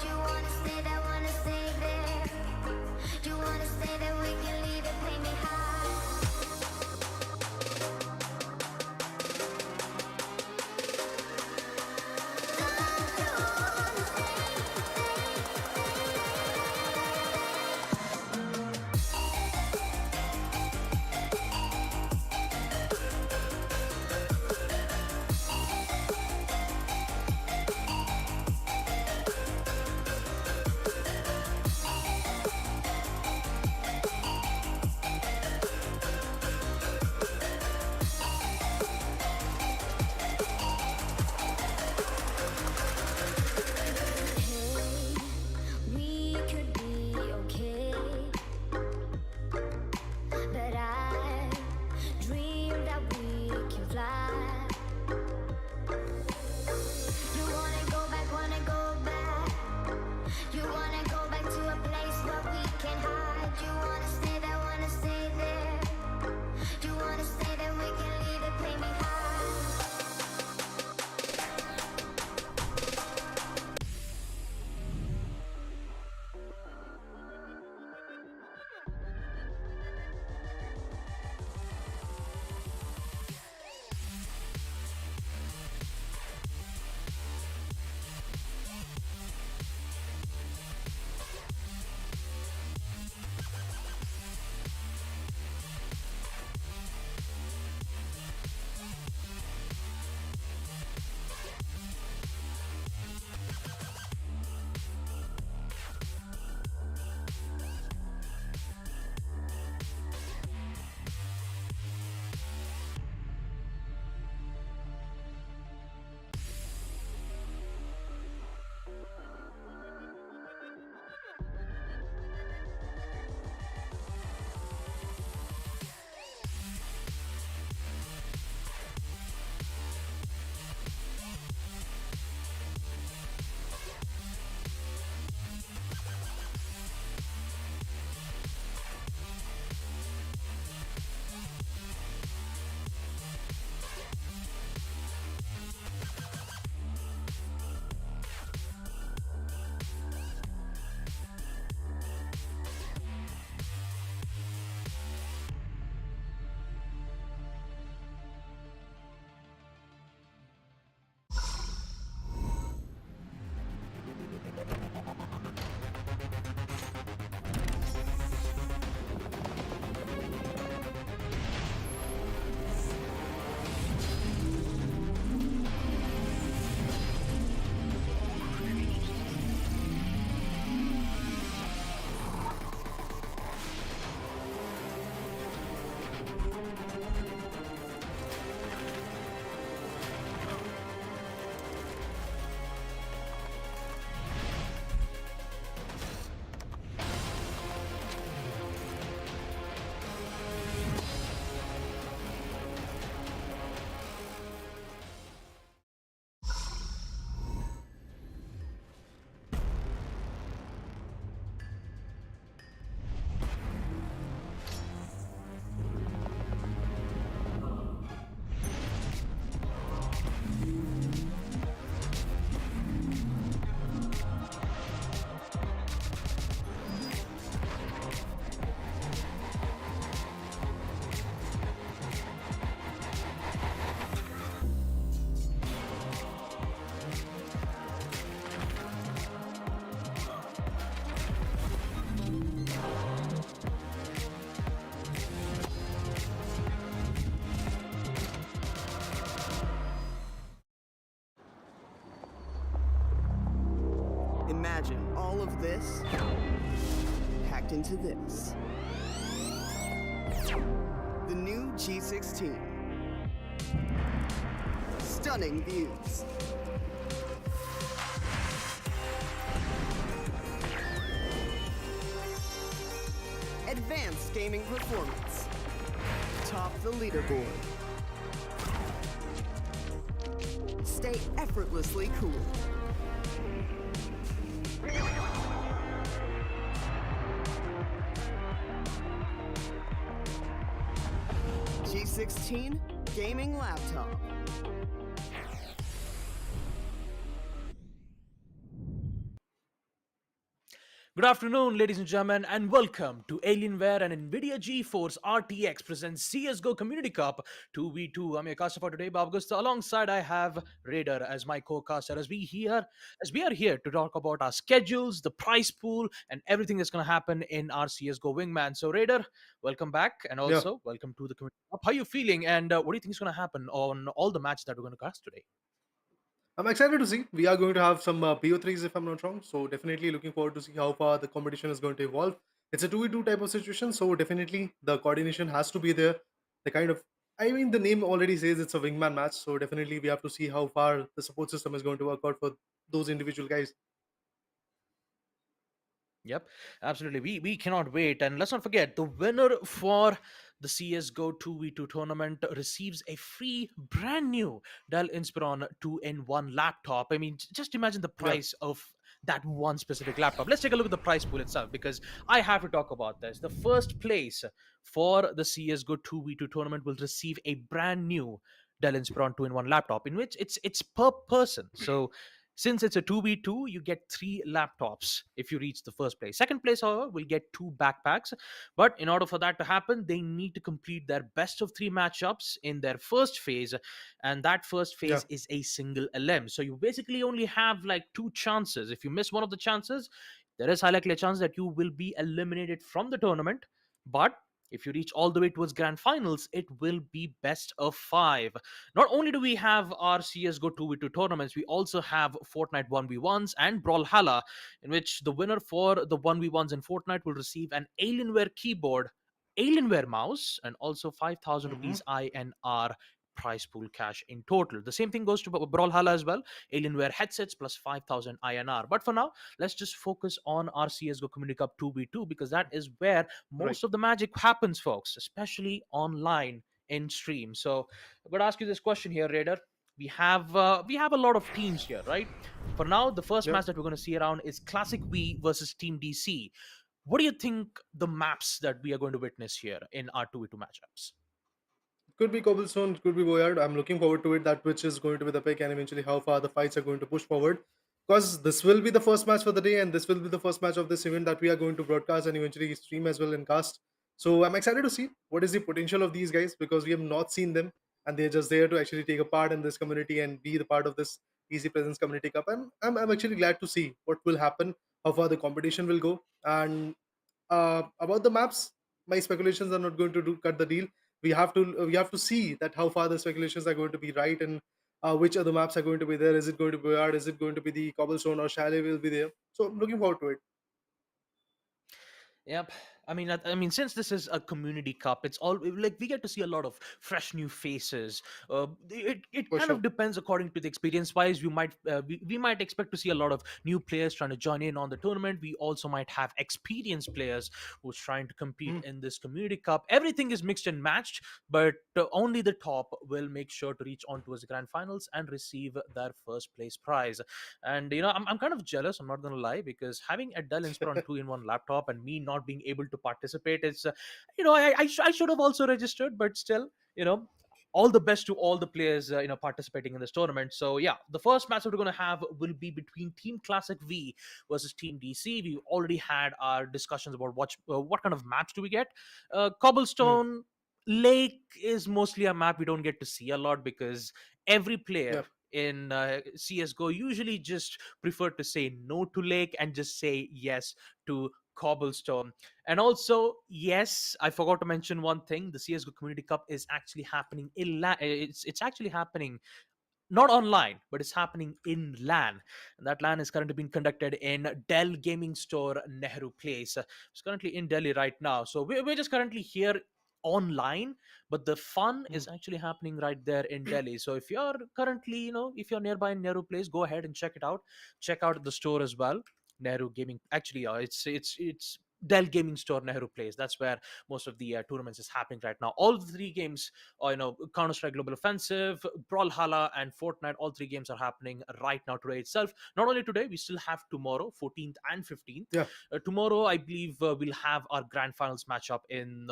You wanna Imagine all of this packed into this. The new G16. Stunning views. Advanced gaming performance. Top the leaderboard. Stay effortlessly cool. G16 gaming laptop. Good afternoon, ladies and gentlemen, and welcome to Alienware and NVIDIA GeForceRTX presents CSGO Community Cup 2v2. I'm your caster for today, Bob Gusta. Alongside, I have Raider as my co-caster. As we are here to talk about our schedules, the prize pool, and everything that's going to happen in our CSGO Wingman. So, Raider, welcome back, and also welcome to the Community Cup. How are you feeling, and what do you think is going to happen on all the matches that we're going to cast today? I'm excited to see. We are going to have some PO3s if I'm not wrong. So definitely looking forward to see how far the competition is going to evolve. It's a 2v2 type of situation. So definitely the coordination has to be there. The name already says it's a wingman match. So definitely we have to see how far the support system is going to work out for those individual guys. Yep, absolutely. We cannot wait. And let's not forget, the winner for the CSGO 2v2 tournament receives a free brand new Dell Inspiron 2-in-1 laptop. I mean, just imagine the Yeah. price of that one specific laptop. Let's take a look at the price pool itself because I have to talk about this. The first place for the CSGO 2v2 tournament will receive a brand new Dell Inspiron 2-in-1 laptop, in which it's per person. So since it's a 2v2, you get 3 laptops if you reach the first place. Second place, however, will get 2 backpacks. But in order for that to happen, they need to complete their best of 3 matchups in their first phase. And that first Yeah. phase is a single LM. So you basically only have like 2 chances. If you miss one of the chances, there is high likely a chance that you will be eliminated from the tournament. But if you reach all the way towards grand finals, it will be best of 5. Not only do we have our CSGO 2v2 tournaments, we also have Fortnite 1v1s and Brawlhalla, in which the winner for the 1v1s in Fortnite will receive an Alienware keyboard, Alienware mouse, and also 5,000 hmm rupees INR prize pool cash in total. The same thing goes to Brawlhalla as well. Alienware headsets plus 5,000 INR. But for now, let's just focus on our CSGO Community Cup 2v2 because that is where Right. most of the magic happens, folks, especially online in stream. So I'm going to ask you this question here, Raider. We have a lot of teams here, right? For now, the first Yeah. match that we're going to see around is Classic V versus Team DC. What do you think the maps that we are going to witness here in our 2v2 matchups? Could be Cobblestone, could be Boyard. I'm looking forward to it. That which is going to be the pick, and eventually how far the fights are going to push forward. Because this will be the first match for the day, and this will be the first match of this event that we are going to broadcast and eventually stream as well and cast. So I'm excited to see what is the potential of these guys because we have not seen them, and they're just there to actually take a part in this community and be the part of this Easy Presence Community Cup. And I'm actually glad to see what will happen, how far the competition will go, and about the maps, my speculations are not going to cut the deal. We have to see that how far the speculations are going to be right, and which other maps are going to be there. Is it going to be hard? Is it going to be the cobblestone or chalet will be there? So I'm looking forward to it. Yep. I mean, since this is a community cup, it's all like we get to see a lot of fresh new faces. It For kind of sure. depends according to the experience wise. We might expect to see a lot of new players trying to join in on the tournament. We also might have experienced players who's trying to compete Mhm. in this community cup. Everything is mixed and matched, but only the top will make sure to reach on towards the grand finals and receive their first place prize. And I'm kind of jealous, I'm not going to lie, because having a Dell Inspiron 2 in 1 laptop and me not being able to participate is I should have also registered, but still, all the best to all the players participating in this tournament. So yeah, the first match that we're going to have will be between Team Classic V versus Team DC. We already had our discussions about what kind of maps do we get. Mhm. Cobblestone Lake is mostly a map we don't get to see a lot, because every player Yeah. in CSGO usually just prefer to say no to Lake and just say yes to Cobblestone. And also, yes, I forgot to mention one thing: the CS:GO Community Cup is actually happening it's actually happening not online, but it's happening in LAN. And that LAN is currently being conducted in Dell Gaming Store, Nehru Place. It's currently in Delhi right now. So we're just currently here online, but the fun Mhm. is actually happening right there in Delhi. So if you're currently, if you're nearby in Nehru Place, go ahead and check it out. Check out the store as well. Nehru Gaming, actually, it's Dell Gaming Store, Nehru Place. That's where most of the tournaments is happening right now. All the three games, Counter Strike Global Offensive, Brawlhalla, and Fortnite. All three games are happening right now today itself. Not only today, we still have tomorrow, 14th and 15th. Yeah. Tomorrow, I believe we'll have our grand finals matchup in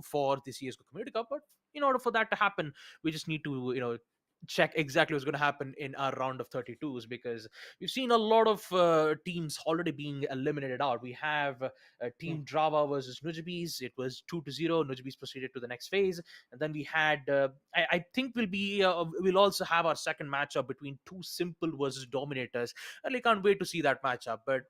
for the CS:GO Community Cup. But in order for that to happen, we just need to check exactly what's going to happen in our round of 32s, because we've seen a lot of teams already being eliminated out. We have Mhm. Team Drava versus Nujabes. It was 2-0. Nujabes proceeded to the next phase. And then we had, I think we'll also have our second matchup between Two Simple versus Dominators. And I can't wait to see that matchup. But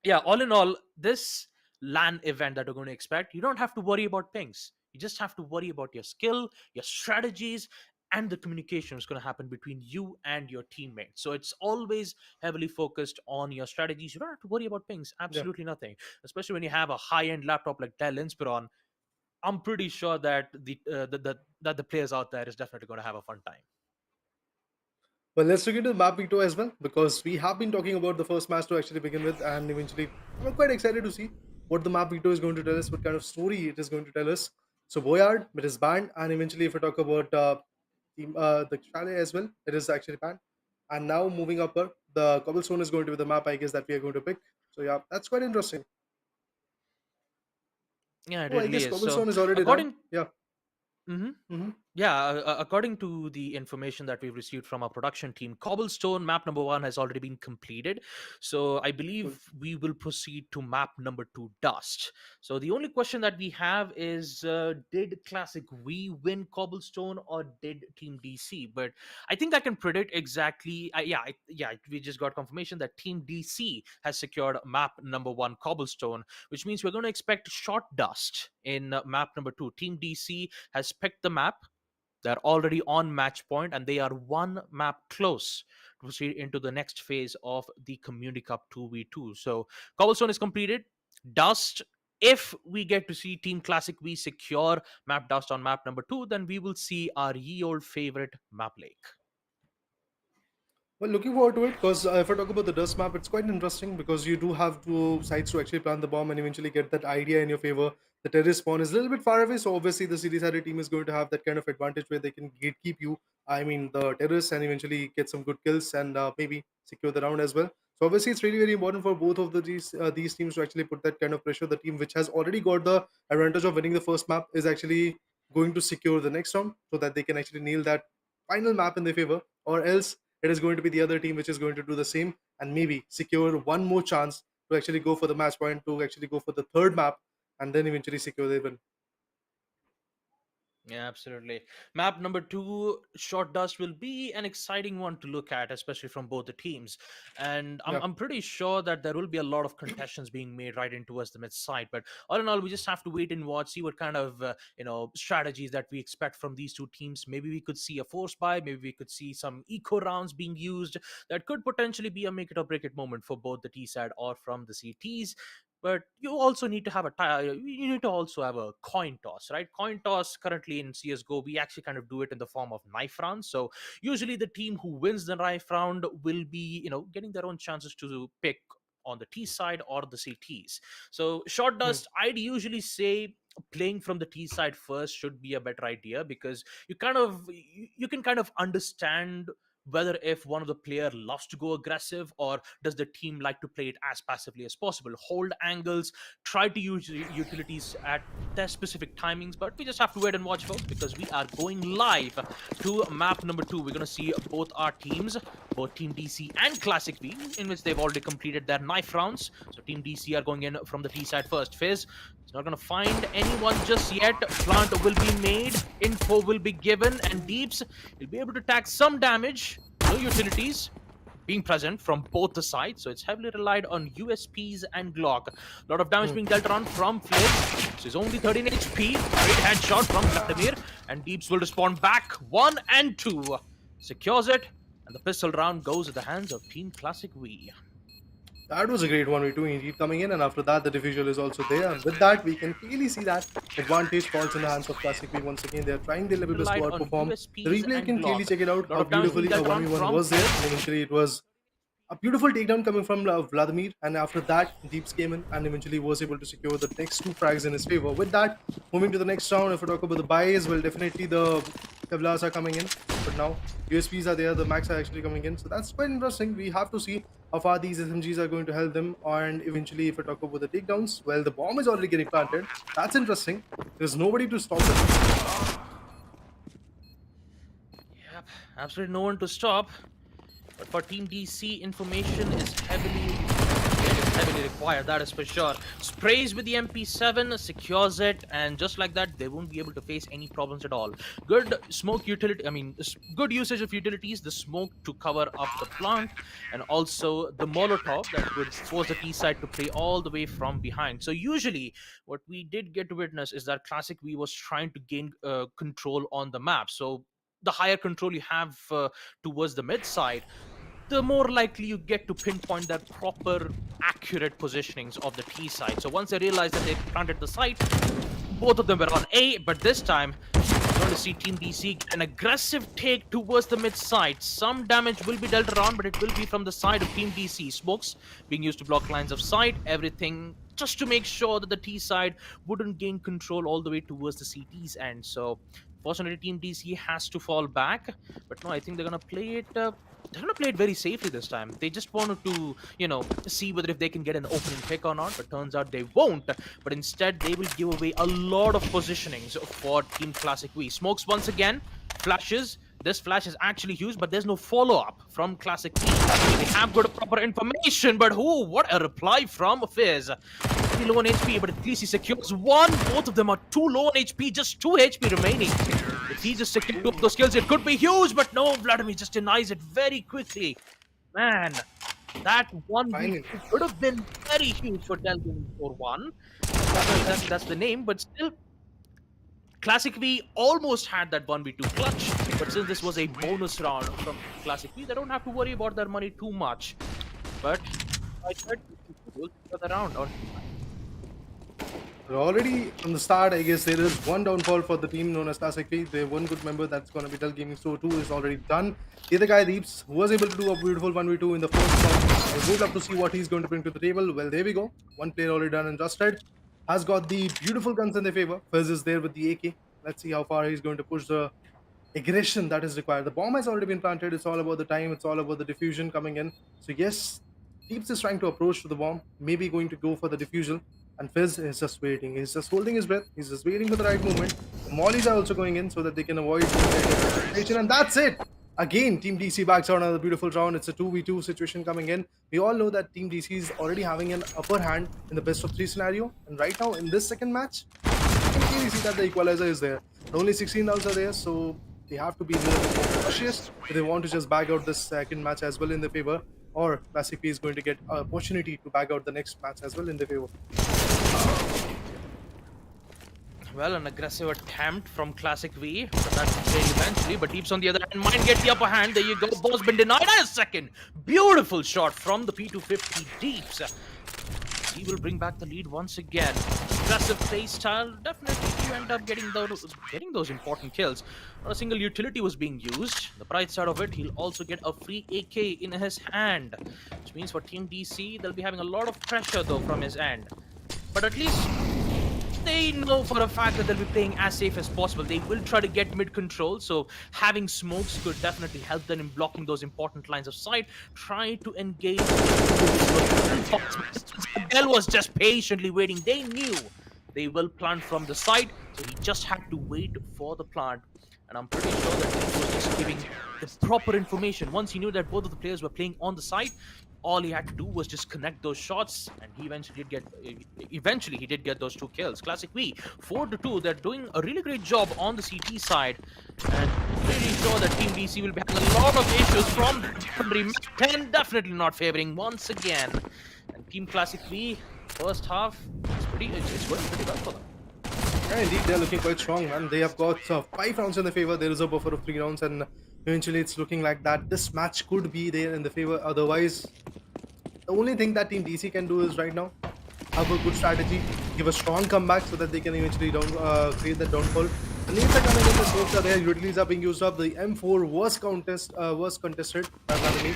yeah, all in all, this LAN event that we're going to expect, you don't have to worry about pings. You just have to worry about your skill, your strategies, and the communication is going to happen between you and your teammates. So it's always heavily focused on your strategies. You don't have to worry about pings, Yeah. absolutely nothing. Especially when you have a high-end laptop like Dell Inspiron, I'm pretty sure that the players out there is definitely going to have a fun time. Well, let's look into the map veto as well, because we have been talking about the first match to actually begin with, and eventually, I'm quite excited to see what the map veto is going to tell us, what kind of story it is going to tell us. So, Boyard, it is banned, and eventually, if we talk about the chalet as well, it is actually banned. And now, moving upper, the cobblestone is going to be the map, I guess, that we are going to pick. So, yeah, that's quite interesting. Yeah, it Oh, I really guess is. So, cobblestone is already done. according. Yeah. Mhm. Hmm. Yeah, according to the information that we've received from our production team, Cobblestone map number 1 has already been completed. So I Cool. believe we will proceed to map number 2, Dust. So the only question that we have is, did Classic we win Cobblestone or did Team DC? But I think I can predict exactly. Yeah, we just got confirmation that Team DC has secured map number 1, Cobblestone, which means we're going to expect short Dust in map number 2. Team DC has picked the map. They're already on match point and they are one map close to proceed into the next phase of the Community Cup 2v2. So Cobblestone is completed. Dust, if we get to see Team Classic we secure map Dust on map number 2, then we will see our ye old favorite map Lake. Well, looking forward to it, because if I talk about the dust map, it's quite interesting because you do have two sides to actually plant the bomb and eventually get that idea in your favor. The terrorist spawn is a little bit far away, so obviously the city side team is going to have that kind of advantage where they can gatekeep you. I mean, the terrorists, and eventually get some good kills and maybe secure the round as well. So obviously, it's really very important for both of these teams to actually put that kind of pressure. The team which has already got the advantage of winning the first map is actually going to secure the next round so that they can actually nail that final map in their favor, or else it is going to be the other team which is going to do the same and maybe secure one more chance to actually go for the match point, to actually go for the third map, and then eventually secure the win. Yeah, absolutely. Map number 2, Short Dust, will be an exciting one to look at, especially from both the teams. And I'm, Yeah. I'm pretty sure that there will be a lot of contestations being made right in towards the mid side. But all in all, we just have to wait and watch, see what kind of strategies that we expect from these two teams. Maybe we could see a force buy, maybe we could see some eco rounds being used. That could potentially be a make it or break it moment for both the T side or from the CTs. but you also need to have you need to also have a coin toss, right? Coin toss currently in CSGO, we actually kind of do it in the form of knife rounds. So usually the team who wins the knife round will be, getting their own chances to pick on the T side or the CTs. So short Hmm. dust, I'd usually say playing from the T side first should be a better idea, because you can kind of understand whether if one of the player loves to go aggressive, or does the team like to play it as passively as possible, hold angles, try to use utilities at their specific timings. But we just have to wait and watch, folks, because we are going live to map number 2. We're going to see both our teams, both Team DC and Classic V, in which they've already completed their knife rounds. So Team DC are going in from the T side first. Fizz is not going to find anyone just yet. Plant will be made, info will be given, and Deeps will be able to tag some damage. No utilities being present from both the sides, so it's heavily relied on USPs and Glock. A lot of damage Hmm. being dealt around from Flip. So he's only 13 HP. Great headshot from Vladimir, and Deeps will respond back. 1 and 2. Secures it, and the pistol round goes at the hands of Team Classic V. That was a great 1v2 indeed coming in, and after that, the diffusal is also there. And with that, we can clearly see that advantage falls in the hands of Classic V once again. They are trying their level best to Relied on outperform. The USPs replay, you and can clearly Glock. check it out A lot how of damage being beautifully a dealt around 1v1 from was there. Flip. And eventually, it was a beautiful takedown coming from Vladimir, and after that, Deeps came in and eventually was able to secure the next 2 frags in his favor. With that, moving to the next round, if we talk about the buys, well, definitely the Kevlars are coming in, but now USPs are there, the max are actually coming in, so that's quite interesting. We have to see how far these SMGs are going to help them, and eventually, if we talk about the takedowns, well, the bomb is already getting planted. That's interesting. There's nobody to stop it. Yep, absolutely no one to stop. But for Team DC, information is heavily required, that is for sure. Sprays with the MP7, secures it, and just like that, they won't be able to face any problems at all. Good smoke utility, good usage of utilities, the smoke to cover up the plant, and also the Molotov that would force the T side to play all the way from behind. So usually, what we did get to witness is that Classic V was trying to gain control on the map. So the higher control you have towards the mid side, the more likely you get to pinpoint their proper, accurate positionings of the T side. So once they realized that they planted the site, both of them were on A, but this time, we're going to see Team DC get an aggressive take towards the mid side. Some damage will be dealt around, but it will be from the side of Team DC. Smokes being used to block lines of sight, everything just to make sure that the T side wouldn't gain control all the way towards the CT's end. So, fortunately, Team DC has to fall back, but no, I think they're going to play it. They're gonna play it very safely this time. They just wanted to, see whether if they can get an opening pick or not, but turns out they won't. But instead, they will give away a lot of positionings for Team Classic V. Smokes once again, flashes. This flash is actually huge, but there's no follow-up from Classic V. They have got proper information, but what a reply from Fizz. Pretty low on HP, but at least he secures one. Both of them are too low on HP, just 2 HP remaining. If he just secured two of those kills, it could be huge, but no, Vladimir just denies it very quickly. Man, that one Finally. could have been very huge for Dell for 1. That's the name, but still, Classic V almost had that 1v2 clutch, but since this was a bonus round from Classic V, they don't have to worry about their money too much. But I said, we'll figure that round on. Already from the start, I guess there is one downfall for the team known as Classic V. They have one good member that's going to be Dell Gaming Store 2 is already done. The other guy, Reeps, was able to do a beautiful 1v2 in the first round. I would love to see what he's going to bring to the table. Well, there we go. One player already done and dusted. Has got the beautiful guns in their favor. Fizz is there with the AK. Let's see how far he's going to push the aggression that is required. The bomb has already been planted. It's all about the time. It's all about the diffusion coming in. So yes, Deeps is trying to approach to the bomb. Maybe going to go for the diffusal. And Fizz is just waiting. He's just holding his breath. He's just waiting for the right moment. The mollies are also going in so that they can avoid the situation. And that's it. Again, Team DC backs out another beautiful round. It's a 2v2 situation coming in. We all know that Team DC is already having an upper hand in the best of 3 scenario. And right now, in this second match, you can clearly see that the equalizer is there. Only 16 rounds are there, so they have to be a little bit more cautious if they want to just bag out this second match as well in their favor. Or Classic P is going to get an opportunity to bag out the next match as well in their favor. Well, an aggressive attempt from Classic V, but that's failed eventually. But Deeps on the other hand might get the upper hand. There you go. Ball's been denied. And a second beautiful shot from the P250 Deeps. He will bring back the lead once again. Aggressive play style, definitely you end up getting those important kills. Not a single utility was being used. The bright side of it, he'll also get a free AK in his hand, which means for Team DC, they'll be having a lot of pressure though from his end. But at least they know for a fact that they'll be playing as safe as possible. They will try to get mid control, so having smokes could definitely help them in blocking those important lines of sight. Try to engage. Dell was just patiently waiting. They knew they will plant from the side, so he just had to wait for the plant. And I'm pretty sure that he was just giving the proper information. Once he knew that both of the players were playing on the side, all he had to do was just connect those shots, and he eventually did get those 2 kills. Classic V 4-2. They're doing a really great job on the CT side, and pretty sure that Team DC will be having a lot of issues from the 10 definitely not favoring once again. And Team Classic V first half it's going pretty well for them. Yeah, indeed, they're looking quite strong, man. They have got 5 rounds in their favor. There is a buffer of 3 rounds, and eventually it's looking like that this match could be there in the favor. Otherwise, the only thing that Team DC can do is right now have a good strategy, give a strong comeback so that they can eventually create that downfall. The nades are coming in, the smokes are there, utilities are being used up. The M4 was contested by Vladimir,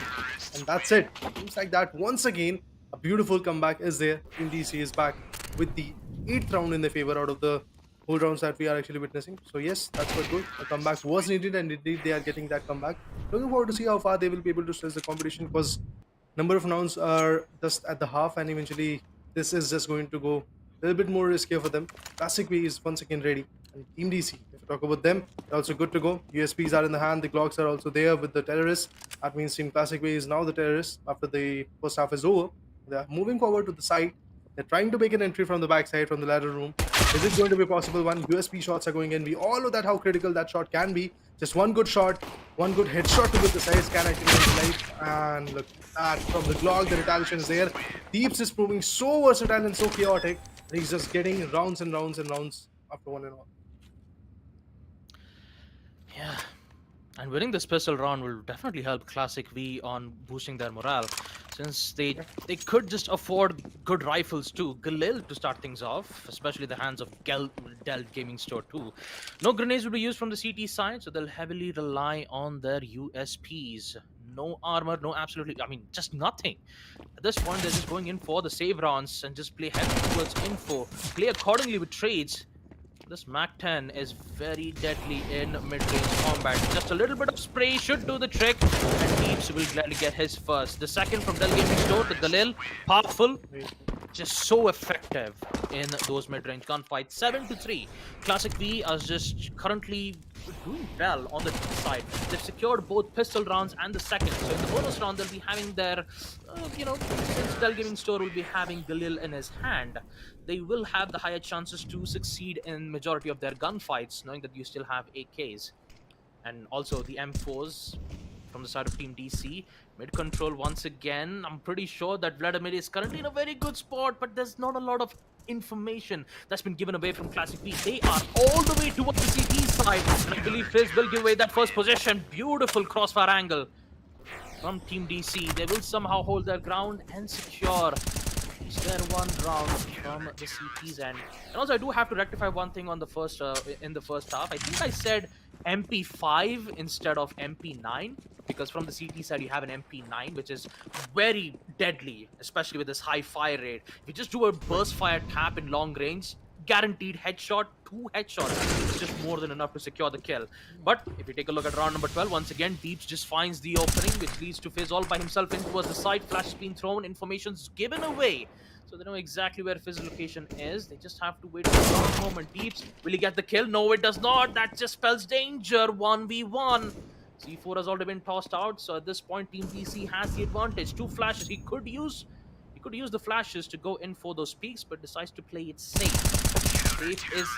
and that's it. Seems like that once again a beautiful comeback is there. Team DC is back with the 8th round in their favor out of the whole rounds that we are actually witnessing. So yes, that's quite good. The comeback was needed, and indeed they are getting that comeback. Looking forward to see how far they will be able to stress the competition, because number of rounds are just at the half, and eventually this is just going to go a little bit more riskier for them. Classic V is once again ready, and Team DC, if we talk about them, they're also good to go. USPs are in the hand, the Glocks are also there with the terrorists. That means Team Classic V is now the terrorist after the first half is over. They are moving forward to the side. They're trying to make an entry from the backside, from the ladder room. Is it going to be possible? One USP shots are going in. We all know that how critical that shot can be. Just one good shot, one good headshot to the size can actually end the life. And look at that from the Glock, the retaliation is there. Deeps is proving so versatile and so chaotic. He's just getting rounds and rounds and rounds after one and all. Yeah. And winning this pistol round will definitely help Classic V on boosting their morale, since they could just afford good rifles too. Galil to start things off, especially the hands of Dell Gaming Store too. No grenades will be used from the CT side, so they'll heavily rely on their USPs. No armor, just nothing. At this point, they're just going in for the save rounds and just play heavy towards info. Play accordingly with trades. This MAC-10 is very deadly in mid-range combat. Just a little bit of spray should do the trick, and Deeps will gladly get his first. The second from Dell Gaming Store to Galil, powerful, just so effective in those mid-range gunfights. 7-3. Classic V is just currently doing well on the side. They've secured both pistol rounds and the second. So in the bonus round, they'll be having their, since Dell Gaming Store will be having Galil in his hand, they will have the higher chances to succeed in majority of their gunfights, knowing that you still have AKs. And also the M4s from the side of Team DC. Mid control once again. I'm pretty sure that Vladimir is currently in a very good spot, but there's not a lot of information that's been given away from Classic V. They are all the way towards the CT side, and I believe Fizz will give away that first position. Beautiful crossfire angle from Team DC. They will somehow hold their ground and secure their one round from the CT's end. And also, I do have to rectify one thing on the first in the first half. I think I said MP5 instead of MP9, because from the CT side you have an MP9, which is very deadly, especially with this high fire rate. If you just do a burst fire tap in long range, guaranteed headshot, 2 headshots. It's just more than enough to secure the kill. But if you take a look at round number 12, once again, Deeps just finds the opening, which leads to Fizz all by himself in towards the side. Flash is being thrown, information's given away. So they know exactly where Fizz's location is. They just have to wait for one moment. Deeps, will he get the kill? No, it does not. That just spells danger. 1v1. C4 has already been tossed out. So at this point, Team DC has the advantage. 2 flashes he could use. He could use the flashes to go in for those peaks, but decides to play it safe.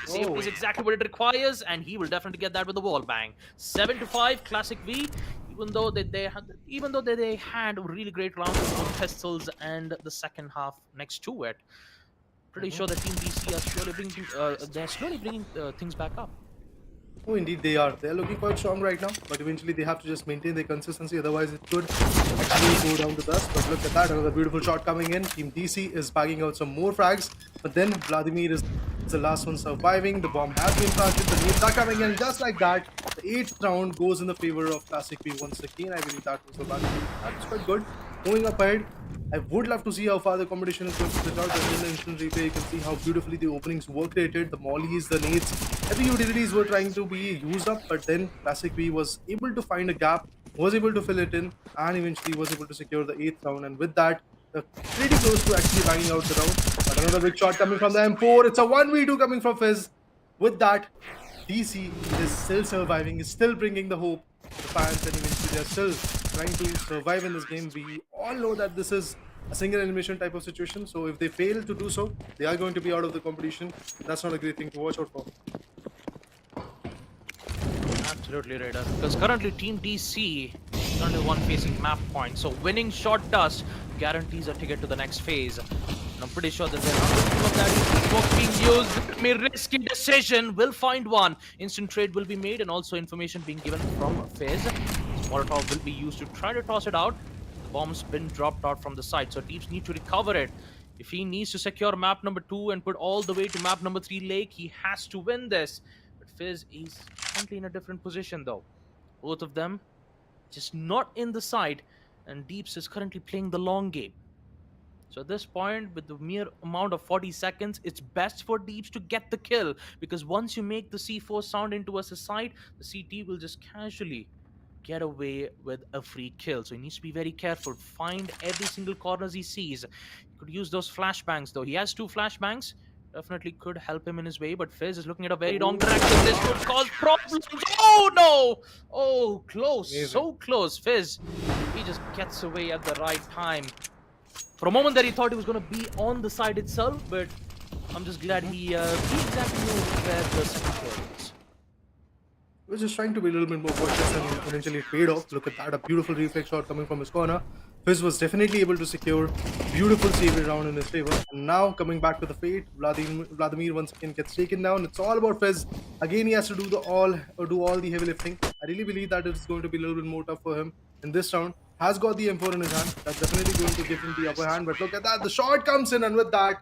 Safe is exactly what it requires, and he will definitely get that with the wall bang. 7-5, Classic V. Even though they had really great rounds of pistols and the second half next to it, pretty sure that Team DC are slowly bringing things back up. Oh, indeed they are. They're looking quite strong right now, but eventually they have to just maintain their consistency. Otherwise, it could actually go down to dust. But look at that, another beautiful shot coming in. Team DC is bagging out some more frags, but then Vladimir is the last one surviving. The bomb has been planted. The nades are coming in just like that. The eighth round goes in the favor of Classic V once again. I believe that was the back. That's quite good. Moving up ahead, I would love to see how far the competition is going to split out. But in the instant replay, you can see how beautifully the openings were created. The mollies, the nades, every utilities were trying to be used up. But then Classic V was able to find a gap, was able to fill it in, and eventually was able to secure the eighth round. And with that, they're pretty close to actually banging out the round. But another big shot coming from the M4. It's a 1v2 coming from Fizz. With that, DC is still surviving, is still bringing the hope to the fans, and eventually they're still trying to survive in this game. We all know that this is a single elimination type of situation, so if they fail to do so, they are going to be out of the competition. That's not a great thing to watch out for. Absolutely, Raider. Because currently Team DC is only one facing map point, so winning short dust guarantees a ticket to the next phase. And I'm pretty sure that they're not looking for that smoke being used. May risky decision will find one. Instant trade will be made, and also information being given from Fizz. Molotov will be used to try to toss it out. The bomb's been dropped out from the side, so teams need to recover it. If he needs to secure map number 2 and put all the way to map number 3 Lake, he has to win this. But Fizz is currently in a different position though. Both of them just not in the side, and Deeps is currently playing the long game. So at this point, with the mere amount of 40 seconds, it's best for Deeps to get the kill, because once you make the C4 sound into a side, the CT will just casually get away with a free kill. So he needs to be very careful, find every single corners he sees. He could use those flashbangs though. He has 2 flashbangs, definitely could help him in his way, but Fizz is looking at a very wrong direction. This could cause problems. Oh no! Oh, close. Amazing. So close. Fizz, he just gets away at the right time. For a moment there he thought he was going to be on the side itself, but I'm just glad he exactly knew where the second kill is. He was just trying to be a little bit more cautious, and eventually it paid off. Look at that, a beautiful reflex shot coming from his corner. Fizz was definitely able to secure a beautiful save round in his favor. And now coming back to the fate, Vladimir once again gets taken down. It's all about Fizz. Again, he has to do all the heavy lifting. I really believe that it's going to be a little bit more tough for him in this round. Has got the M4 in his hand. That's definitely going to give him the upper hand. But look at that, the shot comes in, and with that,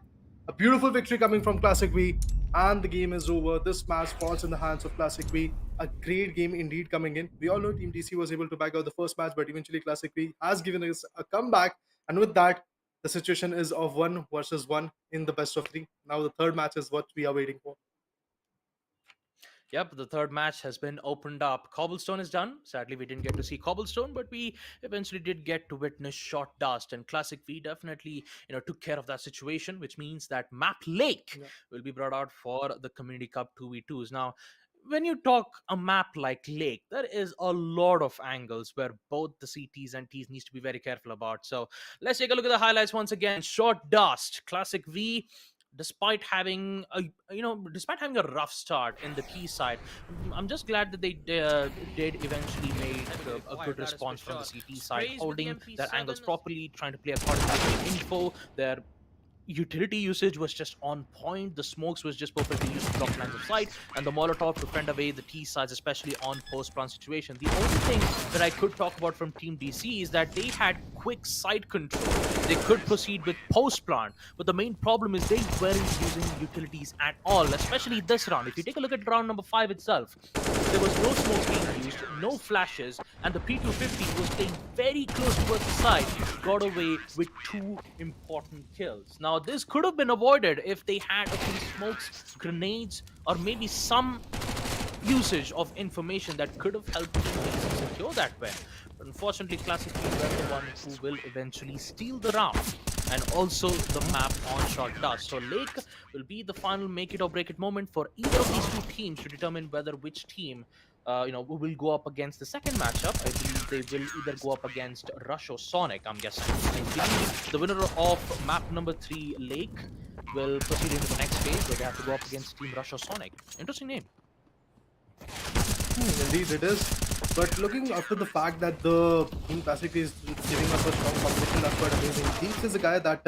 a beautiful victory coming from Classic V. And the game is over. This match falls in the hands of Classic V. A great game indeed coming in. We all know Team DC was able to back out the first match, but eventually Classic V has given us a comeback. And with that, the situation is of 1 versus 1 in the best of 3. Now the third match is what we are waiting for. Yep, the third match has been opened up. Cobblestone is done. Sadly, we didn't get to see Cobblestone, but we eventually did get to witness Short Dust. And Classic V definitely, took care of that situation, which means that Map Lake will be brought out for the Community Cup 2v2s. Now, when you talk a map like Lake, there is a lot of angles where both the CTs and Ts needs to be very careful about. So let's take a look at the highlights once again. Short Dust, Classic V. Despite having a rough start in the T side, I'm just glad that they did eventually make a good response from the CT side, holding their angles properly, trying to play according to the info. Their utility usage was just on point. The smokes was just perfectly used to block lines of sight, and the Molotov to fend away the T sides, especially on post-plant situation. The only thing that I could talk about from Team DC is that they had quick side control. They could proceed with post-plant, but the main problem is they weren't using utilities at all, especially this round. If you take a look at round number 5 itself, there was no smokes being used, no flashes, and the P250 was staying very close towards the side, got away with 2 important kills. Now, this could have been avoided if they had a few smokes, grenades, or maybe some usage of information that could have helped teammates secure that win. But unfortunately, Classic V were the one who will eventually steal the round and also the map on Short Dust. So Lake will be the final make it or break it moment for either of these 2 teams to determine whether which team will go up against the second matchup. I believe they will either go up against Rush or Sonic, I'm guessing. I believe the winner of map number 3, Lake, will proceed into the next phase where they have to go up against Team Rush or Sonic. Interesting name. Indeed it is. But looking after the fact that the Team Classic is giving us a strong competition, that's quite amazing. Deeps is a guy that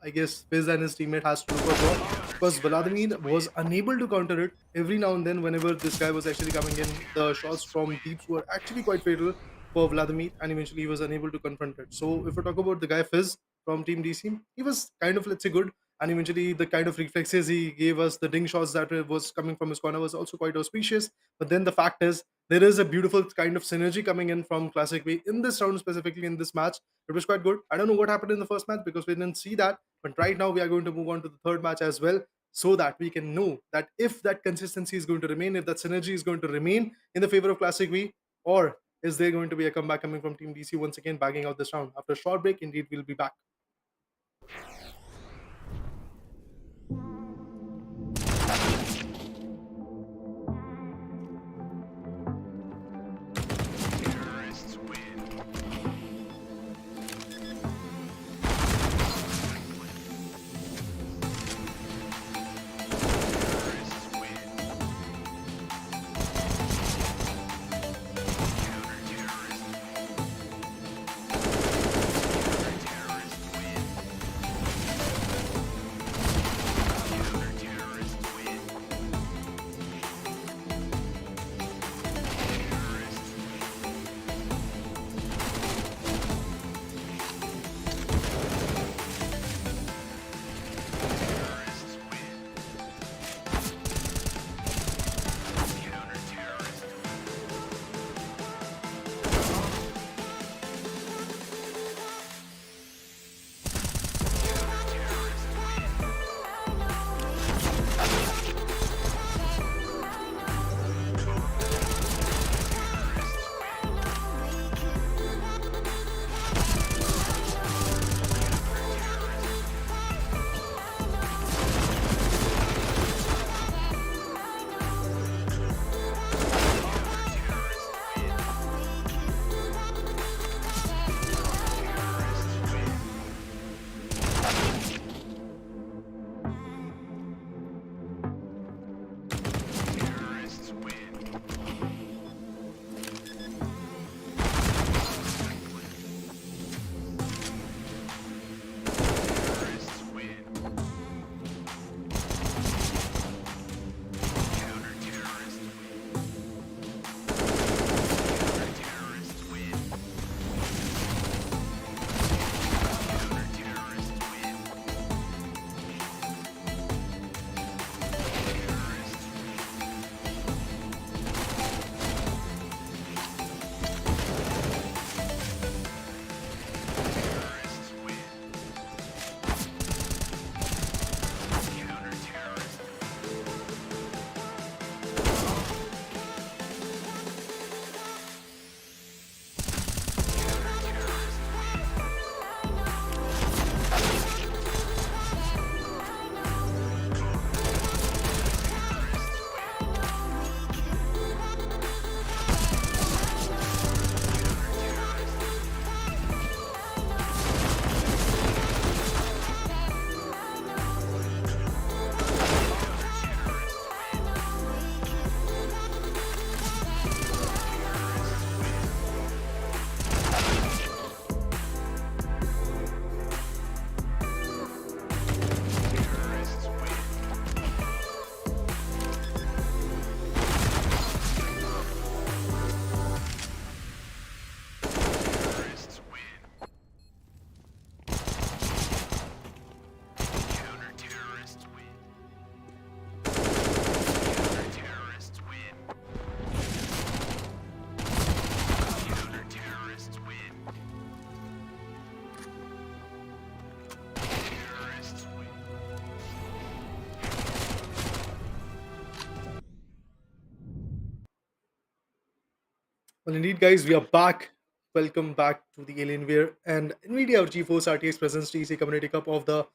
I guess Fizz and his teammate has to look out for, because Vladimir was unable to counter it. Every now and then, whenever this guy was actually coming in, the shots from Deeps were actually quite fatal for Vladimir, and eventually he was unable to confront it. So if we talk about the guy Fizz from Team DC, he was kind of, let's say, good, and eventually the kind of reflexes he gave us, the ding shots that was coming from his corner was also quite auspicious. But then the fact is, there is a beautiful kind of synergy coming in from Classic V in this round, specifically in this match. It was quite good. I don't know what happened in the first match because we didn't see that, but right now we are going to move on to the third match as well, so that we can know that if that consistency is going to remain, if that synergy is going to remain in the favor of Classic V, or is there going to be a comeback coming from Team DC once again, bagging out this round. After a short break, indeed, we'll be back. Well, indeed, guys, we are back. Welcome back to the Alienware and NVIDIA GeForce RTX Presents TC Community Cup of the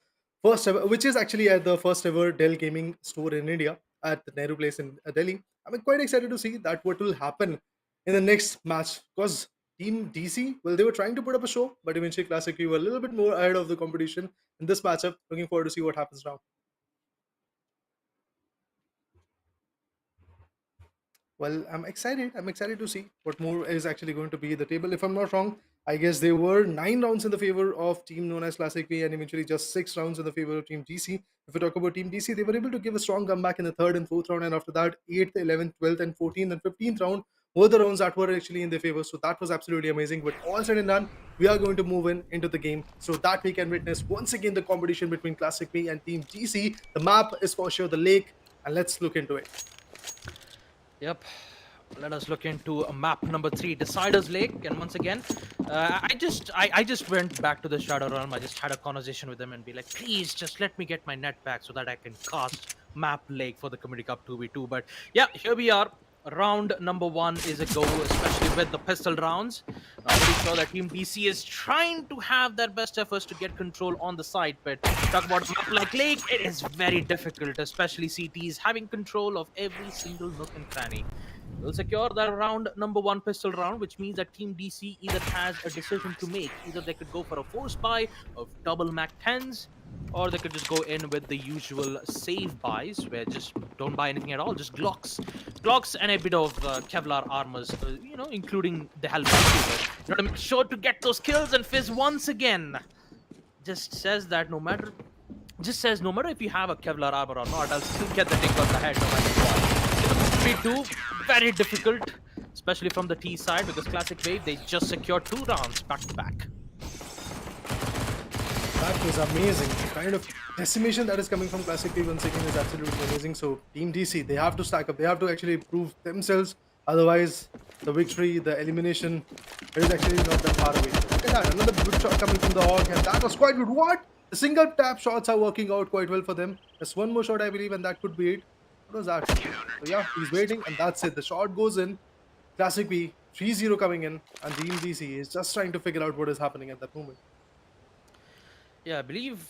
first ever, which is actually at the first ever Dell gaming store in India at the Nehru Place in Delhi. I'm quite excited to see that what will happen in the next match, because Team DC, well, they were trying to put up a show, but eventually Classic we were a little bit more ahead of the competition in this matchup. Looking forward to see what happens now. Well, I'm excited. I'm excited to see what more is actually going to be the table. If I'm not wrong, I guess there were 9 rounds in the favor of team known as Classic V, and eventually just 6 rounds in the favor of Team GC. If we talk about Team DC, they were able to give a strong comeback in the third and fourth round, and after that, 8th, 11th, 12th, and 14th and 15th round were the rounds that were actually in their favor. So that was absolutely amazing. But all said and done, we are going to move in into the game so that we can witness once again the competition between Classic V and Team GC. The map is for sure the lake, and let's look into it. Yep. Let us look into map number 3, Decider's Lake. And once again, I just went back to the Shadow Realm. I just had a conversation with them and be like, please just let me get my net back so that I can cast map Lake for the Community Cup 2v2. But yeah, here we are. Round number 1 is a go, especially with the pistol rounds. I'm pretty sure that Team DC is trying to have their best efforts to get control on the side, but talk about map like Lake, it is very difficult, especially CTs having control of every single nook and cranny. Will secure that round number 1 pistol round, which means that Team DC either has a decision to make. Either they could go for a force buy of double Mac 10s, or they could just go in with the usual save buys, where just don't buy anything at all, just Glocks and a bit of Kevlar armors, including the helmet. You know, to make sure to get those kills, and Fizz once again just says that no matter if you have a Kevlar armor or not, I'll still get the dick on the head no matter what. 3-2, very difficult, especially from the T side, because Classic Wave, they just secured 2 rounds back to back. That was amazing. The kind of decimation that is coming from Classic P once again is absolutely amazing. So Team DC, they have to stack up. They have to actually prove themselves. Otherwise, the victory, the elimination is actually not that far away. Look at that. Another good shot coming from the Hawk, and that was quite good. What? The single tap shots are working out quite well for them. There's one more shot, I believe, and that could be it. What was that? So yeah, he's waiting, and that's it. The shot goes in. Classic B, 3-0 coming in, and Team DC is just trying to figure out what is happening at that moment. Yeah, I believe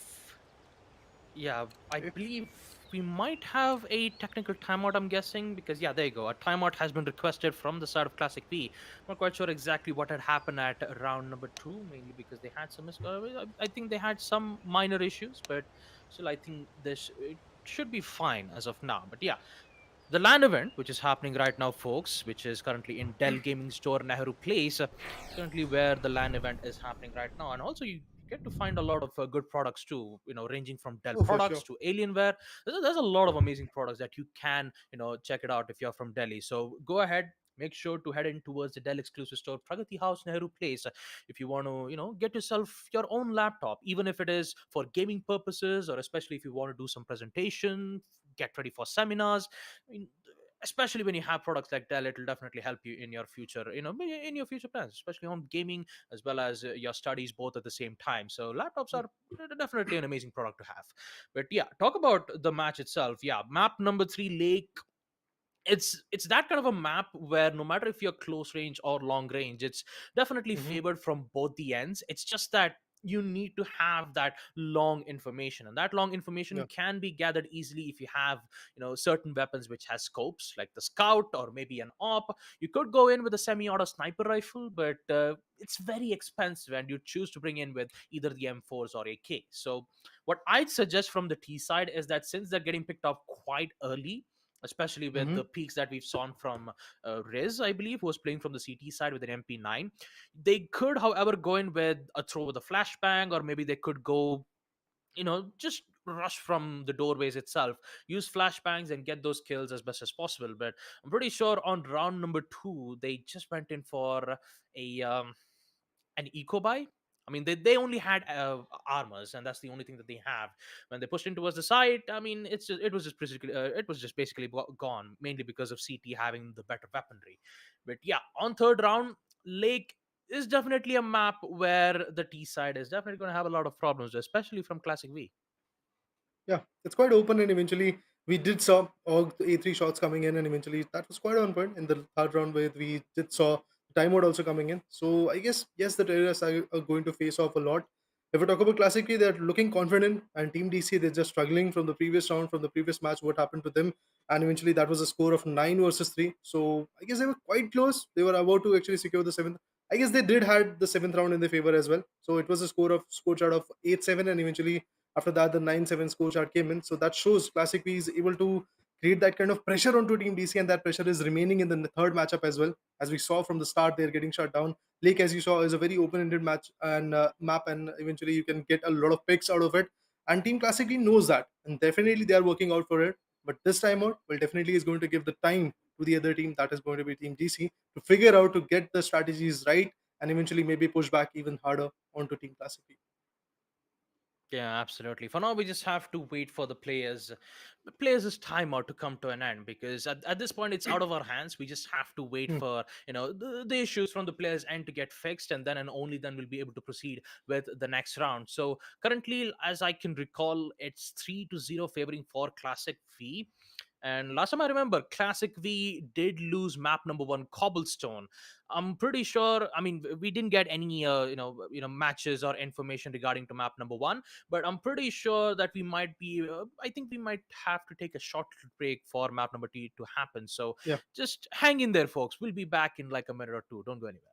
we might have a technical timeout, I'm guessing, because yeah, there you go. A timeout has been requested from the side of Classic P. Not quite sure exactly what had happened at round number 2, mainly because they had some I think they had some minor issues, but still I think it should be fine as of now. But yeah, the LAN event, which is happening right now, folks, which is currently in Dell Gaming Store, Nehru Place, currently where the LAN event is happening right now. And also, you get to find a lot of good products too, ranging from Dell Oh, for products sure. to Alienware. There's a lot of amazing products that you can, check it out if you're from Delhi. So go ahead. Make sure to head in towards the Dell exclusive store, Pragati House, Nehru Place, if you want to, get yourself your own laptop, even if it is for gaming purposes, or especially if you want to do some presentation, get ready for seminars. I mean, especially when you have products like Dell, it will definitely help you in your future, in your future plans, especially on gaming as well as your studies both at the same time. So laptops are definitely an amazing product to have. But yeah, talk about the match itself. Yeah, map number 3, Lake. It's that kind of a map where no matter if you're close range or long range, it's definitely Hmm. favored from both the ends. It's just that you need to have that long information, and that long information Yeah. can be gathered easily if you have certain weapons which has scopes, like the scout or maybe an op. You could go in with a semi-auto sniper rifle, but it's very expensive, and you choose to bring in with either the M4s or AK. So what I'd suggest from the T side is that since they're getting picked up quite early, especially with Hmm. the peaks that we've seen from Riz, I believe, who was playing from the CT side with an MP9. They could, however, go in with a throw with a flashbang, or maybe they could go, just rush from the doorways itself, use flashbangs and get those kills as best as possible. But I'm pretty sure on round number 2, they just went in for a an eco buy. I mean, they only had armors, and that's the only thing that they have. When they pushed in towards the side, I mean, it was just basically gone, mainly because of CT having the better weaponry. But yeah, on third round, Lake is definitely a map where the T side is definitely going to have a lot of problems, especially from Classic V. Yeah, it's quite open, and eventually we did saw all the A3 shots coming in, and eventually that was quite on point in the third round where we did saw timeout also coming in. So I guess yes, the terrorists are going to face off a lot. If we talk about classically, they're looking confident, and Team DC they're just struggling from the previous round, from the previous match. What happened to them, and eventually that was a score of 9 versus 3. So I guess they were quite close. They were about to actually secure the seventh. I guess they did had the seventh round in their favor as well. So it was a score chart of 8-7, and eventually after that, the 9-7 score chart came in. So that shows Classic V is able to create that kind of pressure onto Team DC, and that pressure is remaining in the third matchup as well. As we saw from the start, they're getting shut down. Lake, as you saw, is a very open-ended match and map, and eventually you can get a lot of picks out of it. And Team Classically knows that, and definitely they are working out for it. But this time out, well, definitely is going to give the time to the other team, that is going to be Team DC, to figure out to get the strategies right and eventually maybe push back even harder onto Team Classically. Yeah, absolutely. For now, we just have to wait for the players' timeout to come to an end, because at this point it's out of our hands. We just have to wait Hmm. for the issues from the players' end to get fixed, and then and only then we'll be able to proceed with the next round. So currently, as I can recall, it's 3-0 favoring for Classic V. And last time I remember, Classic V did lose map number one, Cobblestone. I'm pretty sure. I mean, we didn't get any matches or information regarding to map number one, but I'm pretty sure that we might be. I think we might have to take a short break for map number two to happen. So Yeah. just hang in there, folks. We'll be back in like a minute or two. Don't go anywhere.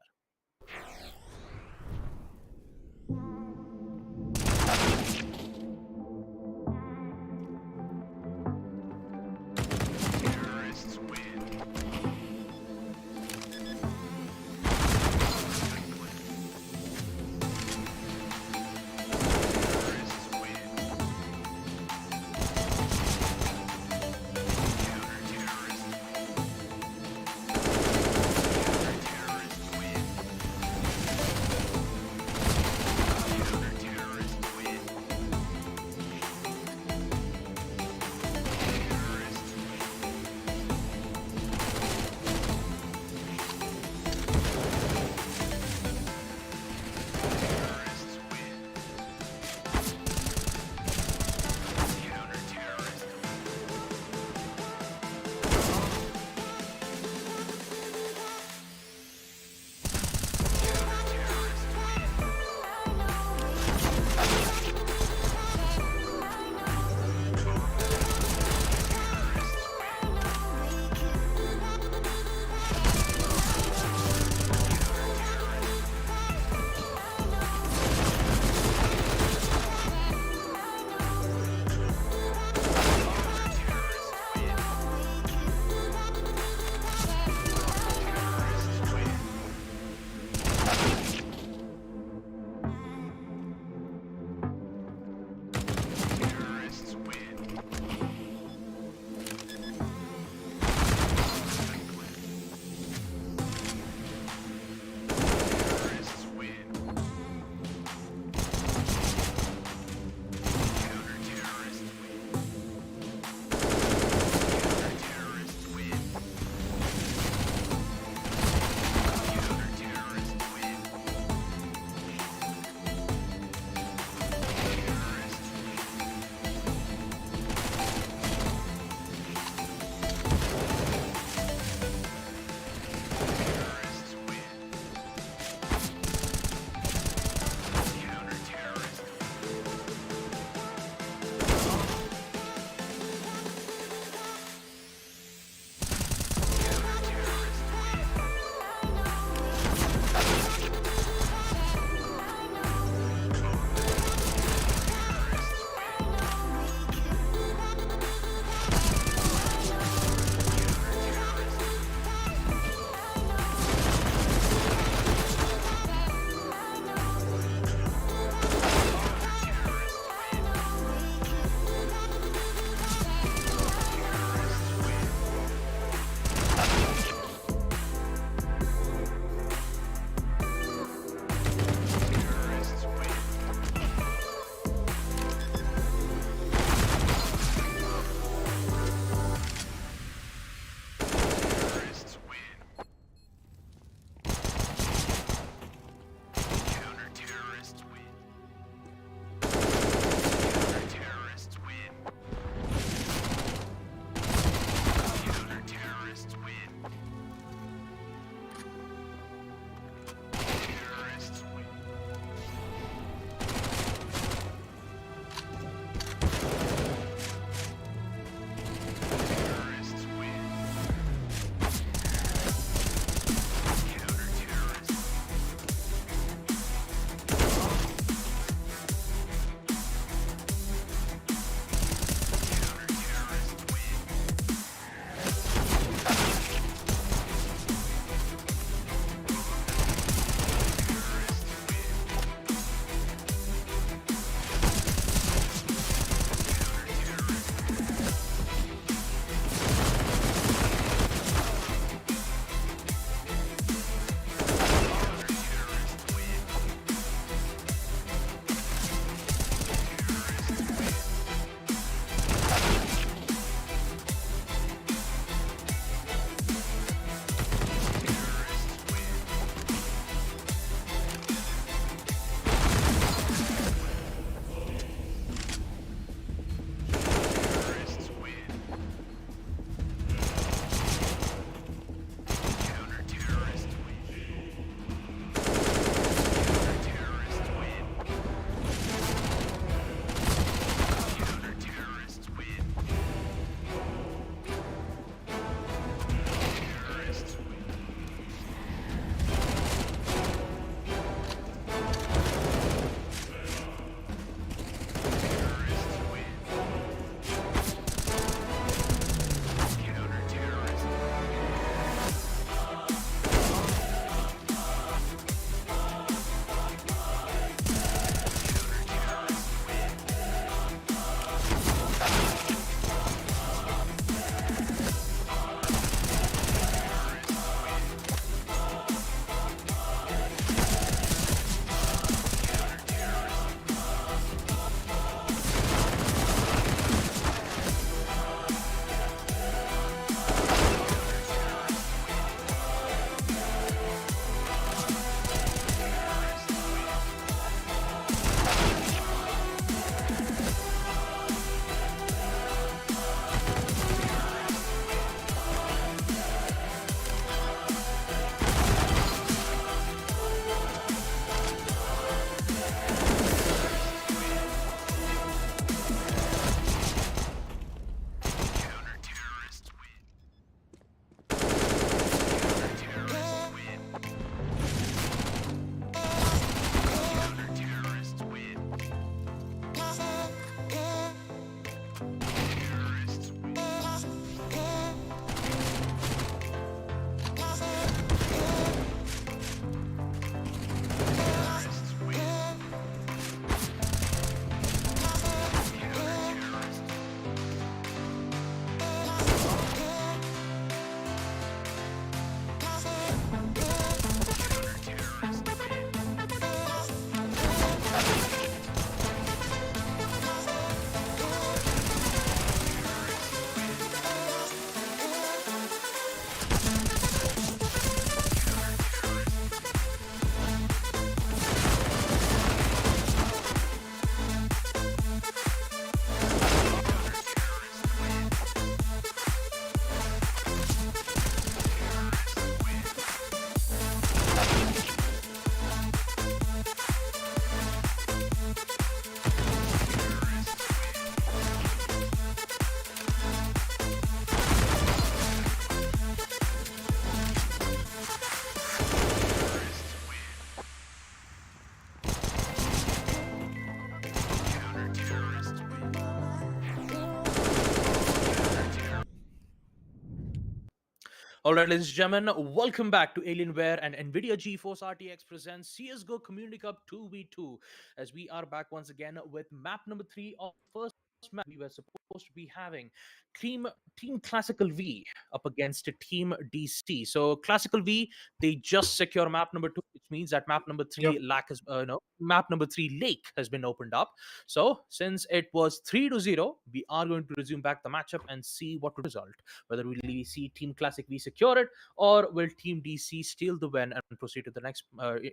Alright, ladies and gentlemen, welcome back to Alienware and NVIDIA GeForceRTX presents CSGO Community Cup 2v2. As we are back once again with map number 3 of first map. We were supposed to be having Team Team Classical V up against Team DC. So Classical V, they just secure map number 2, which means that map number 3 Yep. lack has no map number 3 lake has been opened up. So since it was 3-0, we are going to resume back the matchup and see what result. Whether we'll see Team Classic V secure it, or will Team DC steal the win and proceed to the next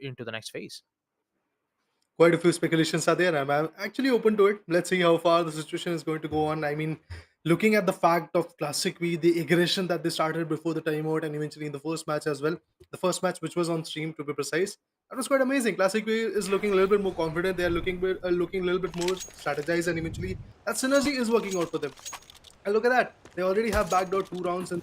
into the next phase? Quite a few speculations are there. I'm actually open to it. Let's see how far the situation is going to go on. I mean, looking at the fact of Classic V, the aggression that they started before the timeout and eventually in the first match as well, the first match which was on stream to be precise, that was quite amazing. Classic V is looking a little bit more confident. They are looking a little bit more strategized, and eventually that synergy is working out for them. And look at that. They already have backed out 2 rounds in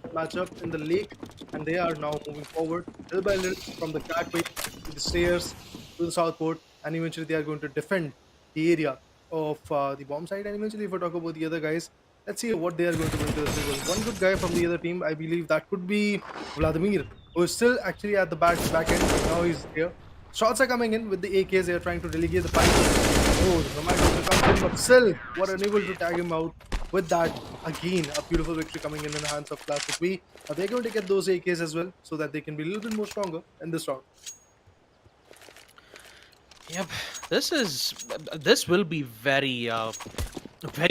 the matchup in the lake, and they are now moving forward little by little from the catway to the stairs to the southport, and eventually they are going to defend the area of the bomb site. And eventually, if we talk about the other guys, let's see what they are going to bring to the table. One good guy from the other team, I believe that could be Vladimir, who is still actually at the back end. Now he's here. Shots are coming in with the AKs. They are trying to relegate the fight. Oh, the Nomad comes in, but still were unable to tag him out. With that, again, a beautiful victory coming in the hands of Classic V. They're going to get those AKs as well, so that they can be a little bit more stronger in this round. Yep, this will be very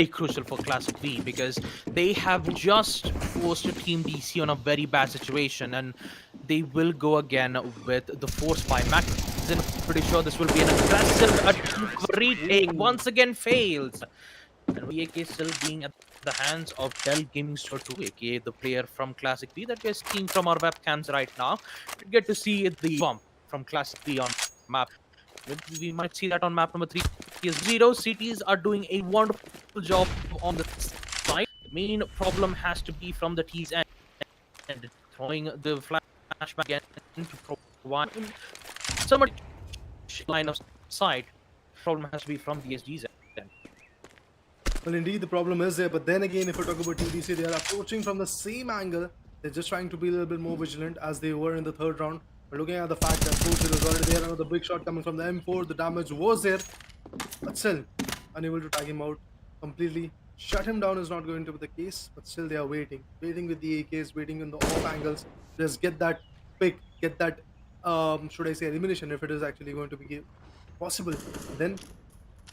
crucial for Classic V, because they have just forced Team DC on a very bad situation, and they will go again with the force by Max. I'm pretty sure this will be an aggressive retake. Once again fails. And AK still being at the hands of Dell Gaming Store 2, aka the player from Classic V that we're seeing from our webcams right now. We get to see the bump from Classic V on map. We might see that on map number 3. Zero cities are doing a wonderful job on the side. The main problem has to be from the T's end, and throwing the flashback again to provide some line of sight. Problem has to be from the SG's end. Well, indeed, the problem is there. But then again, if we talk about TDC, they are approaching from the same angle. They're just trying to be a little bit more vigilant as they were in the third round. But looking at the fact that Force is already there, another big shot coming from the M4. The damage was there, but still unable to tag him out completely. Shut him down is not going to be the case, but still they are waiting with the AKs, waiting in the off angles. Just get that pick, get that should I say elimination if it is actually going to be possible. Then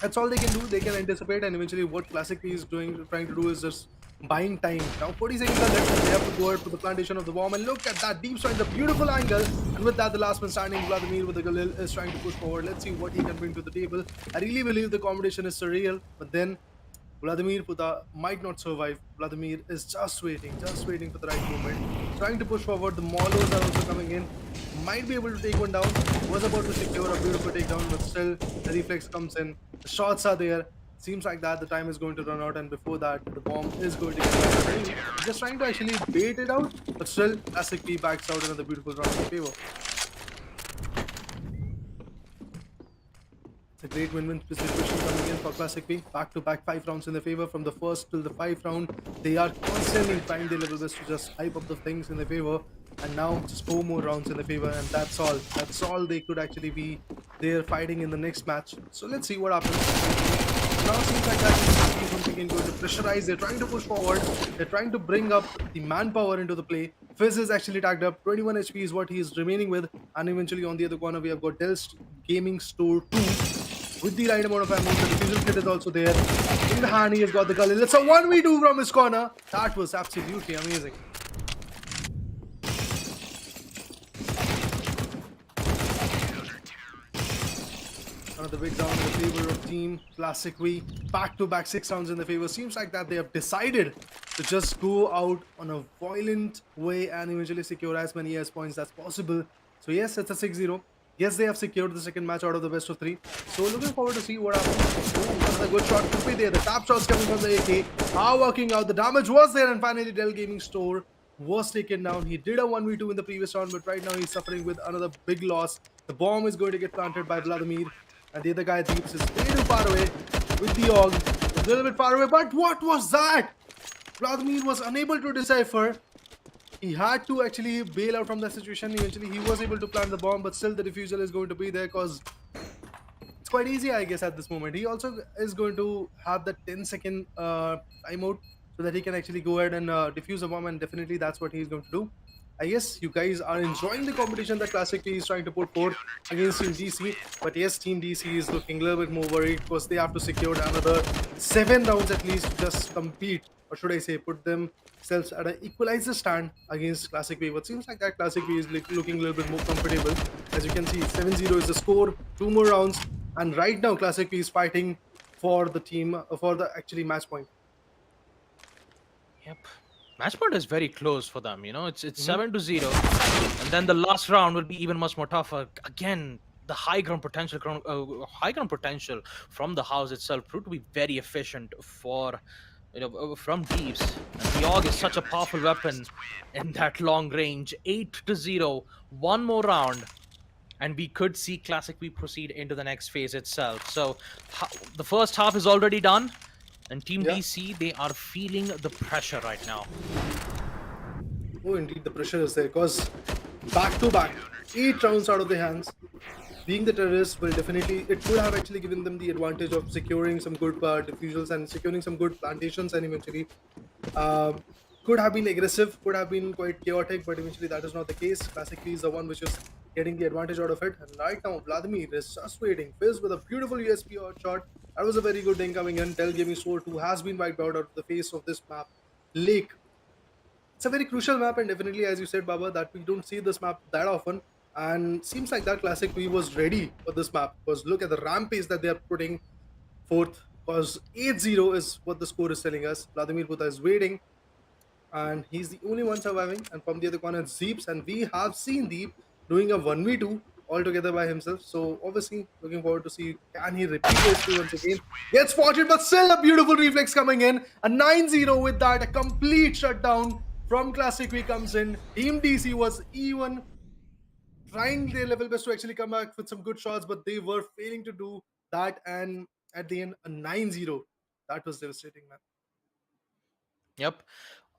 that's all they can do. They can anticipate, and eventually what Classic V is trying to do is just buying time. Now 40 seconds are left, and they have to go out to the plantation of the bomb, and look at that deep strike, the beautiful angle. And with that, the last man standing, Vladimir with the Galil, is trying to push forward. Let's see what he can bring to the table. I really believe the competition is surreal, but then Vladimir Puta might not survive. Vladimir is just waiting for the right moment. Trying to push forward. The Maulos are also coming in. Might be able to take one down. Was about to secure a beautiful takedown, but still the reflex comes in. The shots are there. Seems like that the time is going to run out, and before that, the bomb is going to get ready. Just trying to actually bait it out, but still, Classic V backs out another beautiful round in favor. It's a great win-win situation coming in for Classic V. Back-to-back 5 rounds in their favor. From the first till the 5th round, they are constantly trying their level best to just hype up the things in their favor. And now just 4 more rounds in their favor, and that's all. That's all they could actually be there fighting in the next match. So let's see what happens. Now it seems like that is something going to pressurize. They're trying to push forward. They're trying to bring up the manpower into the play. Fizz is actually tagged up. 21 HP is what he is remaining with. And eventually on the other corner, we have got Dell's Gaming Store 2 with the right amount of ammo. The diffusion kit is also there. In the hand, he has got the Galil. It's a 1v2 from his corner. That was absolutely amazing. Another big round in the favor of Team Classic V. Back-to-back 6 rounds in the favor. Seems like that they have decided to just go out on a violent way and eventually secure as many S points as possible. So yes, it's a 6-0. Yes, they have secured the second match out of the best of 3. So looking forward to see what happens. Oh, another good shot could be there. The tap shots coming from the AK are working out. The damage was there, and finally Dell Gaming Store was taken down. He did a 1v2 in the previous round, but right now he's suffering with another big loss. The bomb is going to get planted by Vladimir, and the other guy Deeps is way too far away with the AUG. A little bit far away, but what was that? Vladimir was unable to decipher. He had to actually bail out from that situation. Eventually, he was able to plant the bomb, but still the diffuser is going to be there because it's quite easy, I guess, at this moment. He also is going to have the 10-second timeout so that he can actually go ahead and defuse a bomb, and definitely that's what he's going to do. I guess you guys are enjoying the competition that Classic P is trying to put forth against Team DC. But yes, Team DC is looking a little bit more worried because they have to secure another 7 rounds at least to just compete, or should I say, put themselves at an equalizer stand against Classic P. But seems like that Classic P is looking a little bit more comfortable. As you can see, 7-0 is the score, 2 more rounds, and right now Classic P is fighting for the team for the actually match point. Yep. Match point is very close for them. It's Mhm. 7-0, and then the last round will be even much more tougher. Again, the high ground potential from the house itself proved to be very efficient for from deeps. And the AUG is such a powerful weapon in that long range. 8-0, one more round, and we could see Classic V proceed into the next phase itself. So the first half is already done, and Team Yeah. DC, they are feeling the pressure right now. Oh, indeed, the pressure is there because back to back, 8 rounds out of their hands. Being the terrorists will definitely, it could have actually given them the advantage of securing some good diffusals and securing some good plantations, and eventually uh, could have been aggressive, could have been quite chaotic, but eventually that is not the case. Classically is the one which is getting the advantage out of it. And right now, Vladimir is just waiting. Fizz with a beautiful USP shot. That was a very good incoming in. Dell Gaming Sword 2 has been wiped out of the face of this map. Lake, it's a very crucial map, and definitely, as you said, Baba, that we don't see this map that often. And seems like that Classic V was ready for this map because look at the rampage that they are putting forth. Because 8-0 is what the score is telling us. Vladimir Puta is waiting, and he's the only one surviving. And from the other corner, it's Zeeps, and we have seen Deep doing a 1v2 altogether by himself. So obviously, looking forward to see can he repeat history once again. Gets spotted, but still a beautiful reflex coming in. A 9-0 with that, a complete shutdown from Classic V comes in. Team DC was even trying their level best to actually come back with some good shots, but they were failing to do that. And at the end, a 9-0. That was devastating, man. Yep.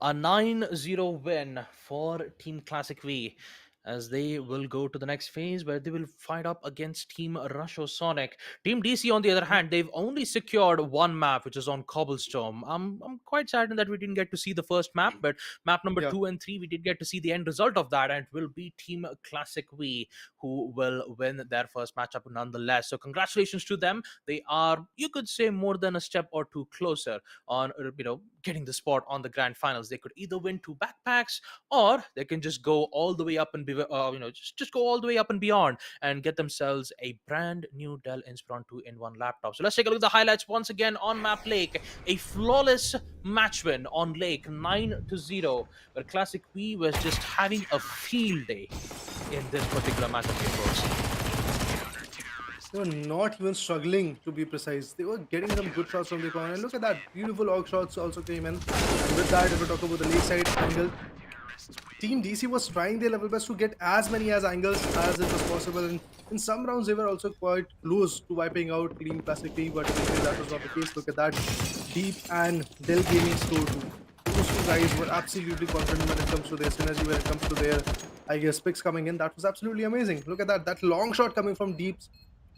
A 9-0 win for Team Classic V, as they will go to the next phase where they will fight up against Team Rusho Sonic. Team DC, on the other hand, they've only secured one map, which is on Cobblestone. I'm quite saddened that we didn't get to see the first map, but map number Yeah. 2 and 3, we did get to see the end result of that, and it will be Team Classic V who will win their first matchup nonetheless. So congratulations to them. They are, you could say, more than a step or two closer on getting the spot on the grand finals. They could either win 2 backpacks, or they can just go all the way up and just go all the way up and beyond and get themselves a brand new Dell Inspiron 2-in-1 laptop. So let's take a look at the highlights once again on map Lake. A flawless match win on Lake, 9-0, where Classic V was just having a field day in this particular matchup, folks. They were not even struggling, to be precise. They were getting some good shots from the corner. And look at that. Beautiful AUG shots also came in. And with that, if we talk about the late side angle, Team DC was trying their level best to get as many as angles as it was possible. And in some rounds, they were also quite close to wiping out Team Classic P, but eventually that was not the case. Look at that. Deep and Dell Gaming Store 2. Those two guys were absolutely confident when it comes to their synergy, when it comes to their, I guess, picks coming in. That was absolutely amazing. Look at that. That long shot coming from Deeps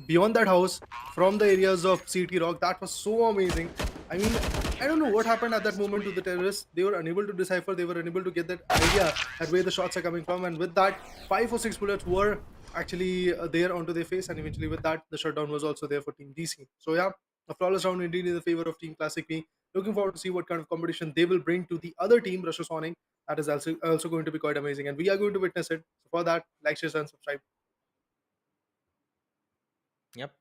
beyond that house from the areas of CT Rock. That was so amazing. I mean, I don't know what happened at that moment to the terrorists. They were unable to decipher, they were unable to get that idea at where the shots are coming from. And with that, 5 or 6 bullets were actually there onto their face. And eventually, with that, the shutdown was also there for Team DC. So, yeah, a flawless round indeed in the favor of Team Classic P. Looking forward to see what kind of competition they will bring to the other team, Russia Sonic. That is also going to be quite amazing. And we are going to witness it. So, for that, like, share, and subscribe. Yep.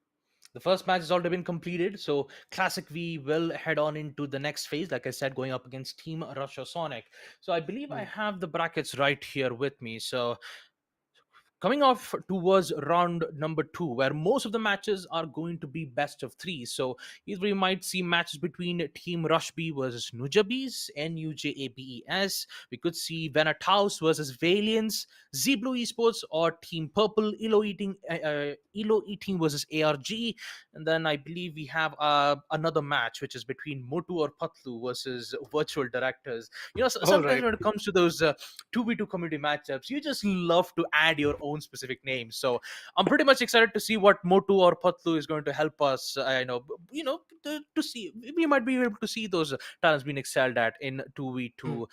The first match has already been completed, so Classic V will head on into the next phase, like I said, going up against Team Russia Sonic. So I believe I Hmm. have the brackets right here with me. So coming off towards round number 2, where most of the matches are going to be best of 3. So either we might see matches between Team Rush B versus Nujabes, Nujabes. We could see Venat House versus Valiance, Z Blue Esports, or Team Purple, Elo Eating versus ARG. And then I believe we have another match, which is between Motu or Patlu versus Virtual Directors. All Sometimes right. when it comes to those 2v2 community matchups, you just love to add your own specific name. So I'm pretty much excited to see what Motu or Patlu is going to help us. To see, we might be able to see those talents being excelled at in 2v2,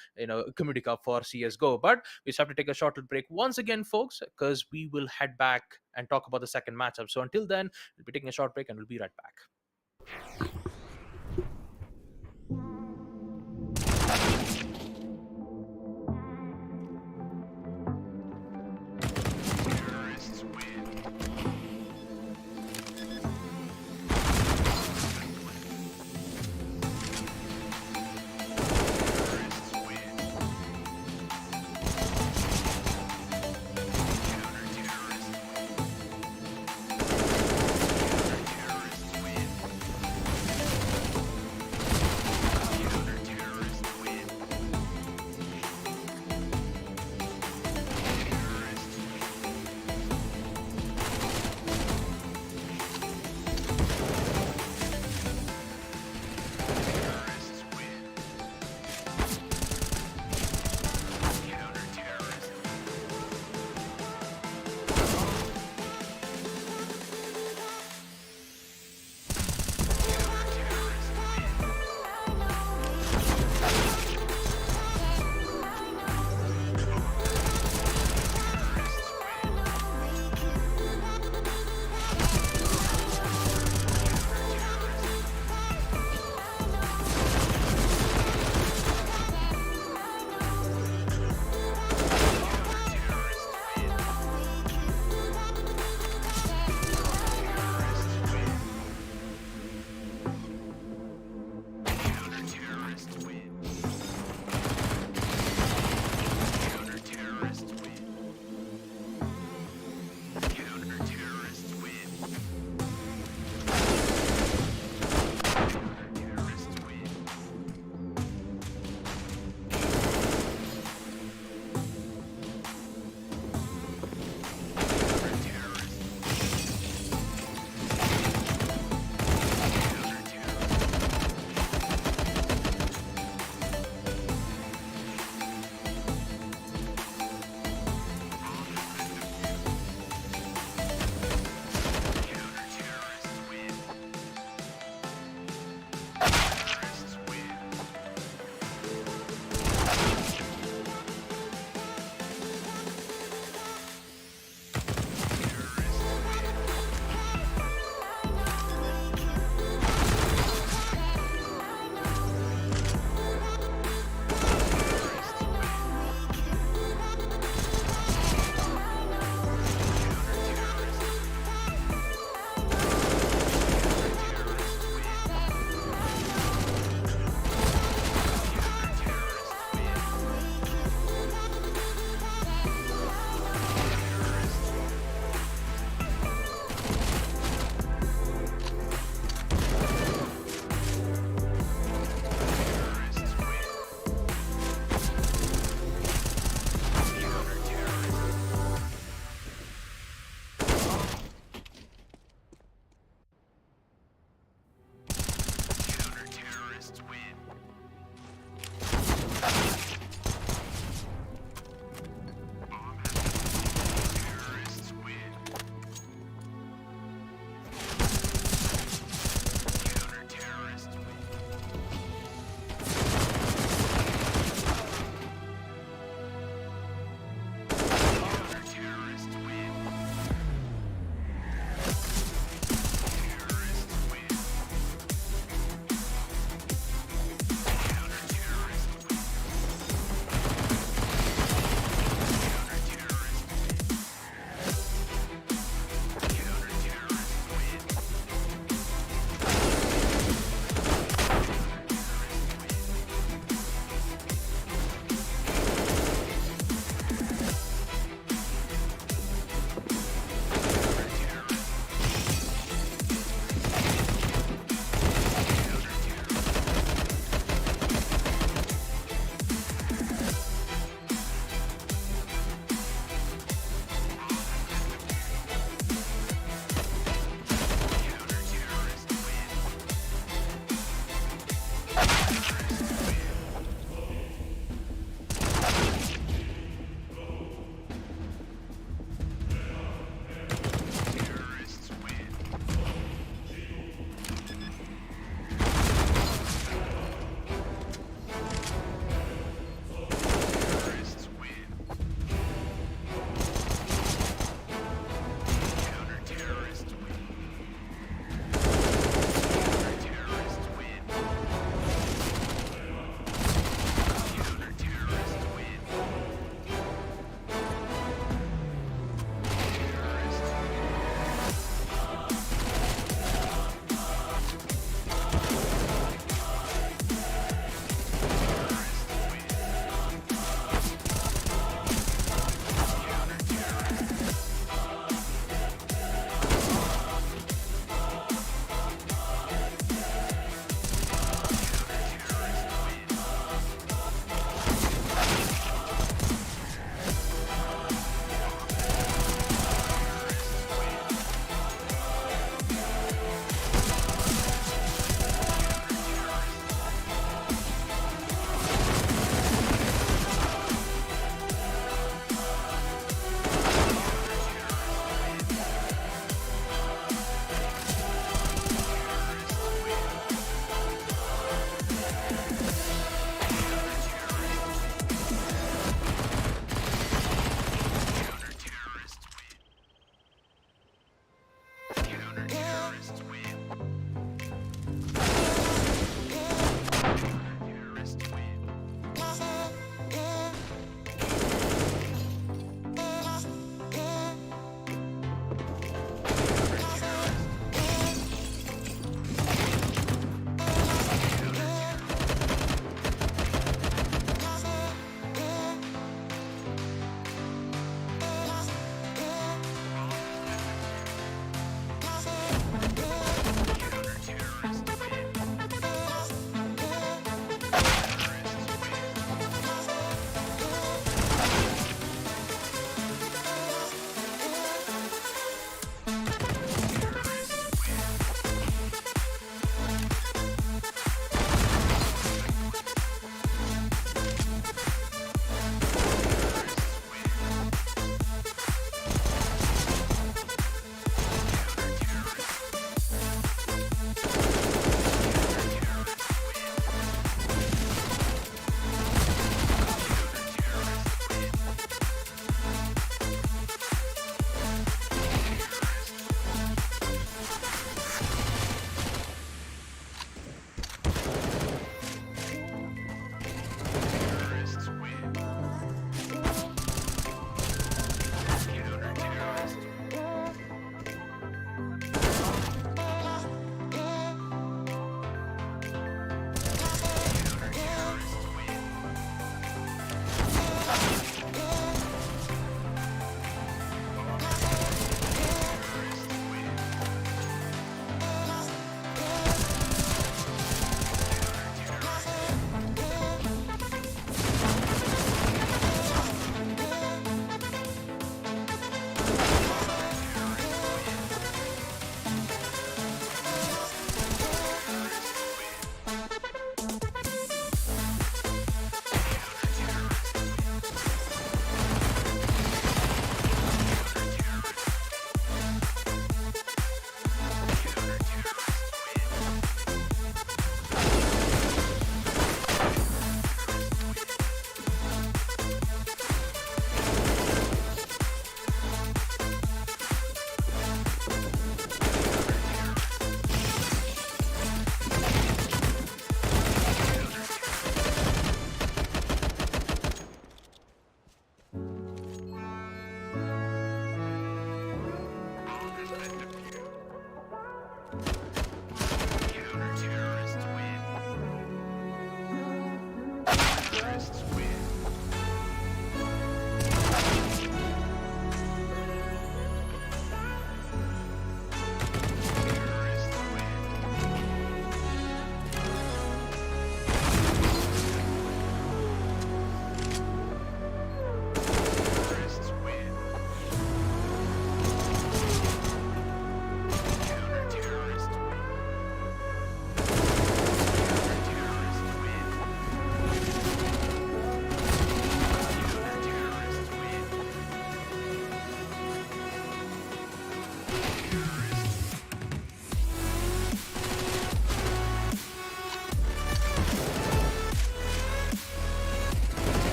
community cup for CS:GO. But we just have to take a short break once again, folks, because we will head back and talk about the second matchup. So until then, we'll be taking a short break and we'll be right back.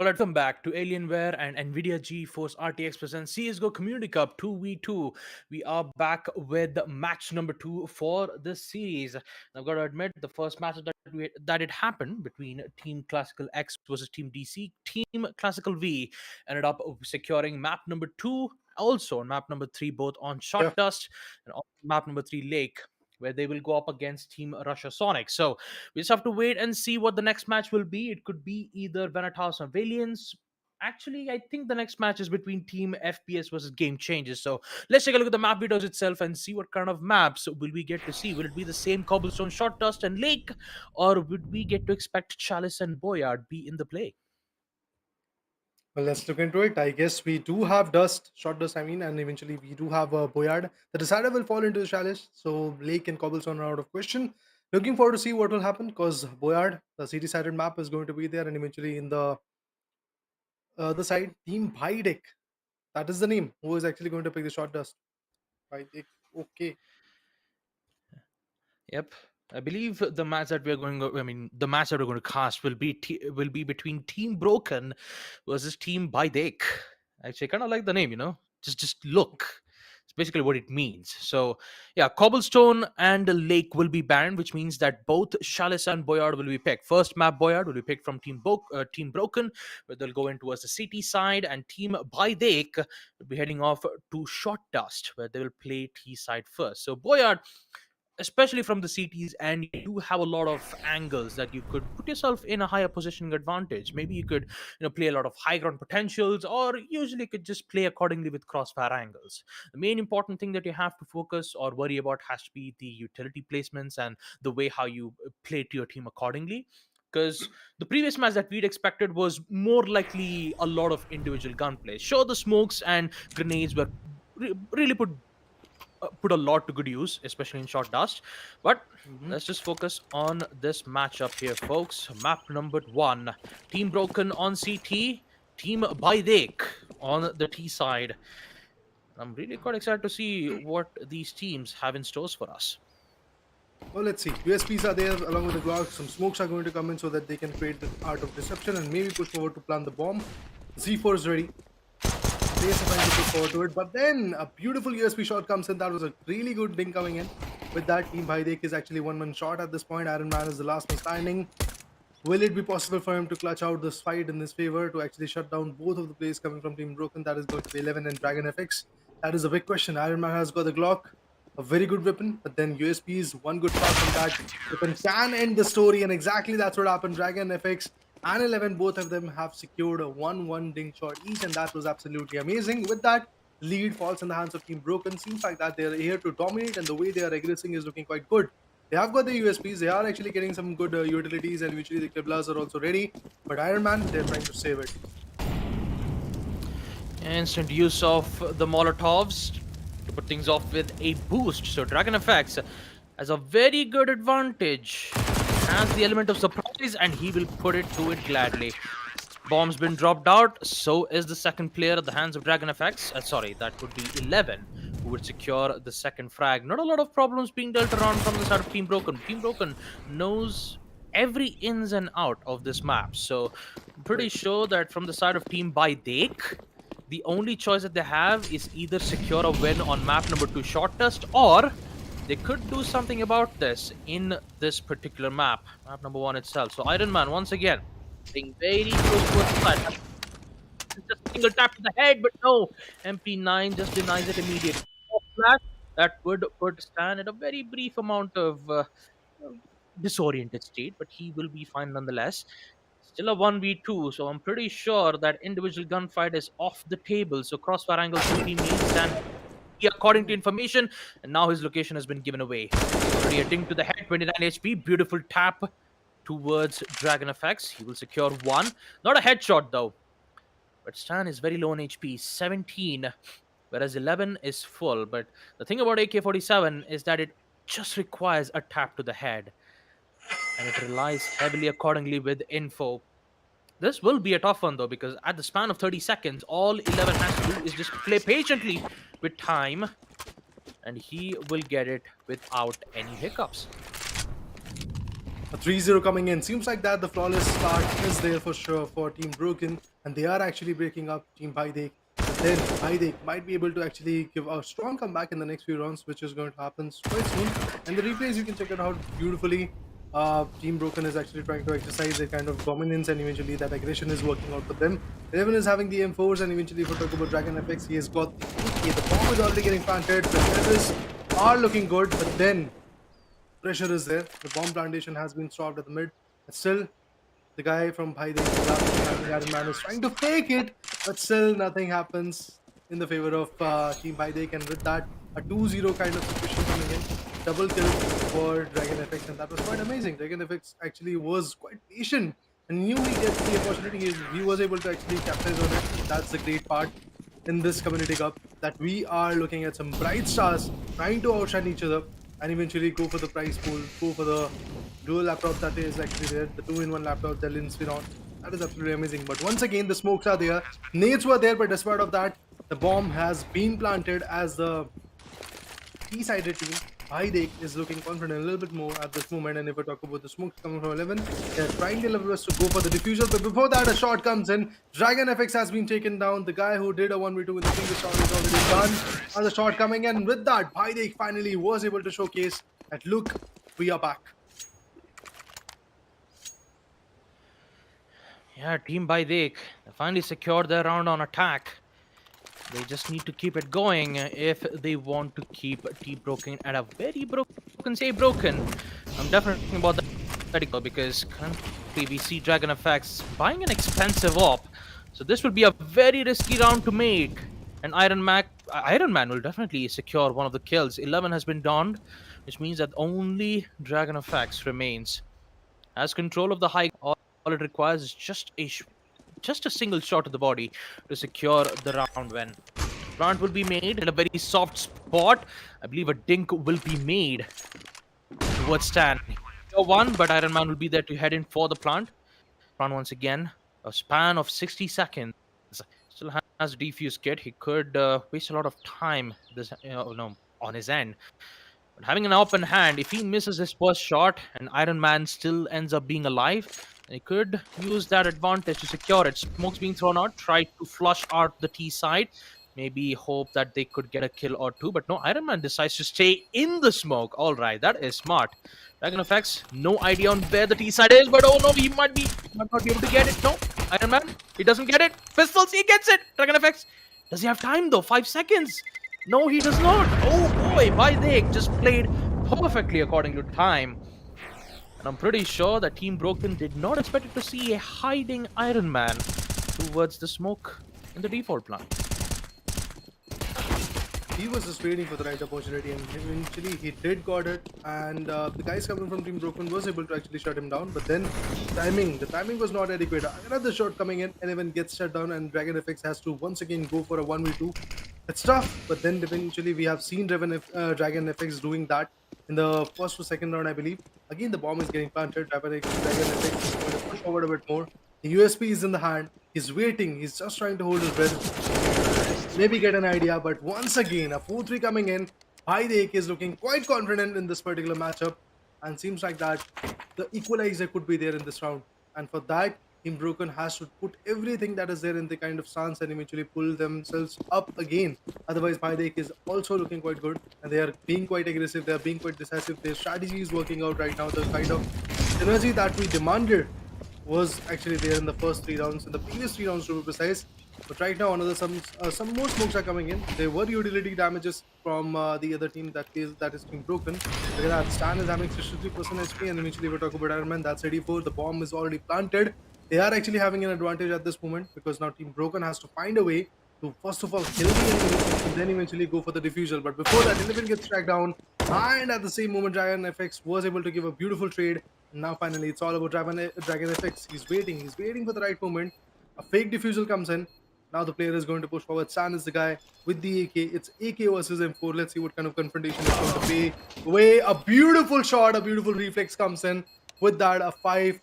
Welcome back to Alienware and NVIDIA GeForce RTX presents CSGO Community Cup 2v2. We are back with match number 2 for this series. I've got to admit, the first match that it happened between Team Classical X versus Team DC, Team Classical V ended up securing map number 2, also on map number 3, both on Yeah. Shot Dust and on map number 3, Lake, where they will go up against Team Russia Sonic. So we just have to wait and see what the next match will be. It could be either Venatas or Valiance. Actually, I think the next match is between Team FPS versus Game Changers. So let's take a look at the map videos itself and see what kind of maps will we get to see. Will it be the same Cobblestone, Shot Dust, and Lake, or would we get to expect Chalice and Boyard be in the play? Well, let's look into it. I guess we do have dust, short dust, I mean, and eventually we do have Boyard. The decider will fall into the chalice, so Lake and Cobblestone are out of question. Looking forward to see what will happen because Boyard, the city-sided map, is going to be there, and eventually in the other side, Team Baidik. That is the name. Who is actually going to pick the short dust? Baidik. Okay. Yep. I believe the match that we're going. I mean, the match that we're going to cast will be between Team Broken versus Team Baidek. Actually, I kind of like the name. Just look. It's basically what it means. So, yeah, Cobblestone and Lake will be banned, which means that both Chalice and Boyard will be picked. First map Boyard will be picked from Team Broken, where they'll go in towards the city side, and Team Baidek will be heading off to Shot Dust, where they will play T side first. So Boyard, especially from the CTs, and you do have a lot of angles that you could put yourself in a higher positioning advantage. Maybe you could play a lot of high ground potentials, or usually could just play accordingly with crossfire angles. The main important thing that you have to focus or worry about has to be the utility placements and the way how you play to your team accordingly, because the previous match that we'd expected was more likely a lot of individual gunplay. Sure, the smokes and grenades were really put a lot to good use, especially in Short Dust. But Mhm. let's just focus on this matchup here, folks. Map number 1, Team Broken on CT, Team Baidek on the T side. I'm really quite excited to see what these teams have in stores for us. Well, let's see. USPs are there along with the Glock. Some smokes are going to come in so that they can create the art of deception and maybe push forward to plant the bomb. Z4 is ready. Players are trying to push forward to it, but then a beautiful USP shot comes in. That was a really good ding coming in. With that, Team Bhaidek is actually one-man shot at this point. Iron Man is the last man standing. Will it be possible for him to clutch out this fight in his favor to actually shut down both of the players coming from Team Broken? That is going to be 11 and Dragon FX. That is a big question. Iron Man has got the Glock, a very good weapon, but then USPs, one good shot from that weapon can end the story, and exactly that's what happened. Dragon FX and 11, both of them have secured a 1-1 ding shot each, and that was absolutely amazing. With that, lead falls in the hands of Team Broken. Seems like that they're here to dominate, and the way they are regressing is looking quite good. They have got the USPs, they are actually getting some good utilities, and eventually the Kiblas are also ready. But Iron Man, they're trying to save it. Instant use of the Molotovs to put things off with a boost. So Dragon FX has a very good advantage. Has the element of surprise, and he will put it to it gladly. Bomb's been dropped out. So is the second player at the hands of Dragon FX. Sorry, that would be 11 who would secure the second frag. Not a lot of problems being dealt around from the side of Team Broken. Team Broken knows every ins and out of this map. So I'm pretty Right. sure that from the side of Team Baidek, the only choice that they have is either secure a win on map number 2 Short Test, or they could do something about this in this particular map number 1 itself. So Iron Man, once again, being very close to the side. Just a single tap to the head, but no, MP9 just denies it immediately. Flash that would put Stan in a very brief amount of disoriented state, but he will be fine nonetheless. Still a 1v2, so I'm pretty sure that individual gunfight is off the table. So crossfire angles will be made, Stan, according to information, and now his location has been given away. Already a ding to the head, 29 HP, beautiful tap towards Dragon FX. He will secure 1. Not a headshot though. But Stan is very low on HP, 17, whereas 11 is full. But the thing about AK-47 is that it just requires a tap to the head, and it relies heavily accordingly with info. This will be a tough one though, because at the span of 30 seconds, all 11 has to do is just play patiently with time, and he will get it without any hiccups. A 3-0 coming in. Seems like that the flawless start is there for sure for Team Broken, and they are actually breaking up Team Bidek. But then Bidek might be able to actually give a strong comeback in the next few rounds, which is going to happen quite soon. And the replays, you can check it out beautifully. Team Broken is actually trying to exercise a kind of dominance, and eventually that aggression is working out for them. Eleven is having the M4s, and eventually if we talk about Dragon FX, he has got the AK. The bomb is already getting planted. The terrorists are looking good, but then pressure is there. The bomb plantation has been stopped at the mid. But still, the guy from Bhaide, Iron Man, is trying to fake it, but still nothing happens in the favor of Team Bhaide. And with that, a 2-0 kind of situation coming in. Double kill for Dragon FX, and that was quite amazing. Dragon FX actually was quite patient and knew he gets the opportunity. He was able to actually capitalize on it. That's the great part in this community cup, that we are looking at some bright stars trying to outshine each other and eventually go for the prize pool, go for the dual laptop that is actually there, the 2-in-1 laptop, Dell and NVIDIA. That is absolutely amazing. But once again, the smokes are there, nades were there, but despite of that, the bomb has been planted as the T-sided team. Bidek is looking confident a little bit more at this moment, and if we talk about the smoke coming from 11, they're trying their level best to go for the diffuser, but before that a shot comes in. Dragon FX has been taken down. The guy who did a 1v2 in the previous round is already done. And the shot coming in. With that, Bidek finally was able to showcase that, look, we are back. Yeah, Team Bidek, they finally secured their round on attack. They just need to keep it going if they want to keep Team Broken at a very broken. Say broken. I'm definitely thinking about that because currently we see Dragon FX buying an expensive op. So this would be a very risky round to make. And Iron Man will definitely secure one of the kills. 11 has been donned, which means that only Dragon FX remains. Has control of the high. All it requires is just a single shot to the body to secure the round win. Plant will be made in a very soft spot. I believe a dink will be made towards Stan. One, but Iron Man will be there to head in for the plant. Plant once again, a span of 60 seconds. Still has a defuse kit. He could waste a lot of time on his end. But having an open hand, if he misses his first shot and Iron Man still ends up being alive, he could use that advantage to secure it. Smoke's being thrown out, try to flush out the T side, maybe hope that they could get a kill or two, but no, Iron Man decides to stay in the smoke. All right, that is smart. Dragon FX, no idea on where the T side is, but oh no, he might not be able to get it. No, Iron Man, he doesn't get it. Pistols, he gets it. Dragon FX, does he have time though? 5 seconds. No, he does not. Oh boy, Bidek just played perfectly according to time. And I'm pretty sure that Team Broken did not expect to see a hiding Iron Man towards the smoke in the default plant. He was just waiting for the right opportunity, and eventually he did got it, and the guys coming from Team Broken was able to actually shut him down, but then the timing was not adequate. Another shot coming in, and even gets shut down, and Dragon FX has to once again go for a 1v2. It's tough, but then eventually we have seen Dragon FX doing that in the first or second round, I believe. Again, the bomb is getting planted. Dragon FX is going to push forward a bit more. The USP is in the hand. He's waiting. He's just trying to hold his breath. Maybe get an idea, but once again, a 4-3 coming in. Bidek is looking quite confident in this particular matchup, and seems like that the equalizer could be there in this round. And for that, Team Broken has to put everything that is there in the kind of stance and eventually pull themselves up again. Otherwise, Bidek is also looking quite good, and they are being quite aggressive. They are being quite decisive. Their strategy is working out right now. The kind of energy that we demanded was actually there in the first 3 rounds, in the previous 3 rounds to be precise. But right now, some more smokes are coming in. There were utility damages from the other team that is Team Broken. Look at that, Stan is having 63% HP, and eventually we talk about Iron Man. That's 84. The bomb is already planted. They are actually having an advantage at this moment, because now Team Broken has to find a way to first of all kill the enemy and then eventually go for the diffuser. But before that, 11 gets tracked down, and at the same moment, Dragon FX was able to give a beautiful trade. And now finally, it's all about Dragon FX. He's waiting for the right moment. A fake diffusal comes in. Now the player is going to push forward. Stan is the guy with the AK. It's AK versus M4. Let's see what kind of confrontation is going to pay away. A beautiful shot, a beautiful reflex comes in. With that, a 5-3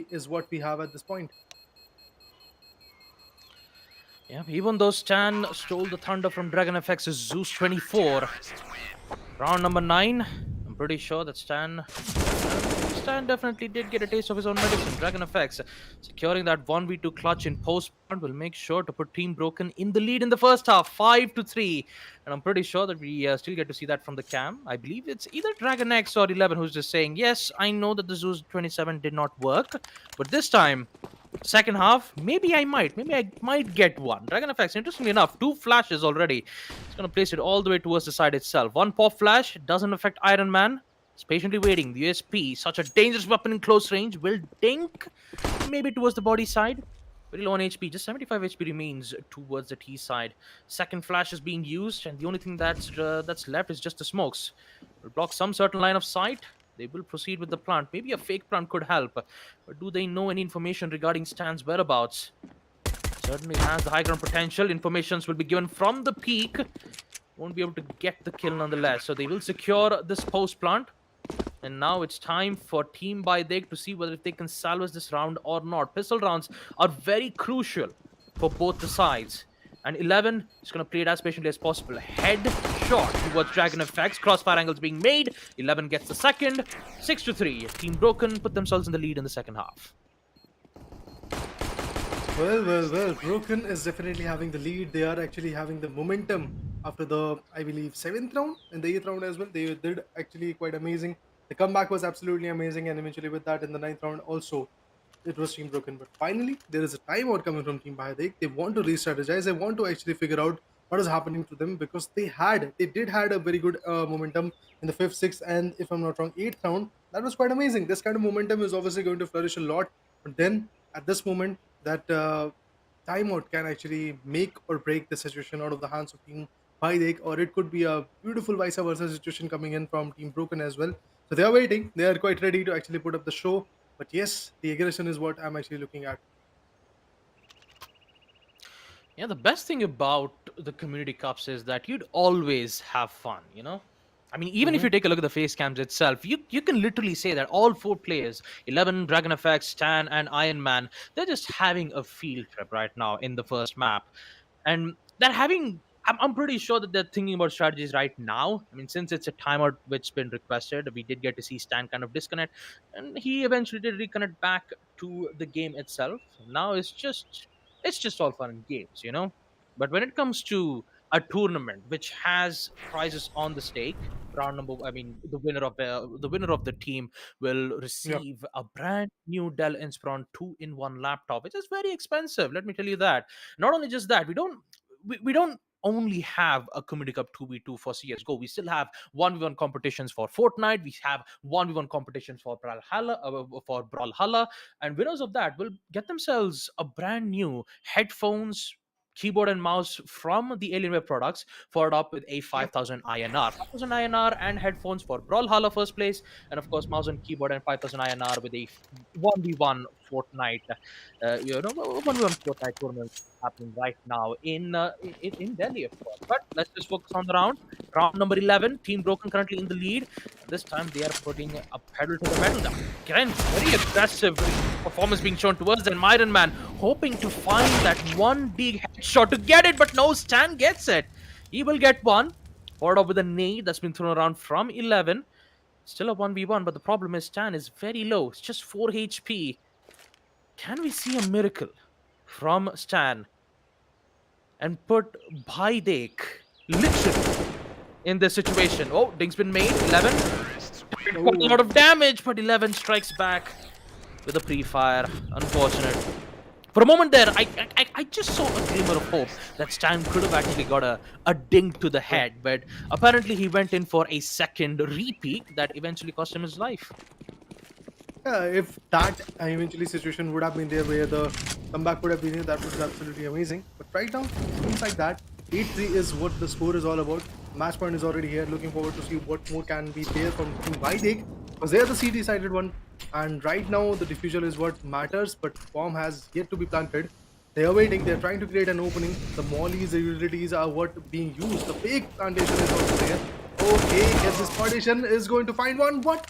is what we have at this point. Yeah, even though Stan stole the thunder from Dragon FX's Zeus 24, round number 9, I'm pretty sure that Stan Stan definitely did get a taste of his own medicine. Dragon Effects securing that 1v2 clutch in post will make sure to put Team Broken in the lead in the first half, 5-3. And I'm pretty sure that we still get to see that from the cam. I believe it's either Dragon X or 11 who's just saying, yes, I know that the Zeus 27 did not work, but this time, second half, maybe I might get one. Dragon Effects, interestingly enough, 2 flashes already. It's going to place it all the way towards the side itself. One pop flash doesn't affect Iron Man. He's patiently waiting. The USP, such a dangerous weapon in close range, will dink maybe towards the body side. Very low on HP, just 75 HP remains towards the T side. Second flash is being used, and the only thing that's left is just the smokes. Will block some certain line of sight. They will proceed with the plant. Maybe a fake plant could help, but do they know any information regarding Stan's whereabouts? Certainly has the high ground potential. Informations will be given from the peak. Won't be able to get the kill nonetheless. So they will secure this post plant. And now it's time for Team Baidek to see whether if they can salvage this round or not. Pistol rounds are very crucial for both the sides. And 11 is going to play it as patiently as possible. Head shot towards Dragon Effects. Crossfire angles being made. 11 gets the second. 6-3. Team Broken put themselves in the lead in the second half. Well. Broken is definitely having the lead. They are actually having the momentum after the, I believe, 7th round and the 8th round as well. They did actually quite amazing. The comeback was absolutely amazing, and eventually with that in the 9th round also, it was Team Broken. But finally, there is a timeout coming from Team Bahadik. They want to re-strategize. They want to actually figure out what is happening to them, because they did had a very good momentum in the 5th, 6th, and if I'm not wrong, 8th round. That was quite amazing. This kind of momentum is obviously going to flourish a lot. But then at this moment, that timeout can actually make or break the situation out of the hands of Team Baidek, or it could be a beautiful vice versa situation coming in from Team Broken as well. So they are waiting. They are quite ready to actually put up the show. But yes, the aggression is what I'm actually looking at. Yeah, the best thing about the community cups is that you'd always have fun, you know? I mean, even if you take a look at the face cams itself, you can literally say that all 4 players, 11, Dragon Effects, Stan, and Iron Man, they're just having a field trip right now in the first map. And they're having, I'm pretty sure that they're thinking about strategies right now. I mean, since it's a timeout which's been requested, we did get to see Stan kind of disconnect, and he eventually did reconnect back to the game itself. Now it's just all fun and games, you know. But when it comes to a tournament which has prizes on the stake, round number, I mean, the winner of the team will Yeah. receive a brand new Dell Inspiron 2-in-1 laptop, which is very expensive. Let me tell you that. Not only just that, we don't only have a community cup 2v2 for CSGO. We still have 1v1 competitions for Fortnite. We have 1v1 competitions for Brawlhalla, and winners of that will get themselves a brand new headphones, keyboard and mouse from the Alienware products, followed up with a Yep. 5,000 INR. 5,000 INR and headphones for Brawlhalla first place, and of course mouse and keyboard and 5,000 INR with a 1v1 Fortnite, 1v1 Fortnite tournament happening right now in Delhi, of course. But let's just focus on the round. Round number 11, Team Broken currently in the lead. This time they are putting a pedal to the metal. Again, very aggressive performance being shown towards them. Iron Man hoping to find that one big headshot to get it, but no, Stan gets it. He will get one. Followed up with a nade that's been thrown around from 11. Still a 1v1, but the problem is Stan is very low. It's just 4 HP. Can we see a miracle from Stan and put Baidek literally in this situation? Oh, ding's been made. 11. Quite a lot of damage, but 11 strikes back with a pre-fire. Unfortunate. For a moment there, I just saw a glimmer of hope that Stan could have actually got a ding to the head, but apparently he went in for a second repeat that eventually cost him his life. Yeah, if that eventually situation would have been there where the comeback would have been there, that was absolutely amazing. But right now, things like that, 8-3 is what the score is all about. Match point is already here. Looking forward to see what more can be there from Team Baidek, because they are the CT-sided one. And right now, the diffuser is what matters, but bomb has yet to be planted. They are waiting. They are trying to create an opening. The mollies, the utilities are what being used. The fake plantation is also there. Okay, yes, this partition is going to find one. What?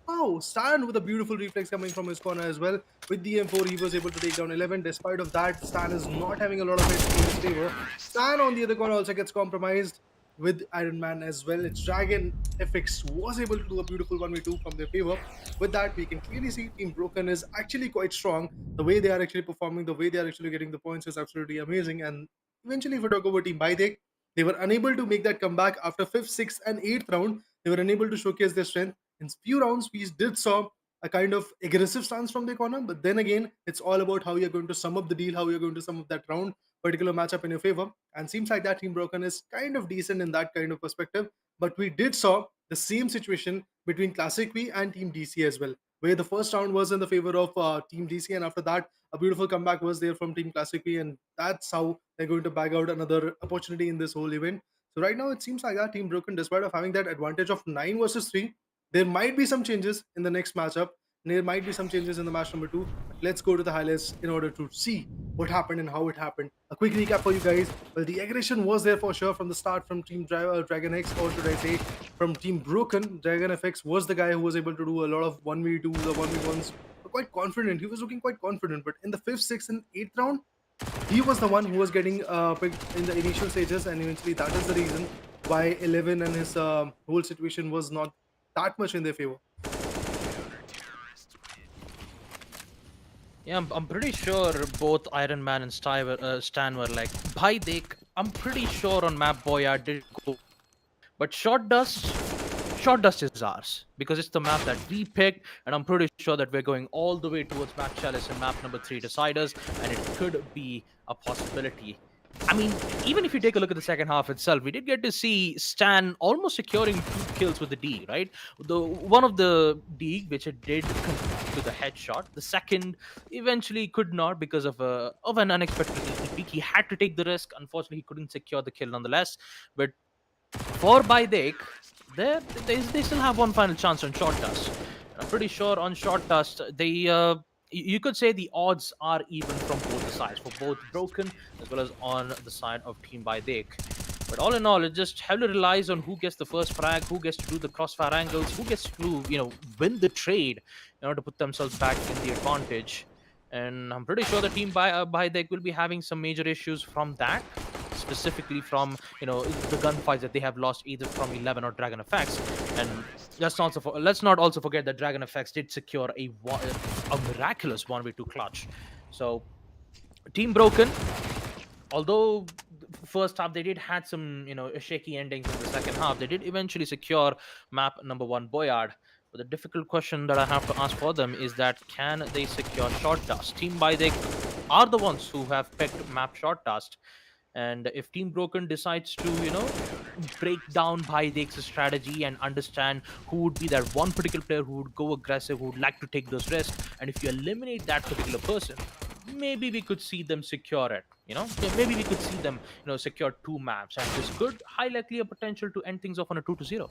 Oh, Stan with a beautiful reflex coming from his corner as well. With the M4, he was able to take down 11. Despite of that, Stan is not having a lot of hit in his favor. Stan on the other corner also gets compromised. with Iron Man as well. It's Dragon FX was able to do a beautiful 1v2 from their favor. With that, we can clearly see Team Broken is actually quite strong. The way they are actually performing, the way they are actually getting the points is absolutely amazing. And eventually, if we talk about Team Bidek, they were unable to make that comeback after 5th, 6th, and 8th round. They were unable to showcase their strength. In few rounds, we did saw a kind of aggressive stance from their corner, but then again, it's all about how you're going to sum up the deal, how you're going to sum up that round, particular matchup in your favor. And seems like that Team Broken is kind of decent in that kind of perspective. But we did saw the same situation between Classic V and Team DC as well, where the first round was in the favor of Team DC, and after that, a beautiful comeback was there from Team Classic V, and that's how they're going to bag out another opportunity in this whole event. So right now, it seems like that Team Broken, despite of having that advantage of 9 versus 3, there might be some changes in the next matchup. There might be some changes in the match number 2. But let's go to the highlights in order to see what happened and how it happened. A quick recap for you guys. Well, the aggression was there for sure from the start from Team Dragon X, or should I say from Team Broken. Dragon FX was the guy who was able to do a lot of 1v2, the 1v1s. Quite confident. He was looking quite confident. But in the 5th, 6th, and 8th round, he was the one who was getting picked in the initial stages, and eventually that is the reason why 11 and his whole situation was not that much in their favor. Yeah, I'm pretty sure both Iron Man and Stan were like, bhai dekh, I'm pretty sure on map Boyard did go. But Short Dust is ours, because it's the map that we picked, and I'm pretty sure that we're going all the way towards Map Chalice and map number 3 Deciders, and it could be a possibility. I mean, even if you take a look at the second half itself, we did get to see Stan almost securing 2 kills with the D, right? The one of the D, which it did convert to the headshot. The second eventually could not because of an unexpected peak. He had to take the risk. Unfortunately, he couldn't secure the kill nonetheless. But for Bidek, they still have one final chance on Short Dust. I'm pretty sure on Short Dust, you could say the odds are even from both the sides, for both Broken as well as on the side of Team Bidek. But all in all, it just heavily relies on who gets the first frag, who gets to do the crossfire angles, who gets to win the trade in order to put themselves back in the advantage. And I'm pretty sure the Team Bidek will be having some major issues from that, specifically from the gunfights that they have lost either from 11 or Dragon Effects. And let's not also forget that Dragon Effects did secure a miraculous 1v2 clutch. So Team Broken, although first half they did had some shaky endings in the second half, they did eventually secure map number 1 Boyard. But the difficult question that I have to ask for them is that, can they secure Short Dust? Team Bidek are the ones who have picked map Short Dust. And if Team Broken decides to, break down Bidek's strategy and understand who would be that one particular player who would go aggressive, who would like to take those risks, and if you eliminate that particular person, maybe we could see them secure it. Maybe we could see them, secure 2 maps, and this could high likely a potential to end things off on a 2-0.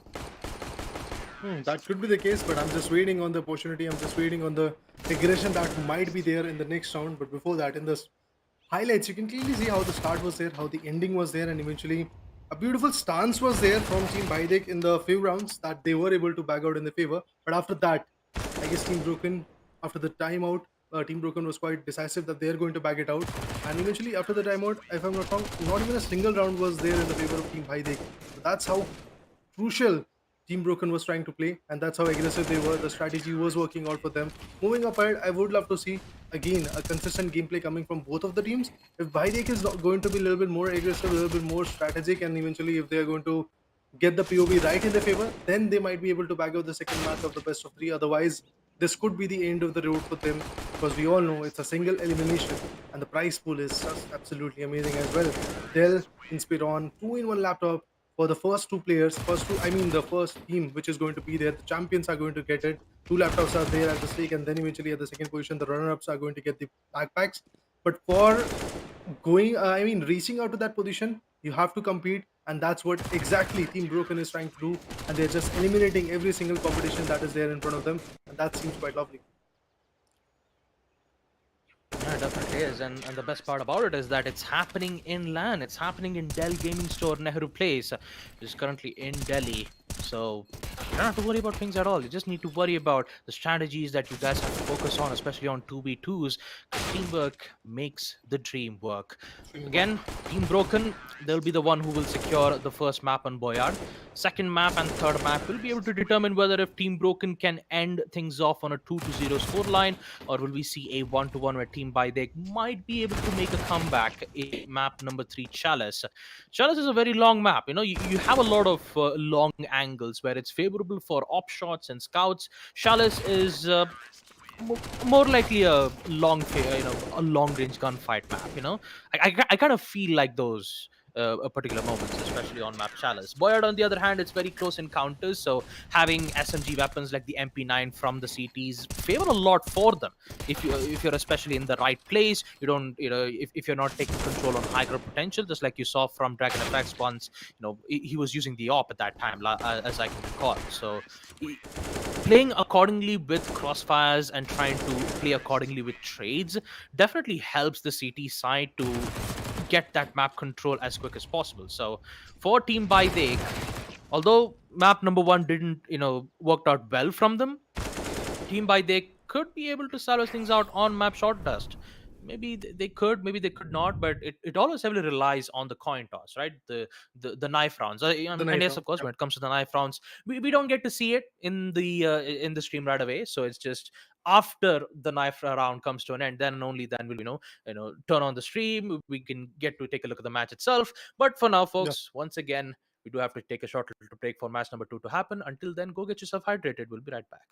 That could be the case, but I'm just waiting on the opportunity. I'm just waiting on the aggression that might be there in the next round. But before that, in this highlights, you can clearly see how the start was there, how the ending was there, and eventually a beautiful stance was there from Team Bidek in the few rounds that they were able to bag out in their favor. But after that, I guess Team Broken, after the timeout, Team Broken was quite decisive that they're going to bag it out. And eventually, after the timeout, if I'm not wrong, not even a single round was there in the favor of Team Bidek. So that's how crucial Team Broken was trying to play, and that's how aggressive they were. The strategy was working out for them. Moving up ahead, I would love to see again a consistent gameplay coming from both of the teams. If Bidek is going to be a little bit more aggressive, a little bit more strategic, and eventually if they are going to get the POV right in their favor, then they might be able to bag out the second match of the best of 3. Otherwise, this could be the end of the road for them, because we all know it's a single elimination, and the prize pool is just absolutely amazing as well. Dell Inspiron 2-in-1 laptop for the first 2 players, the first team which is going to be there. The champions are going to get it. 2 laptops are there at the stake, and then eventually at the second position, the runner-ups are going to get the backpacks. But for reaching out to that position, you have to compete, and that's what exactly Team Broken is trying to do. And they're just eliminating every single competition that is there in front of them, and that seems quite lovely. Yeah, it definitely is. And the best part about it is that it's happening in LAN. It's happening in Dell Gaming Store, Nehru Place, which is currently in Delhi. So You don't have to worry about things at all. You just need to worry about the strategies that you guys have to focus on, especially on 2v2s. Teamwork makes the dream work. Again, Team Broken, they'll be the one who will secure the first map on Boyard. Second map and third map will be able to determine whether if Team Broken can end things off on a 2-0 scoreline, or will we see a 1-1 where Team Baidek might be able to make a comeback in map number 3, Chalice. Chalice is a very long map. You have a lot of long angles where it's favorable for op shots and scouts. Chalice is more likely a a long range gunfight map. I kind of feel like those particular moments, especially on map Chalice. Boyard, on the other hand, it's very close encounters, so having SMG weapons like the MP9 from the CTs favor a lot for them. If you're especially in the right place, you don't if you're not taking control on high ground potential, just like you saw from Dragon FX once. He was using the op at that time, as I can recall. So playing accordingly with crossfires and trying to play accordingly with trades definitely helps the CT side to get that map control as quick as possible. So for Team Baidek, although map number 1 didn't worked out well from them, Team Baidek could be able to salvage things out on map Short Dust. Maybe they could, maybe they could not, but it always heavily relies on the coin toss, right? The knife rounds. The And knife yes, round. of course, Yep. when it comes to the knife rounds, we don't get to see it in the stream right away. So it's just after the knife round comes to an end, then and only then will turn on the stream. We can get to take a look at the match itself. But for now, Yeah. folks, once again, we do have to take a short little break for match number 2 to happen. Until then, go get yourself hydrated. We'll be right back.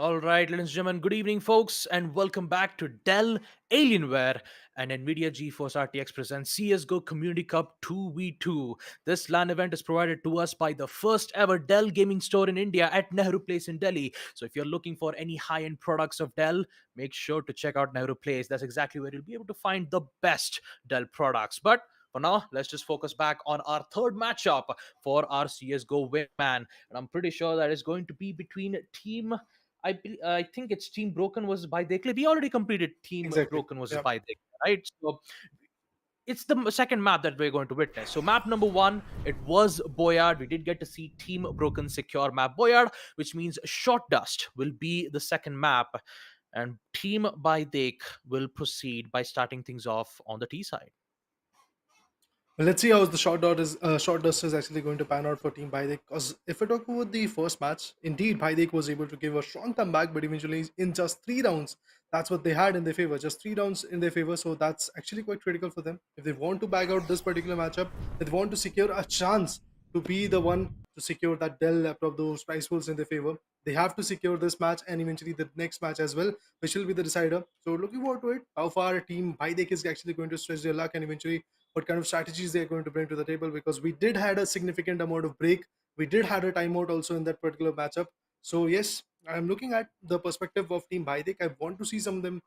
All right, ladies and gentlemen, good evening, folks, and welcome back to Dell, Alienware, and NVIDIA GeForceRTX presents CSGO Community Cup 2v2. This LAN event is provided to us by the first ever Dell gaming store in India at Nehru Place in Delhi. So if you're looking for any high-end products of Dell, make sure to check out Nehru Place. That's exactly where you'll be able to find the best Dell products. But for now, let's just focus back on our third matchup for our CSGO win, man. And I'm pretty sure that is going to be between I think it's Team Broken versus by Dekle. We already completed Team Exactly. Broken versus Yeah. by Dekle, right? So it's the second map that we're going to witness. So map number one, it was Boyard. We did get to see Team Broken secure map Boyard, which means Short Dust will be the second map, and Team by Dek will proceed by starting things off on the T side. Well, let's see how the short dust is actually going to pan out for Team Baidik. Because if we talk about the first match, indeed Baidik was able to give a strong comeback, but eventually in just 3 rounds, that's what they had in their favor. Just 3 rounds in their favor, so that's actually quite critical for them. If they want to bag out this particular matchup, if they want to secure a chance to be the one to secure that Dell laptop, those price pools in their favor, they have to secure this match and eventually the next match as well, which will be the decider. So looking forward to it. How far Team Baidik is actually going to stretch their luck and eventually what kind of strategies they're going to bring to the table, because we did had a significant amount of break. We did had a timeout also in that particular matchup. So yes, I'm looking at the perspective of Team Baidik. I want to see something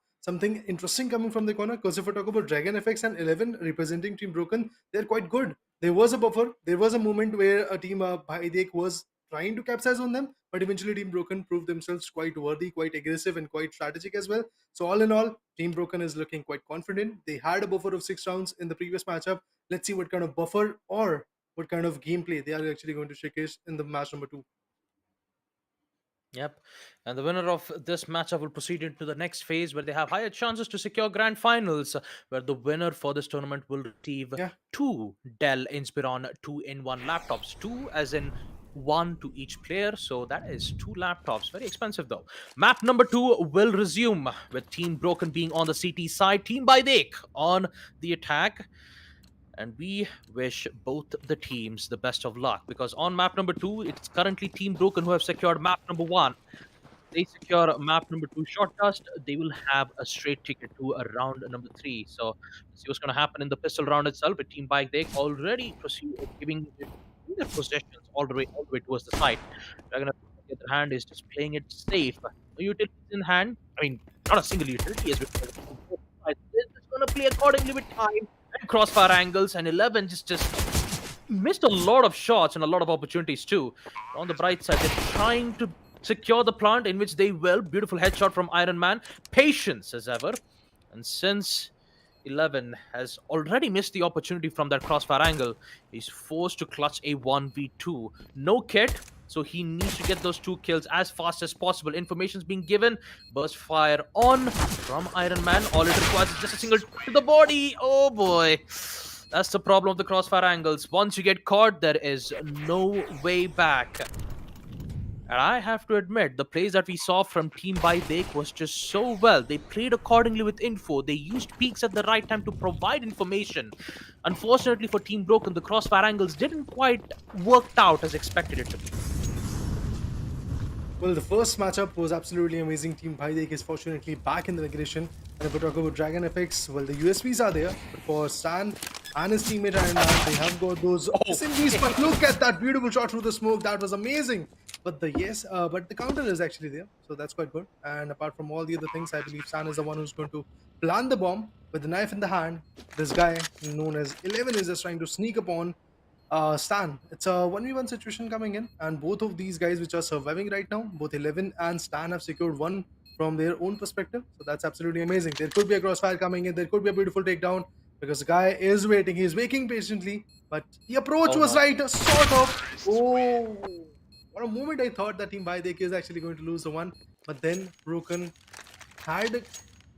interesting coming from the corner, because if we talk about Dragon FX and 11 representing Team Broken, they're quite good. There was a buffer. There was a moment where a team Baidik was trying to capsize on them, but eventually Team Broken proved themselves quite worthy, quite aggressive, and quite strategic as well. So all in all, Team Broken is looking quite confident. They had a buffer of 6 rounds in the previous matchup. Let's see what kind of buffer or what kind of gameplay they are actually going to showcase in the match number 2. Yep. And the winner of this matchup will proceed into the next phase where they have higher chances to secure grand finals, where the winner for this tournament will receive Yeah. two Dell Inspiron 2-in-1 laptops, two as in one to each player. So that is two laptops. Very expensive though. Map number 2 will resume with Team Broken being on the CT side, Team Baidek on the attack. And we wish both the teams the best of luck, because on map number 2, it's currently Team Broken who have secured map number 1. They secure map number 2 Short Dust, they will have a straight ticket to a round number 3. So let's see what's going to happen in the pistol round itself. With Team Bike, they already proceed giving their possessions all the way towards the side. Dragon, on the other hand, is just playing it safe. No utilities in hand. I mean, not a single utility as well. They're just going to play accordingly with time and crossfire angles, and 11 just missed a lot of shots and a lot of opportunities too. On the bright side, they're trying to secure the plant, in which they will. Beautiful headshot from Iron Man. Patience as ever. And since 11 has already missed the opportunity from that crossfire angle, he's forced to clutch a 1v2. No kit, so he needs to get those 2 kills as fast as possible. Information's being given. Burst fire on from Iron Man. All it requires is just a single to the body. Oh boy. That's the problem of the crossfire angles. Once you get caught, there is no way back. And I have to admit, the plays that we saw from Team Baidek was just so well. They played accordingly with info. They used peaks at the right time to provide information. Unfortunately for Team Broken, the crossfire angles didn't quite work out as expected it to be. Well, the first matchup was absolutely amazing. Team Bhaidek is fortunately back in the aggression. And if we talk about Dragon FX, well, the USPs are there. But for Stan and his teammate Iron Man, they have got those SMGs. But look at that beautiful shot through the smoke. That was amazing. But the counter is actually there. So that's quite good. And apart from all the other things, I believe Stan is the one who's going to plant the bomb with the knife in the hand. This guy, known as 11, is just trying to sneak upon Stan. It's a 1v1 situation coming in, and both of these guys which are surviving right now, both 11 and Stan, have secured one from their own perspective. So that's absolutely amazing. There could be a crossfire coming in, there could be a beautiful takedown, because the guy is waiting, he's waiting patiently, but the approach was right, sort of. Oh, for a moment I thought that Team Baidek is actually going to lose the one, but then Broken had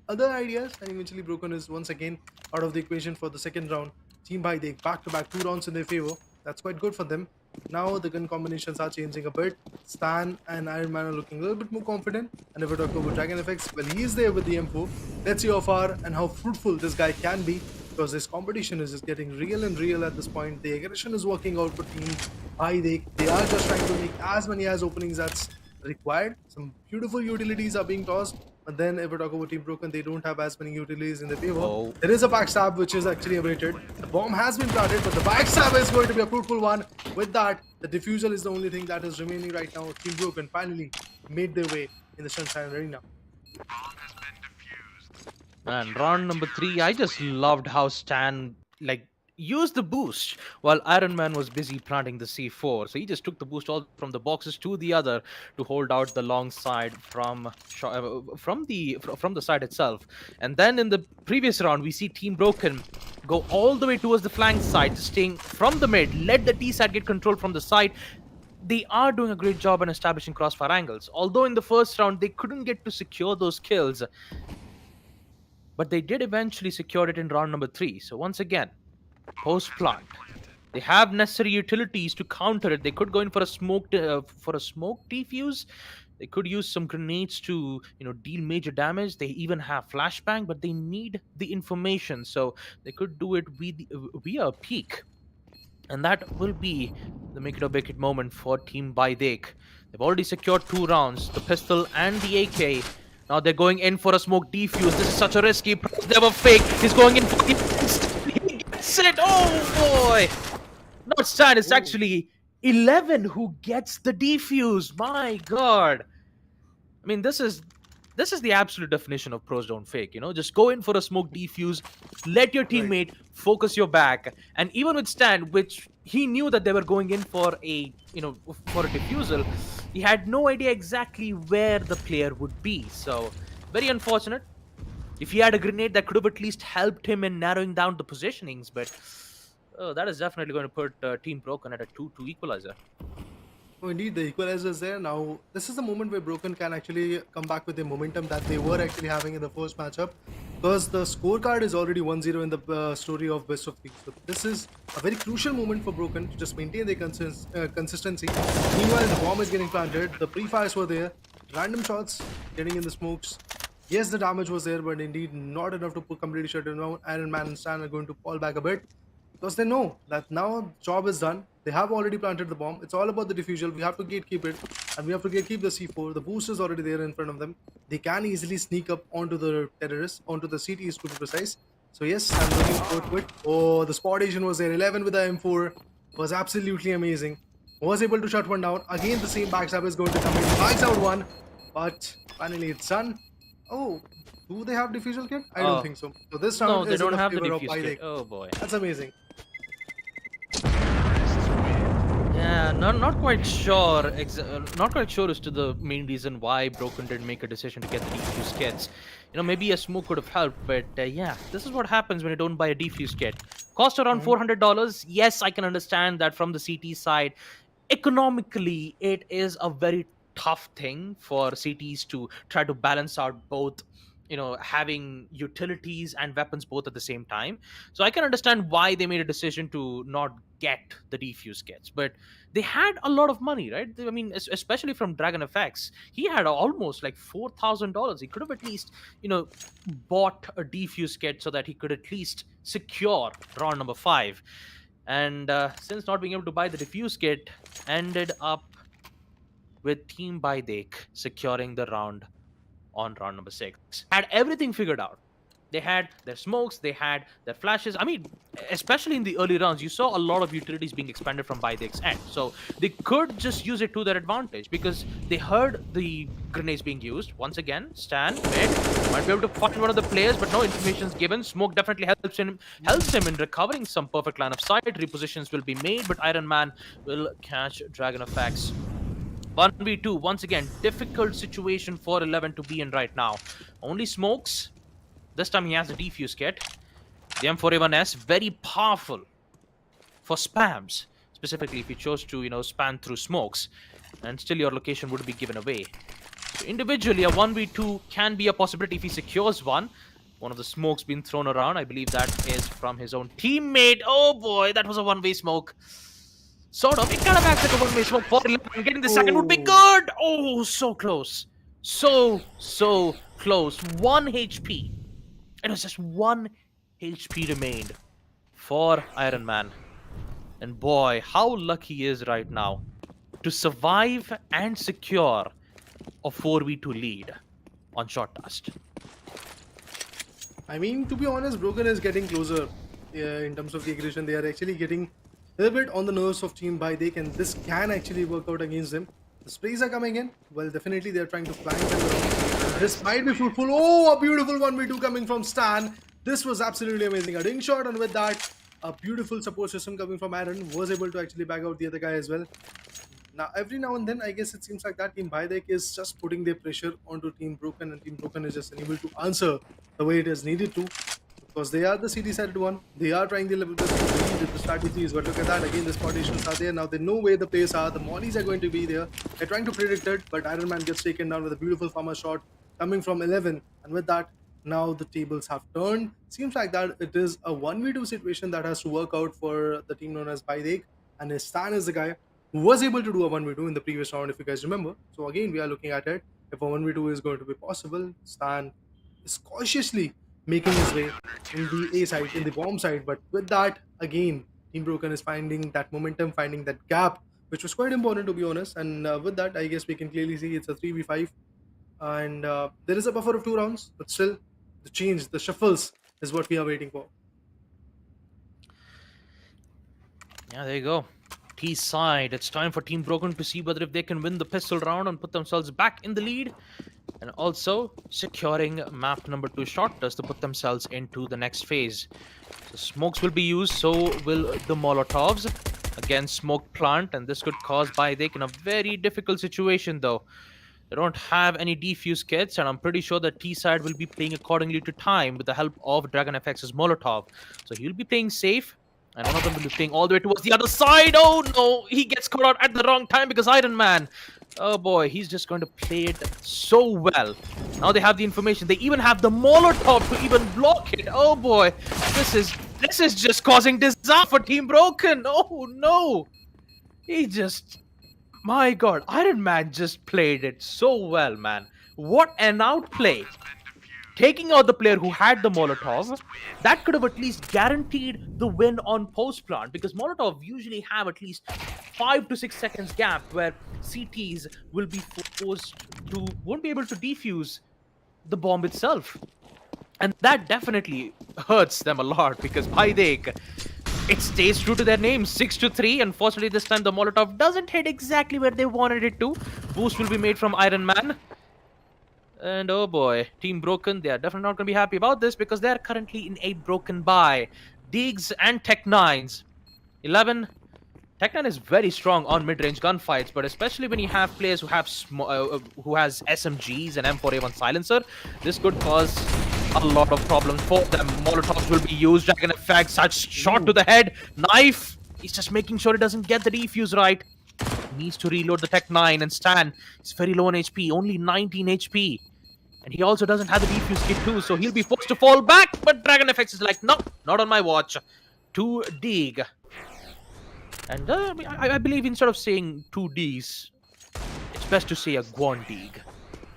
other ideas, and eventually Broken is once again out of the equation for the second round. Team Baidek back-to-back 2 rounds in their favor. That's quite good for them. Now the gun combinations are changing a bit. Stan and Iron Man are looking a little bit more confident. And if we talk about Dragon FX, well, he is there with the M4. Let's see how far and how fruitful this guy can be, because this competition is just getting real and real at this point. The aggression is working out for Team Baidek. They are just trying to make as many as openings required. Some beautiful utilities are being tossed. But then if we talk about Team Broken, they don't have as many utilities in their favor. Oh. There is a backstab which is actually awaited. The bomb has been planted, but the backstab is going to be a fruitful one. With that, the diffusal is the only thing that is remaining right now. Team Broken finally made their way in the Sunshine Arena. Man, round number 3, I just loved how Stan used the boost while Iron Man was busy planting the C4. So he just took the boost all from the boxes to the other to hold out the long side from the side itself. And then in the previous round, we see Team Broken go all the way towards the flank side, just staying from the mid, let the T side get control from the side. They are doing a great job in establishing crossfire angles. Although in the first round they couldn't get to secure those kills, but they did eventually secure it in round number 3. So once again, post plant, they have necessary utilities to counter it. They could go in for a smoke defuse. They could use some grenades to deal major damage. They even have flashbang, but they need the information, so they could do it via a peek. And that will be the make it or break it moment for Team Baidek. They've already secured 2 rounds, the pistol and the AK. Now they're going in for a smoke defuse. This is such a risky approach. They have a fake. He's going in for the... He gets it. Oh boy! Not Stan, it's actually 11 who gets the defuse. My god. I mean, this is the absolute definition of pros don't fake, just go in for a smoke defuse, let your teammate focus your back. And even with Stan, which he knew that they were going in for a defusal, he had no idea exactly where the player would be. So very unfortunate. If he had a grenade, that could have at least helped him in narrowing down the positionings, but that is definitely going to put Team Broken at a 2-2 equalizer. Oh, indeed, the equalizer is there. Now, this is the moment where Broken can actually come back with the momentum that they were actually having in the first matchup, because the scorecard is already 1-0 in the story of best of 3. So this is a very crucial moment for Broken to just maintain their consistency. Meanwhile, the bomb is getting planted. The pre-fires were there. Random shots getting in the smokes. Yes, the damage was there, but indeed not enough to completely shut it down. Iron Man and Stan are going to fall back a bit, because they know that now job is done. They have already planted the bomb. It's all about the diffusal. We have to gatekeep it, and we have to gatekeep the C4. The boost is already there in front of them. They can easily sneak up onto the terrorists, onto the CTs to be precise. So yes, I'm looking forward to it. Oh, the spot Asian was there. 11 with the M4 was absolutely amazing. Was able to shut one down. Again, the same backstab is going to come in. Backs out one, but finally it's done. Oh, do they have diffusal kit? I don't think so. So this round they is don't in the have the favor of defuse kit. Baidek. Oh boy. That's amazing. Yeah, not quite sure. Not quite sure as to the main reason why Broken didn't make a decision to get the defuse kits. Maybe a smoke could have helped, but yeah, this is what happens when you don't buy a defuse kit. Cost around $400. Yes, I can understand that from the CT side. Economically, it is a very tough thing for CTs to try to balance out both having utilities and weapons both at the same time. So I can understand why they made a decision to not get the defuse kits, but they had a lot of money, right? I mean, especially from Dragon FX, he had almost like $4,000. He could have at least bought a defuse kit so that he could at least secure round number 5. And since not being able to buy the defuse kit, ended up with Team Baidek securing the round on round number 6. Had everything figured out. They had their smokes, they had their flashes. I mean, especially in the early rounds, you saw a lot of utilities being expanded from Baidek's end. So they could just use it to their advantage, because they heard the grenades being used. Once again, Stan, mid, might be able to find one of the players, but no information is given. Smoke definitely helps him in recovering some perfect line of sight. Repositions will be made, but Iron Man will catch Dragon FX. 1v2, once again, difficult situation for 11 to be in right now. Only smokes. This time he has the defuse kit. The M4A1S, very powerful for spams. Specifically, if you chose to, span through smokes. And still your location would be given away. So individually, a 1v2 can be a possibility if he secures one. One of the smokes being thrown around. I believe that is from his own teammate. Oh boy, that was a one-way smoke. Sort of. It kind of acts like a one-way smoke for 11. Getting the second would be good. Oh, so close. So close. 1 HP. It was just 1 HP remained for Iron Man. And boy, how lucky he is right now to survive and secure a 4v2 lead on short dust. I mean, to be honest, Broken is getting closer in terms of the aggression. They are actually getting a little bit on the nerves of Team Baidik, and this can actually work out against them. The sprays are coming in. Well, definitely they are trying to flank them around. This might be fruitful. Oh, a beautiful 1v2 coming from Stan. This was absolutely amazing. A ding shot, and with that, a beautiful support system coming from Aaron was able to actually bag out the other guy as well. Now, every now and then, I guess it seems like that Team Baidik is just putting their pressure onto Team Broken, and Team Broken is just unable to answer the way it is needed to, because they are the CD-sided one. They are trying the level best with the strategies, but look at that. Again, the spottitions are there. Now, they know where the plays are. The mollies are going to be there. They're trying to predict it, but Iron Man gets taken down with a beautiful farmer shot coming from 11. And with that, now the tables have turned. Seems like that it is a 1v2 situation that has to work out for the team known as Baidik. And Stan is the guy who was able to do a 1v2 in the previous round, if you guys remember. So again, we are looking at it. If a 1v2 is going to be possible, Stan is cautiously making his way in the A side, in the bomb side. But with that, again, Team Broken is finding that momentum, finding that gap, which was quite important, to be honest. And with that, I guess we can clearly see it's a 3v5. And there is a buffer of 2 rounds, but still, the change, the shuffles is what we are waiting for. Yeah, there you go. T side. It's time for Team Broken to see whether if they can win the pistol round and put themselves back in the lead. And also securing map number 2 short dust to put themselves into the next phase. So smokes will be used, so will the Molotovs. Again, smoke plant, and this could cause Baidik in a very difficult situation though. They don't have any defuse kits, and I'm pretty sure that T side will be playing accordingly to time with the help of Dragon FX's Molotov. So he'll be playing safe. And one of them will be playing all the way towards the other side. Oh no, he gets caught out at the wrong time because Iron Man. Oh boy, he's just going to play it so well. Now they have the information. They even have the Molotov to even block it. Oh boy, this is just causing disaster for Team Broken. Oh no, he just, my God, Iron Man just played it so well, man. What an outplay. Taking out the player who had the Molotov, that could have at least guaranteed the win on post plant, because Molotov usually have at least 5 to 6 seconds gap where CTs will be won't be able to defuse the bomb itself. And that definitely hurts them a lot, because Baidik, it stays true to their name, 6-3. Unfortunately, this time the Molotov doesn't hit exactly where they wanted it to. Boost will be made from Iron Man. And oh boy, Team Broken, they are definitely not going to be happy about this, because they are currently in a broken bye. Diggs and Tech9s. 11. Tech9 is very strong on mid-range gunfights, but especially when you have players who have who has SMGs and M4A1 silencer, this could cause a lot of problems for them. Molotovs will be used. Dragon effect, such shot to the head. Knife. He's just making sure he doesn't get the defuse right. Needs to reload the Tech9, and Stan is very low on HP, only 19 HP. And he also doesn't have the defuse kit too, so he'll be forced to fall back. But Dragon FX is like, no, not on my watch. To Dig. And I believe instead of saying 2 Ds, it's best to say a Guan Dig.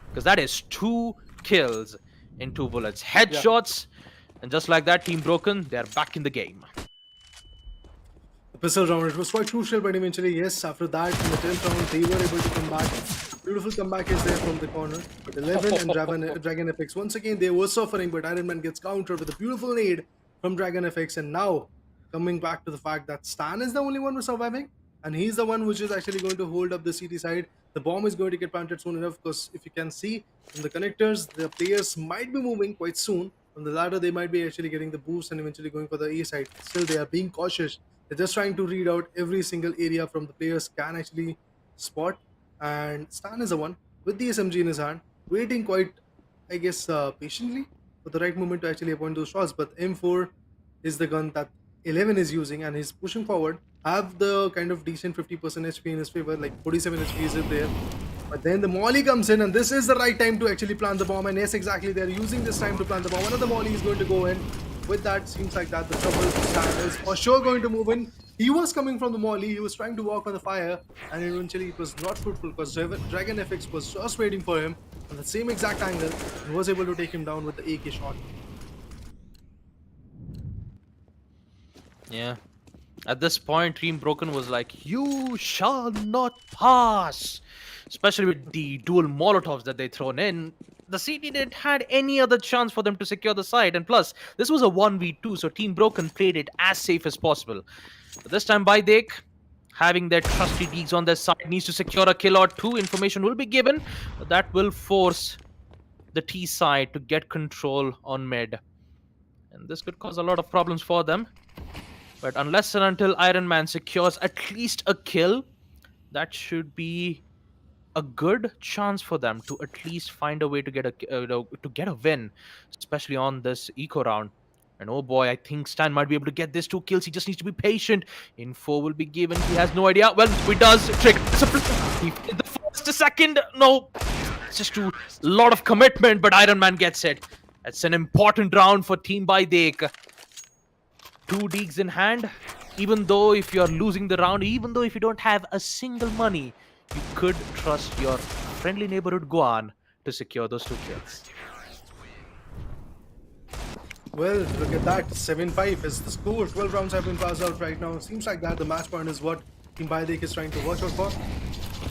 Because that is 2 kills in 2 bullets. Headshots. Yeah. And just like that, Team Broken, they're back in the game. The pistol round, it was quite crucial, but eventually, yes, after that, in the 10th round, they were able to come back. Beautiful comeback is there from the corner. But 11 and Dragon FX, once again, they were suffering, but Iron Man gets countered with a beautiful nade from Dragon FX. And now, coming back to the fact that Stan is the only one who's surviving, and he's the one which is actually going to hold up the CT side. The bomb is going to get planted soon enough, because if you can see from the connectors, the players might be moving quite soon. From the ladder, they might be actually getting the boost and eventually going for the A side. Still, they are being cautious. They're just trying to read out every single area from the players can actually spot. And Stan is the one with the SMG in his hand, waiting quite, I guess, patiently for the right moment to actually appoint those shots. But M4 is the gun that 11 is using, and he's pushing forward. Have the kind of decent 50% HP in his favor, like 47 HP is there. But then the molly comes in, and this is the right time to actually plant the bomb. And yes, exactly, they're using this time to plant the bomb. Another molly is going to go in. With that, seems like that the trouble is for sure going to move in. He was coming from the molly, he was trying to walk on the fire, and eventually it was not fruitful, because Dragon FX was just waiting for him on the same exact angle and was able to take him down with the AK shot. Yeah. At this point, Team Broken was like, "You shall not pass." Especially with the dual Molotovs that they thrown in, the CT didn't had any other chance for them to secure the side. And plus, this was a 1v2, so Team Broken played it as safe as possible. But this time, Bidek, having their trusty Deeks on their side, needs to secure a kill or two. Information will be given, but that will force the T side to get control on mid. And this could cause a lot of problems for them. But unless and until Iron Man secures at least a kill, that should be a good chance for them to at least find a way to get a win, especially on this eco round. And oh boy, I think Stan might be able to get this 2 kills. He just needs to be patient. Info will be given. He has no idea. Well, he does. Trick. He did the first, second. No, it's just a lot of commitment. But Iron Man gets it. It's an important round for Team Baidek. 2 Deeks in hand. Even though if you're losing the round, even though if you don't have a single money, you could trust your friendly neighborhood Guan to secure those 2 kills. Well, look at that. 7-5 is the score. 12 rounds have been passed out right now. Seems like that the match point is what Team Baidek is trying to watch out for.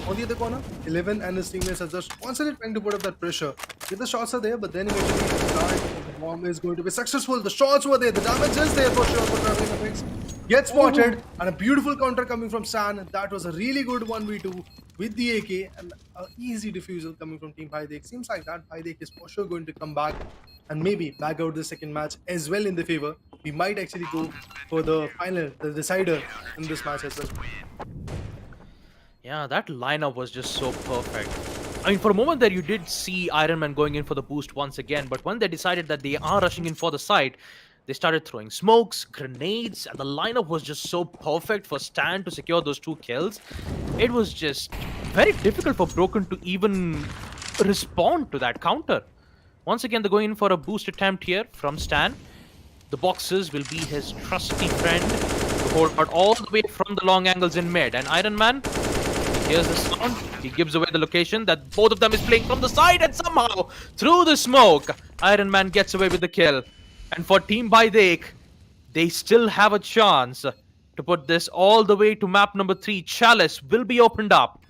On the other corner, 11 and his teammates are just constantly trying to put up that pressure. If the shots are there, but then eventually the bomb is going to be successful. The shots were there. The damage is there for sure for Traveling Effects. Gets spotted, and a beautiful counter coming from San. That was a really good 1v2 with the AK, and an easy defusal coming from Team Baidek. Seems like that Baidek is for sure going to come back and maybe bag out the second match as well in the favor. We might actually go for the final, the decider in this match as well. Yeah, that lineup was just so perfect. I mean, for a moment there, you did see Iron Man going in for the boost once again, but when they decided that they are rushing in for the side, they started throwing smokes, grenades, and the lineup was just so perfect for Stan to secure those 2 kills. It was just very difficult for Broken to even respond to that counter. Once again, they're going in for a boost attempt here from Stan. The boxes will be his trusty friend to hold out all the way from the long angles in mid. And Iron Man, here's the sound. He gives away the location that both of them is playing from the side, and somehow, through the smoke, Iron Man gets away with the kill. And for Team Baidek, they still have a chance to put this all the way to map number 3. Chalice will be opened up.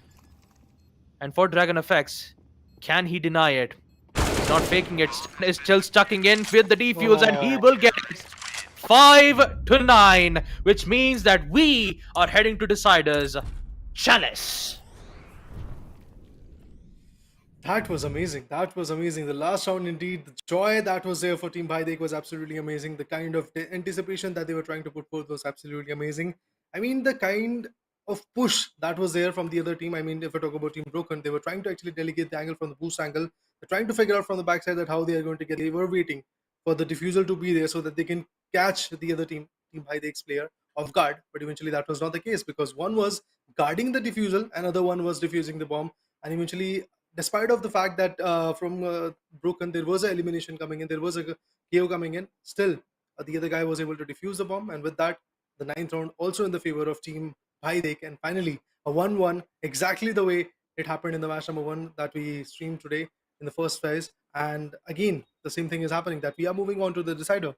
And for Dragon Effects, can he deny it? He's not faking it. Stan is still stucking in with the defuse, and he will get it. 5-9, which means that we are heading to deciders. Chalice. That was amazing. That was amazing. The last round, indeed, the joy that was there for Team Baidek was absolutely amazing. The kind of anticipation that they were trying to put forth was absolutely amazing. I mean, the kind of push that was there from the other team. I mean, if I talk about Team Broken, they were trying to actually delegate the angle from the boost angle. They're trying to figure out from the backside that how they are going to get. They were waiting for the defusal to be there so that they can catch the other team, Team Baidek's player, off guard. But eventually, that was not the case because one was guarding the defusal, another one was defusing the bomb, and eventually, despite of the fact that from Broken there was an elimination coming in, there was a KO coming in, still the other guy was able to defuse the bomb, and with that, the 9th round also in the favor of Team Baidek, and finally a 1-1, exactly the way it happened in the match number 1 that we streamed today in the first phase. And again, the same thing is happening, that we are moving on to the decider.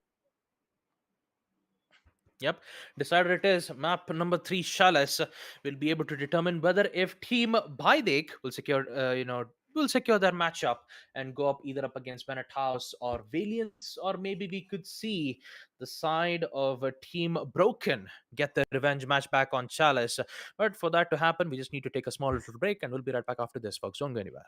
Yep, decider it is. Map number 3, Chalice, will be able to determine whether if Team Baidek will secure, will secure their matchup and go up either up against Bennett House or Valiance, or maybe we could see the side of a Team Broken get the revenge match back on Chalice. But for that to happen, we just need to take a small little break, and we'll be right back after this, folks. Don't go anywhere.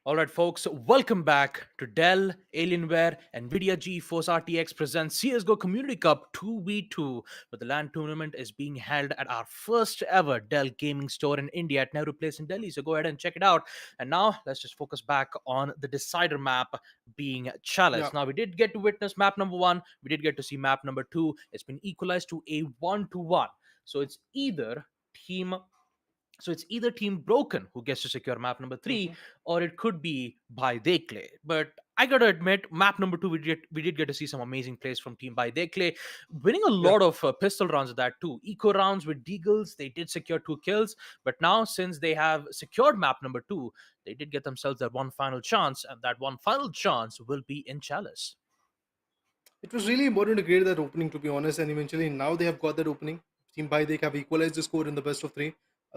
All right, folks, welcome back to Dell, Alienware, NVIDIA GeForceRTX presents CSGO Community Cup 2v2, where the LAN tournament is being held at our first ever Dell gaming store in India at Nehru Place in Delhi. So go ahead and check it out. And now let's just focus back on the decider map being Chalice. Yeah. Now, we did get to witness map number 1. We did get to see map number 2. It's been equalized to a 1-1. So it's either team Broken who gets to secure map number 3, or it could be Bhai Dekle. But I gotta admit, map number 2, we did get to see some amazing plays from team Bhai Dekle, winning a lot of pistol rounds of that too. Eco rounds with Deagles, they did secure 2 kills. But now, since they have secured map number 2, they did get themselves that one final chance, and that one final chance will be in Chalice. It was really important to create that opening, to be honest, and eventually now they have got that opening. Team Bhaidek have equalized the score in the best of 3.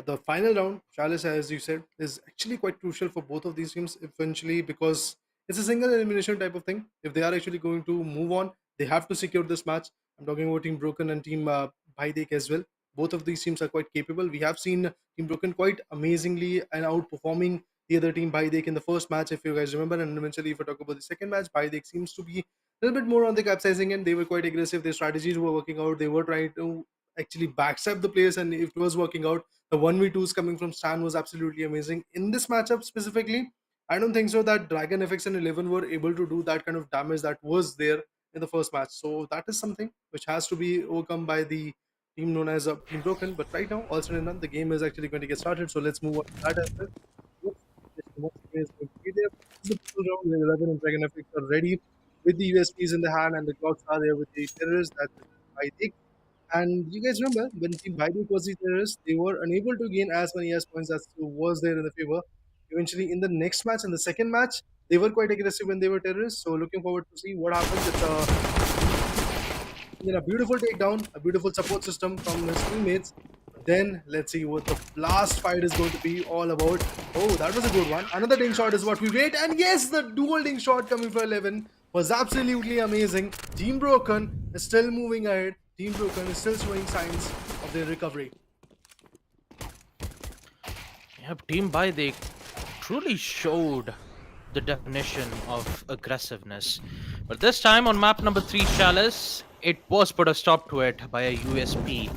The final round, Chalice, as you said, is actually quite crucial for both of these teams eventually, because it's a single elimination type of thing. If they are actually going to move on, they have to secure this match. I'm talking about Team Broken and Team Bhaidek as well. Both of these teams are quite capable. We have seen Team Broken quite amazingly and outperforming the other team, Bhaidek, in the first match, if you guys remember. And eventually, if we talk about the second match, Bhaidek seems to be a little bit more on the capsizing end. They were quite aggressive. Their strategies were working out. They were trying to actually backstab the players, and if it was working out, the 1v2s coming from Stan was absolutely amazing. In this matchup specifically, I don't think so that Dragon FX and 11 were able to do that kind of damage that was there in the first match. So that is something which has to be overcome by the team known as Team Broken. But right now, all said and done, the game is actually going to get started. So let's move on to that as well. Once again, is going to be there. This is the full round where 11 and Dragon FX are ready with the USPs in the hand, and the clocks are there with the terrorists. That's I think. And you guys remember when Team Baidu was the terrorists, they were unable to gain as many as points as was there in the favor. Eventually, in the next match, in the second match, they were quite aggressive when they were terrorists. So looking forward to see what happens with a beautiful takedown, a beautiful support system from his teammates. Then let's see what the last fight is going to be all about. Oh, that was a good one. Another ding shot is what we wait. And yes, the dual ding shot coming for 11 was absolutely amazing. Team Broken is still moving ahead. Team Broken is still showing signs of their recovery. Yep, Team Bai, they truly showed the definition of aggressiveness. But this time on map number 3, Chalice, it was put a stop to it by a USP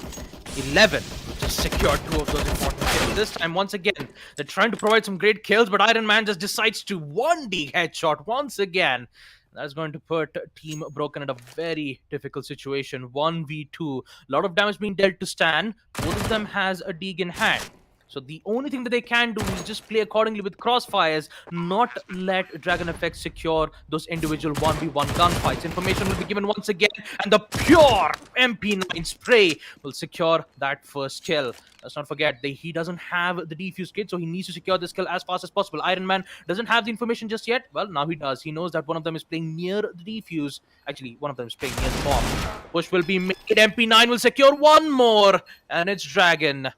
11, which just secured 2 of those important kills. This time, once again, they're trying to provide some great kills, but Iron Man just decides to 1D headshot once again. That's going to put Team Broken in a very difficult situation. 1v2. A lot of damage being dealt to Stan. Both of them has a dig in hand. So the only thing that they can do is just play accordingly with crossfires, not let Dragon Effect secure those individual 1v1 gunfights. Information will be given once again, and the pure MP9 spray will secure that first kill. Let's not forget, he doesn't have the defuse kit, so he needs to secure this kill as fast as possible. Iron Man doesn't have the information just yet. Well, now he does. He knows that one of them is playing near the defuse. Actually, one of them is playing near the bomb. Push will be made. MP9 will secure one more, and it's Dragon,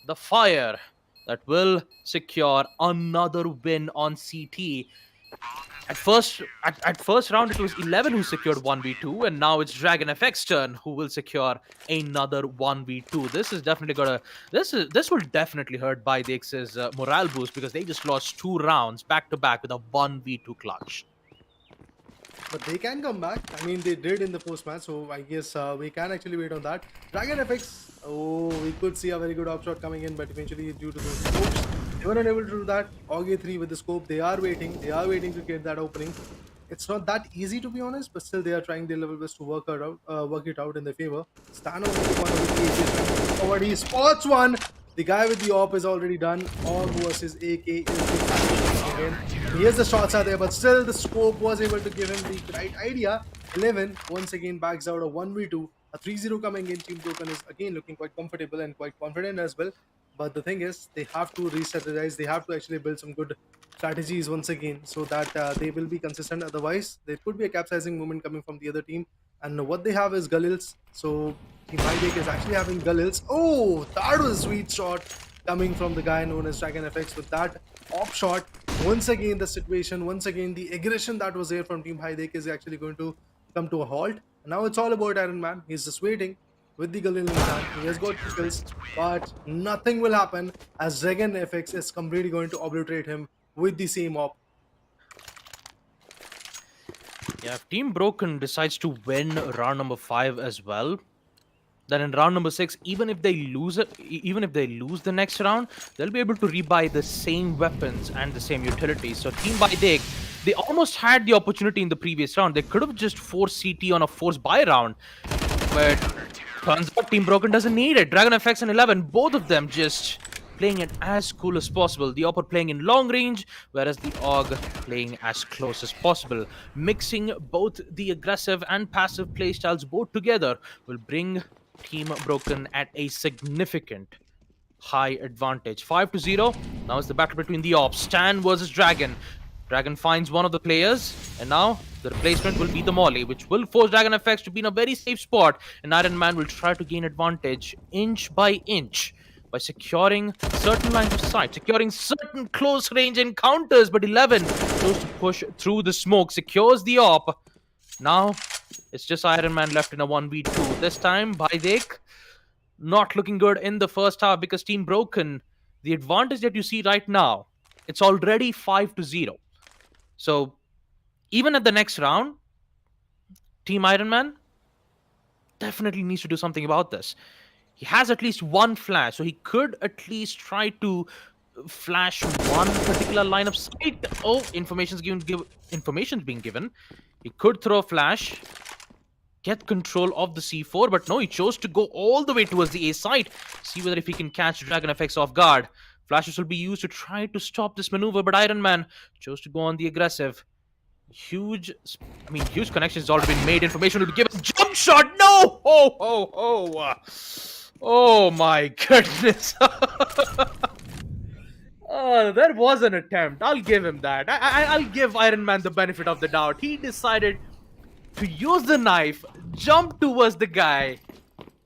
the fire, that will secure another win on CT. At first round, it was 11 who secured 1v2, and now it's Dragon FX turn who will secure another 1v2. This is definitely this will definitely hurt Bidex's morale boost, because they just lost 2 rounds back to back with a 1v2 clutch. But they can come back. I mean, they did in the post match, so I guess we can actually wait on that. Dragon FX, oh, we could see a very good upshot coming in, but eventually, due to those scopes, they were unable to do that. AUG 3 with the scope, they are waiting to get that opening. It's not that easy, to be honest, but still they are trying their level best to work it out in their favor. Stano with one of the forward, he spots one. The guy with the AWP is already done. AUG versus AK is the again. He has the shots out there, but still the scope was able to give him the right idea. 11 once again backs out a 1v2. A 3-0 coming in. Team Broken is again looking quite comfortable and quite confident as well. But the thing is, they have to re-strategize. They have to actually build some good strategies once again, so that they will be consistent. Otherwise, there could be a capsizing movement coming from the other team. And what they have is Gullils. So Team Hidek is actually having Gullils. Oh, that was a sweet shot coming from the guy known as Dragon FX with that off shot. Once again, the situation, once again, the aggression that was there from Team Hidek is actually going to come to a halt. Now it's all about Iron Man. He's just waiting with the Gullil in his hand. He has got 2 kills, but nothing will happen as Dragon FX is completely going to obliterate him with the same op. Yeah, if Team Broken decides to win round number 5 as well, then in round number 6, even if they lose the next round, they'll be able to rebuy the same weapons and the same utilities. So Team Bidek, they almost had the opportunity in the previous round. They could have just forced CT on a forced buy round, but turns out Team Broken doesn't need it. Dragon FX and 11, both of them just playing it as cool as possible. The Opper playing in long range, whereas the AUG playing as close as possible. Mixing both the aggressive and passive playstyles both together will bring Team Broken at a significant high advantage. 5-0. Now it's the battle between the Ops. Stan versus Dragon. Dragon finds one of the players, and now the replacement will be the Molly, which will force Dragon FX to be in a very safe spot, and Iron Man will try to gain advantage inch by inch by securing certain lines of sight, securing certain close range encounters, but 11 goes to push through the smoke, secures the op. Now it's just Iron Man left in a 1v2. This time, Bidek not looking good in the first half, because Team Broken, the advantage that you see right now, it's already 5-0. So even at the next round, Team Iron Man definitely needs to do something about this. He has at least one flash, so he could at least try to flash one particular line of sight. Oh, information's being given. He could throw a flash, get control of the C4, but no, he chose to go all the way towards the A site. See whether if he can catch Dragon FX off guard. Flashes will be used to try to stop this maneuver, but Iron Man chose to go on the aggressive. Huge connections already been made. Information will be given. Jump shot! No! Oh my goodness. Oh, that was an attempt. I'll give him that. I'll give Iron Man the benefit of the doubt. He decided to use the knife, jump towards the guy,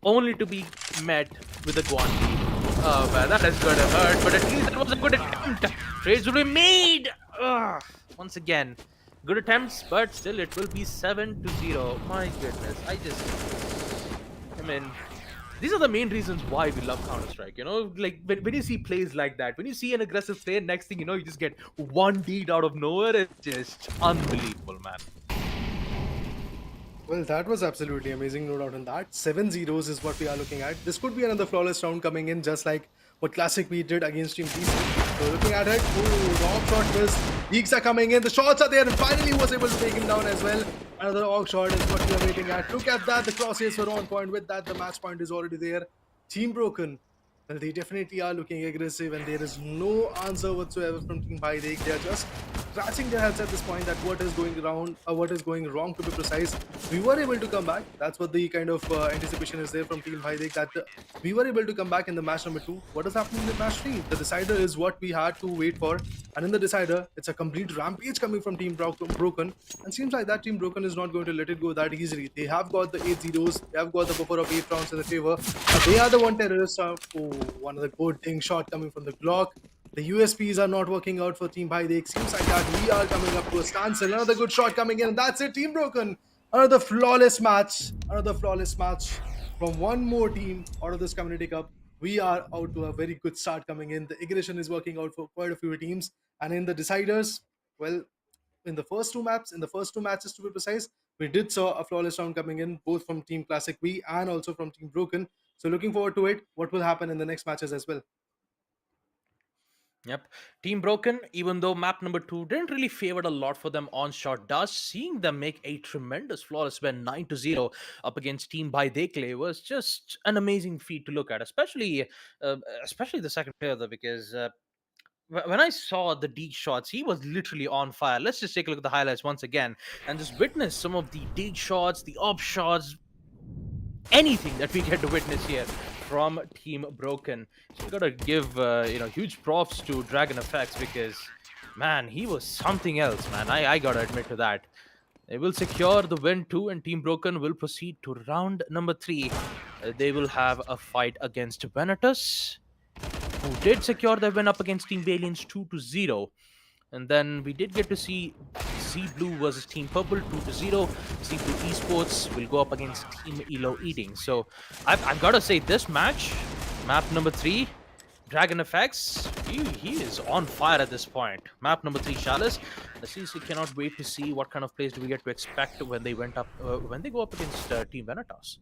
only to be met with a guanti. Oh man, that is gonna hurt, but at least that was a good attempt. Trades will be made. Ugh. Once again, good attempts, but still it will be 7-0. My goodness, mean, these are the main reasons why we love Counter-Strike. Like when you see plays like that, when you see an aggressive play, next thing you know, you just get one deed out of nowhere. It's just unbelievable, man. Well, that was absolutely amazing, no doubt on that. 7-0s is what we are looking at. This could be another flawless round coming in, just like what Classic we did against Team DC. So looking at it, wrong shot missed. Leaks are coming in, the shots are there, and finally was able to take him down as well. Another AUG shot is what we are waiting at. Look at that, the crosshairs were on point. With that, the match point is already there. Team Broken. Well, they definitely are looking aggressive, and there is no answer whatsoever from Team Bidek. They are just scratching their heads at this point that what is going around, or what is going wrong, to be precise. We were able to come back. That's what the kind of anticipation is there from Team Bidek, that we were able to come back in the match number 2. What is happening in match 3? The decider is what we had to wait for, and in the decider, it's a complete rampage coming from Team Broken, and seems like that Team Broken is not going to let it go that easily. They have got the 8-0s, they have got the buffer of 8 rounds in their favor. They are the one terrorists. One of the good thing shot coming from the Glock. The USPs are not working out for Team Bidek. Seems like that we are coming up to a standstill. Another good shot coming in, and that's it. Team Broken. Another flawless match. Another flawless match from one more team out of this Community Cup. We are out to a very good start coming in. The aggression is working out for quite a few teams. And in the deciders, well, in the first two matches to be precise, we did saw a flawless round coming in, both from Team Classic V and also from Team Broken. So looking forward to it. What will happen in the next matches as well? Yep. Team Broken, even though map number 2 didn't really favor a lot for them on shot does, seeing them make a tremendous flawless win 9-0 up against Team Baidekle was just an amazing feat to look at, especially the second player though, because when I saw the dig shots, he was literally on fire. Let's just take a look at the highlights once again and just witness some of the dig shots, the op shots, anything that we get to witness here from Team Broken. So we gotta give huge props to Dragon Effects, because man, he was something else, man. I gotta admit to that. They will secure the win too, and Team Broken will proceed to round number 3. They will have a fight against Venatus, who did secure their win up against Team Valiants 2-0. And then we did get to see Z Blue versus Team Purple 2-0. Z Blue Esports will go up against Team Elo Eating. So I've got to say, this match, map number 3, Dragon Effects, he is on fire at this point. Map number 3, Chalice. The CC cannot wait to see what kind of plays do we get to expect when they go up against Team Venatos.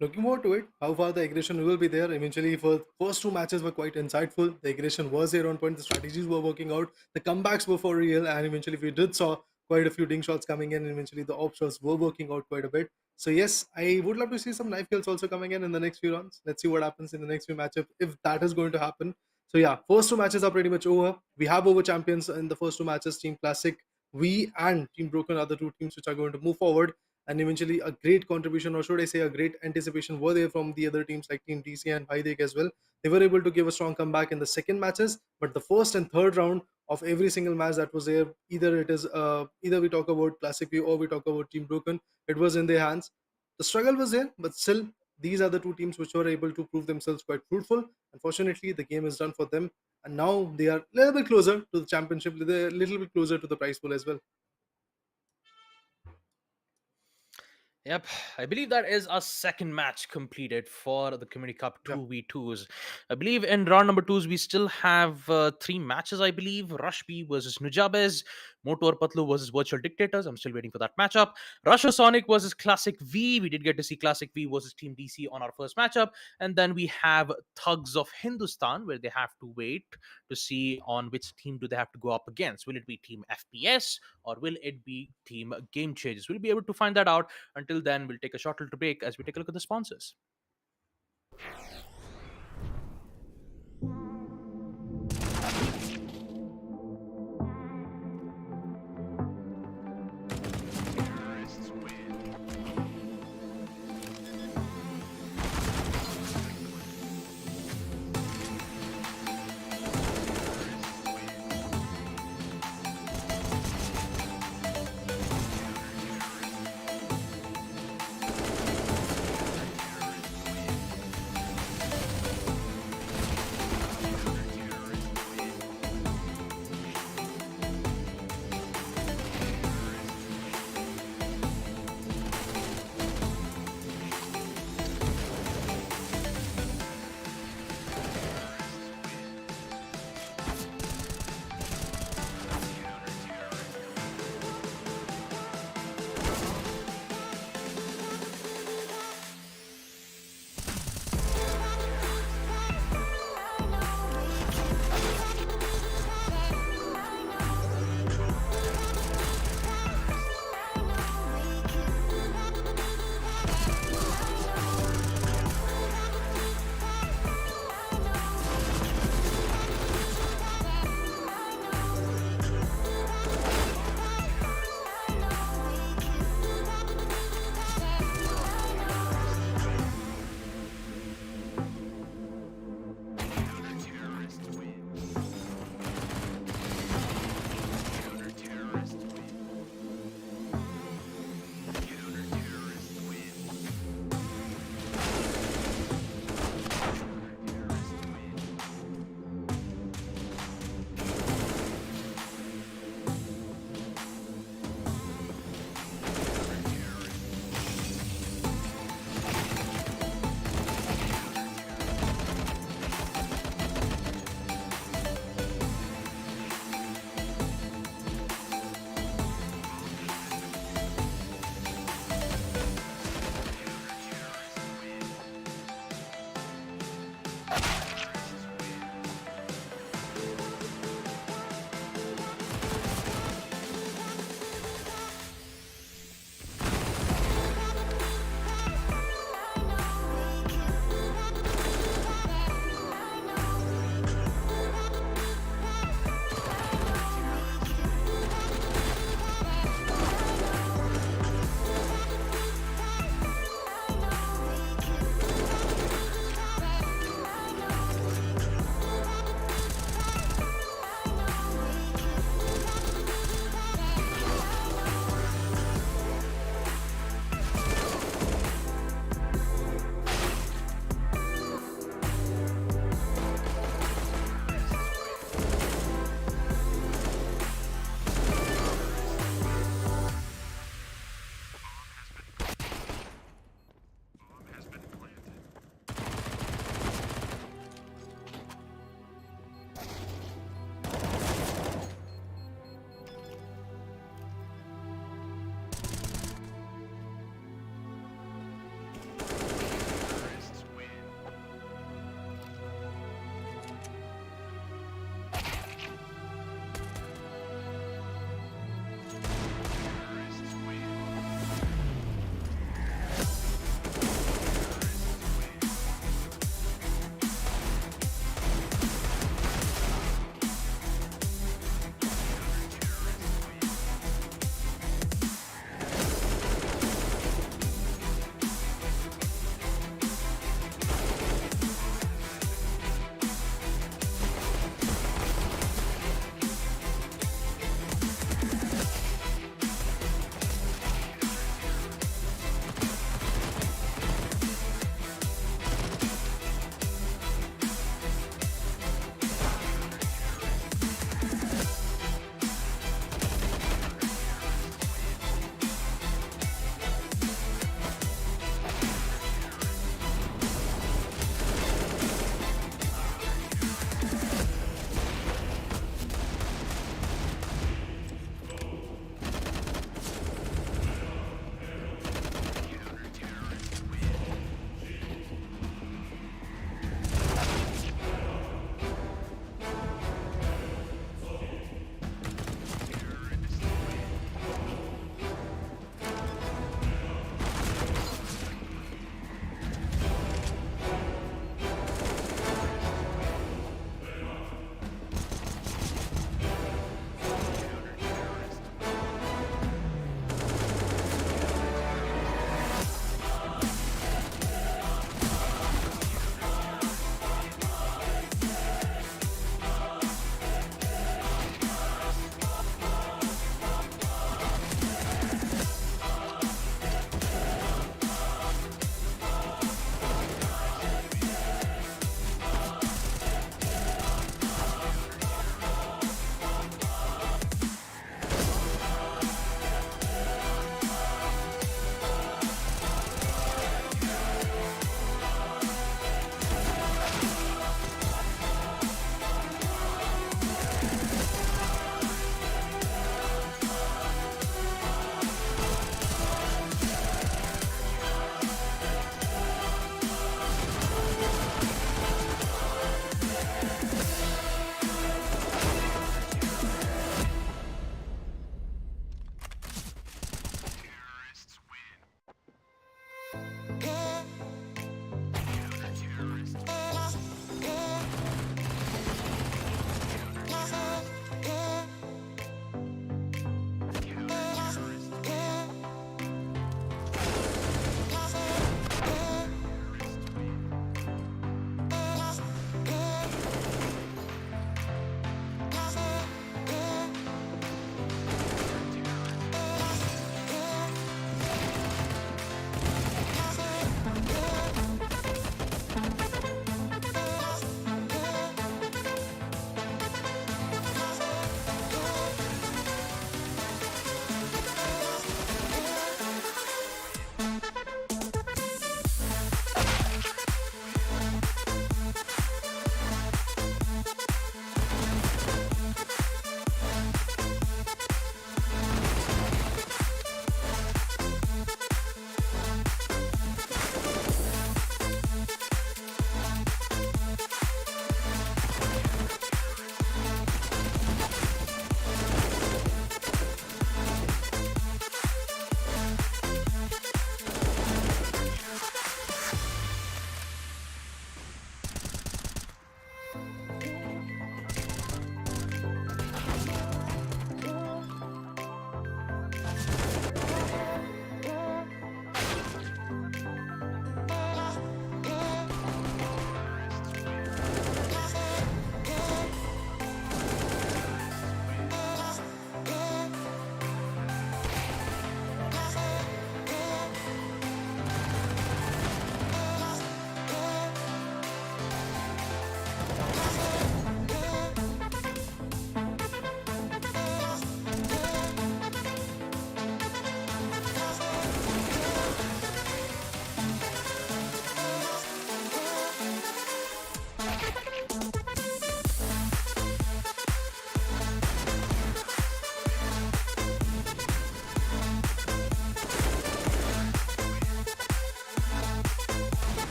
Looking forward to it. How far the aggression will be there. Eventually, for first two matches were quite insightful. The aggression was there on point. The strategies were working out. The comebacks were for real. And eventually, we did saw quite a few ding shots coming in. Eventually, the op shots were working out quite a bit. So yes, I would love to see some knife kills also coming in the next few rounds. Let's see what happens in the next few matchups, if that is going to happen. So yeah, first two matches are pretty much over. We have over champions in the first two matches. Team Classic, we and Team Broken are the two teams which are going to move forward. And eventually a great contribution, or should I say a great anticipation, were there from the other teams like Team DC and Bidek as well. They were able to give a strong comeback in the second matches, but the first and third round of every single match that was there, either we talk about Classic View or we talk about Team Broken, it was in their hands. The struggle was there, but still these are the two teams which were able to prove themselves quite fruitful. Unfortunately, the game is done for them, and now they are a little bit closer to the championship, they're a little bit closer to the prize pool as well. Yep, I believe that is our second match completed for the Community Cup 2v2s. I believe in round number 2s, we still have 3 matches, I believe. Rushby versus Nujabez, Motor Patlu versus Virtual Dictators. I'm still waiting for that matchup. Russia Sonic versus Classic V. We did get to see Classic V versus Team DC on our first matchup. And then we have Thugs of Hindustan, where they have to wait to see on which team do they have to go up against. Will it be Team FPS or will it be Team Game Changers? We'll be able to find that out. Until then, we'll take a short little break as we take a look at the sponsors.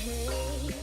Hey,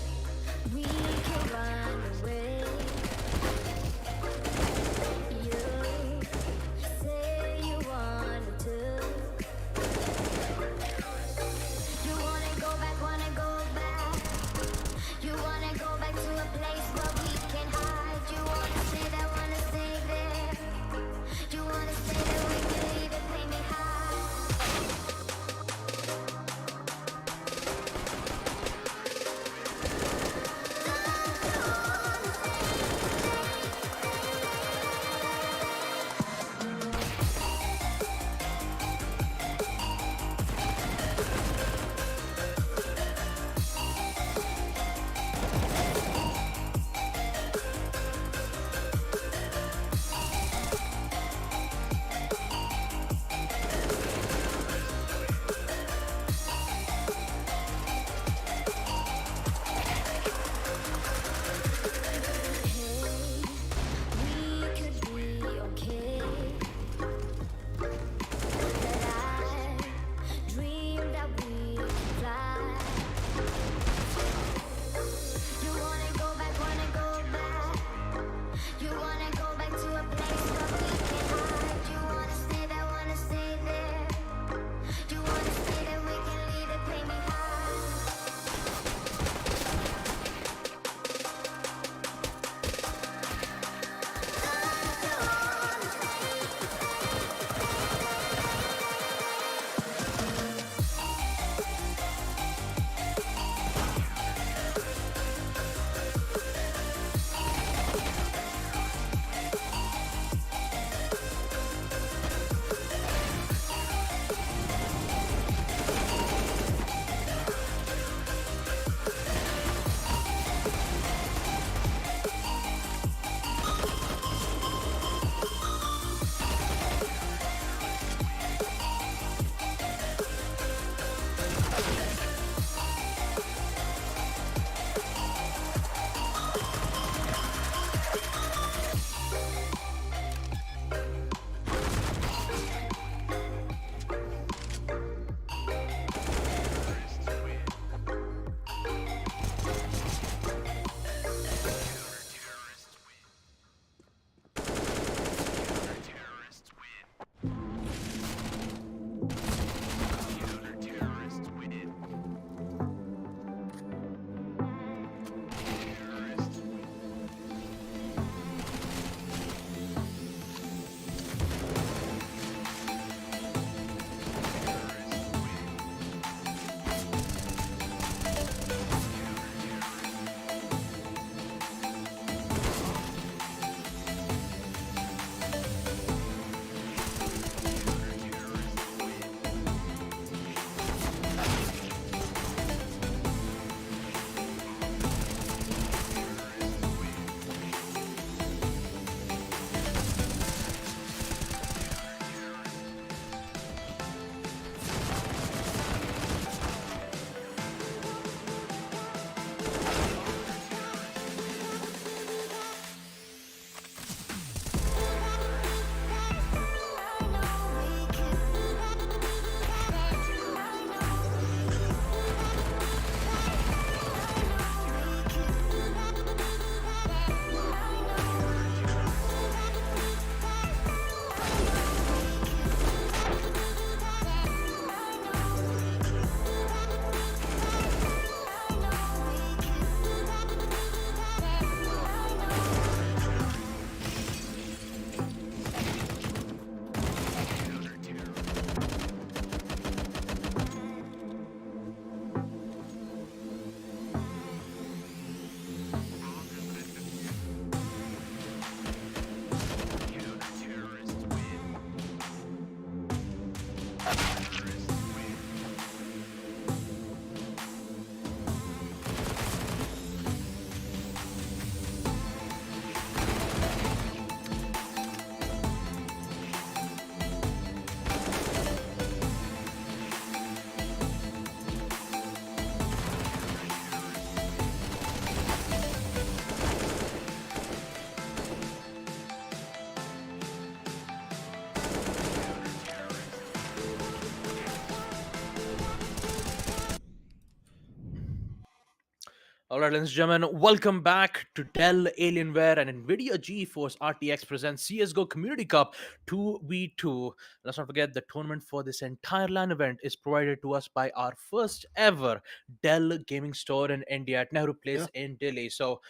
All right, ladies and gentlemen, welcome back to Dell, Alienware, and NVIDIA GeForceRTX presents CSGO Community Cup 2v2. Let's not forget the tournament for this entire LAN event is provided to us by our first ever Dell gaming store in India at Nehru Yeah. Place in Delhi. So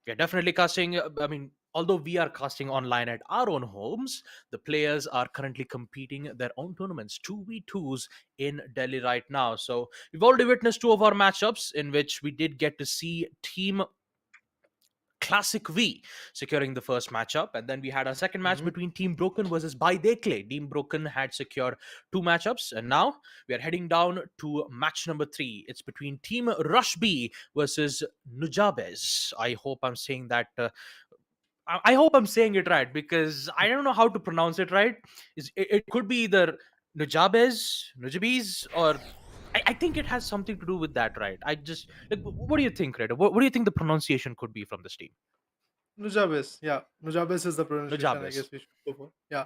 we are definitely casting, although we are casting online at our own homes, the players are currently competing their own tournaments, 2v2s in Delhi right now. So we've already witnessed two of our matchups in which we did get to see Team Classic V securing the first matchup, and then we had a second match Mhm. between Team Broken versus By Dekle. Team Broken had secured two matchups, and now we are heading down to match number 3. It's between Team Rush B versus Nujabes. I hope I'm saying that. I hope I'm saying it right because I don't know how to pronounce it right. It could be either Nujabes, or I think it has something to do with that, right? I just like, what do you think, Reda? What do you think the pronunciation could be from this team? Nujabes. Yeah. Nujabes is the pronunciation I Nujabes. guess we should go for. Yeah.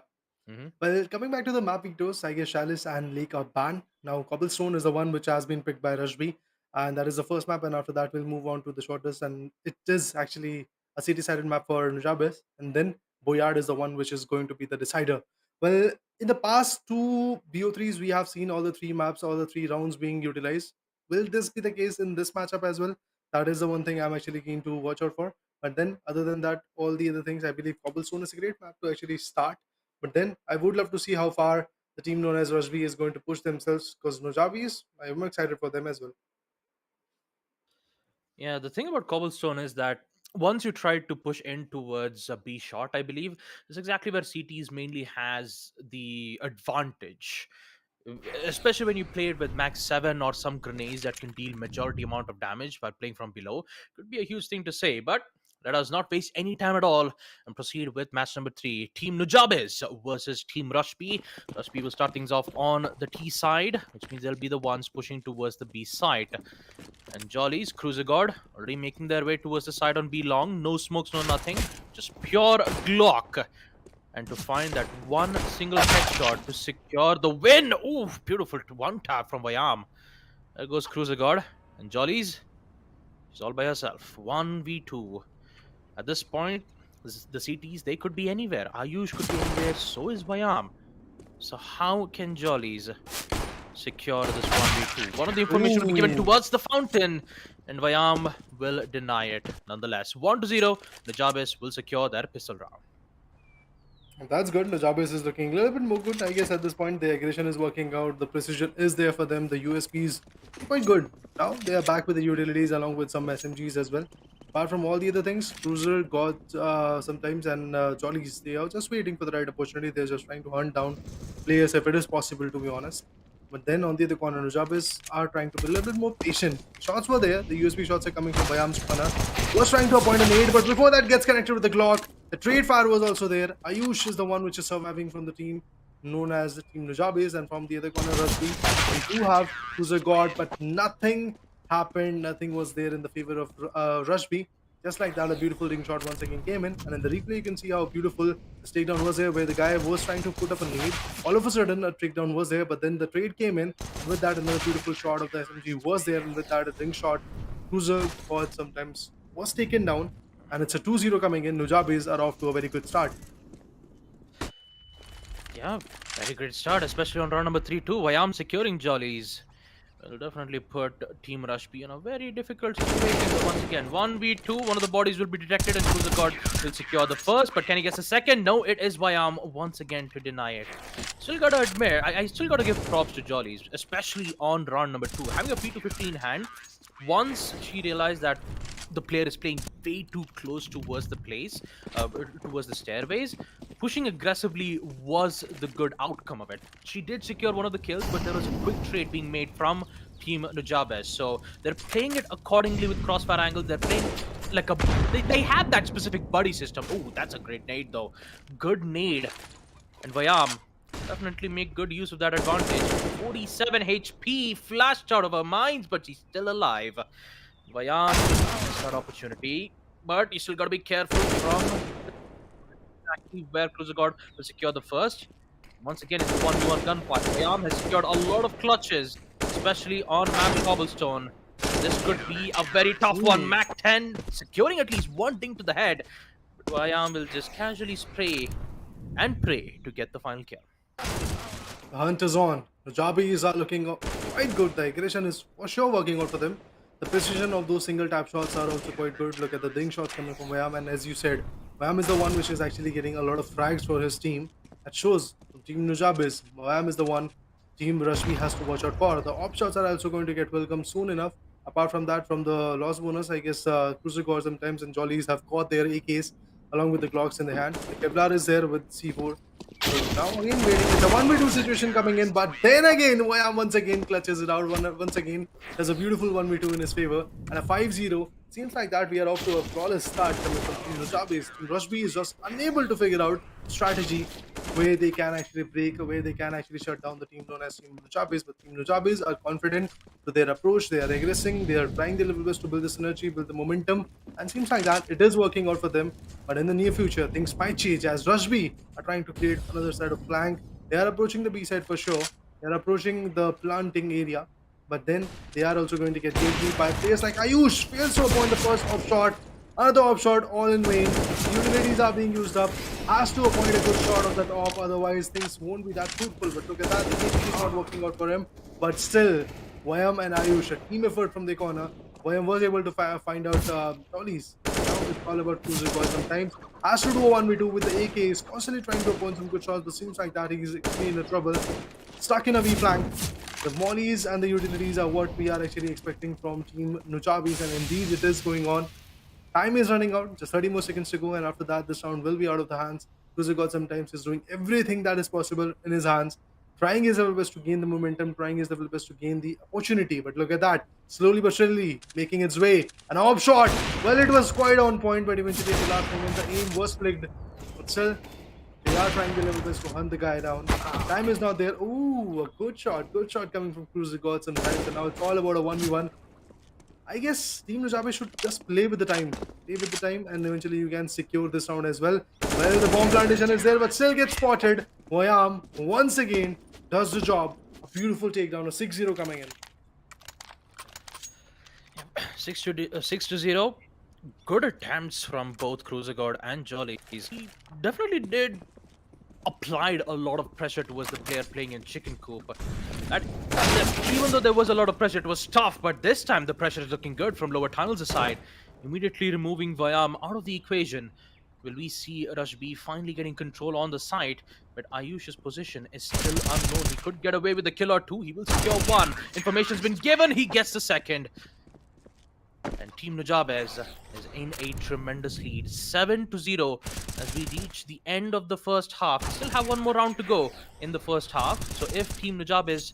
Hmm. Well, coming back to the map vetoes, I guess Chalice and Lake are banned. Now, Cobblestone is the one which has been picked by Rashbi, and that is the first map. And after that, we'll move on to the shortest, and it is actually a city-sided map for Nujabes. And then Boyard is the one which is going to be the decider. Well, in the past two BO3s, we have seen all the three maps, all the three rounds being utilized. Will this be the case in this matchup as well? That is the one thing I'm actually keen to watch out for. But then, other than that, all the other things, I believe Cobblestone is a great map to actually start, but then I would love to see how far the team known as Rajvi is going to push themselves because Nojabis, I'm excited for them as well. Yeah, the thing about Cobblestone is that once you try to push in towards a B shot, I believe, is exactly where CTs mainly has the advantage. Especially when you play it with max 7 or some grenades that can deal majority amount of damage while playing from below, could be a huge thing to say. But let us not waste any time at all and proceed with match number 3. Team Nujabes versus Team Rushby. Rushby will start things off on the T side, which means they'll be the ones pushing towards the B side. And Jollies, Cruiser Guard, already making their way towards the side on B long. No smokes, no nothing. Just pure Glock. And to find that one single headshot to secure the win. Ooh, beautiful one tap from Vayam. There goes Cruiser Guard. And Jollies, she's all by herself. 1v2. At this point, the CTs, they could be anywhere. Ayush could be anywhere. So is Vayam. So how can Jollies secure this 1v2? One of the information will be given Ooh. towards the fountain. And Vayam will deny it nonetheless. 1-0. The Jabez will secure their pistol round. That's good. The Jabez is looking a little bit more good. I guess at this point, the aggression is working out. The precision is there for them. The USPs quite good. Now they are back with the utilities along with some SMGs as well. Apart from all the other things, Cruiser got sometimes and Jollies, they are just waiting for the right opportunity. They're just trying to hunt down players if it is possible, to be honest. But then on the other corner, Nujabes are trying to be a little bit more patient. Shots were there. The USB shots are coming from Bayam's corner. Was trying to appoint a nade, but before that gets connected with the Glock. The trade fire was also there. Ayush is the one which is surviving from the team known as the team Nujabes, and from the other corner, Rashbi. We do have Cruiser God, but nothing happened. Nothing was there in the favor of Rashbi. Just like that, a beautiful ring shot once again came in. And in the replay, you can see how beautiful this takedown was there, where the guy was trying to put up a nade. All of a sudden, a takedown was there, but then the trade came in. And with that, another beautiful shot of the SMG was there. And with that, a ring shot, Cruiser God sometimes was taken down. And it's a 2-0 coming in. Nujabes are off to a very good start. Yeah, very great start, especially on round number 3 too. Vayam securing Jollies. Will definitely put Team Rushby in a very difficult situation. But once again, 1v2, one of the bodies will be detected and Cruiser God will secure the first. But can he get the second? No, it is Vayam once again to deny it. Still gotta admit, I still gotta give props to Jollies, especially on round number 2. Having a P250 in hand, once she realized that the player is playing way too close towards the place, towards the stairways, pushing aggressively was the good outcome of it. She did secure one of the kills, but there was a quick trade being made from Team Nujabes. So they're playing it accordingly with crossfire angles. They're playing like a... They have that specific buddy system. Oh, that's a great nade though. Good nade. And Vayam definitely make good use of that advantage. 47 HP flashed out of her minds, but she's still alive. Vayam missed that opportunity, but you still got to be careful from exactly where Cruiser God will secure the first. Once again, it's a 1v1 gunfight. Vayam has secured a lot of clutches, especially on map Cobblestone. This could be a very tough one. Mac 10 securing at least one ding to the head. But Vyam will just casually spray and pray to get the final kill. The hunt is on. The Jabis are looking quite good. The aggression is for sure working out for them. The precision of those single tap shots are also quite good. Look at the ding shots coming from Vyam, and as you said, Vyam is the one which is actually getting a lot of frags for his team. That shows from Team Nujabis, Vyam is the one Team Rashmi has to watch out for. The op shots are also going to get welcome soon enough. Apart from that, from the loss bonus, I guess Cruiser Gore sometimes and Jollies have caught their AKs along with the Glocks in the hand. The Kevlar is there with C4. So now again waiting with the 1v2 situation coming in, but then again Vyam once again clutches it out. Once again there's a beautiful 1v2 in his favor and a 5-0. Seems like that we are off to a flawless start coming from Team Nujabis. Team Rushby is just unable to figure out strategy where they can actually break, where they can actually shut down the team known as Team Nujabis. But Team Nujabis are confident to their approach. They are aggressing. They are trying their level best to build the synergy, build the momentum, and seems like that it is working out for them. But in the near future, things might change as Rushby are trying to create another side of flank. They are approaching the B side for sure. They are approaching the planting area. But then they are also going to get gamed by players like Ayush. Fails to appoint the first off shot. Another off shot, all in vain. Utilities are being used up. Has to appoint a good shot of that off, otherwise things won't be that fruitful. But look at that, the HP is not working out for him. But still, Vyam and Ayush, a team effort from the corner. Vyam was able to find out Dollies. Now it's all about Cruiser Boy sometimes. Has to do a 1v2 with the AK. He's constantly trying to appoint some good shots, but seems like that he's in a trouble. Stuck in a V flank. The mollies and the utilities are what we are actually expecting from Team Nujabis, and indeed it is going on. Time is running out, just 30 more seconds to go, and after that this round will be out of the hands. Cruiser God sometimes is doing everything that is possible in his hands, trying his level best to gain the momentum, trying his level best to gain the opportunity. But look at that, slowly but surely making its way. An off shot, well it was quite on point, but eventually at the last moment the aim was flicked. But still, they are trying their level best to hunt the guy down. Time is not there. Ooh, a good shot coming from Cruiser God sometimes, and now it's all about a 1v1. I guess Team Nujabis should just play with the time. And eventually you can secure this round as well. Well, the bomb plantation is there, but still gets spotted. Vyam once again does the job. A beautiful takedown, a 6-0 coming in. 6-0. Good attempts from both Cruiser God and Jolly. He definitely did applied a lot of pressure towards the player playing in Chicken Coop. Even though there was a lot of pressure, it was tough, but this time the pressure is looking good from lower tunnels aside. Immediately removing Vyam out of the equation. Will we see Rush B finally getting control on the site? But Ayush's position is still unknown. He could get away with a kill or two. He will secure one. Information's been given. He gets the second. And Team Nujabis is in a tremendous lead, 7-0 as we reach the end of the first half. We still have one more round to go in the first half. So if Team Nujabis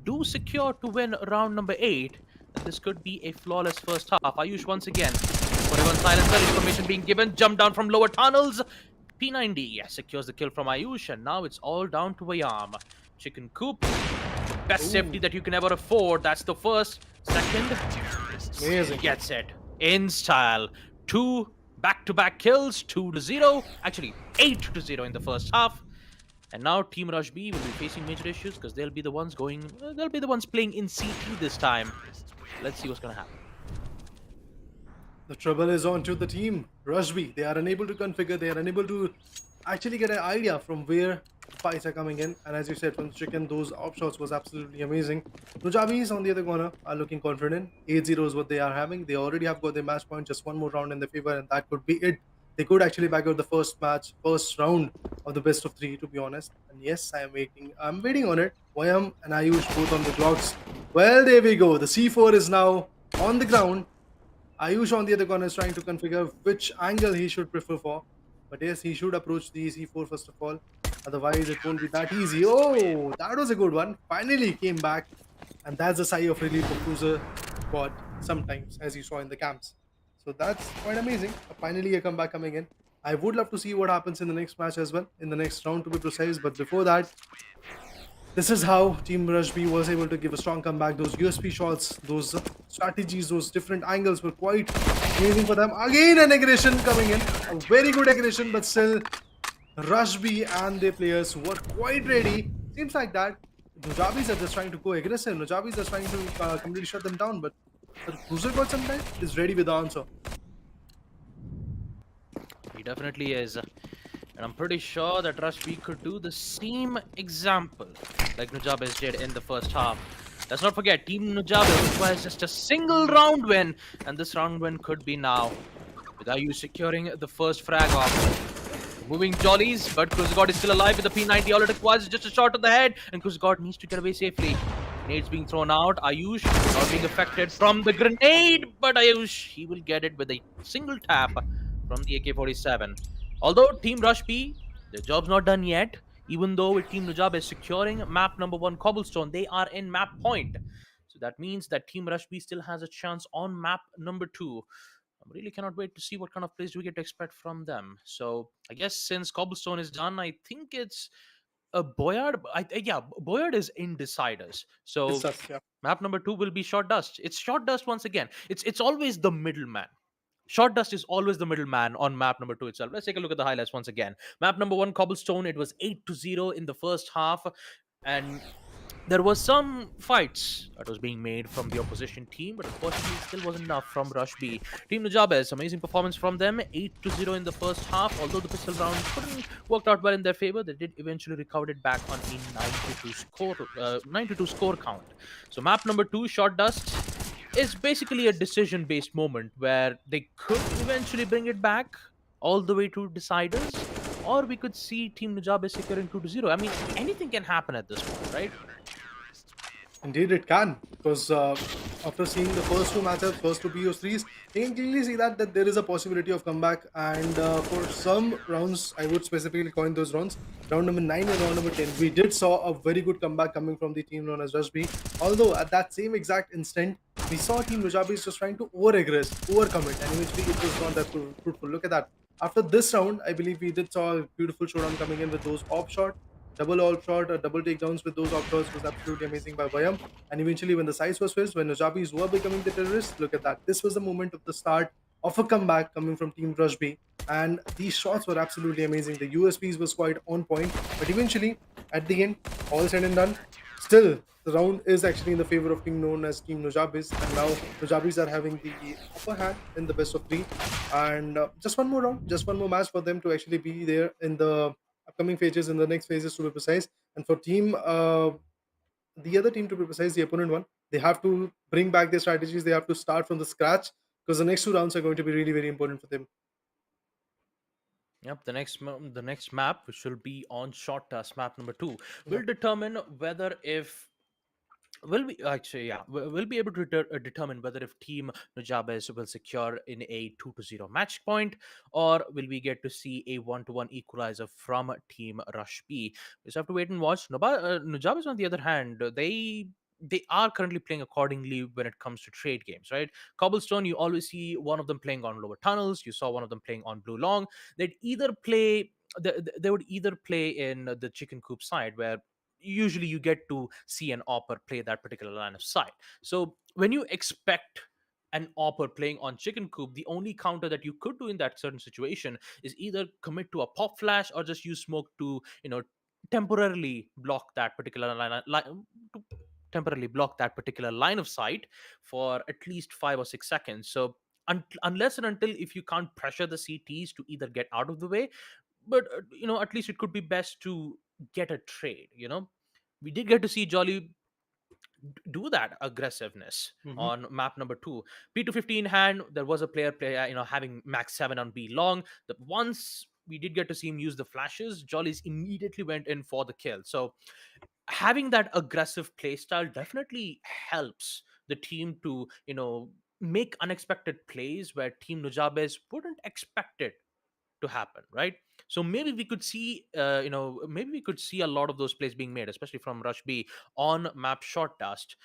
do secure to win round number 8, then this could be a flawless first half. Ayush once again, for everyone silencer, information being given, jump down from lower tunnels. P90 secures the kill from Ayush, and now it's all down to Vyam. Chicken Coop, best safety that you can ever afford. That's the first. Second, Amazing. Gets it in style. 2 back-to-back kills, 2-0. Actually, 8-0 in the first half. And now Team Rush B will be facing major issues because they'll be the ones playing in CT this time. Let's see what's gonna happen. The trouble is on to the team Rush B. They are unable to configure. They are unable to actually get an idea from where fights are coming in, and as you said from Chicken, those op shots was absolutely amazing. Nujabis on the other corner are looking confident. 8-0 is what they are having. They already have got their match point, just one more round in their favor, and that could be it. They could actually back out the first round of the best of 3, to be honest. And yes, I'm waiting on it. Vyam and Ayush both on the clocks. Well, there we go. The C4 is now on the ground. Ayush on the other corner is trying to configure which angle he should prefer for. But yes, he should approach the C4 first of all. Otherwise, it won't be that easy. Oh, that was a good one. Finally came back. And that's a sigh of relief for Cruiser God sometimes, as you saw in the camps. So that's quite amazing. Finally, a comeback coming in. I would love to see what happens in the next match as well. In the next round, to be precise. But before that, this is how Team Rush B was able to give a strong comeback. Those USP shots, those strategies, those different angles were quite amazing for them. Again, an aggression coming in. A very good aggression, but still, Rush B and their players were quite ready. Seems like that Nujabis are just trying to go aggressive. Nujabis are trying to completely shut them down, but The cruiser got some time is ready with the answer. He definitely is. And I'm pretty sure that Rush B could do the same example like Nujabes did in the first half. Let's not forget, Team Nujabes requires just a single round win, and this round win could be now. With IU securing the first frag off. Moving Jollies, but Kruzgod is still alive with the P90. All it requires is just a shot to the head, and Kruzgod needs to get away safely. Grenades being thrown out. Ayush not being affected from the grenade, but Ayush, he will get it with a single tap from the AK-47. Although Team Rush B, their job's not done yet. Even though with Team Nujab is securing map number 1 Cobblestone, they are in map point. So that means that Team Rush B still has a chance on map number 2. I really cannot wait to see what kind of plays do we get to expect from them. So I guess since Cobblestone is done, I think it's a Boyard. Yeah, Boyard is in deciders. It's So just, yeah. map number 2 will be Short Dust. It's Short Dust once again. It's always the middleman. Short Dust is always the middleman on map number 2 itself. Let's take a look at the highlights once again. Map number 1 Cobblestone. It was 8-0 in the first half, and there was some fights that was being made from the opposition team, but unfortunately, it still wasn't enough from Rush B. Team Nujabes, amazing performance from them, 8-0 in the first half. Although the pistol round couldn't worked out well in their favor, they did eventually recover it back on a 9-2 score count. So map number 2, Short Dust, is basically a decision-based moment where they could eventually bring it back all the way to deciders, or we could see Team Nujabes securing 2-0. I mean, anything can happen at this point, right? Indeed, it can, because after seeing the first two matchups, first two PO3s, you can clearly see that there is a possibility of comeback. And for some rounds, I would specifically coin those rounds. Round number 9 and round number 10, we did saw a very good comeback coming from the team known as Rush B. Although at that same exact instant, we saw Team Nujabes just trying to over-aggress, overcommit, and eventually it was not that fruitful. Look at that. After this round, I believe we did saw a beautiful showdown coming in with those op shot double all shot or double takedowns with those optors was absolutely amazing by Bayam. And eventually, when the size was switched, when Nujabis were becoming the terrorists, look at that. This was the moment of the start of a comeback coming from Team Rush B. And these shots were absolutely amazing. The USPs was quite on point. But eventually, at the end, all said and done, still the round is actually in the favor of team known as Team Nujabis. And now Nujabis are having the upper hand in the best of three. And just one more round, just one more match for them to actually be there in the upcoming phases, in the next phases to be precise. And for the other team to be precise, the opponent one, they have to bring back their strategies. They have to start from the scratch because the next two rounds are going to be really very important for them. Yep, the next map, which will be on Short Dust, map number 2, Yeah. will determine whether if will we actually yeah we'll be able to determine whether if Team Nujabes will secure in a 2-0 match point, or will we get to see a 1-1 equalizer from Team Rush B. We just have to wait and watch. Nujabes, on the other hand, they are currently playing accordingly when it comes to trade games, right? Cobblestone, you always see one of them playing on lower tunnels. You saw one of them playing on blue long. They'd either play they would either play in the chicken coop side, where usually you get to see an opper play that particular line of sight. So when you expect an opper playing on chicken coop, the only counter that you could do in that certain situation is either commit to a pop flash or just use smoke to temporarily block that particular to temporarily block that particular line of sight for at least 5 or 6 seconds. So unless and until if you can't pressure the CTs to either get out of the way, but at least it could be best to get a trade. We did get to see Jolly do that aggressiveness Mhm. on map number 2. P215 hand, there was a player having max 7 on B long. That once we did get to see him use the flashes, Jollies immediately went in for the kill. So having that aggressive play style definitely helps the team to make unexpected plays where Team Nujabes wouldn't expect it to happen, right? So maybe we could see maybe we could see a lot of those plays being made, especially from Rush B on map Short Dust.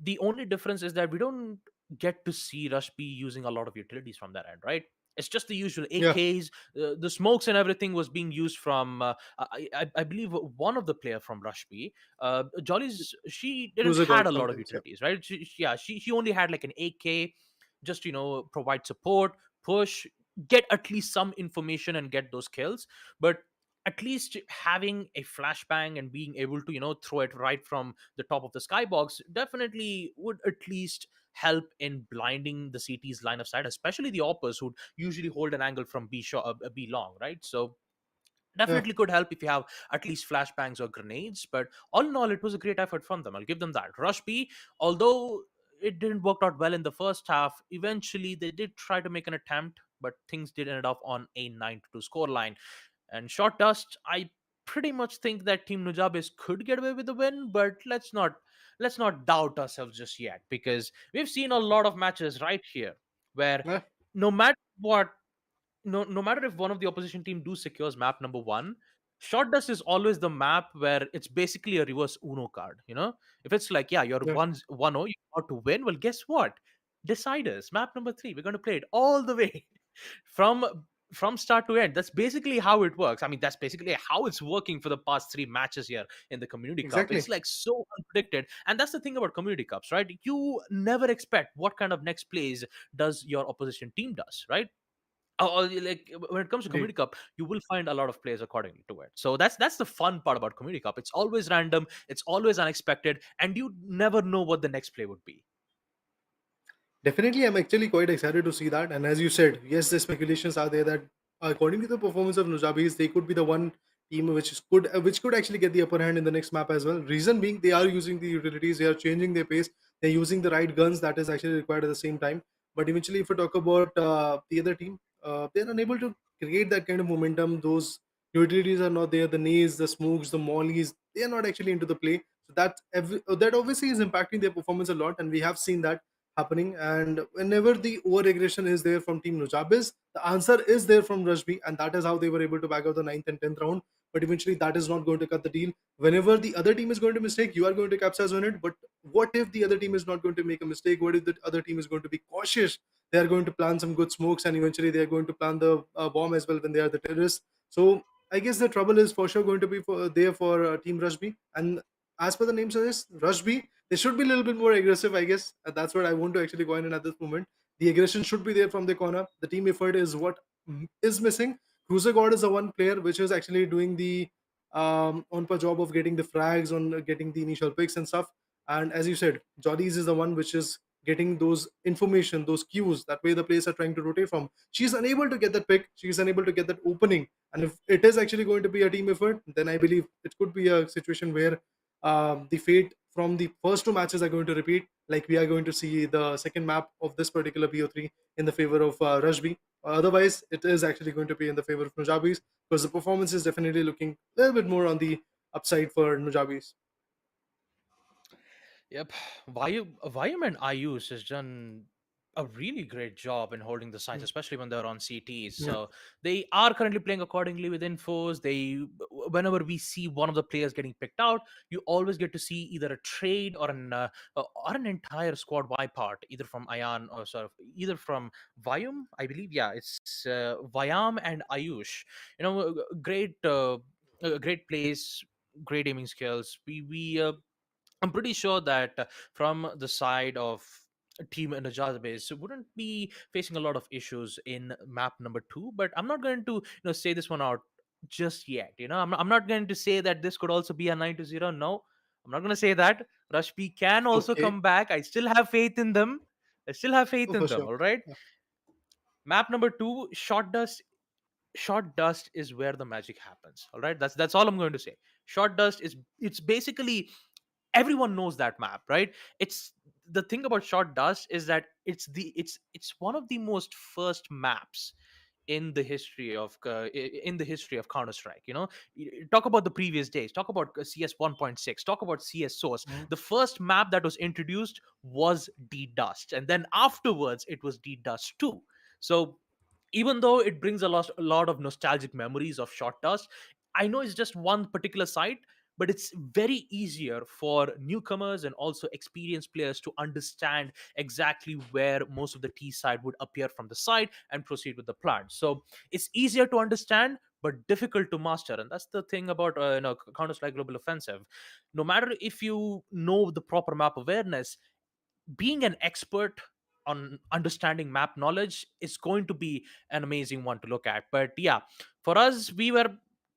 The only difference is that we don't get to see Rush B using a lot of utilities from that end, right? It's just the usual Yeah, AKs, the smokes and everything was being used from I believe one of the player from Rush B, Jolly's, she didn't Cruiser had got a lot of something. Yeah. utilities, right? She only had like an AK, just provide support, push, get at least some information and get those kills. But at least having a flashbang and being able to throw it right from the top of the skybox definitely would at least help in blinding the CT's line of sight, especially the oppers who usually hold an angle from B long, right? So Yeah, definitely could help if you have at least flashbangs or grenades. But all in all, it was a great effort from them. I'll give them that. Rush B, although it didn't work out well in the first half, eventually they did try to make an attempt, but things did end up on a 9-2 scoreline. And short dust, I pretty much think that Team Nujabes could get away with the win, but let's not doubt ourselves just yet, because we've seen a lot of matches right here where yeah, no matter what, no matter if one of the opposition team do secures map number one, short dust is always the map where it's basically a reverse Uno card. If it's like, yeah, you're yeah. 1-0, you're about to win. Well, guess what? Deciders, map number three. We're going to play it all the way from start to end. That's basically how it works. I mean, that's basically how it's working for the past three matches here in the Community Cup. It's Exactly. like so unpredicted, and that's the thing about Community Cups, right? You never expect what kind of next plays does your opposition team does, right? Like when it comes to Indeed. Community Cup, you will find a lot of plays accordingly to it. So that's the fun part about Community Cup. It's always random, it's always unexpected, and you never know what the next play would be. Definitely, I'm actually quite excited to see that. And as you said, yes, the speculations are there that according to the performance of Nujabis, they could be the one team which could actually get the upper hand in the next map as well. Reason being, they are using the utilities, they are changing their pace, they're using the right guns that is actually required at the same time. But eventually, if we talk about the other team, they're unable to create that kind of momentum. Those utilities are not there. The nades, the smokes, the mollies, they are not actually into the play. So that obviously is impacting their performance a lot, and we have seen that happening. And whenever the over aggression is there from Team Nujabes, the answer is there from Rashbi, and that is how they were able to back out the ninth and 10th round. But eventually, that is not going to cut the deal. Whenever the other team is going to mistake, you are going to capitalize on it. But what if the other team is not going to make a mistake? What if the other team is going to be cautious? They are going to plan some good smokes, and eventually they are going to plan the bomb as well when they are the terrorists. So I guess the trouble is for sure going to be there for Team Rashbi. And as per the name suggests, Rashbi, they should be a little bit more aggressive, I guess. That's what I want to actually go in at this moment. The aggression should be there from the corner. The team effort is what is missing. Cruiser God is the one player which is actually doing the on par job of getting the frags, on getting the initial picks and stuff. And as you said, Jollies is the one which is getting those information, those cues, that way the players are trying to rotate from. She's unable to get that pick. She's unable to get that opening. And if it is actually going to be a team effort, then I believe it could be a situation where the fate from the first two matches are going to repeat. Like we are going to see the second map of this particular BO3 in the favor of Rashbi. Otherwise, it is actually going to be in the favor of Nujabis, because the performance is definitely looking a little bit more on the upside for Nujabis. Yep. Vayum and Ayush has done a really great job in holding the sides, Mm. especially when they're on CTs. Yeah. So they are currently playing accordingly with infos. Whenever we see one of the players getting picked out, you always get to see either a trade or an entire squad wipeout, either from Ayan or sort of either from Vayum, I believe. Yeah, it's Vayam and Ayush. Great plays, great aiming skills. I'm pretty sure that from the side of Team Najaz wouldn't be facing a lot of issues in map number two. But I'm not going to say this one out just yet. I'm not going to say that this could also be a 9-0. No, I'm not going to say that. Rashpi can also Okay. come back. I still have faith in them. I still have faith Oh, in for them. sure. All right. Yeah. Map number two, short dust is where the magic happens. All right, that's all I'm going to say. Short dust is, it's basically, everyone knows that map, right? It's the thing about short dust is that it's one of the most first maps in the history of Counter Strike. Talk about the previous days, talk about CS 1.6, talk about CS source. Mhm. The first map that was introduced was D Dust, and then afterwards it was D Dust 2. So even though it brings a lot of nostalgic memories of short dust, I know it's just one particular site, but it's very easier for newcomers and also experienced players to understand exactly where most of the T side would appear from the side and proceed with the plan. So it's easier to understand but difficult to master, and that's the thing about Counter Strike Global Offensive. No matter if you know the proper map awareness, being an expert on understanding map knowledge is going to be an amazing one to look at. But yeah, for us, we were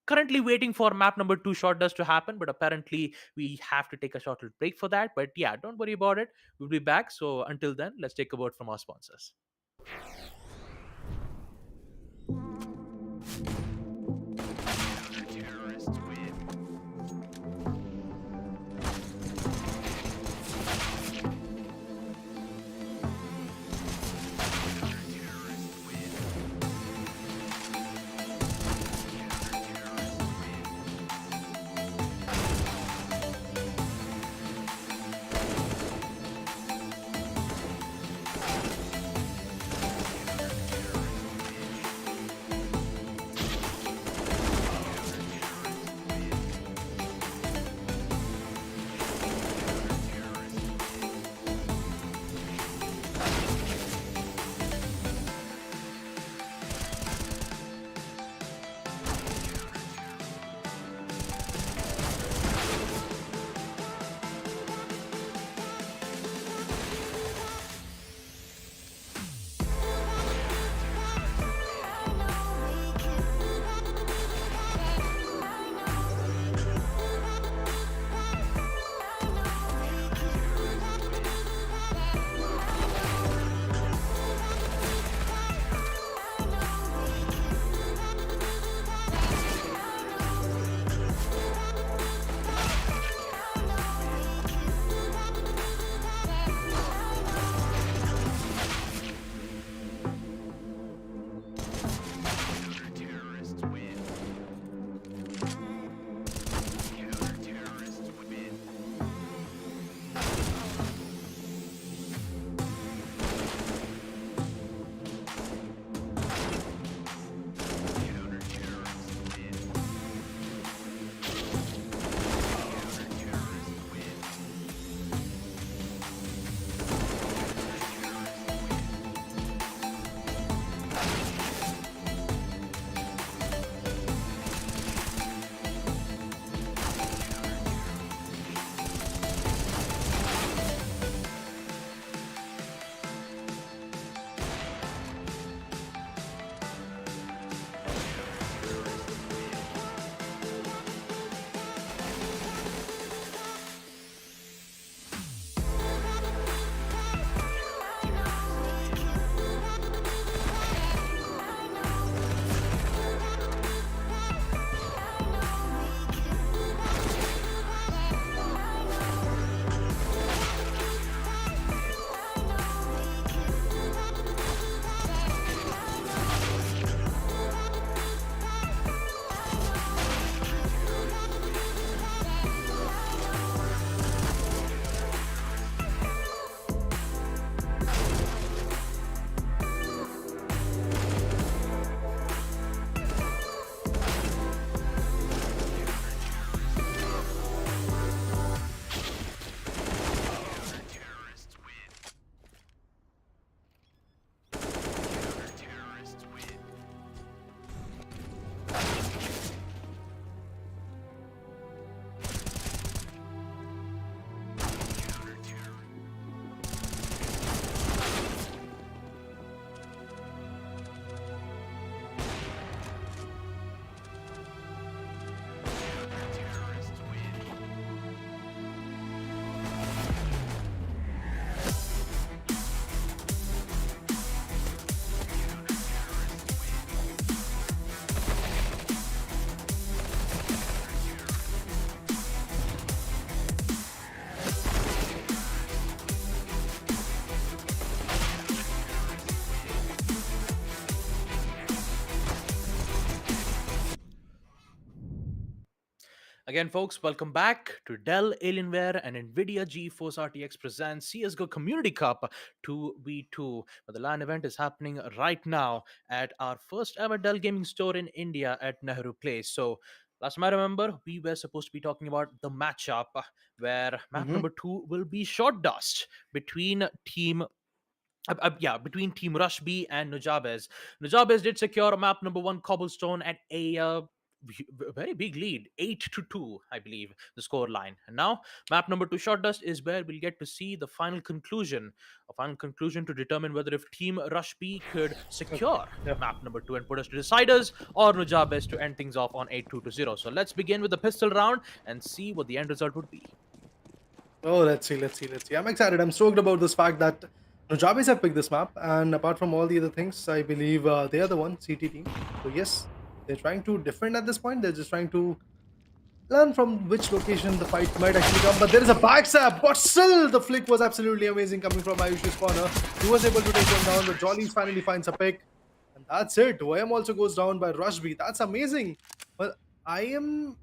currently waiting for map number 2 short dust to happen, but apparently we have to take a short little break for that. But yeah, don't worry about it. We'll be back. So until then, let's take a word from our sponsors. Again, folks, welcome back to Dell, Alienware, and NVIDIA GeForceRTX presents CSGO Community Cup 2v2. But the LAN event is happening right now at our first ever Dell gaming store in India at Nehru Place. So, last time I remember, we were supposed to be talking about the matchup where map Mm-hmm. number 2 will be short dust between between Team Rush B and Nujabes. Nujabes did secure map number 1 Cobblestone at a very big lead, 8-2, I believe, the score line. And now, map number 2, Short Dust, is where we'll get to see the final conclusion. A final conclusion to determine whether if Team Rush B could Okay. secure Yeah. map number 2 and put us to deciders, or Nujabes to end things off on 8-2 to 0. So let's begin with the pistol round and see what the end result would be. Oh, let's see. I'm excited. I'm stoked about this fact that Nujabes have picked this map, and apart from all the other things, I believe they are the one CT team. So yes, they're trying to defend at this point. They're just trying to learn from which location the fight might actually come. But there is a backstab, but still the flick was absolutely amazing coming from Ayush's corner. He was able to take him down, but Jollies finally finds a pick. And that's it. OM also goes down by Rush B. That's amazing. But I am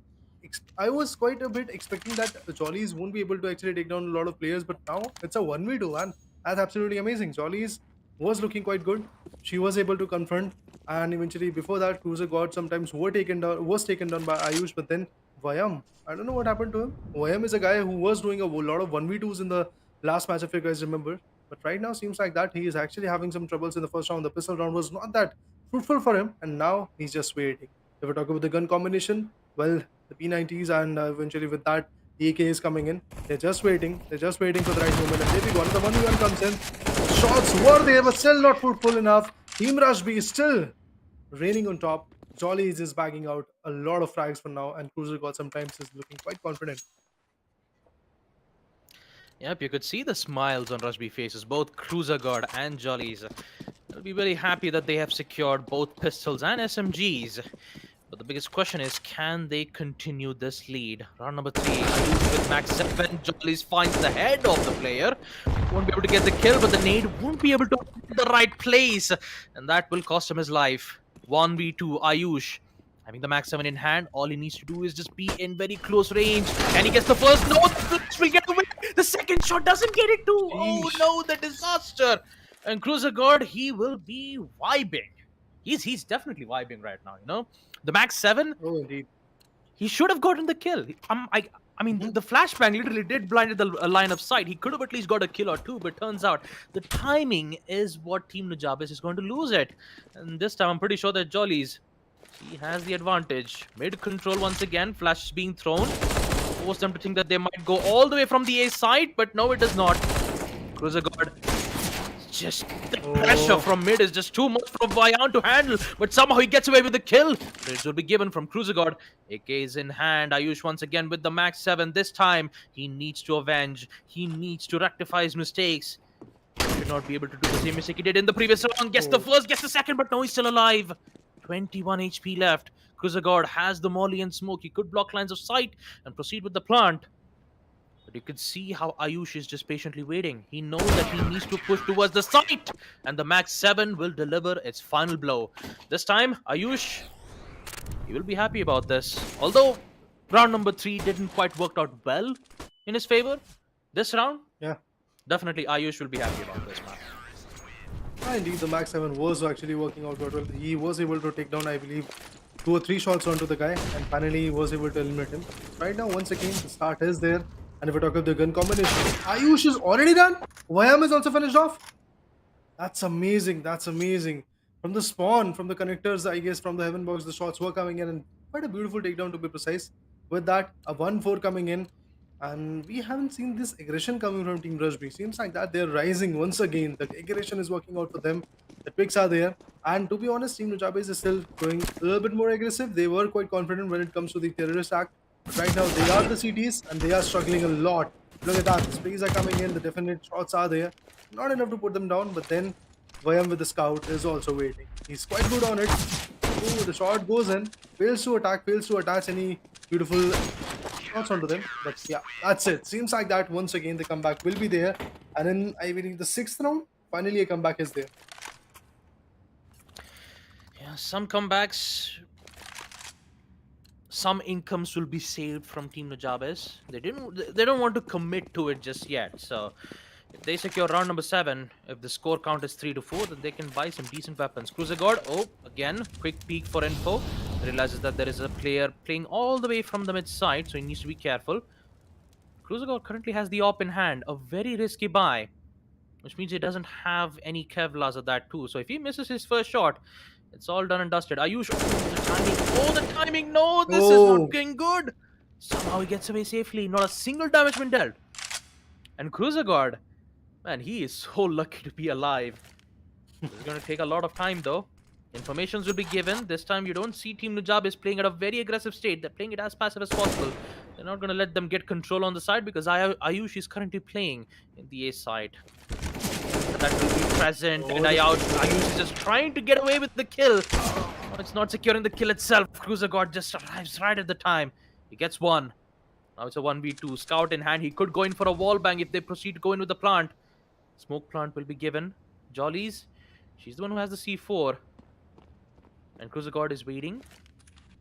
I was quite a bit expecting that the Jollies won't be able to actually take down a lot of players, but now it's a 1v2, man. That's absolutely amazing. Jollies was looking quite good. She was able to confront, and eventually before that, Cruiser God sometimes was taken down by Ayush, but then Vayam. I don't know what happened to him. Vayam is a guy who was doing a lot of 1v2s in the last match, if you guys remember. But right now, seems like that he is actually having some troubles in the first round. The pistol round was not that fruitful for him, and now he's just waiting. If we talk about the gun combination, well, the P90s and eventually with that, the AK is coming in. They're just waiting. They're just waiting for the right moment. And there we go. The 1v1 comes in. Shots were there, but still not fruitful enough. Team Rush B is still reigning on top. Jolly is just bagging out a lot of frags for now, and Cruiser God sometimes is looking quite confident. Yep, you could see the smiles on Rush B faces, both Cruiser God and Jollies. They'll be very happy that they have secured both pistols and SMGs. But the biggest question is, can they continue this lead? Round number 3, Ayush with max 7. Jollies finds the head of the player. Won't be able to get the kill, but the nade won't be able to hit the right place. And that will cost him his life. 1v2, Ayush. Having the max 7 in hand, all he needs to do is just be in very close range. And he gets the first. No, the flash will get away. The second shot doesn't get it too. Oh no, the disaster. And Cruiser God, he will be vibing. He's definitely vibing right now, you know? The max 7, Oh, indeed. he should have gotten the kill. I mean, the flashbang literally did blinded the line of sight. He could have at least got a kill or two, but turns out the timing is what Team Nujabes is going to lose it. And this time, I'm pretty sure that Jollies, he has the advantage. Mid control once again, flash is being thrown. Force them to think that they might go all the way from the A side, but no, it does not. Cruiser God, just the pressure from mid is just too much for Vayan to handle, but somehow he gets away with the kill. Bridge will be given from Cruiser God. AK is in hand. Ayush once again with the max 7. This time, he needs to avenge. He needs to rectify his mistakes. He should not be able to do the same mistake he did in the previous round. Gets the first, gets the second, but no, he's still alive. 21 HP left. Cruiser God has the molly and smoke. He could block lines of sight and proceed with the plant. But you can see how Ayush is just patiently waiting. He knows that he needs to push towards the site, and the max 7 will deliver its final blow. This time, Ayush, he will be happy about this. Although round number 3 didn't quite work out well in his favor, this round, Yeah. definitely Ayush will be happy about this, man. Indeed, the Max 7 was actually working out quite well. He was able to take down, I believe, 2 or 3 shots onto the guy, and finally he was able to eliminate him. Right now, once again, the start is there. And if we talk about the gun combination, Ayush is already done. Vayam is also finished off. That's amazing. That's amazing. From the spawn, from the connectors, I guess, from the heaven box, the shots were coming in, and quite a beautiful takedown to be precise. With that, a 1-4 coming in, and we haven't seen this aggression coming from Team Rush B. Seems like that they're rising once again. The aggression is working out for them. The picks are there, and to be honest, Team Nujabes is still going a little bit more aggressive. They were quite confident when it comes to the terrorist act. But right now, they are the CTs, and they are struggling a lot. Look at that. The sprays are coming in. The definite shots are there. Not enough to put them down, but then Vayam with the scout is also waiting. He's quite good on it. Ooh, the shot goes in. Fails to attack, fails to attach any beautiful shots onto them. But yeah, that's it. Seems like that once again the comeback will be there. And then I believe the 6th round, finally a comeback is there. Yeah, some comebacks, some incomes will be saved from Team Nujabes. They don't want to commit to it just yet. So if they secure round number 7, if the score count is 3-4, then they can buy some decent weapons. Cruiser God, oh, again, quick peek for info. Realizes that there is a player playing all the way from the mid side, so he needs to be careful. Cruiser God currently has the op in hand, a very risky buy, which means he doesn't have any Kevlars at that too. So if he misses his first shot, It's all done and dusted. Ayush, the timing. Oh, the timing. No, this is Oh. not going good. Somehow he gets away safely. Not a single damage been dealt. And Cruiser Guard, man, he is so lucky to be alive. It's going to take a lot of time, though. Informations will be given. This time, you don't see Team Nujab is playing at a very aggressive state. They're playing it as passive as possible. They're not going to let them get control on the side because Ayush is currently playing in the A side. That will be present, and Ayush is just trying to get away with the kill. No, it's not securing the kill itself. Cruiser God just arrives right at the time. He gets one. Now it's a 1v2. Scout in hand. He could go in for a wall bang if they proceed to go in with the plant. Smoke plant will be given. Jollies, she's the one who has the C4. And Cruiser God is waiting.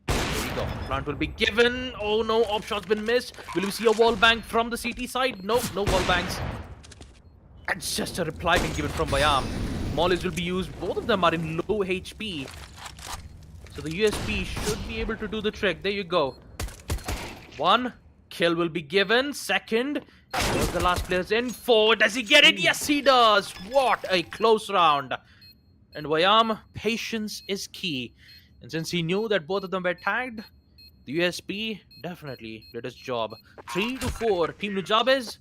There we go. Plant will be given. Oh no, op shot's been missed. Will we see a wall bang from the CT side? No, no wall bangs. It's just a reply being given from Bayam. Mollies will be used. Both of them are in low HP. So the USP should be able to do the trick. There you go. One. Kill will be given. Second. The last player's in. Four. Does he get it? Yes, he does. What a close round. And Bayam, patience is key. And since he knew that both of them were tagged, the USP definitely did his job. 3 to 4. Team Nujabes,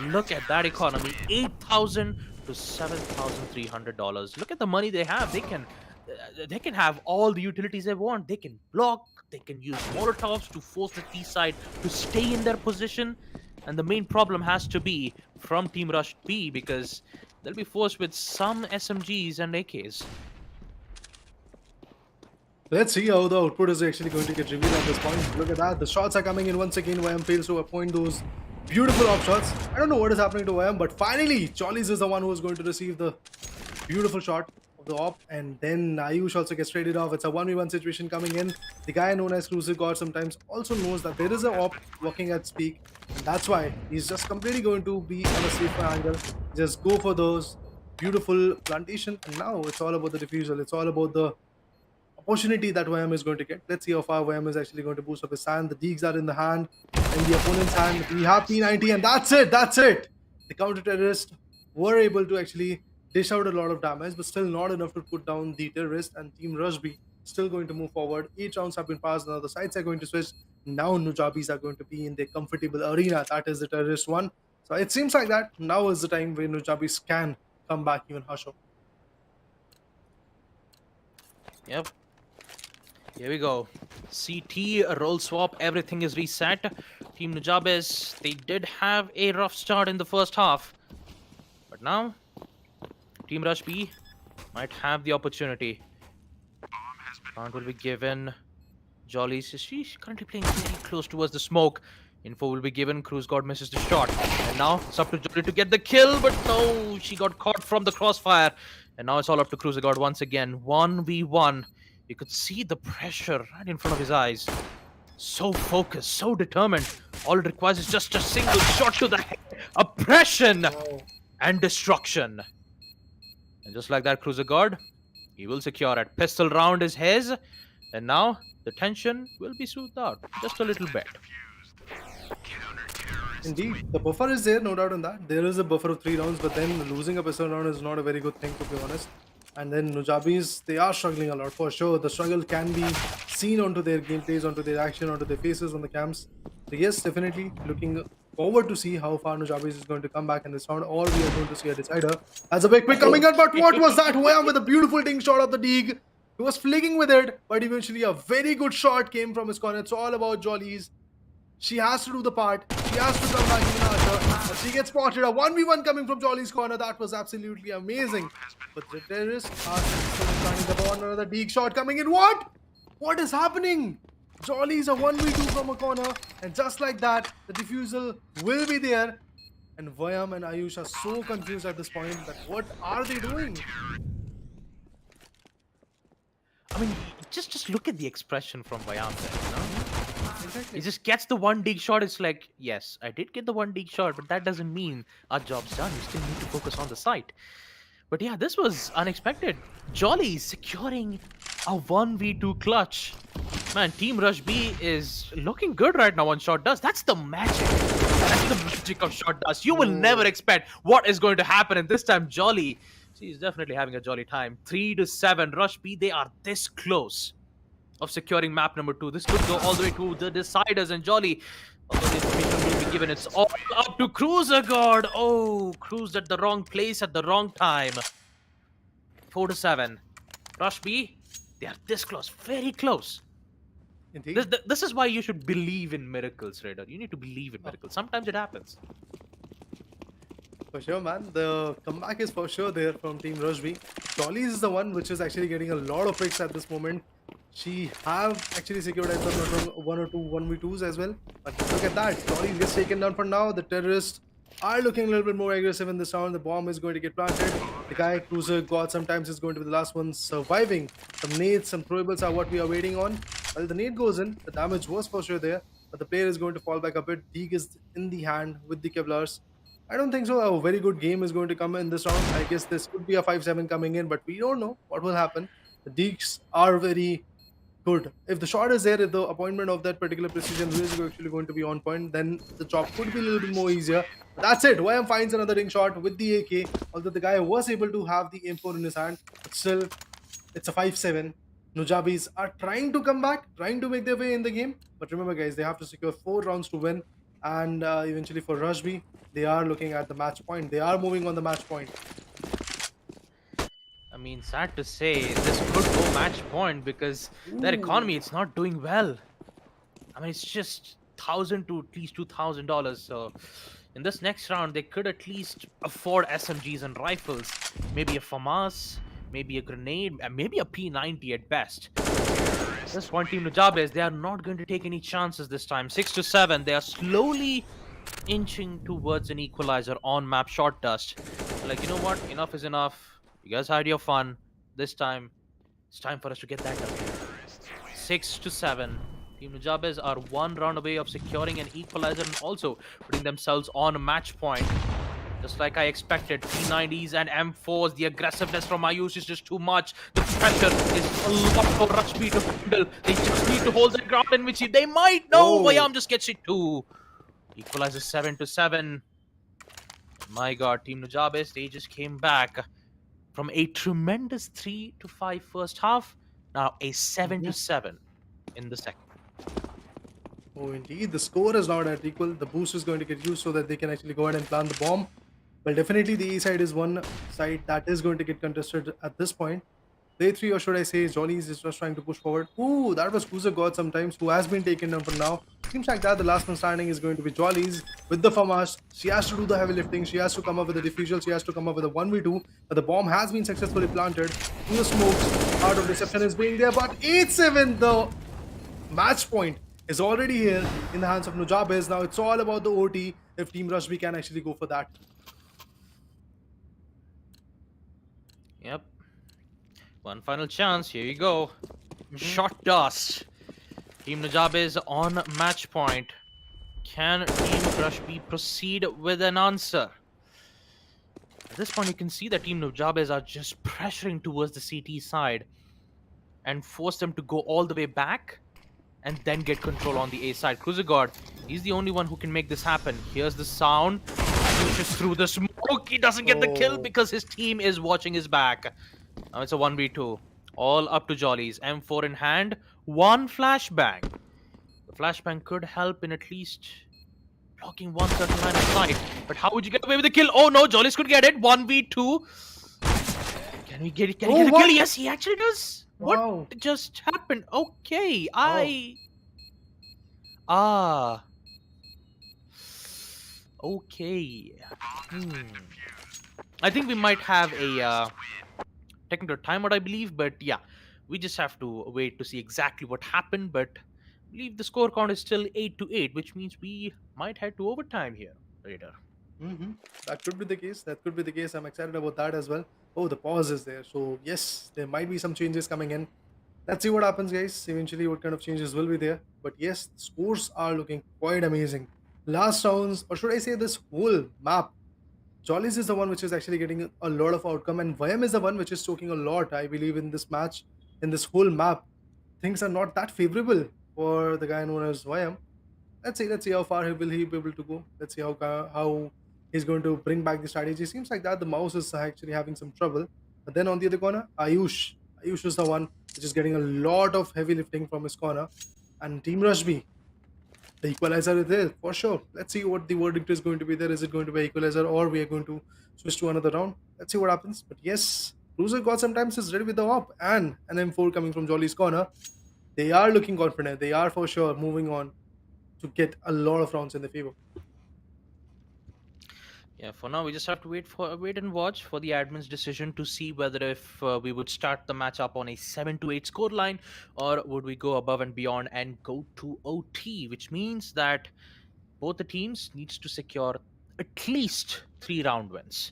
look at that economy. $8,000 to $7,300. Look at the money they have. They can have all the utilities they want. They can block. They can use Molotovs to force the T side to stay in their position. And the main problem has to be from Team Rush B because they'll be forced with some SMGs and AKs. Let's see how the output is actually going to get revealed at this point. Look at that. The shots are coming in once again. YM fails to appoint those beautiful off shots. I don't know what is happening to YM, but finally, Jollies is the one who is going to receive the beautiful shot of the op. And then Ayush also gets traded off. It's a 1v1 situation coming in. The guy known as Cruiser God sometimes also knows that there is an op working at speak. And that's why he's just completely going to be on a safer angle. Just go for those beautiful plantation. And now it's all about the diffusal. It's all about the opportunity that YM is going to get. Let's see how far YM is actually going to boost up his sand. The Deegs are in the hand, in the opponent's hand. We have P90 and that's it. That's it. The counter-terrorists were able to actually dish out a lot of damage, but still not enough to put down the terrorist. And Team Rush B still going to move forward. 8 rounds have been passed. Now the sides are going to switch. Now Nujabis are going to be in their comfortable arena. That is the terrorist one. So it seems like that now is the time where Nujabis can come back even harsher. Yep. Here we go. CT, roll swap, everything is reset. Team Nujabes, they did have a rough start in the first half. But now, Team Rush B might have the opportunity. Round will be given. Jolly, she's currently playing very close towards the smoke. Info will be given. Cruise God misses the shot. And now it's up to Jolly to get the kill, but no, she got caught from the crossfire. And now it's all up to Cruiser God once again. 1v1. You could see the pressure right in front of his eyes. So focused, so determined. All it requires is just a single shot to the head. Oppression and destruction. And just like that, Cruiser God, he will secure it. Pistol round is his. And now the tension will be smoothed out just a little bit. Indeed, the buffer is there, no doubt on that. There is a buffer of 3 rounds, but then losing a pistol round is not a very good thing, to be honest. And then Nujabis, they are struggling a lot for sure. The struggle can be seen onto their gameplays, onto their action, onto their faces on the cams. So yes, definitely looking forward to see how far Nujabis is going to come back in this round, or we are going to see a decider. As a big pick coming in, but what was that? Wham with a beautiful ding shot of the Deeg. He was flicking with it, but eventually a very good shot came from his corner. It's all about Jollies. She has to do the part. She has to come back even harsher. But she gets spotted. A 1v1 coming from Jolly's corner. That was absolutely amazing. But the terrorists are still trying the ball. Another Deeg shot coming in. What? What is happening? Jolly's a 1v2 from a corner. And just like that, the defusal will be there. And Vyam and Ayush are so confused at this point that what are they doing? I mean, just look at the expression from Vyam there, you know? Exactly. He just gets the one dig shot. It's like, yes, I did get the one dig shot, but that doesn't mean our job's done. We still need to focus on the site. But yeah, this was unexpected. Jolly securing a 1v2 clutch. Man, Team Rush B is looking good right now on Shot Dust. That's the magic. That's the magic of Shot Dust. You will never expect what is going to happen. And this time, Jolly, He's definitely having a jolly time. 3-7. Rush B, they are this close of securing map number 2. This could go all the way to the deciders, and Jolly, although the information will be given, it's all up to Cruiser God. Oh, cruised at the wrong place at the wrong time. 4-7. Rush B, they are this close, very close. Indeed. This is why you should believe in miracles, Raider. You need to believe in miracles. Sometimes it happens. For sure, man. The comeback is for sure there from Team Rushby. Jolly is the one which is actually getting a lot of picks at this moment. She have actually secured, if I'm not wrong, 1 or 2 1v2s as well. But look at that. Jolly gets taken down for now. The terrorists are looking a little bit more aggressive in this round. The bomb is going to get planted. The guy, Cruiser God, sometimes is going to be the last one surviving. Some nades, some throwables are what we are waiting on. Well, the nade goes in. The damage was for sure there. But the player is going to fall back a bit. Deeg is in the hand with the Kevlars. I don't think so. A very good game is going to come in this round. I guess this could be a 5-7 coming in, but we don't know what will happen. The Deeks are very good. If the shot is there, if the appointment of that particular precision is actually going to be on point, then the job could be a little bit more easier. But that's it. YM finds another ring shot with the AK. Although the guy was able to have the M4 in his hand, but still, it's a 5-7. Nujabis are trying to come back, trying to make their way in the game. But remember, guys, they have to secure 4 rounds to win. And eventually for Rushby, they are looking at the match point. They are moving on the match point. I mean, sad to say, this could go match point because their economy, it's not doing well. I mean, it's just $1,000 to at least $2,000. So in this next round, they could at least afford SMGs and rifles. Maybe a FAMAS, maybe a grenade, and maybe a P90 at best. This one team, Nujabes, they are not going to take any chances this time. 6-7, they are slowly inching towards an equalizer on map short dust. Like, you know what? Enough is enough. You guys had your fun. This time, it's time for us to get that done. 6-7. Team Nujabes are 1 round away of securing an equalizer and also putting themselves on a match point. Just like I expected, P90s and M4s, the aggressiveness from Ayush is just too much. The pressure is a lot for Rush B to handle. They just need to hold the ground in which they might. No, Vayam just gets it too. Equalizes 7-7. My God, Team Nujabes, they just came back from a tremendous 3-5 first half. Now a 7-7 in the second. Oh, indeed. The score is not at equal. The boost is going to get used so that they can actually go ahead and plant the bomb. Well, definitely the A side is one side that is going to get contested at this point. Play 3, or should I say, Jollies is just trying to push forward. Ooh, that was Cruiser God sometimes, who has been taken down for now. Seems like that the last one standing is going to be Jollies with the FAMAS. She has to do the heavy lifting. She has to come up with a diffusal. She has to come up with a 1v2. But the bomb has been successfully planted. Through the smokes, out of reception is being there. But 8-7, the match point is already here in the hands of Nujabes. Now it's all about the OT if Team Rushby can actually go for that. Yep. One final chance. Here you go. Shot dust. Team Nujabes on match point. Can Team Rushby proceed with an answer? At this point, you can see that Team Nujabes are just pressuring towards the CT side and force them to go all the way back and then get control on the A side. Cruiser God, he's the only one who can make this happen. Here's the sound. Pushes through the smoke. He doesn't get the kill because his team is watching his back. Now it's a 1v2. All up to Jollies. M4 in hand. One flashbang. The flashbang could help in at least blocking one certain line of sight. But how would you get away with the kill? Oh no, Jollies could get it. 1v2. Can he get a kill? Yes, he actually does. Wow. What just happened? Okay, Okay. I think we might have a technical timeout, I believe, but yeah, we just have to wait to see exactly what happened. But I believe the score count is still 8-8, which means we might head to overtime here later. That could be the case. That could be the case. I'm excited about that as well. Oh, the pause is there. So yes, there might be some changes coming in. Let's see what happens, guys. Eventually, what kind of changes will be there. But yes, the scores are looking quite amazing. Last rounds, or should I say this whole map, Jollies is the one which is actually getting a lot of outcome, and Vayam is the one which is choking a lot, I believe, in this match, in this whole map. Things are not that favorable for the guy known as Vayam. Let's see how far will he be able to go. Let's see how he's going to bring back the strategy. Seems like that the mouse is actually having some trouble. But then on the other corner, Ayush is the one which is getting a lot of heavy lifting from his corner. And Team Rushby, the equalizer is there for sure. Let's see what the verdict is going to be there. Is it going to be equalizer, or we are going to switch to another round? Let's see what happens. But yes, Cruiser God sometimes is ready with the op and an M4 coming from Jolly's corner. They are looking confident. They are for sure moving on to get a lot of rounds in their favor. Yeah, for now we just have to wait and watch for the admin's decision to see whether if we would start the match up on a 7-8 score line, or would we go above and beyond and go to OT, which means that both the teams needs to secure at least 3 round wins.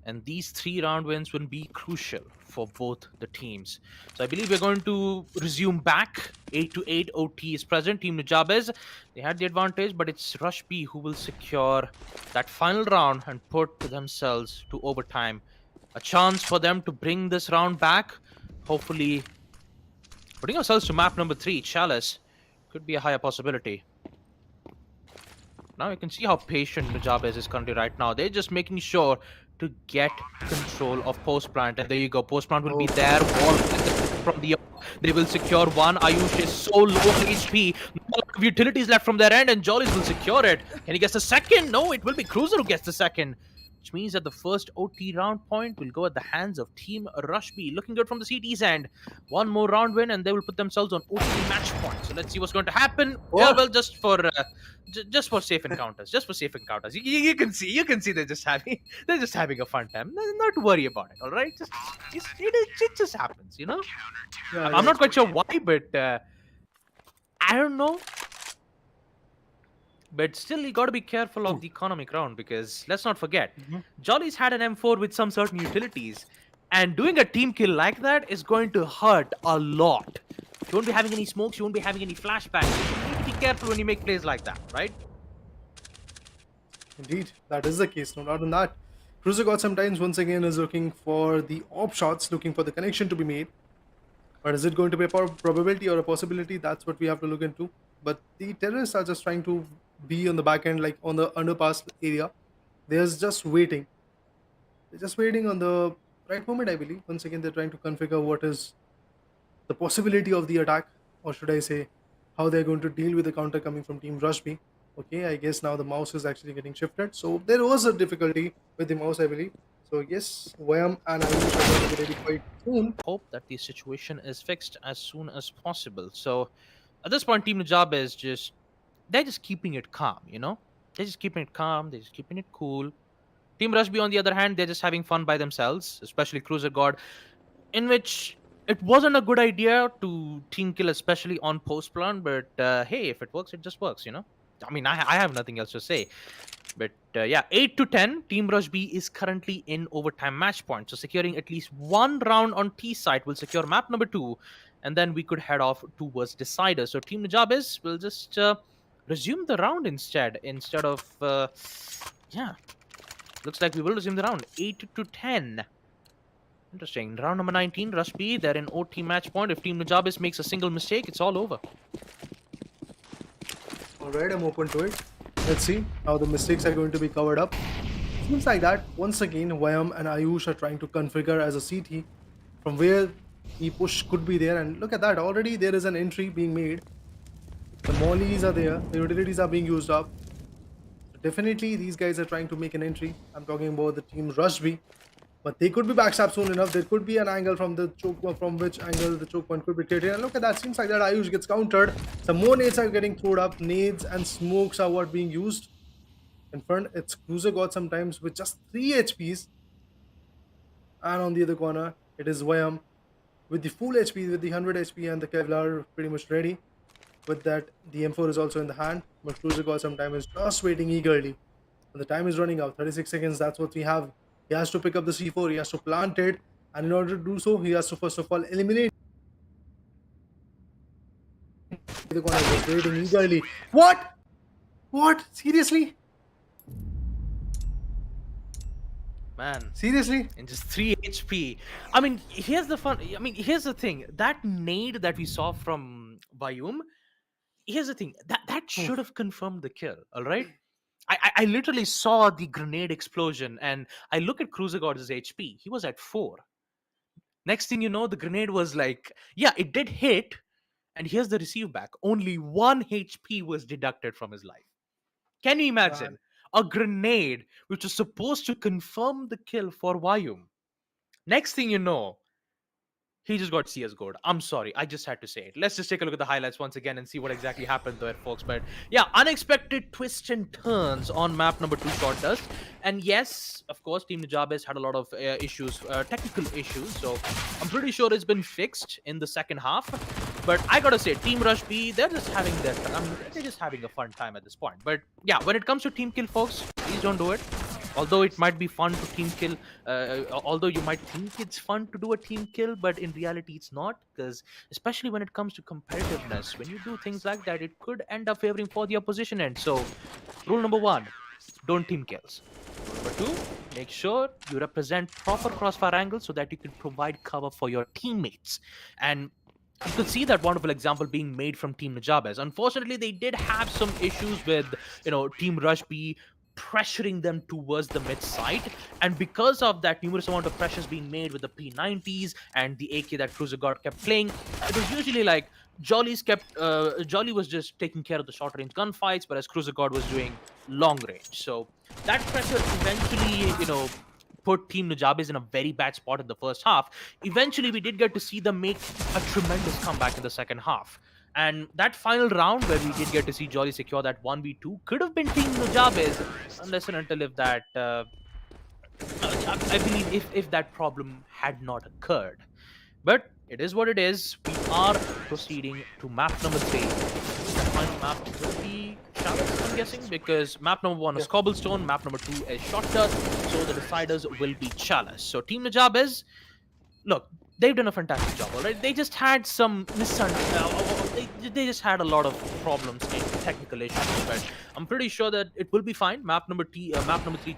And these 3 round wins will be crucial for both the teams. So I believe we're going to resume back. 8-8 OT is present. Team Nujabes, they had the advantage, but it's Rush B who will secure that final round and put themselves to overtime. A chance for them to bring this round back. Hopefully, putting ourselves to map number 3, Chalice, could be a higher possibility. Now you can see how patient Nujabes is currently right now. They're just making sure to get control of post plant, and there you go. Post plant will be there. Wall from the they will secure one. Ayush is so low on HP. No lot of utilities left from their end, and Jollies will secure it. Can he get the second? No, it will be Cruiser who gets the second. Which means that the first OT round point will go at the hands of Team Rushby. Looking good from the CT's end. One more round win, and they will put themselves on OT match point. So let's see what's going to happen. Yeah, well, just for safe encounters, just for safe encounters. You can see they're just having a fun time. Not to worry about it. All right, it just happens, you know. Yeah, I'm not quite sure why, but I don't know. But still, you got to be careful of the economic round, because let's not forget, Jolly's had an M4 with some certain utilities, and doing a team kill like that is going to hurt a lot. You won't be having any smokes, you won't be having any flashbacks. You need to be careful when you make plays like that, right? Indeed, that is the case. No doubt in that. Cruiser God sometimes once again is looking for the op shots, looking for the connection to be made. But is it going to be a probability or a possibility? That's what we have to look into. But the terrorists are just trying to be on the back end, like on the underpass area. They're just waiting. They're just waiting on the right moment, I believe. Once again, they're trying to configure what is the possibility of the attack, or should I say, how they're going to deal with the counter coming from Team Rushby. Okay, I guess now the mouse is actually getting shifted. So there was a difficulty with the mouse, I believe. So yes, Wham and I will going to be ready quite soon. Hope that the situation is fixed as soon as possible. So at this point, Team Najab is they're just keeping it calm, you know? They're just keeping it calm, they're just keeping it cool. Team Rushby, on the other hand, they're just having fun by themselves, especially Cruiser God, in which it wasn't a good idea to team kill, especially on post plant, but hey, if it works, it just works, you know? I mean, I have nothing else to say. But yeah, 8-10, Team Rushby is currently in overtime match point. So securing at least one round on T side will secure map number 2, and then we could head off towards Decider. So Team Najabis will just resume the round instead of yeah, looks like we will resume the round. 8-10. Interesting. Round number 19, Rushby, they're in OT match point. If Team Najabis makes a single mistake, it's all over. Alright, I'm open to it. Let's see how the mistakes are going to be covered up. Seems like that once again Wham and Ayush are trying to configure as a CT from where the push could be there, and look at that, already there is an entry being made. The mollies are there, the utilities are being used up. So definitely these guys are trying to make an entry. I'm talking about the Team Rushby, but they could be backstabbed soon enough. There could be an angle from the choke, from which angle the choke point could be created. And look at that, seems like that Ayush gets countered. Some more nades are getting thrown up. Nades and smokes are what being used. In front, it's Cruiser God sometimes with just 3 HPs. And on the other corner, it is Wham with the full HP, with the 100 HP and the Kevlar pretty much ready. With that, the M4 is also in the hand. But Cruiser God sometimes is just waiting eagerly. And the time is running out, 36 seconds, that's what we have. He has to pick up the C4, he has to plant it, and in order to do so, he has to first of all eliminate the corner. Just waiting eagerly. What? What? Seriously? Man, Seriously? in just 3 HP. I mean, here's the thing. That nade that we saw from Bayum, here's the thing. That should have confirmed the kill, all right? I literally saw the grenade explosion, and I look at Cruisergod's HP. He was at 4. Next thing you know, the grenade was like, yeah, it did hit, and here's the receive back. Only 1 HP was deducted from his life. Can you Man, imagine? A grenade which was supposed to confirm the kill for Vyum. Next thing you know, he just got CSGO'd. I'm sorry, I just had to say it. Let's just take a look at the highlights once again and see what exactly happened there, folks. But yeah, unexpected twists and turns on map number 2, Short Dust. And yes, of course, Team Nujabes had a lot of issues, technical issues. So I'm pretty sure it's been fixed in the second half. But I gotta say, Team Rush B, they're just having their, they're just having a fun time at this point. But yeah, when it comes to team kill, folks, please don't do it. Although it might be fun to team kill, although you might think it's fun to do a team kill, but in reality it's not, because especially when it comes to competitiveness, when you do things like that, it could end up favoring for the opposition end. So rule number 1, don't team kills. Rule number 2, make sure you represent proper crossfire angles so that you can provide cover for your teammates. And you could see that wonderful example being made from Team Nujabes. Unfortunately, they did have some issues with, Team Rush B pressuring them towards the mid side, and because of that numerous amount of pressures being made with the P90s and the AK that Cruiser God kept playing, it was usually like Jolly was just taking care of the short range gunfights, whereas Cruiser God was doing long range. So that pressure eventually, put Team Nujabes in a very bad spot in the first half. Eventually, we did get to see them make a tremendous comeback in the second half. And that final round where we did get to see Jolly secure that 1v2 could have been Team Nujabes, unless and until if that, I believe if that problem had not occurred. But it is what it is. We are proceeding to map number 3. The final map will be Chalice, I'm guessing, because map number 1 is Cobblestone, map number 2 is Shot Dust, so the deciders will be Chalice. So Team Nujabes, look, they've done a fantastic job, all right? They just had some they just had a lot of problems and technical issues, but I'm pretty sure that it will be fine. Map number 3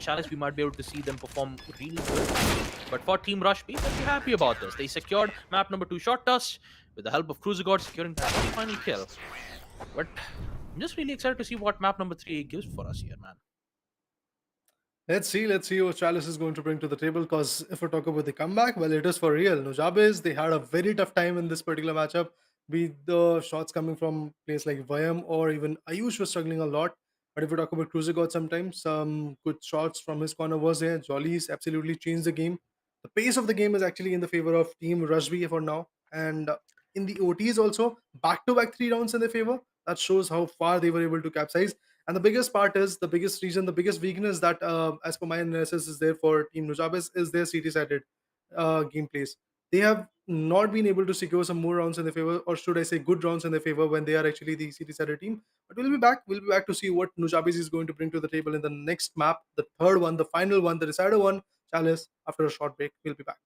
Chalice, we might be able to see them perform really good. But for Team Rush B, they'll be happy about this. They secured map number 2 Shot Dust with the help of Cruiser God securing that final kill. But I'm just really excited to see what map number 3 gives for us here, man. let's see what Chalice is going to bring to the table. Because if we talk about the comeback, well, it is for real. Nujabes, they had a very tough time in this particular matchup. Be the shots coming from players like Vyam or even Ayush was struggling a lot. But if we talk about Cruiser God, sometimes some good shots from his corner was there. Jolly's absolutely changed the game. The pace of the game is actually in the favor of Team Rushby for now. And in the OTs also, back-to-back 3 rounds in their favor. That shows how far they were able to capsize. And the biggest part is the biggest reason, the biggest weakness that, as per my analysis, is there for Team Nujabes is their CT-sided gameplays. They have not been able to secure some more rounds in their favor, or should I say, good rounds in their favor when they are actually the CT-sided team. But we'll be back. We'll be back to see what Nujabes is going to bring to the table in the next map, the third one, the final one, the decider one, Chalice. After a short break, we'll be back.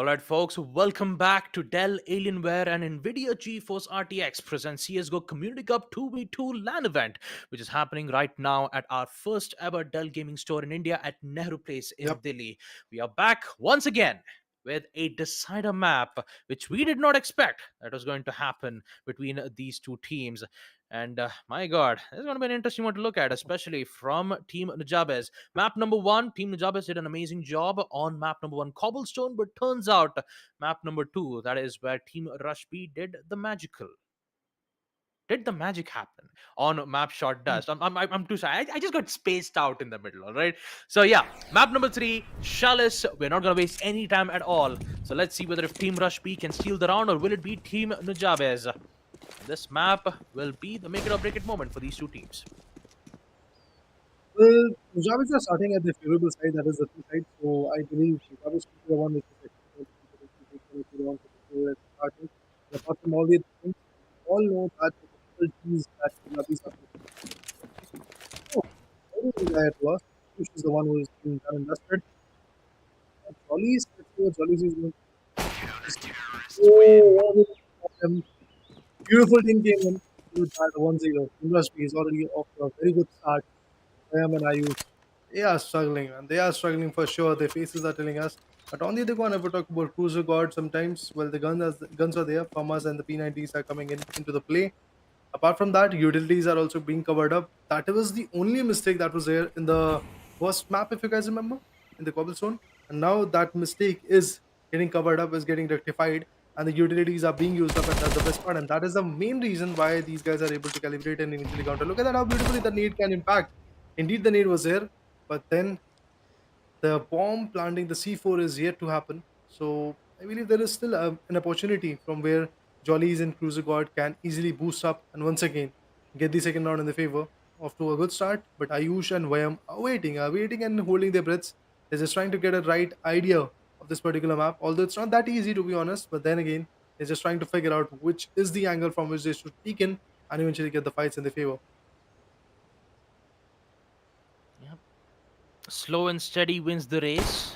All right, folks, welcome back to Dell, Alienware, and NVIDIA GeForce RTX presents CSGO Community Cup 2v2 LAN event, which is happening right now at our first ever Dell gaming store in India at Nehru Place in Yep. Delhi. We are back once again with a decider map, which we did not expect that was going to happen between these two teams. And my God, this is going to be an interesting one to look at, especially from Team Nujabes. Map number one, Team Nujabes did an amazing job on map number one, Cobblestone, but turns out map number two, that is where Team Rush B did the magical. Did the magic happen on map short dust? I'm too sorry. I just got spaced out in the middle. All right. So yeah, map number three, Chalice. We're not gonna waste any time at all. So let's see whether if Team Rush B can steal the round or will it be Team Nujabes. This map will be the make it or break it moment for these two teams. Well, Punjabis are starting at the favorable side, that is the two side. So I believe Punjabis should be the one which is actually going to take the lead on the starting. And apart from all the other things, we all know that the difficulties that Punjabis are facing. Oh, I don't think that was. Push is the one who is being done and dusted. Jollies, let's see what Jollies is going to. Oh, beautiful team came in with that 1-0. Industry is already off to a very good start. Them and Ayush, they are struggling, and they are struggling for sure. Their faces are telling us. But on the other one, if we talk about Cruiser God, sometimes, well, guns are there. Farmers and the P90s are coming into the play. Apart from that, utilities are also being covered up. That was the only mistake that was there in the first map, if you guys remember, in the cobblestone. And now that mistake is getting covered up, is getting rectified, and the utilities are being used up, and that's the best part. And that is the main reason why these guys are able to calibrate and initially counter. Look at that, how beautifully the nade can impact. Indeed, the nade was there, but then the bomb planting the C4 is yet to happen. So I believe there is still an opportunity from where Jollies and Cruiser God can easily boost up and once again get the second round in the favor. Off to a good start, but Ayush and Vayam are waiting and holding their breaths. They're just trying to get a right idea of this particular map. Although it's not that easy to be honest, but then again, they're just trying to figure out which is the angle from which they should peek in and eventually get the fights in their favor. Yep. Slow and steady wins the race.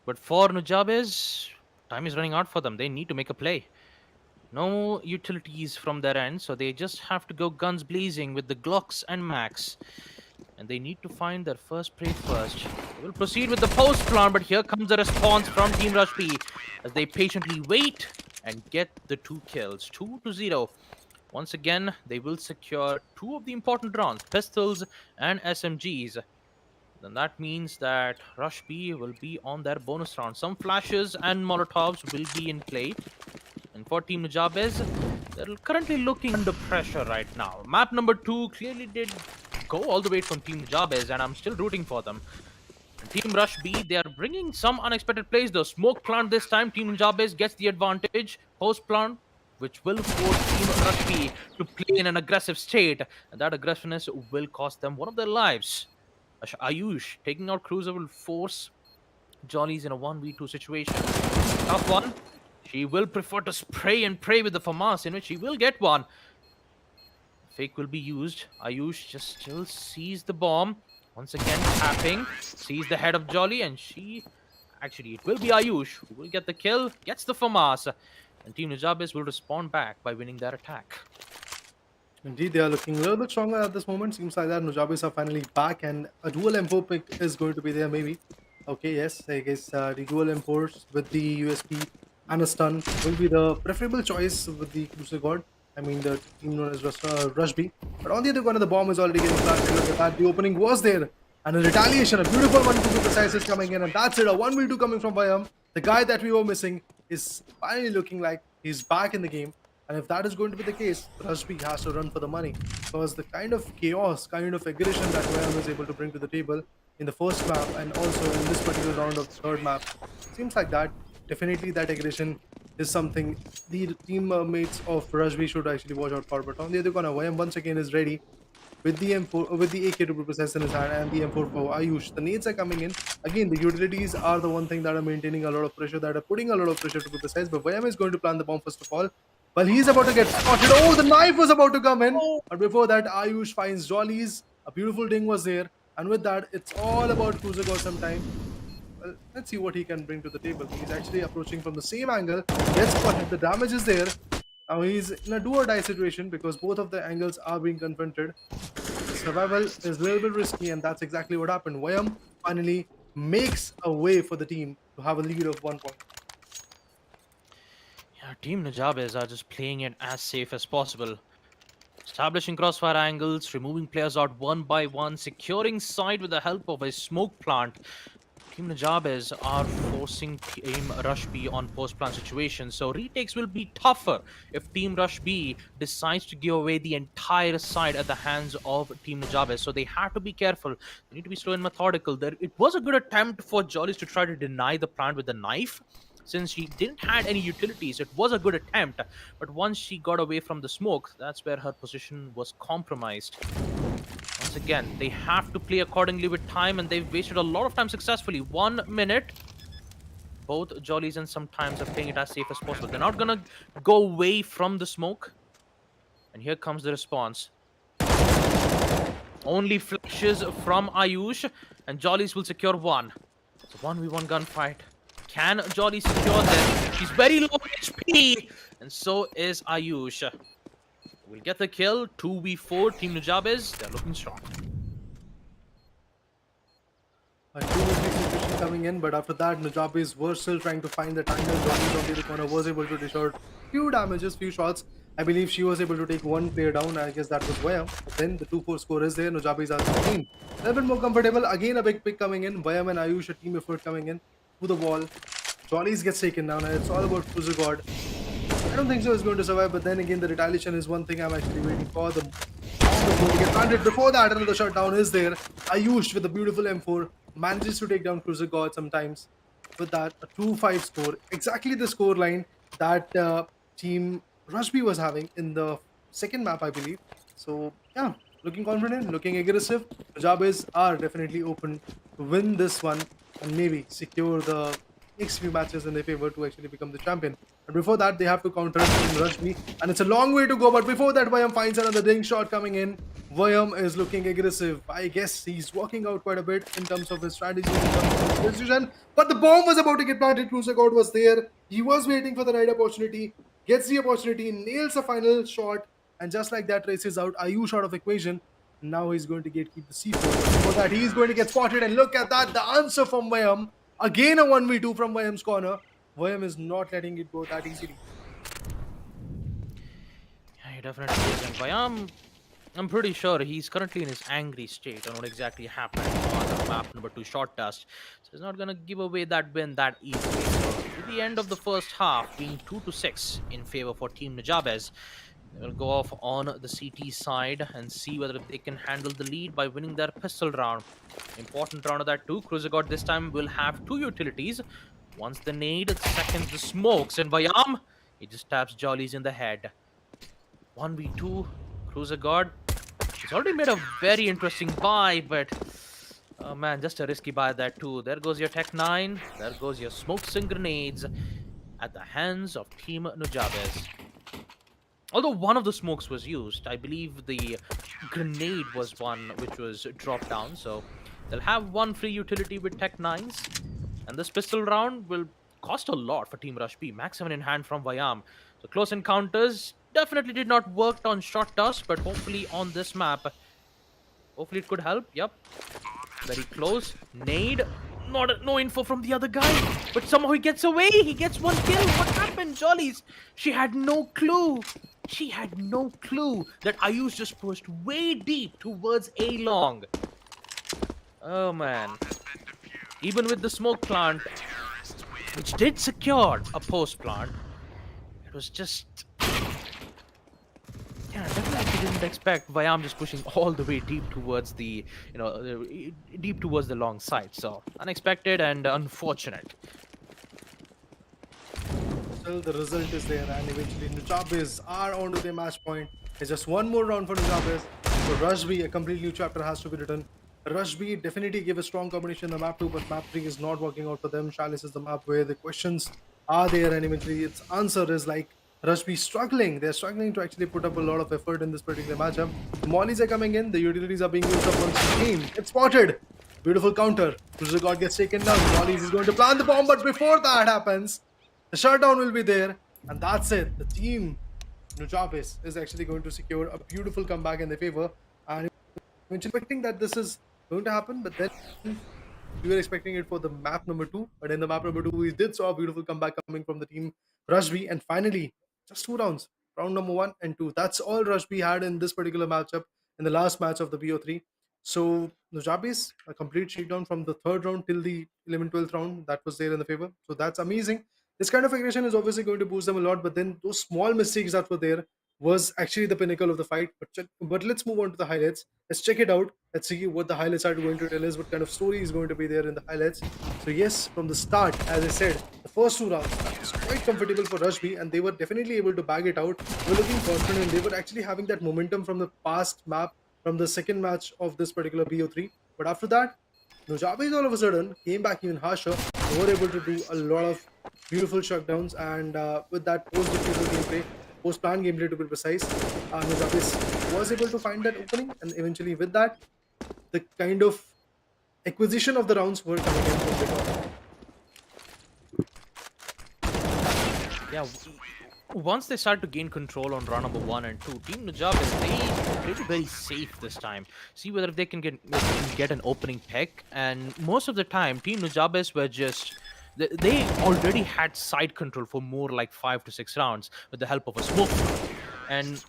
But for Nujabes, time is running out for them. They need to make a play. No utilities from their end, so they just have to go guns blazing with the Glocks and Max. And they need to find their first prey first. They will proceed with the post plan, but here comes the response from Team Rush B as they patiently wait and get the 2 kills. 2-0. Once again, they will secure 2 of the important rounds, pistols and SMGs. Then that means that Rush B will be on their bonus round. Some flashes and Molotovs will be in play. And for Team Nujabes, they're currently looking under pressure right now. Map number 2 clearly did go all the way from Team Nujabes, and I'm still rooting for them. And Team Rush B, they are bringing some unexpected plays. The smoke plant this time, Team Nujabes gets the advantage. Post plant, which will force Team Rush B to play in an aggressive state. And that aggressiveness will cost them one of their lives. Ayush taking out Cruiser will force Jollies in a 1v2 situation. Tough one. She will prefer to spray and pray with the FAMAS, in which she will get one. Fake will be used. Ayush just still sees the bomb. Once again tapping. Sees the head of Jolly, and she... Actually, it will be Ayush who will get the kill. Gets the FAMAS. And Team Nujabes will respond back by winning their attack. Indeed, they are looking a little bit stronger at this moment. Seems like that Nujabes are finally back, and a dual M4 pick is going to be there, maybe. Okay, yes, I guess the dual M4s with the USP and a stun will be the preferable choice with the Cruiser God. I mean, the team known as Rush B. But on the other corner, the bomb is already getting planted. Look at that. The opening was there. And a retaliation, a beautiful one to be precise, is coming in. And that's it. A 1v2 coming from Vayam. The guy that we were missing is finally looking like he's back in the game. And if that is going to be the case, Rushby has to run for the money. Because the kind of chaos, kind of aggression that Vayam was able to bring to the table in the first map and also in this particular round of the third map, seems like that. Definitely that aggression is something the teammates of Rushby should actually watch out for. But on the other corner, Vayam once again is ready with the M4, with the AK to be precise in his hand, and the M4 for Ayush. The nades are coming in. Again, the utilities are the one thing that are maintaining a lot of pressure, that are putting a lot of pressure to be precise. But Vayam is going to plant the bomb first of all. Well, he's about to get spotted. Oh, the knife was about to come in. But before that, Ayush finds Jollies. A beautiful ding was there. And with that, it's all about Cruiser God sometime. Well, let's see what he can bring to the table. He's actually approaching from the same angle. Gets spotted. The damage is there. Now he's in a do or die situation because both of the angles are being confronted. The survival is a little bit risky, and that's exactly what happened. Vayam finally makes a way for the team to have a lead of 1 point. Yeah, Team Najabes are just playing it as safe as possible. Establishing crossfire angles, removing players out one by one, securing side with the help of a smoke plant. Team Najabes are forcing Team Rush B on post-plant situations, so retakes will be tougher if Team Rush B decides to give away the entire side at the hands of Team Najabes. So they have to be careful. They need to be slow and methodical. It was a good attempt for Jollies to try to deny the plant with the knife. Since she didn't had any utilities, it was a good attempt. But once she got away from the smoke, that's where her position was compromised. Once again, they have to play accordingly with time, and they've wasted a lot of time successfully. 1 minute. Both Jollies and sometimes are playing it as safe as possible. They're not gonna go away from the smoke. And here comes the response. Only flashes from Ayush, and Jollies will secure one. It's a 1v1 gunfight. Can Jolly secure this? She's very low HP, and so is Ayush. We'll get the kill. 2v4, Team Najabes. They're looking strong. A 2v3 situation coming in, but after that, Najabis were still trying to find the angle. Johnny on the other corner was able to dish out few damages, few shots. I believe she was able to take one player down. I guess that was Vayam. But then the 2-4 score is there. Najabis are 16. A little bit more comfortable. Again, a big pick coming in. Vayam and Ayush, a team effort coming in to the wall. Jollies gets taken down, and it's all about Cruiser God. I don't think so he's going to survive, but then again, the retaliation is one thing I'm actually waiting for. The bomb is going to get planted. Before that, another shutdown is there. Ayush with a beautiful M4 manages to take down Cruiser God sometimes. With that, a 2-5 score. Exactly the score line that Team Rushby was having in the second map, I believe. So, yeah, looking confident, looking aggressive. Najabes are definitely open to win this one and maybe secure the next few matches in their favor to actually become the champion. But before that, they have to counter Team Rushby, and it's a long way to go. But before that, Vayam finds another ding shot coming in. Vayam is looking aggressive. I guess he's working out quite a bit in terms of his strategy, in terms of his decision. But the bomb was about to get planted. Cruiser God was there. He was waiting for the right opportunity. Gets the opportunity, nails the final shot, and just like that, races out Ayush out of equation. Now he's going to keep the C4. Before that, he's going to get spotted, and look at that, the answer from Vayam. Again, a 1v2 from Vayam's corner. Vayam is not letting it go that easily. Yeah, he definitely is. And Vayam, I'm pretty sure he's currently in his angry state on what exactly happened on map number 2, Short Dust. So he's not going to give away that win that easily. So, to the end of the first half, being 2-6 in favor for Team Najabes, they will go off on the CT side and see whether they can handle the lead by winning their pistol round. Important round of that too. Cruiser God this time will have 2 utilities. Once the nade, second the smokes, and Vayam, he just taps Jollies in the head. 1v2, Cruiser God. He's already made a very interesting buy, but oh man, just a risky buy that too. There goes your Tech 9, there goes your smokes and grenades at the hands of Team Najabes. Although one of the smokes was used, I believe the grenade was one which was dropped down, so they'll have one free utility with Tech 9s. And this pistol round will cost a lot for Team Rush B. Max 7 in hand from Vayam. So close encounters definitely did not work on Short Dust, but hopefully on this map, hopefully it could help. Yep. Very close. Nade. No info from the other guy, but somehow he gets away. He gets one kill. What happened, Jollies? She had no clue. She had no clue that Ayush just pushed way deep towards A long. Oh man. Even with the smoke plant, which did secure a post plant, it was just... Yeah, definitely didn't expect Vayam just pushing all the way deep towards the, deep towards the long side. So, unexpected and unfortunate. Still, the result is there, and eventually Najabes are on to their match point. It's just one more round for Najabes. For Rushby, a complete new chapter has to be written. Rushby definitely gave a strong combination in the map 2, but map 3 is not working out for them. Chalice is the map where the questions are there, and eventually its answer is like Rushby struggling. They're struggling to actually put up a lot of effort in this particular matchup. The mollies are coming in, the utilities are being used up once again. It's spotted. Beautiful counter. Cruiser God gets taken down. Mollies is going to plant the bomb, but before that happens, the shutdown will be there, and that's it. The team Nujabes is actually going to secure a beautiful comeback in their favor, and eventually expecting that this is going to happen, but then we were expecting it for the map number 2. But in the map number 2, we did saw a beautiful comeback coming from the team Rushby, and finally, just 2 rounds, round number 1 and 2. That's all Rushby had in this particular matchup in the last match of the BO3. So Nujabes, a complete shakedown from the third round till the 11th, 12th round that was there in the favor. So that's amazing. This kind of aggression is obviously going to boost them a lot, but then those small mistakes that were there was actually the pinnacle of the fight. But let's move on to the highlights. Let's check it out. Let's see what the highlights are going to tell us, what kind of story is going to be there in the highlights. So yes, from the start, as I said, the first 2 rounds that was quite comfortable for Rushby, and they were definitely able to bag it out. They were looking confident. They were actually having that momentum from the past map, from the second match of this particular BO3. But after that, Nujabes all of a sudden came back even harsher. They were able to do a lot of beautiful shutdowns, and with that post-defusal gameplay, post-plan gameplay to be precise, Nujabes was able to find that opening, and eventually with that, the kind of acquisition of the rounds were coming in from the top. Yeah, once they start to gain control on round number 1 and 2, Team Nujabes, they played it very safe this time. See whether they can get an opening pick, and most of the time, Team Nujabes were just they already had side control for more like 5 to 6 rounds with the help of a smoke shot. And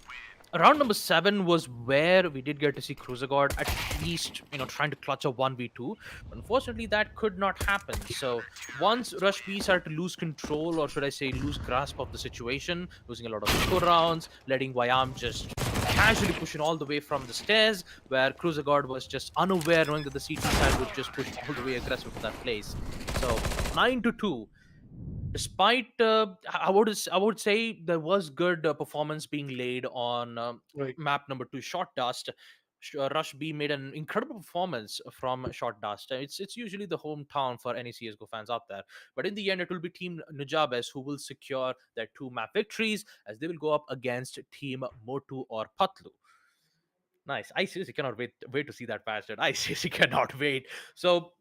round number 7 was where we did get to see Cruiser God at least, trying to clutch a 1v2. Unfortunately, that could not happen. So once Rush B started to lose control, or should I say lose grasp of the situation, losing a lot of score rounds, letting Wayam just casually pushing all the way from the stairs, where Cruiser God was just unaware, knowing that the CT side would just push all the way aggressive to that place. So 9-2. Despite, I would say there was good performance being laid on Right. map number 2, Short Dust. Rush B made an incredible performance from Short Dust. It's usually the hometown for any CSGO fans out there. But in the end, it will be Team Nujabes who will secure their 2 map victories, as they will go up against Team Motu or Patlu. Nice. I seriously cannot wait to see that bastard. I seriously cannot wait. So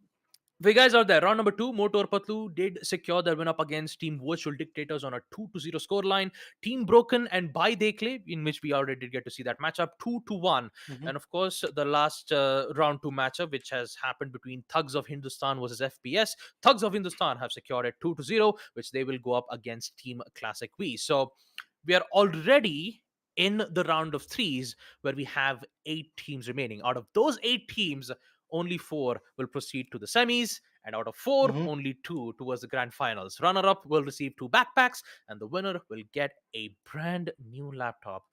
for you guys out there, round number 2, Motor Patlu did secure their win up against Team Virtual Dictators on a 2-0 scoreline. Team Broken and By Dekle, in which we already did get to see that matchup, 2-1. Mhm. And of course, the last round 2 matchup, which has happened between Thugs of Hindustan versus FPS. Thugs of Hindustan have secured it 2-0, which they will go up against Team Classic V. So we are already in the round of 3s, where we have 8 teams remaining. Out of those 8 teams, only 4 will proceed to the semis, and out of 4, Mhm. only 2 towards the grand finals. Runner up will receive 2 backpacks, and the winner will get a brand new laptop.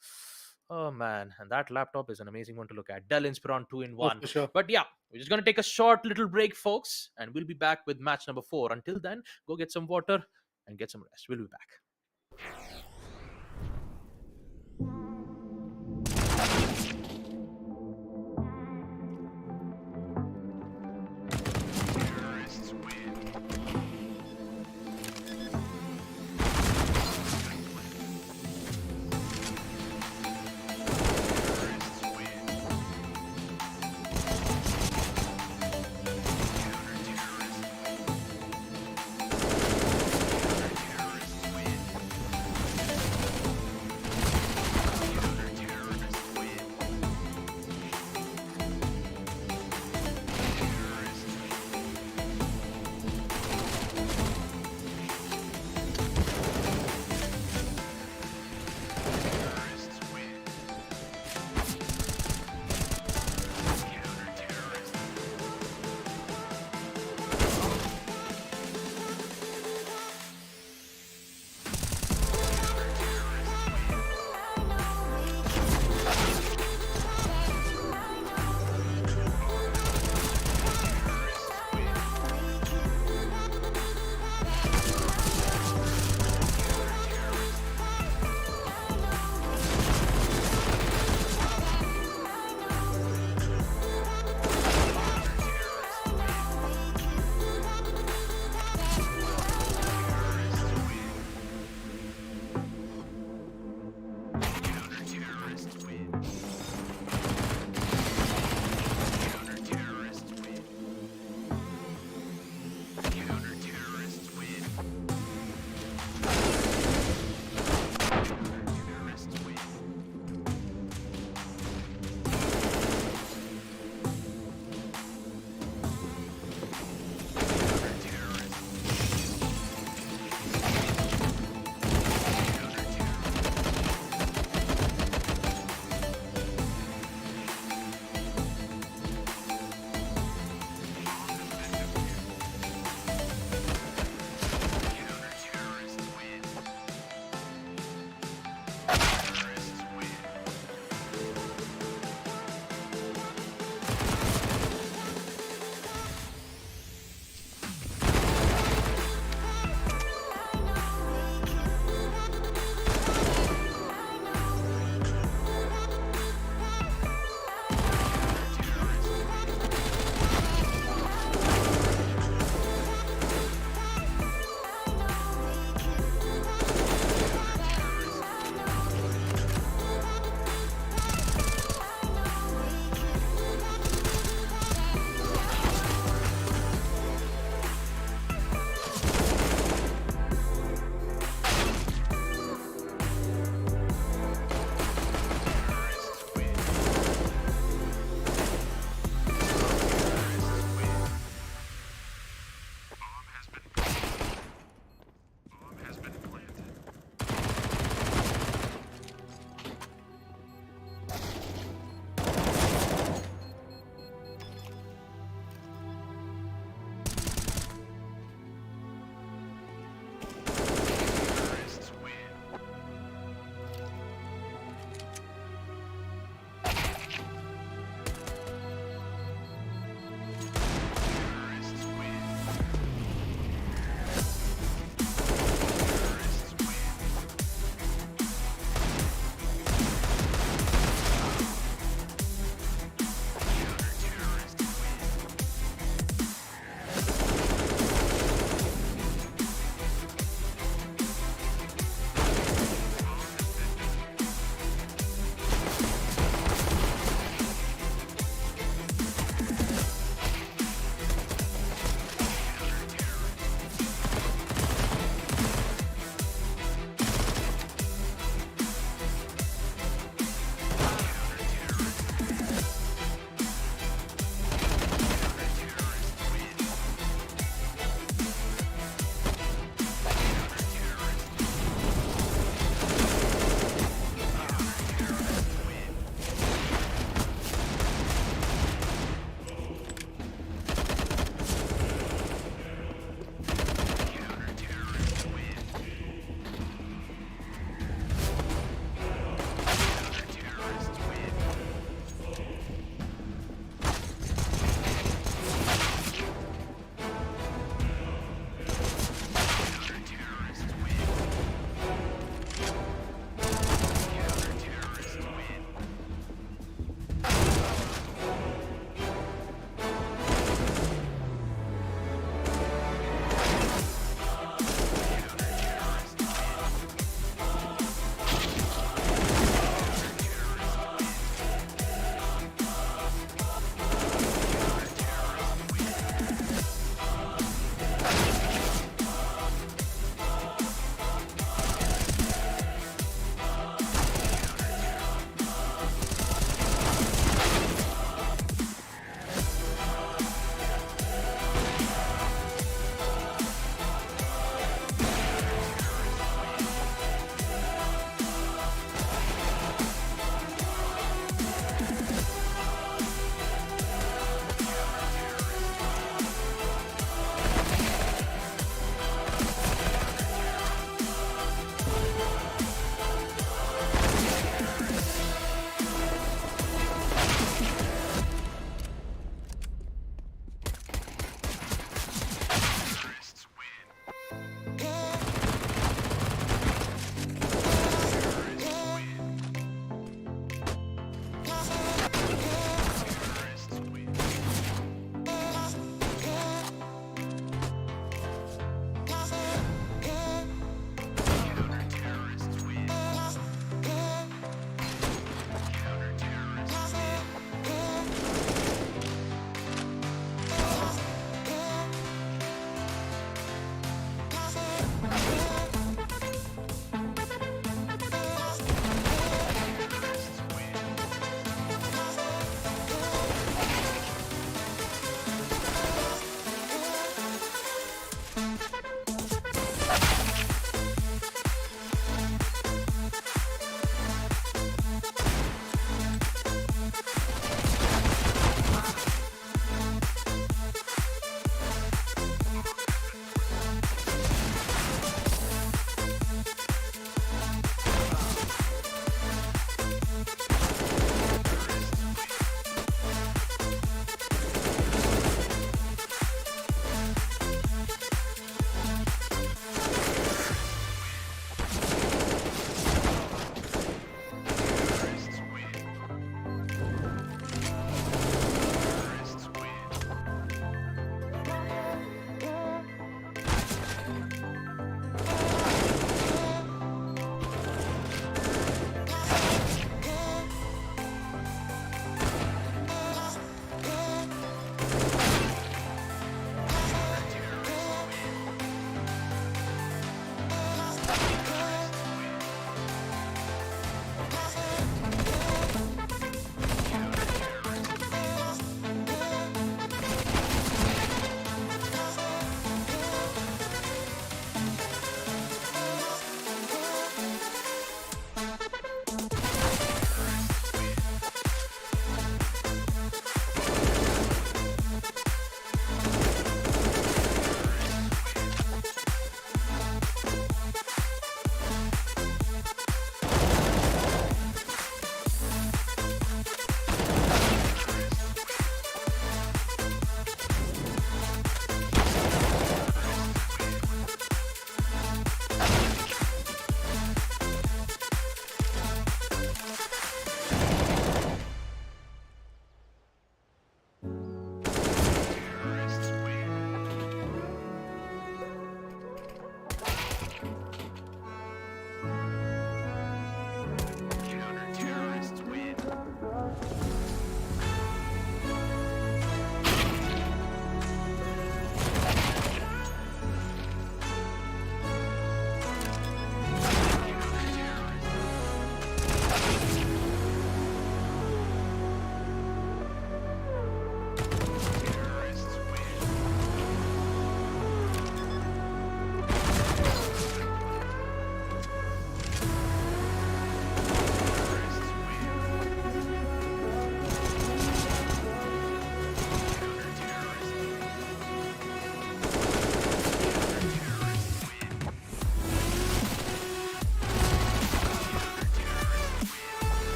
Oh man, and that laptop is an amazing one to look at. Dell Inspiron 2 in Oh, 1. for sure. But yeah, we're just going to take a short little break, folks, and we'll be back with match number 4. Until then, go get some water and get some rest. We'll be back.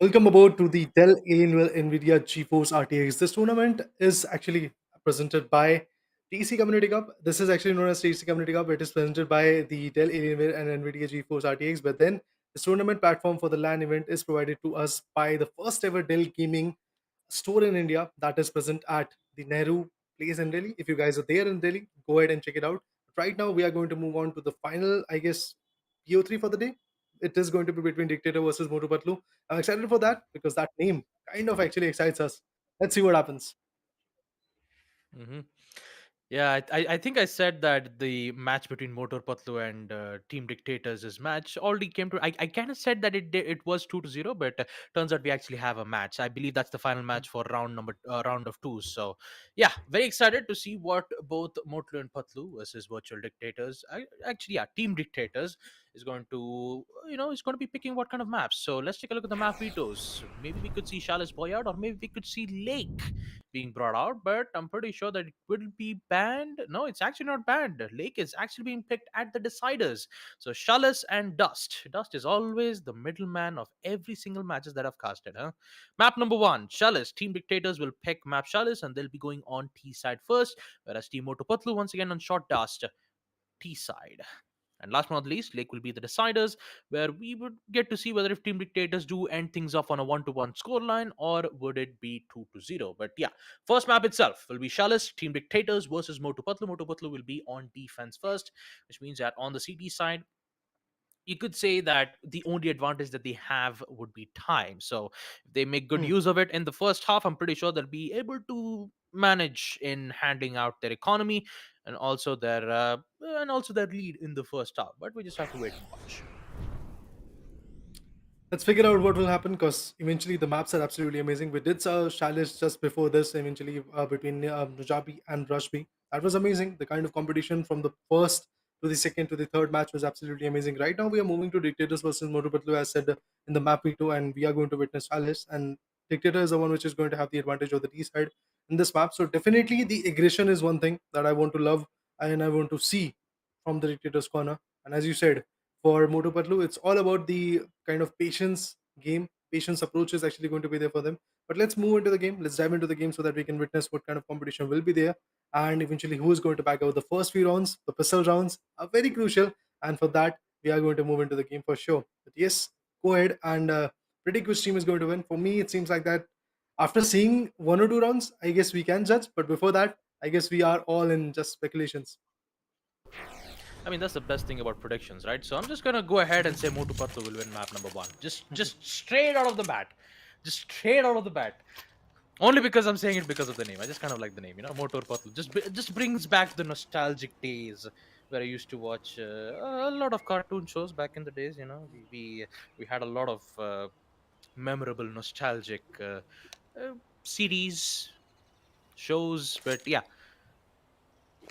Welcome aboard to the Dell Alienware Nvidia GeForce RTX. This tournament is actually presented by TC Community Cup. This is actually known as TC Community Cup. It is presented by the Dell Alienware and Nvidia GeForce RTX. But then this tournament platform for the LAN event is provided to us by the first ever Dell Gaming store in India that is present at the Nehru Place in Delhi. If you guys are there in Delhi, go ahead and check it out. Right now, we are going to move on to the final, I guess, PO3 for the day. It is going to be between Dictator versus Motu Patlu. I'm excited for that because that name kind of actually excites us. Let's see what happens. Hmm. Yeah, I think I said that the match between Motor Patlu and Team Dictators is match already came to. I kind of said that it was 2-0, but turns out we actually have a match. I believe that's the final match for round of two. So yeah, very excited to see what both Motor and Patlu versus Virtual Dictators. Actually, yeah, Team Dictators is going to is going to be picking what kind of maps. So let's take a look at the map vetoes. Maybe we could see Chalice Boyard, or maybe we could see Lake being brought out, but I'm pretty sure that it will be banned. No, it's actually not banned. Lake is actually being picked at the deciders. So Chalice and Dust. Dust is always the middleman of every single matches that I've casted. Huh? Map number one, Chalice. Team Dictators will pick map Chalice and they'll be going on T side first, whereas Team Motopatlu once again on short Dust T side. And last but not least, Lake will be the deciders, where we would get to see whether if Team Dictators do end things off on a 1-1 scoreline or would it be 2-0. But yeah, first map itself will be Chalice, Team Dictators versus Motopatlu. Motopatlu will be on defense first, which means that on the CT side, you could say that the only advantage that they have would be time. So if they make good Hmm. use of it in the first half, I'm pretty sure they'll be able to manage in handling out their economy and also their lead in the first half. But we just have to wait and watch. Let's figure out what will happen because eventually the maps are absolutely amazing. We did challenge just before this, eventually between Nujabi and Rushby. That was amazing. The kind of competition from the first to the second to the third match was absolutely amazing. Right now, we are moving to Dictators versus Motopatlu, as said in the map V2, and we are going to witness challenge. And Dictator is the one which is going to have the advantage of the D side in this map. So, definitely, the aggression is one thing that I want to love and I want to see from the Dictators corner. And as you said, for Motu Patlu, it's all about the kind of patience game. Patience approach is actually going to be there for them. But let's move into the game. Let's dive into the game so that we can witness what kind of competition will be there and eventually who is going to back out. The first few rounds, the pistol rounds, are very crucial. And for that, we are going to move into the game for sure. But yes, go ahead and predict which team is going to win. For me, it seems like that after seeing one or two rounds, I guess we can judge. But before that, I guess we are all in just speculations. I mean, that's the best thing about predictions, right? So I'm just gonna go ahead and say Motu Patlu will win map number one. Just straight out of the bat. Just straight out of the bat. Only because I'm saying it because of the name. I just kind of like the name, Motor Patlu. It just brings back the nostalgic days where I used to watch a lot of cartoon shows back in the days. We had a lot of memorable, nostalgic uh, series, shows. But yeah,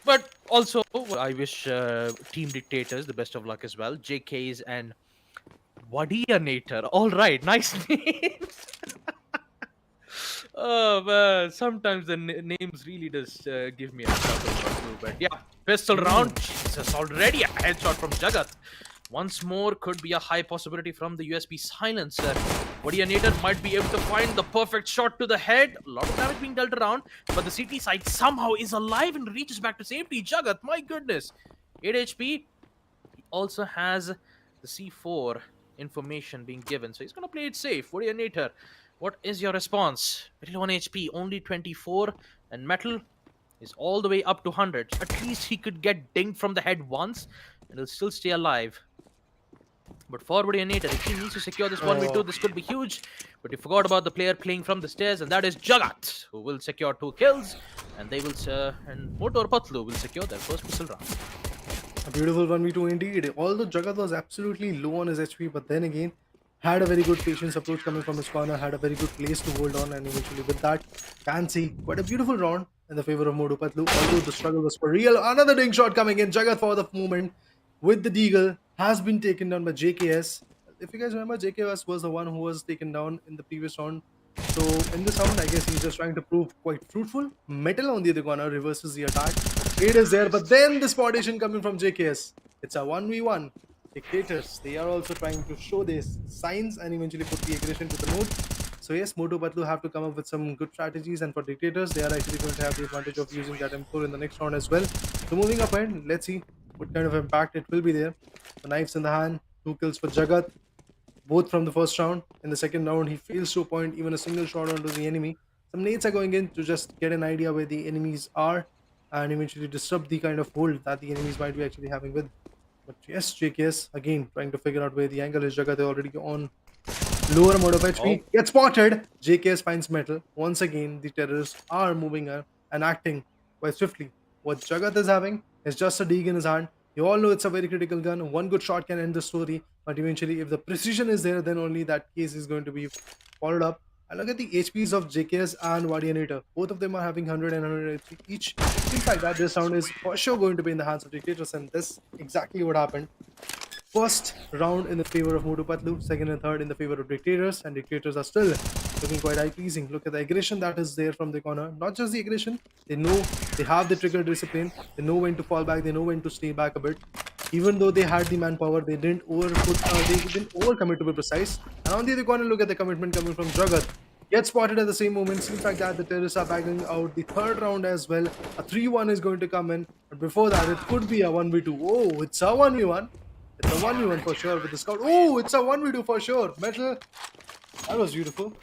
but also I wish Team Dictators the best of luck as well. JKs and Wadianator. All right, nice names. Oh man, sometimes the names really does give me a chuckle or two. But yeah, pistol round. Jesus, already a headshot from Jagat. Once more, could be a high possibility from the USB silencer. Wadianator might be able to find the perfect shot to the head. A lot of damage being dealt around, but the CT side somehow is alive and reaches back to safety. Jagat, my goodness, 8 HP. He also has the C4 information being given, so he's gonna play it safe. Wadianator, what is your response? Very low on HP, only 24, and Metal. is all the way up to 100. At least he could get dinged from the head once and he'll still stay alive. But forward Nader, if he needs to secure this 1v2, this could be huge. But you forgot about the player playing from the stairs, and that is Jagat, who will secure 2 kills. And they will, and Motor Patlu will secure their first missile round. A beautiful 1v2 indeed. Although Jagat was absolutely low on his HP, but then again, had a very good patience approach coming from his corner, had a very good place to hold on, and eventually with that, can see quite a beautiful round in the favor of Modu Patlu. Although the struggle was for real, another ding shot coming in. Jagat for the moment with the deagle has been taken down by JKS. If you guys remember, JKS was the one who was taken down in the previous round. So in this round, I guess he's just trying to prove quite fruitful. Metal on the other corner reverses the attack. It is there, but then the spottation coming from JKS. It's a 1v1. Dictators, they are also trying to show their signs and eventually put the aggression to the node. So yes, Motu Patlu have to come up with some good strategies, and for Dictators, they are actually going to have the advantage of using that M4 in the next round as well. So moving up ahead, let's see what kind of impact it will be there. The knives in the hand, 2 kills for Jagat, both from the first round. In the second round, he fails to point even a single shot onto the enemy. Some nades are going in to just get an idea where the enemies are and eventually disrupt the kind of hold that the enemies might be actually having with. But yes, JKS again trying to figure out where the angle is. Jagat already on lower amount of HP. Gets spotted. JKS finds metal. Once again, the terrorists are moving and acting quite swiftly. What Jagat is having is just a dig in his hand. You all know it's a very critical gun. One good shot can end the story. But eventually, if the precision is there, then only that case is going to be followed up. And look at the HPs of JKS and Vadianator. Both of them are having 100 and 100 HP each. Seems like that this round is for sure going to be in the hands of Dictators, and this exactly what happened. First round in the favor of Motu Patlu, second and third in the favor of Dictators, and Dictators are still looking quite eye-pleasing. Look at the aggression that is there from the corner. Not just the aggression, they know they have the trigger discipline, they know when to fall back, they know when to stay back a bit. Even though they had the manpower, they didn't overcommit, to be precise. And on the other corner, look at the commitment coming from Jagat. Gets spotted at the same moment. Seems like that the terrorists are bagging out the third round as well. A 3-1 is going to come in. But before that, it could be a 1v2. Oh, it's a 1v1. It's a 1v1 for sure with the scout. Oh, it's a 1v2 for sure. Metal. That was beautiful.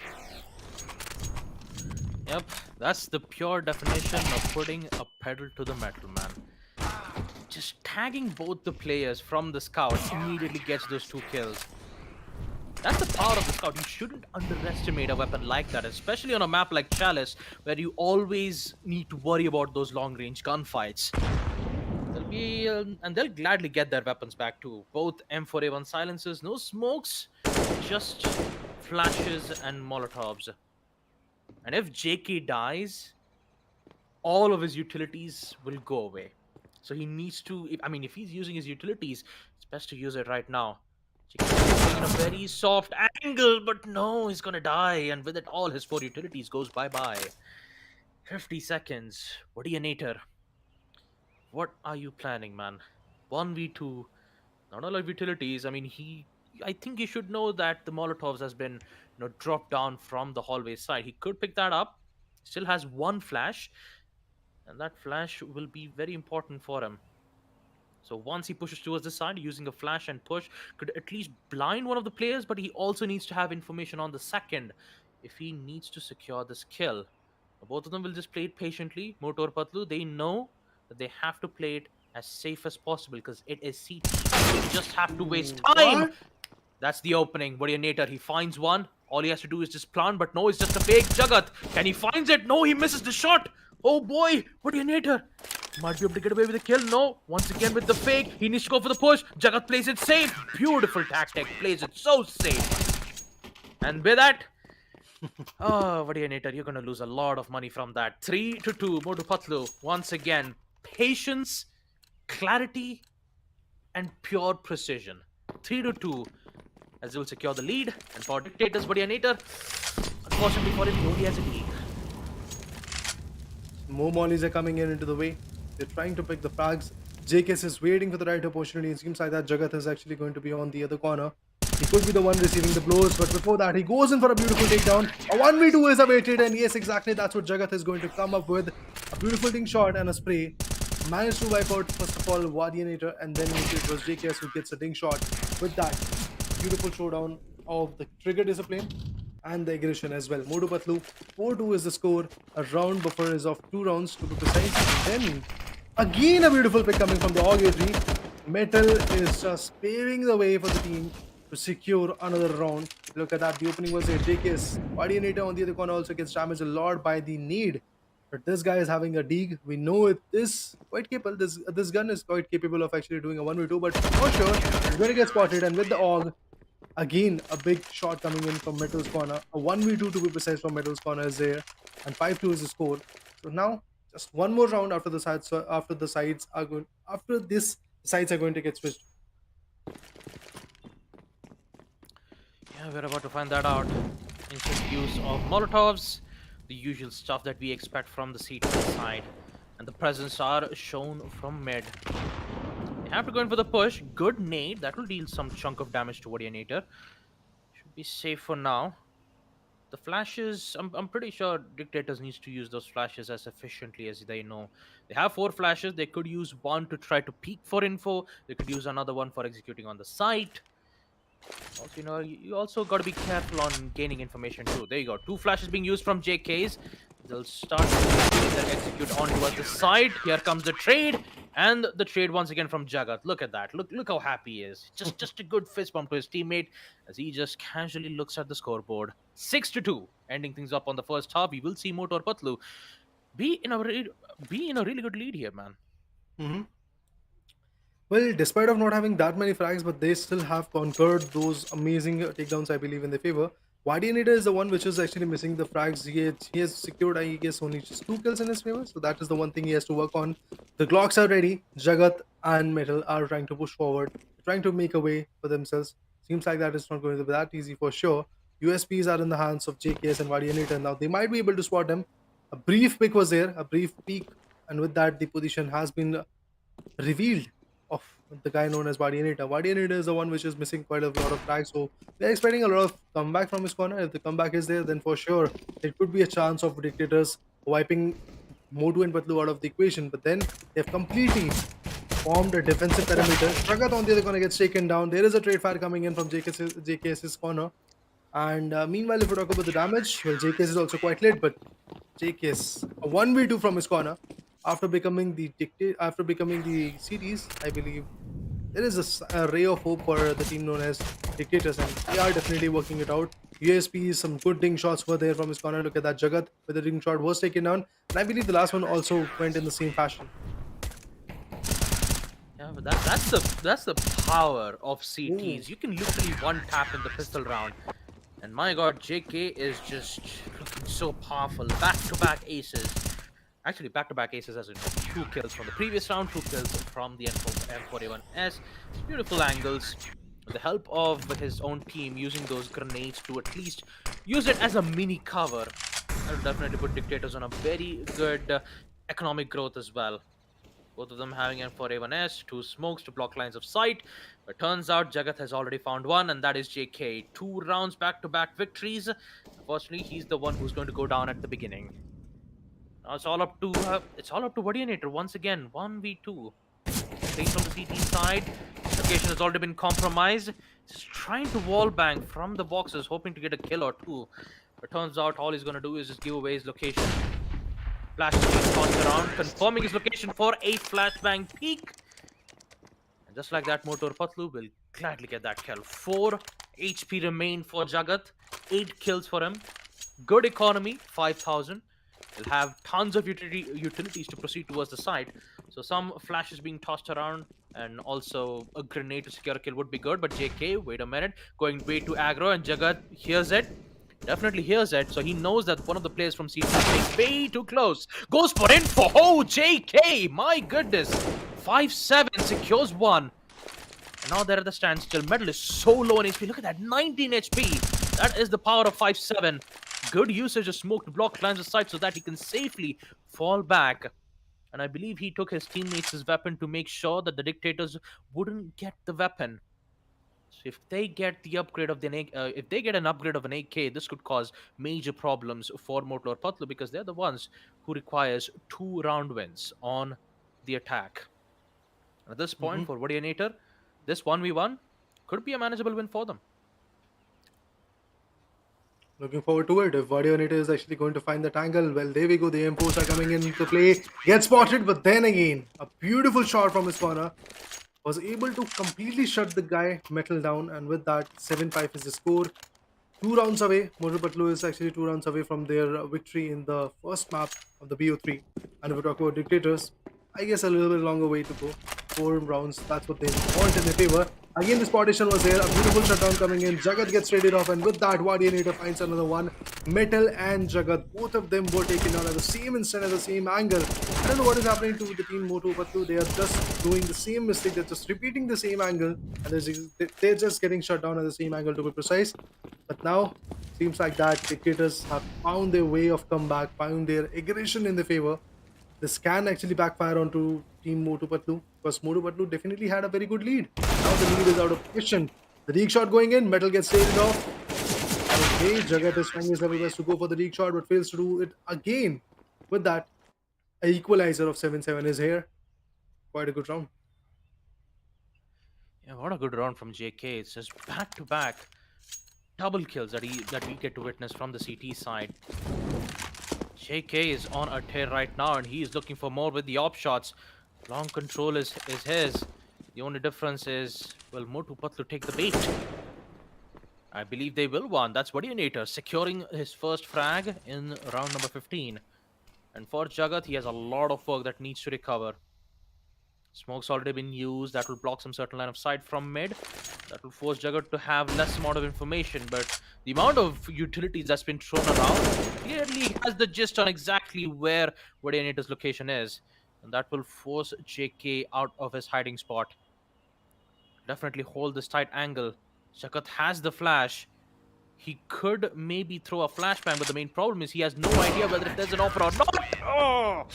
Yep, that's the pure definition of putting a pedal to the metal, man. Just tagging both the players from the scout immediately gets those 2 kills. That's the power of the scout. You shouldn't underestimate a weapon like that, especially on a map like Chalice, where you always need to worry about those long-range gunfights. And they'll gladly get their weapons back too. Both M4A1 silencers, no smokes, just flashes and molotovs. And if JK dies, all of his utilities will go away. So he needs to, if he's using his utilities, it's best to use it right now. JK in a very soft angle, but no, he's gonna die. And with it, all his 4 utilities goes bye-bye. 50 seconds. Vadianator. What are you planning, man? 1v2, not a lot of utilities. I think he should know that the Molotovs has been, dropped down from the hallway side. He could pick that up. Still has 1 flash, and that flash will be very important for him. So once he pushes towards the side, using a flash and push could at least blind one of the players, but he also needs to have information on the second if he needs to secure this kill. Both of them will just play it patiently. Motor Patlu, they know that they have to play it as safe as possible because it is CT. They just have to waste time. What? That's the opening. Vadianator, he finds one. All he has to do is just plant, but no, it's just a fake. Jagat, can he finds it? No, he misses the shot. Oh boy, Vadianator might be able to get away with a kill. No, once again with the fake. He needs to go for the push. Jagat plays it safe. Beautiful tactic. Plays it so safe. And with that, oh, Vadianator, you're going to lose a lot of money from that. 3-2, Motu Patlu. Once again, patience, clarity, and pure precision. 3-2, as they will secure the lead. And for Dictators, Vadianator, unfortunately for him, he only has a lead. More mollies are coming into the way. They're trying to pick the frags. JKS is waiting for the right opportunity. It seems like that Jagat is actually going to be on the other corner. He could be the one receiving the blows, but before that, he goes in for a beautiful takedown. A 1v2 is awaited, and yes, exactly that's what Jagat is going to come up with. A beautiful ding shot and a spray. Managed to wipe out, first of all, Vadianator, and then it was JKS who gets a ding shot with that beautiful showdown of the trigger discipline and the aggression as well. Modu Patlu, 4-2 is the score. A round buffer is of 2 rounds to be precise. And then again a beautiful pick coming from the augury. Metal is just paving the way for the team to secure another round. Look at that. The opening was a JK's. Guardianator on the other corner also gets damaged a lot by the need. But this guy is having a dig. We know it is quite capable. This gun is quite capable of actually doing a 1v2, but for sure, he's going to get spotted. And with the AUG, again, a big shot coming in from Metal's corner. A 1v2 to be precise from Metal's corner is there. And 5-2 is the score. So now, just one more round after the sides. So after the sides are going, after this, the sides are going to get switched. Yeah, we're about to find that out. Instant use of Molotovs, the usual stuff that we expect from the CT side. And the presents are shown from mid. They have to go in for the push. Good nade. That will deal some chunk of damage to Wardianator. Should be safe for now. The flashes, I'm pretty sure Dictators needs to use those flashes as efficiently as they know. They have 4 flashes. They could use one to try to peek for info. They could use another one for executing on the site. Also, you also got to be careful on gaining information too. There you go. 2 flashes being used from JKs. They'll start to execute on towards the side. Here comes the trade. And the trade once again from Jagat. Look at that. Look how happy he is. Just a good fist bump to his teammate as he just casually looks at the scoreboard. 6-2. Ending things up on the first half. We will see Motor Patlu be in a really good lead here, man. Mm-hmm. Well, despite of not having that many frags, but they still have conquered those amazing takedowns, I believe, in their favor. Guardianator is the one which is actually missing the frags. He has secured, I guess, only just 2 kills in his favor. So that is the one thing he has to work on. The Glocks are ready. Jagat and Metal are trying to push forward, trying to make a way for themselves. Seems like that is not going to be that easy for sure. USPs are in the hands of JKS and Guardianator now. They might be able to spot them. A brief pick was there, a brief peek, and with that, the position has been revealed of the guy known as Guardianator. Guardianator is the one which is missing quite a lot of frags, so they're expecting a lot of comeback from his corner. If the comeback is there, then for sure there could be a chance of Dictators wiping Modu and Patlu out of the equation. But then they've completely formed a defensive perimeter. Jagat on the other corner gets taken down. There is a trade fire coming in from JKS's corner. And meanwhile, if we talk about the damage, well, JKS is also quite late, but JKS a 1v2 from his corner after becoming the series, I believe there is a ray of hope for the team known as Dictators, and they are definitely working it out. USP, some good ding shots were there from his corner. Look at that, Jagat with the ding shot was taken down, and I believe the last one also went in the same fashion. Yeah, but that's the power of CTs. You can literally one tap in the pistol round. And my god, JK is just looking so powerful. Back-to-back aces. Actually, back-to-back aces as in 2 kills from the previous round, 2 kills from the M41S. Beautiful angles. With the help of his own team using those grenades to at least use it as a mini cover. That will definitely put Dictators on a very good economic growth as well. Both of them having M4A1S, 2 smokes to block lines of sight. But turns out Jagat has already found one, and that is JK. 2 rounds back-to-back victories. Unfortunately, he's the one who's going to go down at the beginning. Now it's all up to Wardianator once again. 1v2. Straight from the CT side. Location has already been compromised. Just trying to wall bang from the boxes, hoping to get a kill or 2. But turns out all he's going to do is just give away his location. Flash is tossed around, confirming his location for a flashbang peek. And just like that, Motor Patlu will gladly get that kill. 4 HP remain for Jagat. 8 kills for him. Good economy, 5,000. He'll have tons of utilities to proceed towards the side. So some flashes being tossed around and also a grenade to secure a kill would be good. But JK, wait a minute, going way too aggro, and Jagat hears it. Definitely hears it, so he knows that one of the players from CT is playing way too close. Goes for info. Oh, JK! My goodness. 5-7 secures 1. And now they're at the standstill. Metal is so low on HP. Look at that, 19 HP. That is the power of 5-7. Good usage of smoke to block lines of sight so that he can safely fall back. And I believe he took his teammates' weapon to make sure that the Dictators wouldn't get the weapon. So if they get the upgrade of if they get an upgrade of an AK, this could cause major problems for Motor Patlu because they're the ones who requires 2 round wins on the attack. And at this point, for Wardianator, this 1v1 could be a manageable win for them. Looking forward to it. If Guardionator is actually going to find that angle, well, there we go. The M4s are coming into play. Gets spotted, but then again, a beautiful shot from his corner. Was able to completely shut the guy metal down, and with that, 7-5 is the score. 2 rounds away. Motor Patlu is actually 2 rounds away from their victory in the first map of the BO3. And if we talk about Dictators, I guess a little bit longer way to go. 4 rounds, that's what they want in their favor. Again, this partition was there. A beautiful shutdown coming in. Jagat gets traded off, and with that, Guardianator finds another one. Metal and Jagat, both of them were taken down at the same instant, at the same angle. I don't know what is happening to the team Motu Patlu. They are just doing the same mistake. They're just repeating the same angle, and they're just getting shut down at the same angle, to be precise. But now, seems like that Dictators have found their way of comeback, found their aggression in their favor. This can actually backfire onto Team Motu Patlu, because Motu Patlu definitely had a very good lead. Now the lead is out of question. The reek shot going in, Metal gets taken off. Okay, Jagat is trying his level best to go for the reek shot, but fails to do it again. With that, an equalizer of 7-7 is here. Quite a good round. Yeah, what a good round from JK. It's just back to back double kills that we get to witness from the CT side. JK is on a tear right now, and he is looking for more with the op shots. Long control is his. The only difference is, will Motu Patlu take the bait? I believe they will one. That's Guardianator securing his first frag in round number 15. And for Jagat, he has a lot of work that needs to recover. Smoke's already been used. That will block some certain line of sight from mid. That will force Jagat to have less amount of information. But the amount of utilities that's been thrown around clearly has the gist on exactly where Guardianator's location is. And that will force JK out of his hiding spot. Definitely hold this tight angle. Jagat has the flash. He could maybe throw a flashbang, but the main problem is he has no idea whether there's an offer or not. Oh,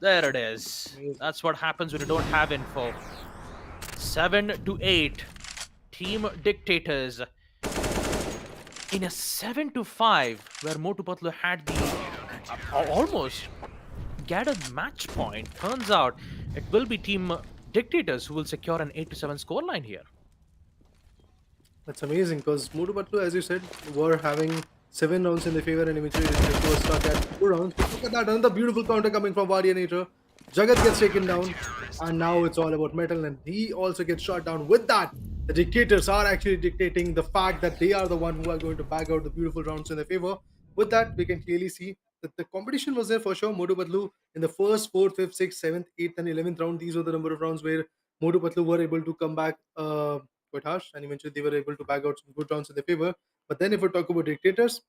there it is. That's what happens when you don't have info. 7-8. Team Dictators. In a 7-5, where Motu Patlu had the almost gathered match point. Turns out it will be Team Dictators who will secure an 8-7 scoreline here. That's amazing, because Motu Patlu, as you said, were having 7 rounds in their favor, and eventually it was stuck at 4 rounds. But look at that, another beautiful counter coming from Guardianator. Jagat gets taken down, and now it's all about Metal, and he also gets shot down. With that, the Dictators are actually dictating the fact that they are the one who are going to bag out the beautiful rounds in their favor. With that, we can clearly see that the competition was there for sure. Motu Patlu in the first 4th, 5th, 6th, 7th, 8th, and 11th round, these were the number of rounds where Motu Patlu were able to come back quite harsh, and eventually they were able to bag out some good rounds in their favor. But then, if we talk about Dictators,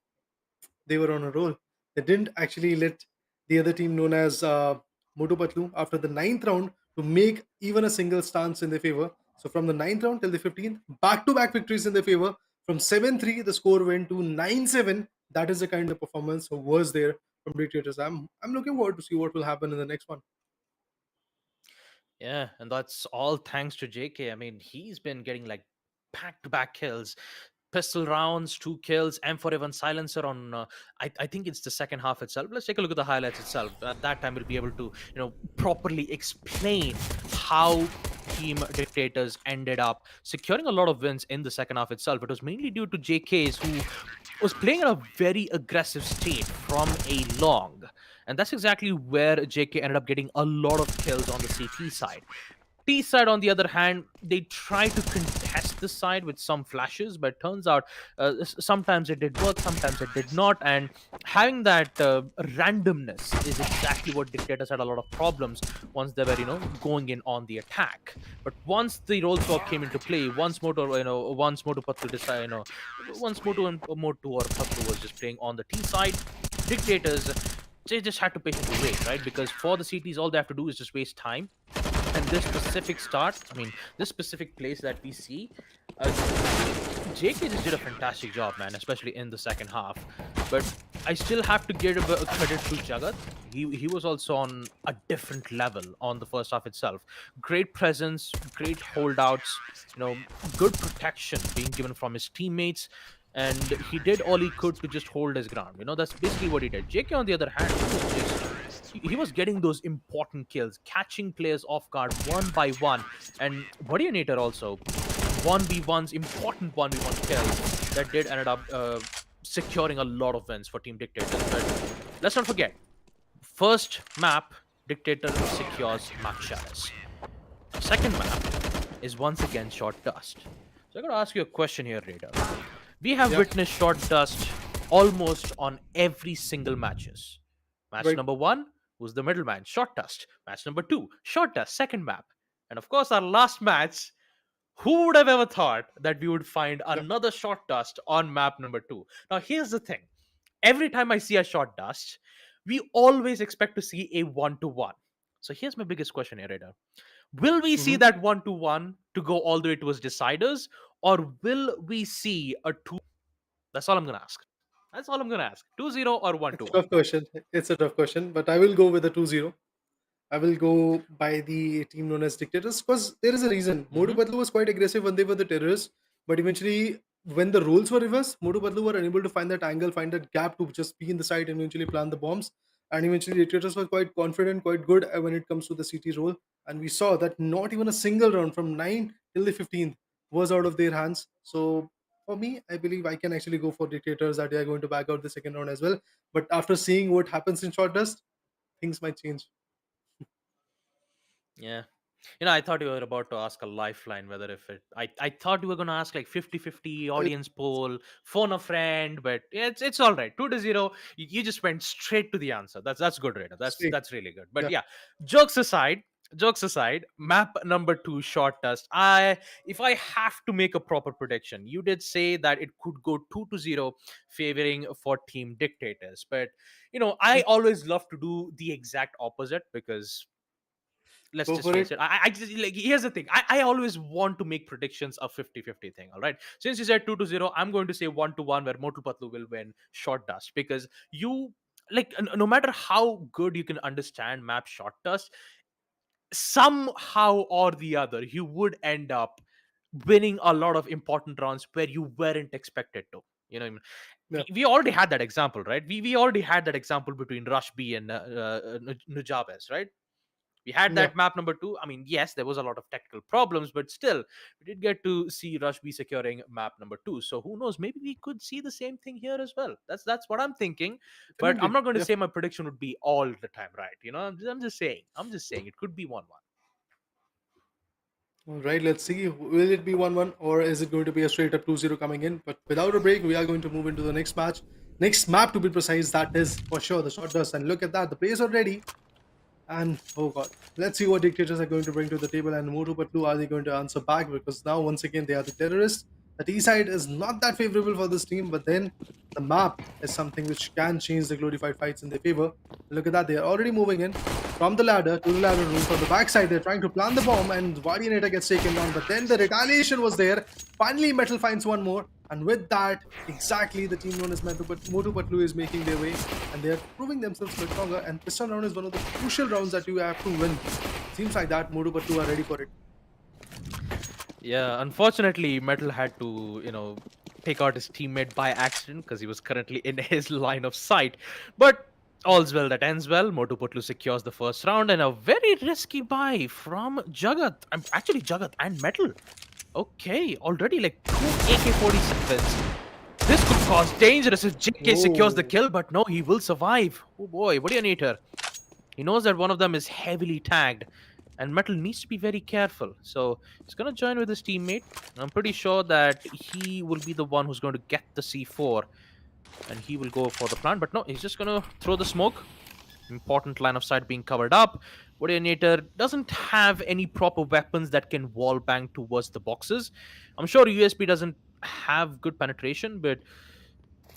they were on a roll. They didn't actually let the other team, known as Motu Patlu, after the 9th round, to make even a single stance in their favor. So from the 9th round till the 15th, back-to-back victories in their favor. From 7-3, the score went to 9-7. That is the kind of performance was there from Dictators. I'm looking forward to see what will happen in the next one. Yeah, and that's all thanks to JK. I mean, he's been getting like back-to-back kills. Pistol rounds, 2 kills, M41 silencer on. I think it's the second half itself. Let's take a look at the highlights itself. At that time, we'll be able to properly explain how Team Dictators ended up securing a lot of wins in the second half itself. It was mainly due to JK's, who was playing in a very aggressive state from a long, and that's exactly where JK ended up getting a lot of kills on the CT side. T side, on the other hand, they try to contest the side with some flashes, but turns out sometimes it did work, sometimes it did not. And having that randomness is exactly what Dictators had a lot of problems once they were, going in on the attack. But once the role swap came into play, once Motu Patlu decided, once Motu or Patlu was just playing on the T side, Dictators, they just had to patiently wait, right? Because for the CTs, all they have to do is just waste time. And this specific this specific place that we see, JK just did a fantastic job, man, especially in the second half. But I still have to give a credit to Jagat. He was also on a different level on the first half itself. Great presence, great holdouts, good protection being given from his teammates. And he did all he could to just hold his ground. That's basically what he did. JK, on the other hand, he was getting those important kills, catching players off guard one by one. And Guardianator also, 1v1s, important 1v1 kills that did ended up securing a lot of wins for Team Dictators. But let's not forget, first map, Dictator secures map Chalice. Second map is once again Short Dust. So I got to ask you a question here, Raider. We have Yeah. witnessed Short Dust almost on every single matches. Match Right. number 1 was the middleman, Short Dust. Match number 2, Short Dust, second map. And of course, our last match, who would have ever thought that we would find Yeah. another Short Dust on map number 2? Now, here's the thing. Every time I see a Short Dust, we always expect to see a 1-to-1. So here's my biggest question here, Raider. Will we see Mhm. that 1-to-1 to go all the way towards deciders, or will we see a 2? That's all I'm going to ask. That's all I'm going to ask. 2-0 or It's a 1-to-1? tough question. It's a tough question, but I will go with a 2-0. I will go by the team known as Dictators because there is a reason. Motu Hmm. Patlu was quite aggressive when they were the terrorists, but eventually, when the roles were reversed, Motu Patlu were unable to find that angle, find that gap to just be in the site and eventually plant the bombs. And eventually, Dictators were quite confident, quite good when it comes to the CT role. And we saw that not even a single round from 9 till the 15th was out of their hands. So, for me, I believe I can actually go for Dictators that they are going to back out the second round as well. But after seeing what happens in Short Dust, things might change. Yeah. I thought you were about to ask a lifeline, whether if it. I thought you were going to ask like 50-50 audience poll, phone a friend, but it's all right. 2-0. You just went straight to the answer. That's good, Raider. Straight. That's really good. But Yeah. yeah, jokes aside, map number 2, Short Dust. If I have to make a proper prediction, you did say that it could go 2-0 favoring for Team Dictators. But I always love to do the exact opposite because let's Go just for face it. it. I just like, here's the thing. I always want to make predictions a 50-50 thing. All right. Since you said 2-0, I'm going to say 1-1 where Motu Patlu will win Short Dust because you like no matter how good you can understand map Short Dust, somehow or the other, you would end up winning a lot of important rounds where you weren't expected to. You know, what I mean? Yeah. We already had that example, right? We already had that example between Rush B and Nujabes, right? We had Yeah. that map number 2. I mean, yes, there was a lot of technical problems, but still, we did get to see Rush be securing map number 2. So who knows? Maybe we could see the same thing here as well. That's what I'm thinking. But I'm Definitely. not going to Yeah. say my prediction would be all the time right. I'm just saying. I'm just saying it could be 1-1. All right. Let's see. Will it be 1-1 or is it going to be a straight up 2-0 coming in? But without a break, we are going to move into the next match. Next map to be precise, that is for sure the short dust. And look at that. The players are ready. And oh god, let's see what dictators are going to bring to the table and Motu Patlu are they going to answer back because now once again they are the terrorists. The T side is not that favorable for this team, but then the map is something which can change the glorified fights in their favor. Look at that, they are already moving in from the ladder to the ladder room. From the backside, they're trying to plant the bomb and Guardianator gets taken down, but then the retaliation was there. Finally, Metal finds one more, and with that, exactly the team known as Motu Patlu is making their way and they're proving themselves a bit stronger. And this round is one of the crucial rounds that you have to win. Seems like that Motu Patlu are ready for it. Yeah, unfortunately, Metal had to, take out his teammate by accident because he was currently in his line of sight. But all's well that ends well. Motu Patlu secures the first round and a very risky buy from Jagat. Actually, Jagat and Metal. Okay, already like 2 AK-47s. This could cause dangerous if JK secures the Whoa. kill, but no, he will survive. Oh boy, what do you need here? He knows that one of them is heavily tagged, and Metal needs to be very careful. So he's going to join with his teammate. I'm pretty sure that he will be the one who's going to get the C4, and he will go for the plant. But no, he's just going to throw the smoke. Important line of sight being covered up. Warrior doesn't have any proper weapons that can wall bang towards the boxes. I'm sure USP doesn't have good penetration, but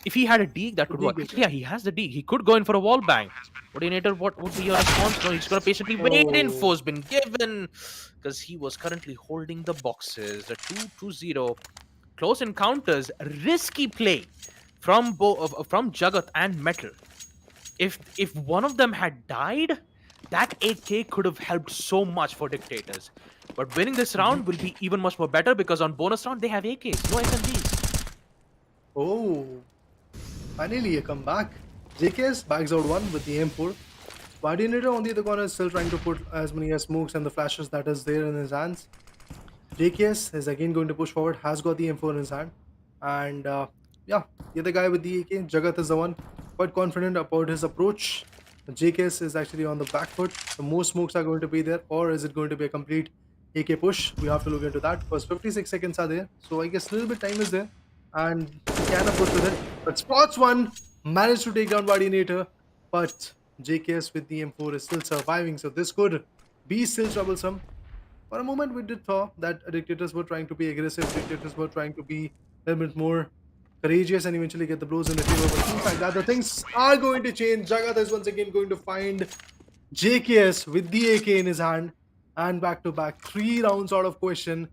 if he had a dig, that The could work. Deagle. Actually, yeah, he has the dig. He could go in for a wall bang. Coordinator, what would be your response? No, he's gonna patiently wait. Oh. Info's been given because he was currently holding the boxes. A 2-0 close encounters, risky play from Jagat and Metal. If one of them had died, that 8K could have helped so much for Dictators. But winning this round will be even much more better because on bonus round they have AKs, no SMGs. Oh. Finally, a comeback. JKS bags out one with the M4. Guardianator on the other corner is still trying to put as many as smokes and the flashes that is there in his hands. JKS is again going to push forward, has got the M4 in his hand. And yeah, the other guy with the AK, Jagat is the one. Quite confident about his approach. JKS is actually on the back foot. So more smokes are going to be there, or is it going to be a complete AK push? We have to look into that because 56 seconds are there. So I guess a little bit time is there, and he can approach with it. But spots one, managed to take down Vardinator, but JKS with the M4 is still surviving. So this could be still troublesome. For a moment, we did thought that dictators were trying to be aggressive, dictators were trying to be a little bit more courageous and eventually get the blows in the table. But things like that, the things are going to change. Jagat is once again going to find JKS with the AK in his hand, and back to back, 3 rounds out of question.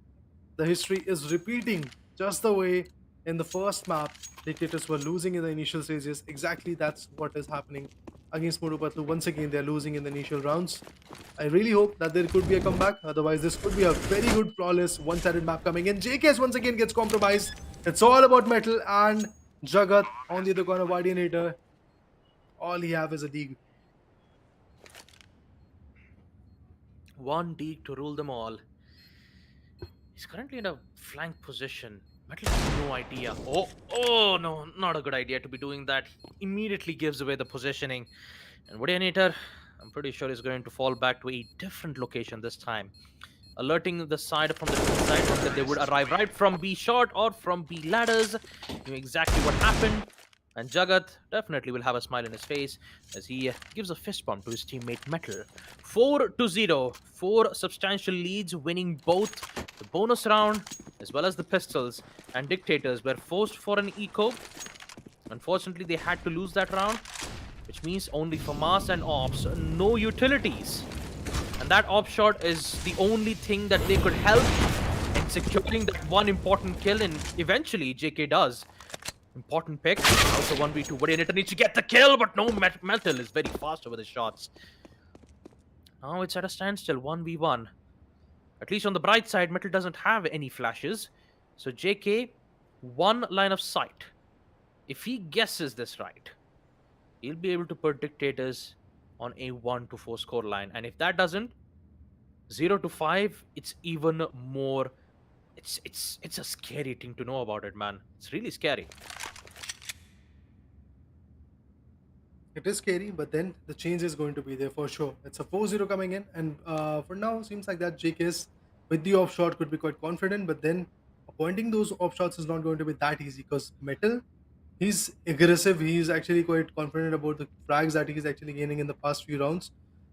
The history is repeating just the way in the first map dictators were losing in the initial stages. Exactly that's what is happening against Murupatu. Once again, they're losing in the initial rounds. I really hope that there could be a comeback. Otherwise, this could be a very good, flawless, one-sided map coming in. JKS once again gets compromised. It's all about metal and Jagat on the other corner, Guardianator. All he have is a dig. One Deke to rule them all. He's currently in a flank position. Metal has no idea. Oh no, not a good idea to be doing that. Immediately gives away the positioning. And Vardinator, I'm pretty sure is going to fall back to a different location this time. Alerting the side from the side that they would arrive right from B short or from B ladders. Knew exactly what happened. And Jagat definitely will have a smile in his face as he gives a fist bump to his teammate Metal. 4-0. 4 substantial leads, winning both the bonus round as well as the pistols. And Dictators were forced for an eco. Unfortunately, they had to lose that round, which means only for mass and ops, no utilities. And that op shot is the only thing that they could help in securing that one important kill, and eventually JK does. Important pick. Also 1v2. Vardinator needs to get the kill, but no, Metal is very fast over the shots. Now it's at a standstill, 1v1. At least on the bright side, Metal doesn't have any flashes. So JK, one line of sight. If he guesses this right, he'll be able to put Dictators on a 1-4 score line. And if that doesn't, 0-5, it's even more. It's a scary thing to know about it, man. It's really scary. It is scary, but then the change is going to be there for sure. It's a 4-0 coming in, and for now, seems like that JKS with the off shot could be quite confident, but then appointing those off shots is not going to be that easy because Metal, he's aggressive. He's actually quite confident about the frags that he's actually gaining in the past few rounds.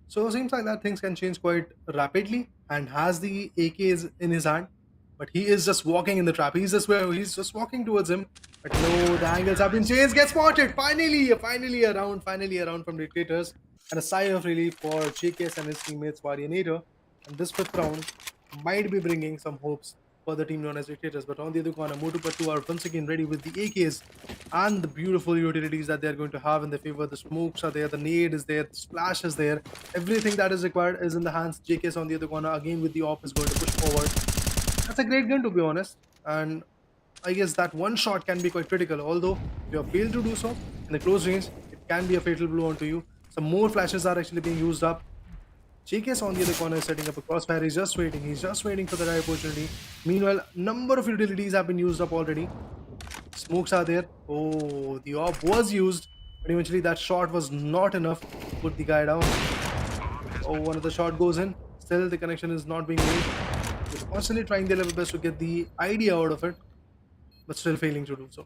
So it seems like that things can change quite rapidly, and has the AKs in his hand, but he is just walking in the trap. He's just walking towards him. But no, the angles have been changed. Gets spotted. Finally a round from Dictators, and a sigh of relief for JKS and his teammates Vardinator. And this 5th round might be bringing some hopes for the team known as Dictators. But on the other corner, Motupatu are once again ready with the AKs and the beautiful utilities that they are going to have in their favor. The smokes are there, the nade is there, the splash is there. Everything that is required is in the hands. JKS on the other corner again with the op is going to push forward. That's a great gun, to be honest, and I guess that one shot can be quite critical. Although if you have failed to do so in the close range, it can be a fatal blow onto you. Some more flashes are actually being used up. JKS on the other corner is setting up a crossfire. He's just waiting for the right opportunity. Meanwhile, number of utilities have been used up already. Smokes are there. Oh, the op was used, but eventually that shot was not enough to put the guy down. Oh, one of the shot goes in. Still, the connection is not being made. He's constantly trying their level best to get the idea out of it, but still failing to do so.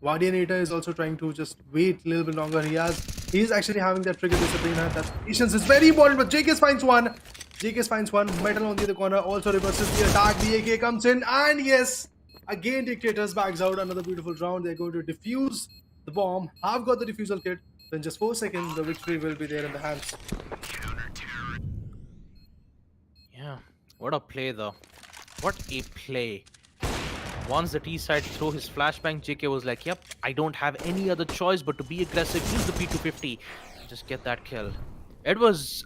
Vardinator is also trying to just wait a little bit longer. He's actually having that trigger discipline, and that patience is very important. But JKS finds one. Metal on the other corner also reverses the attack. The AK comes in, and yes, again Dictators bags out. Another beautiful round. They're going to defuse the bomb. Have got the defusal kit. In just 4 seconds, the victory will be there in the hands. Yeah, what a play though. What a play. Once the T side threw his flashbang, JK was like, yep, I don't have any other choice but to be aggressive, use the P250, just get that kill. It was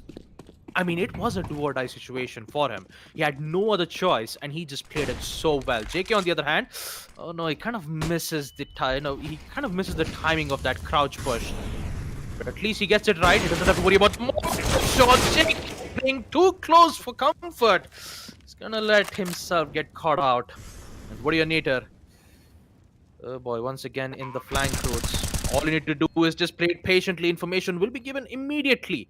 a do or die situation for him. He had no other choice, and he just played it so well. JK, on the other hand, oh no, he kind of misses the timing of that crouch push. But at least he gets it right. He doesn't have to worry about more shots. JK playing too close for comfort. He's gonna let himself get caught out. And Vardinator, Oh boy, once again in the flank routes. All you need to do is just play it patiently. Information will be given immediately.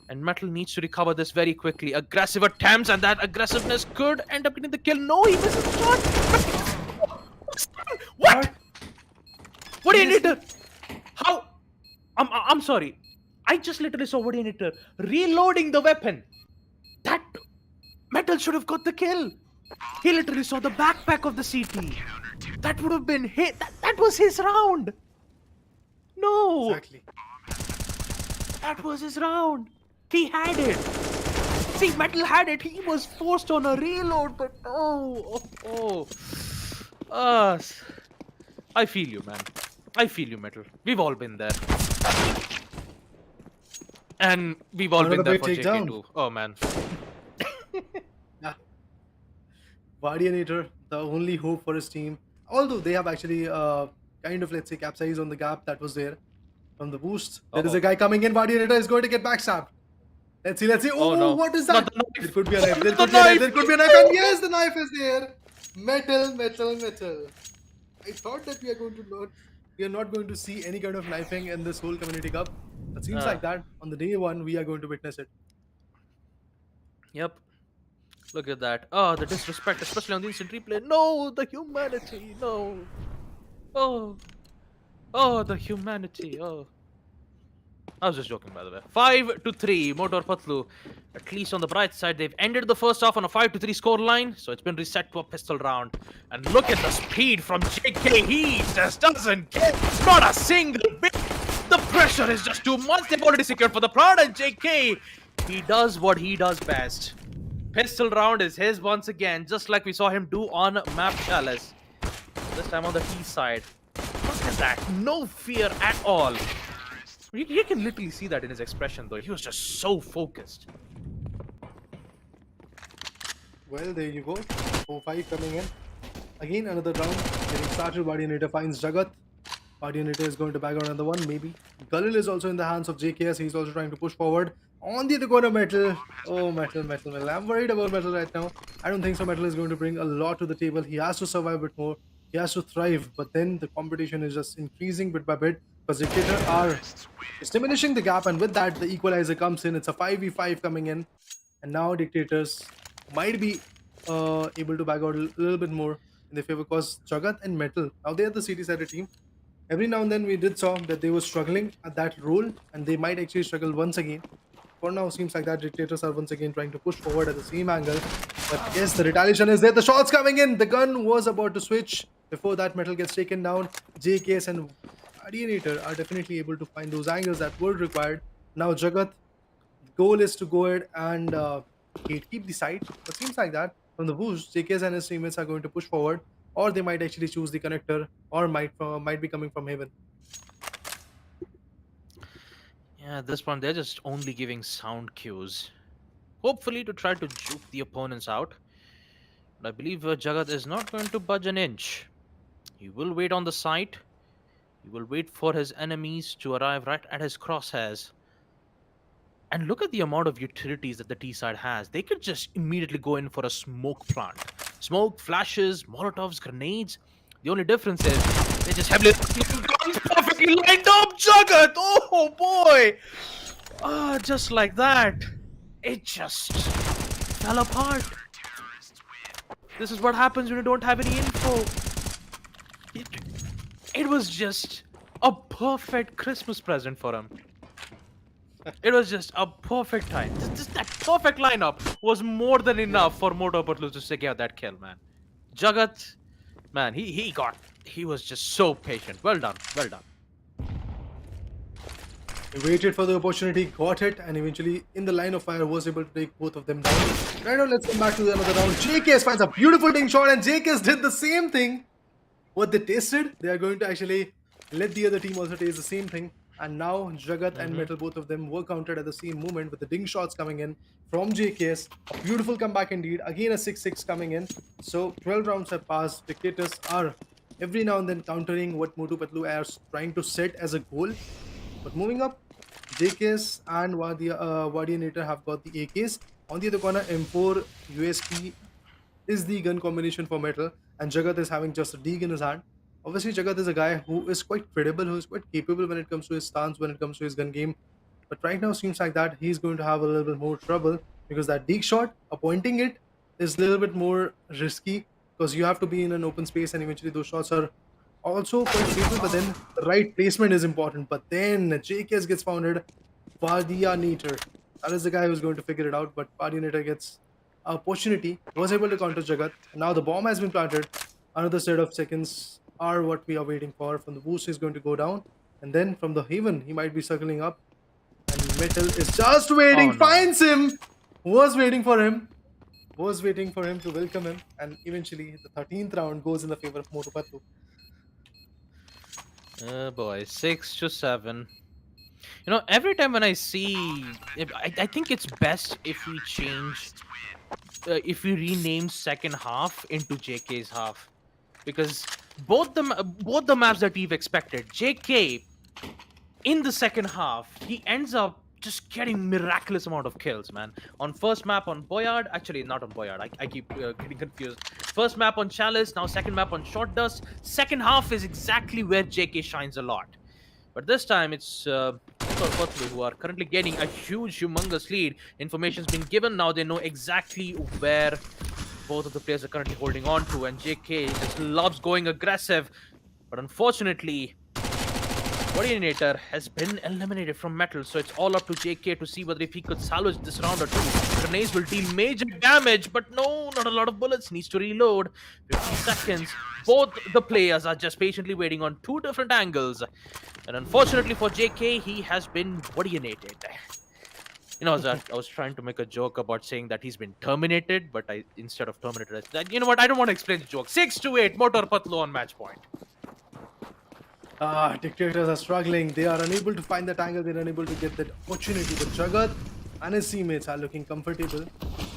And Metal needs to recover this very quickly. Aggressive attempts, and that aggressiveness could end up getting the kill. No, he misses the shot. What? What do you need to? How? I'm sorry. I just literally saw Vodinator reloading the weapon. That Metal should have got the kill. He literally saw the backpack of the CT. That would have been hit. That was his round. No, Exactly. that was his round. He had it. See, Metal had it. He was forced on a reload, but I feel you, man. I feel you, Metal. We've all been there. And we've all Another been there big for takedown. JK2. Oh, man. Yeah. Guardianator, the only hope for his team. Although they have actually kind of, let's say, capsized on the gap that was there from the boost. There is Uh-oh. a guy coming in. Guardianator is going to get backstabbed. Let's see, let's see. Oh, no. what is Not that? the knife. There could be a knife. There The could be a knife. knife. There could be a knife. And yes, the knife is there. Metal, metal, metal. I thought that we are not going to see any kind of knifing in this whole community cup. It seems like that on the day one we are going to witness it. Yep. Look at that. Oh, the disrespect, especially on the instant replay. No, the humanity. No. Oh. Oh, the humanity. Oh. I was just joking, by the way. 5-3, Motor Patlu. At least on the bright side, they've ended the first half on a 5-3 score line, so it's been reset to a pistol round. And look at the speed from JK. He just doesn't get not a single bit. The pressure is just too much. They've already secured for the prod, and JK, he does what he does best. Pistol round is his once again, just like we saw him do on Map Chalice. This time on the T side. Look at that. No fear at all. You can literally see that in his expression, though. He was just so focused. Well, there you go. 4-5 coming in. Again, another round. Getting started. Guardianator finds Jagat. Guardianator is going to bag on another one, maybe. Galil is also in the hands of JKS. He's also trying to push forward. On the other corner, Metal. Oh, Metal, Metal, Metal. I'm worried about Metal right now. I don't think so. Metal is going to bring a lot to the table. He has to survive a bit more. He has to thrive. But then the competition is just increasing bit by bit. Because Dictator are diminishing the gap. And with that, the equalizer comes in. It's a 5v5 coming in. And now Dictators might be able to bag out a little bit more in their favor. Because Jagat and Metal, now they are the city-sided team. Every now and then we did saw that they were struggling at that role, and they might actually struggle once again. For now, seems like that Dictators are once again trying to push forward at the same angle. But yes, the retaliation is there. The shots coming in. The gun was about to switch. Before that, Metal gets taken down. JKS and Guardianator are definitely able to find those angles that were required. Now Jagat, the goal is to go ahead and keep the site. But seems like that from the boost, JKS and his teammates are going to push forward, or they might actually choose the connector, or might be coming from Haven. Yeah, at this point, they're just only giving sound cues. Hopefully to try to juke the opponents out. But I believe Jagat is not going to budge an inch. He will wait on the site. He will wait for his enemies to arrive right at his crosshairs. And look at the amount of utilities that the T side has. They could just immediately go in for a smoke plant. Smoke, flashes, molotovs, grenades. The only difference is they just heavily guns perfectly lined up. Jagat! Oh boy! Just like that. It just fell apart. This is what happens when you don't have any info. It was just a perfect Christmas present for him. It was just a perfect time. Just that perfect lineup was more than enough for Moto Patlu to secure that kill, man. Jagat, man, he was just so patient. Well done, well done. He waited for the opportunity, got it, and eventually in the line of fire was able to take both of them down. Right now, let's come back to another round. JKS finds a beautiful ding shot, and JKS did the same thing. What they tasted, they are going to actually let the other team also taste the same thing. And now Jagat and Metal, both of them were countered at the same moment with the ding shots coming in from JKS. A beautiful comeback indeed. Again, a 6-6 coming in. So 12 rounds have passed. Dictators are every now and then countering what Motu Patlu are trying to set as a goal. But moving up, JKS and Guardianator have got the AKs. On the other corner, M4 USP is the gun combination for Metal, and Jagat is having just a Deeg in his hand. Obviously, Jagat is a guy who is quite credible, who is quite capable when it comes to his stance, when it comes to his gun game. But right now, seems like that he's going to have a little bit more trouble because that deep shot, appointing it, is a little bit more risky because you have to be in an open space, and eventually those shots are also quite fatal. But then the right placement is important. But then JKS gets founded. Vadia Nater. That is the guy who's going to figure it out. But Vadia Nater gets opportunity, was able to counter Jagat. Now the bomb has been planted. Another set of seconds are what we are waiting for. From the boost, he's going to go down. And then from the haven, he might be circling up. And Metal is just waiting, Oh no. finds him, was waiting for him, was waiting for him to welcome him. And eventually, the 13th round goes in the favor of Motopatlu. Oh boy, 6-7. You know, every time when I see, I think it's best if we change, if we rename second half into JK's half, because both the maps that we've expected, JK in the second half, he ends up just getting miraculous amount of kills, man. On first map on Boyard, actually not on Boyard, I keep getting confused. First map on Chalice, now second map on Short Dust. Second half is exactly where JK shines a lot. But this time it's Patlu who are currently getting a huge, humongous lead. Information's been given, now they know exactly where both of the players are currently holding on to, and JK just loves going aggressive. But unfortunately, Coordinator has been eliminated from Metal, so it's all up to JK to see whether if he could salvage this round or two. Grenades will deal major damage, but no, not a lot of bullets. Needs to reload. 50 seconds. Both the players are just patiently waiting on two different angles. And unfortunately for JK, he has been coordinated. You know, I was trying to make a joke about saying that he's been terminated, but instead of terminated, I said, you know what, I don't want to explain the joke. 6-8, Motor Patlu on match point. Dictators are struggling. They are unable to find that angle. They're unable to get that opportunity. But Jagat and his teammates are looking comfortable.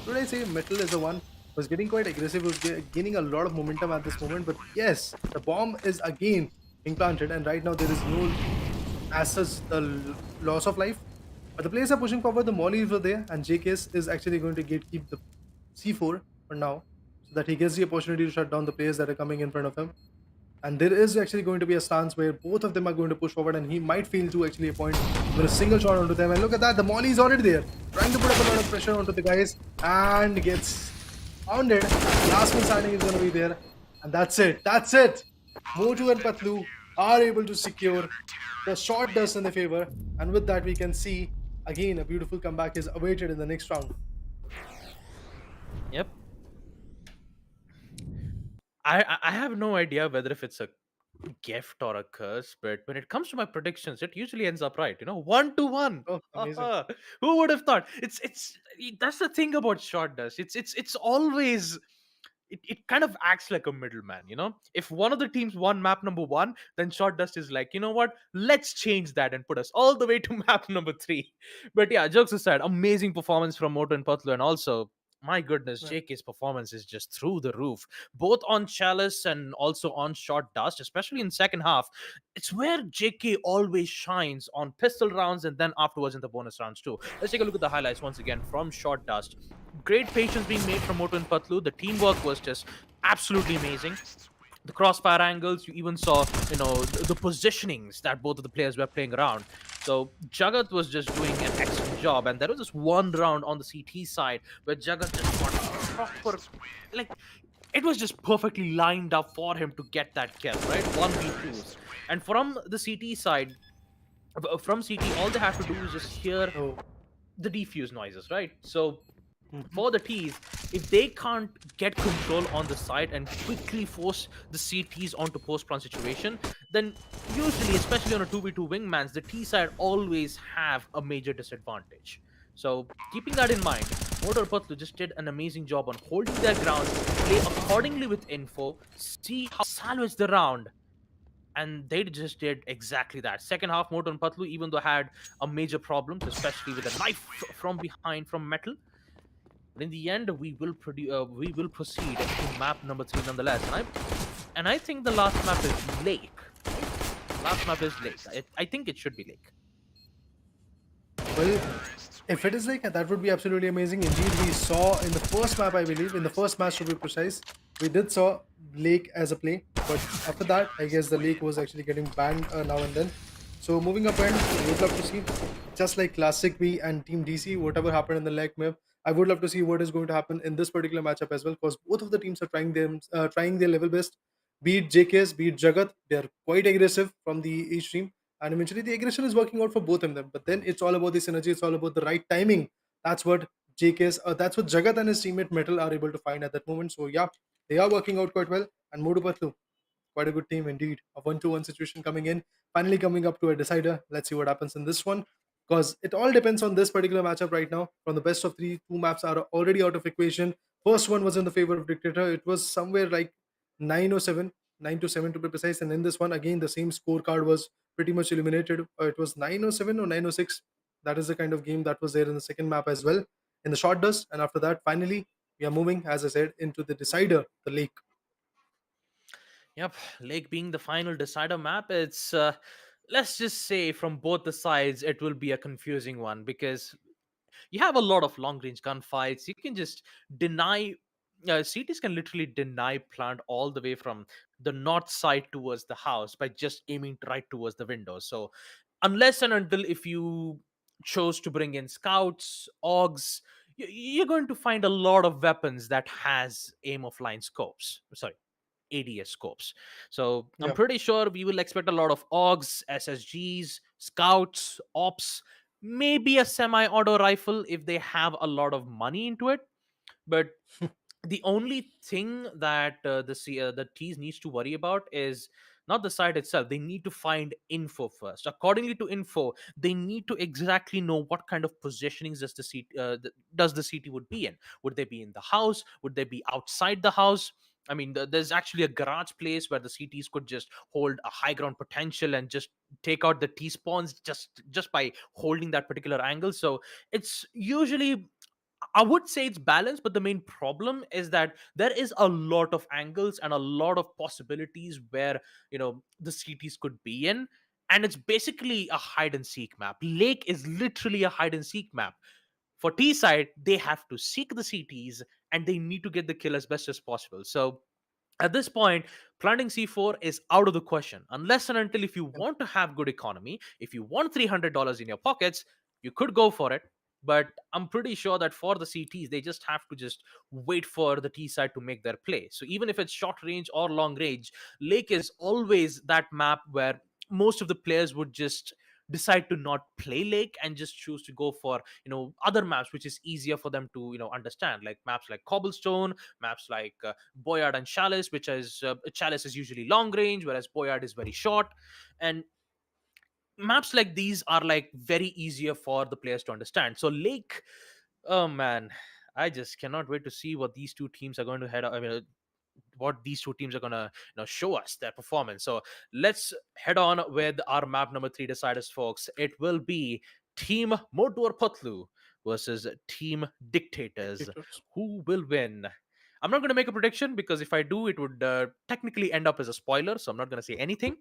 Should I say Metal is the one who's getting quite aggressive, who's gaining a lot of momentum at this moment. But yes, the bomb is again being planted, and right now there is no as such the loss of life. But the players are pushing forward. The mollies were there, and JKS is actually going to keep the C4 for now, so that he gets the opportunity to shut down the players that are coming in front of him. And there is actually going to be a stance where both of them are going to push forward, and he might fail to actually appoint with a single shot onto them. And look at that, the molly is already there, trying to put up a lot of pressure onto the guys, and gets pounded. Last man standing is going to be there, and that's it. That's it. Motu and Patlu are able to secure the short dust in their favor, and with that we can see again a beautiful comeback is awaited in the next round. Yep. I have no idea whether if it's a gift or a curse, but when it comes to my predictions, it usually ends up right. You know, 1-1. Oh, amazing. Who would have thought? That's the thing about Short Dust. It's always it kind of acts like a middleman, you know. If one of the teams won map number 1, then Short Dust is like, you know what, let's change that and put us all the way to map number 3. But yeah, jokes aside, amazing performance from Moto and Patlu, and also my goodness, Right. JK's performance is just through the roof, both on Chalice and also on Short Dust, especially in second half. It's where JK always shines on pistol rounds and then afterwards in the bonus rounds too. Let's take a look at the highlights once again from Short Dust. Great patience being made from Moto and Patlu. The teamwork was just absolutely amazing. The crossfire angles, you even saw, you know, the positionings that both of the players were playing around. So Jagat was just doing an excellent job, and there was this one round on the CT side where Jagat just got proper, like, it was just perfectly lined up for him to get that kill, right? 1v2s. And from the CT side, from CT, all they have to do is just hear Oh. the defuse noises, right? So for the T's, if they can't get control on the site and quickly force the CTs onto post-plant situation, then usually, especially on a 2v2 wingmans, the T side always have a major disadvantage. So keeping that in mind, Motor Patlu just did an amazing job on holding their ground, play accordingly with info, see how salvage the round, and they just did exactly that. Second half, Moto and Patlu, even though had a major problems, especially with a knife from behind from Metal. But in the end, we will proceed to map number 3 nonetheless. And I think the last map is Lake. Last map is Lake. I think it should be Lake. Well, if it is like that, would be absolutely amazing. Indeed, we saw in the first map, I believe, in the first match to be precise, we did saw Lake as a play, but after that, I guess the Lake was actually getting banned now and then. So moving up end, I would love to see, just like Classic V and Team DC, whatever happened in the Lake map, I would love to see what is going to happen in this particular matchup as well, because both of the teams are trying their level best. Be it JKS, be it Jagat, they are quite aggressive from the each team, and eventually the aggression is working out for both of them. But then it's all about the synergy, it's all about the right timing. That's what that's what Jagat and his teammate Metal are able to find at that moment. So yeah, they are working out quite well. And Modu Patlu, quite a good team indeed. A 1-2-1 situation coming in, finally coming up to a decider. Let's see what happens in this one. Because it all depends on this particular matchup right now. From the best of three, two maps are already out of equation. First one was in the favor of Dictator. It was somewhere like 9-7, 9-7 to be precise. And in this one, again, the same scorecard was pretty much eliminated. It was 9-7 or 9-6. That is the kind of game that was there in the second map as well, in the short dust. And after that, finally, we are moving, as I said, into the decider, the lake. Yep, Lake being the final decider map, it's let's just say from both the sides, it will be a confusing one because you have a lot of long range gunfights. You can just deny. CTs can literally deny plant all the way from the north side towards the house by just aiming right towards the window. So, unless and until if you chose to bring in scouts, augs, you're going to find a lot of weapons that has aim of line scopes. Sorry, ADS scopes. So I'm Yeah. pretty sure we will expect a lot of AUGs, SSGs, scouts, ops, maybe a semi-auto rifle if they have a lot of money into it. But the only thing that the T's needs to worry about is not the site itself. They need to find info first. Accordingly to info, they need to exactly know what kind of positionings does the CT would be in. Would they be in the house? Would they be outside the house? I mean, there's actually a garage place where the CTs could just hold a high ground potential and just take out the T spawns just by holding that particular angle. So it's usually, I would say it's balanced, but the main problem is that there is a lot of angles and a lot of possibilities where the cities could be in, and it's basically a hide and seek map. Lake is literally a hide and seek map. For T side, they have to seek the cities and they need to get the kill as best as possible. So at this point, planting C4 is out of the question unless and until if you want to have good economy, if you want $300 in your pockets, you could go for it. But I'm pretty sure that for the CTs, they just have to just wait for the T side to make their play. So even if it's short range or long range, Lake is always that map where most of the players would just decide to not play Lake and just choose to go for other maps which is easier for them to understand, like maps like Cobblestone, maps like Boyard and Chalice, which is Chalice is usually long range, whereas Boyard is very short. And maps like these are like very easier for the players to understand. So Lake, oh man, I just cannot wait to see what these two teams are going to head. I mean, what these two teams are gonna show us their performance. So let's head on with our map number 3 deciders, folks. It will be Team Motor Patlu versus Team Dictators. Dictators. Who will win? I'm not going to make a prediction because if I do, it would technically end up as a spoiler. So I'm not going to say anything.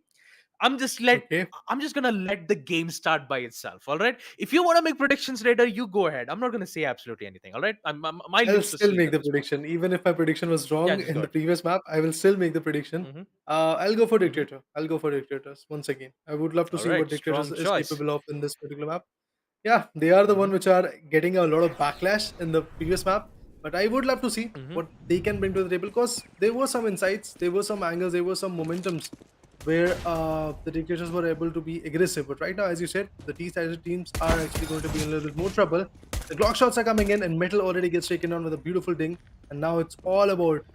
I'm just let Okay. I'm just gonna let the game start by itself. All right. If you want to make predictions later, you go ahead. I'm not gonna say absolutely anything. All right. I I'll lose the still sleep make at the this point. prediction. Even if my prediction was Yeah, wrong just in go the ahead. previous map, I will still make the prediction. Hmm. I'll go for Hmm. Dictator. I'll go for Dictators once again. I would love to All see what right. Dictators Strong is choice. capable of in this particular map. Yeah, they are the Hmm. one which are getting a lot of backlash in the previous map. But I would love to see Hmm. what they can bring to the table, because there were some insights, there were some angles, there were some momentums where the dictators were able to be aggressive. But right now, as you said, the T-sided teams are actually going to be in a little bit more trouble. The Glock shots are coming in, and Metal already gets taken down with a beautiful ding. And now it's all about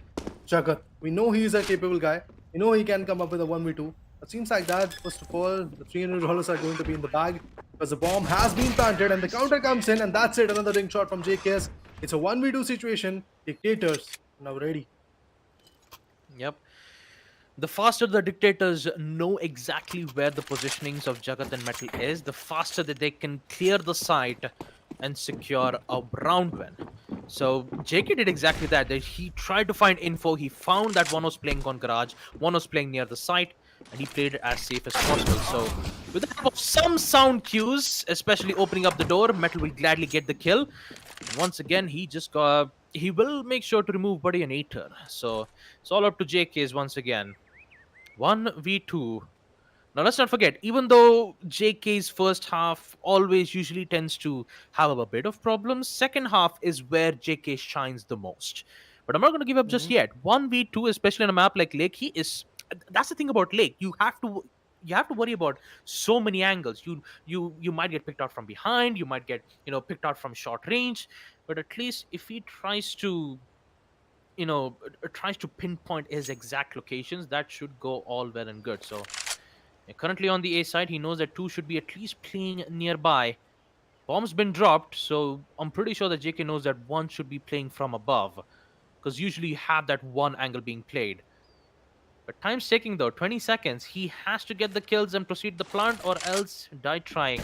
Jagat. We know he is a capable guy. We know he can come up with a 1v2. It seems like that, first of all, the $300 are going to be in the bag because the bomb has been planted and the counter comes in, and that's it. Another ring shot from JKS. It's a 1v2 situation. Dictators are now ready. Yep. The faster the dictators know exactly where the positionings of Jagat and Metal is, the faster that they can clear the site and secure a round win. So JK did exactly that. He tried to find info. He found that one was playing on garage, one was playing near the site, and he played it as safe as possible. So with the help of some sound cues, especially opening up the door, Metal will gladly get the kill. And once again, he will make sure to remove Buddy and Aether. So it's all up to JK's once again. 1v2. Now let's not forget, even though JK's first half always usually tends to have a bit of problems, second half is where JK shines the most. But I'm not going to give up just Mhm. yet. 1v2, especially on a map like Lake, he is. That's the thing about Lake. You have to worry about so many angles. You might get picked out from behind. You might get picked out from short range. But at least if he tries to tries to pinpoint his exact locations, that should go all well and good. So currently on the A side, he knows that two should be at least playing nearby. Bomb's been dropped, so I'm pretty sure that JK knows that one should be playing from above, because usually you have that one angle being played. But time's ticking though, 20 seconds. He has to get the kills and proceed the plant, or else die trying.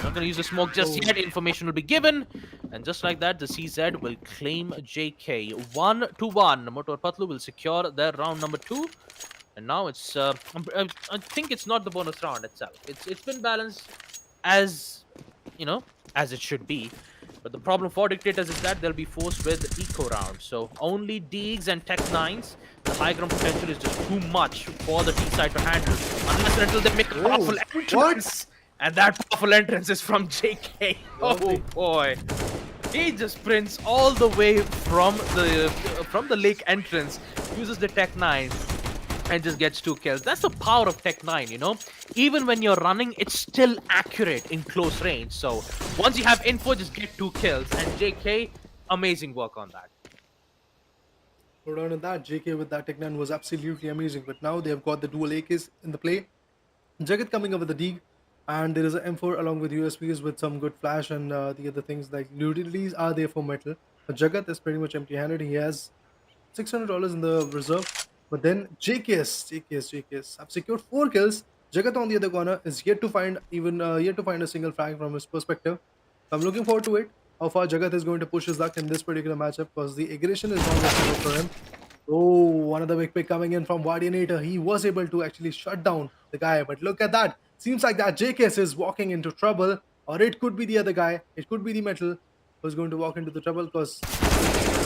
Not gonna use the smoke just Oh. yet. Information will be given, and just like that, the CZ will claim JK 1-1. Motor Patlu will secure their round number 2. And now it's I think it's not the bonus round itself. It's been balanced as as it should be. But the problem for Dictators is that they'll be forced with eco round. So only Deegs and Tech 9s, the high ground potential is just too much for the T side to handle. Unless and until they make a Oh, powerful what? entrance. And that powerful entrance is from JK. Oh Lovely. boy. He just sprints all the way from the lake entrance, uses the Tech 9, and just gets 2 kills. That's the power of Tech 9, Even when you're running, it's still accurate in close range. So once you have info, just get 2 kills. And JK, amazing work on that. Hold on to that. JK with that Tech 9 was absolutely amazing. But now they have got the dual AKs in the play. Jagat coming up with the Deeg. And there is an M4 along with USPs with some good flash and the other things like utilities are there for metal. But Jagat is pretty much empty-handed. He has $600 in the reserve. But then JKS have secured 4 kills. Jagat on the other corner is yet to find a single frag from his perspective. So I'm looking forward to it. How far Jagat is going to push his luck in this particular matchup, because the aggression is not working out for him. Oh, one of the big pick coming in from Guardianator. He was able to actually shut down the guy. But look at that. Seems like that JKS is walking into trouble. Or it could be the other guy. It could be the Metal who's going to walk into the trouble, because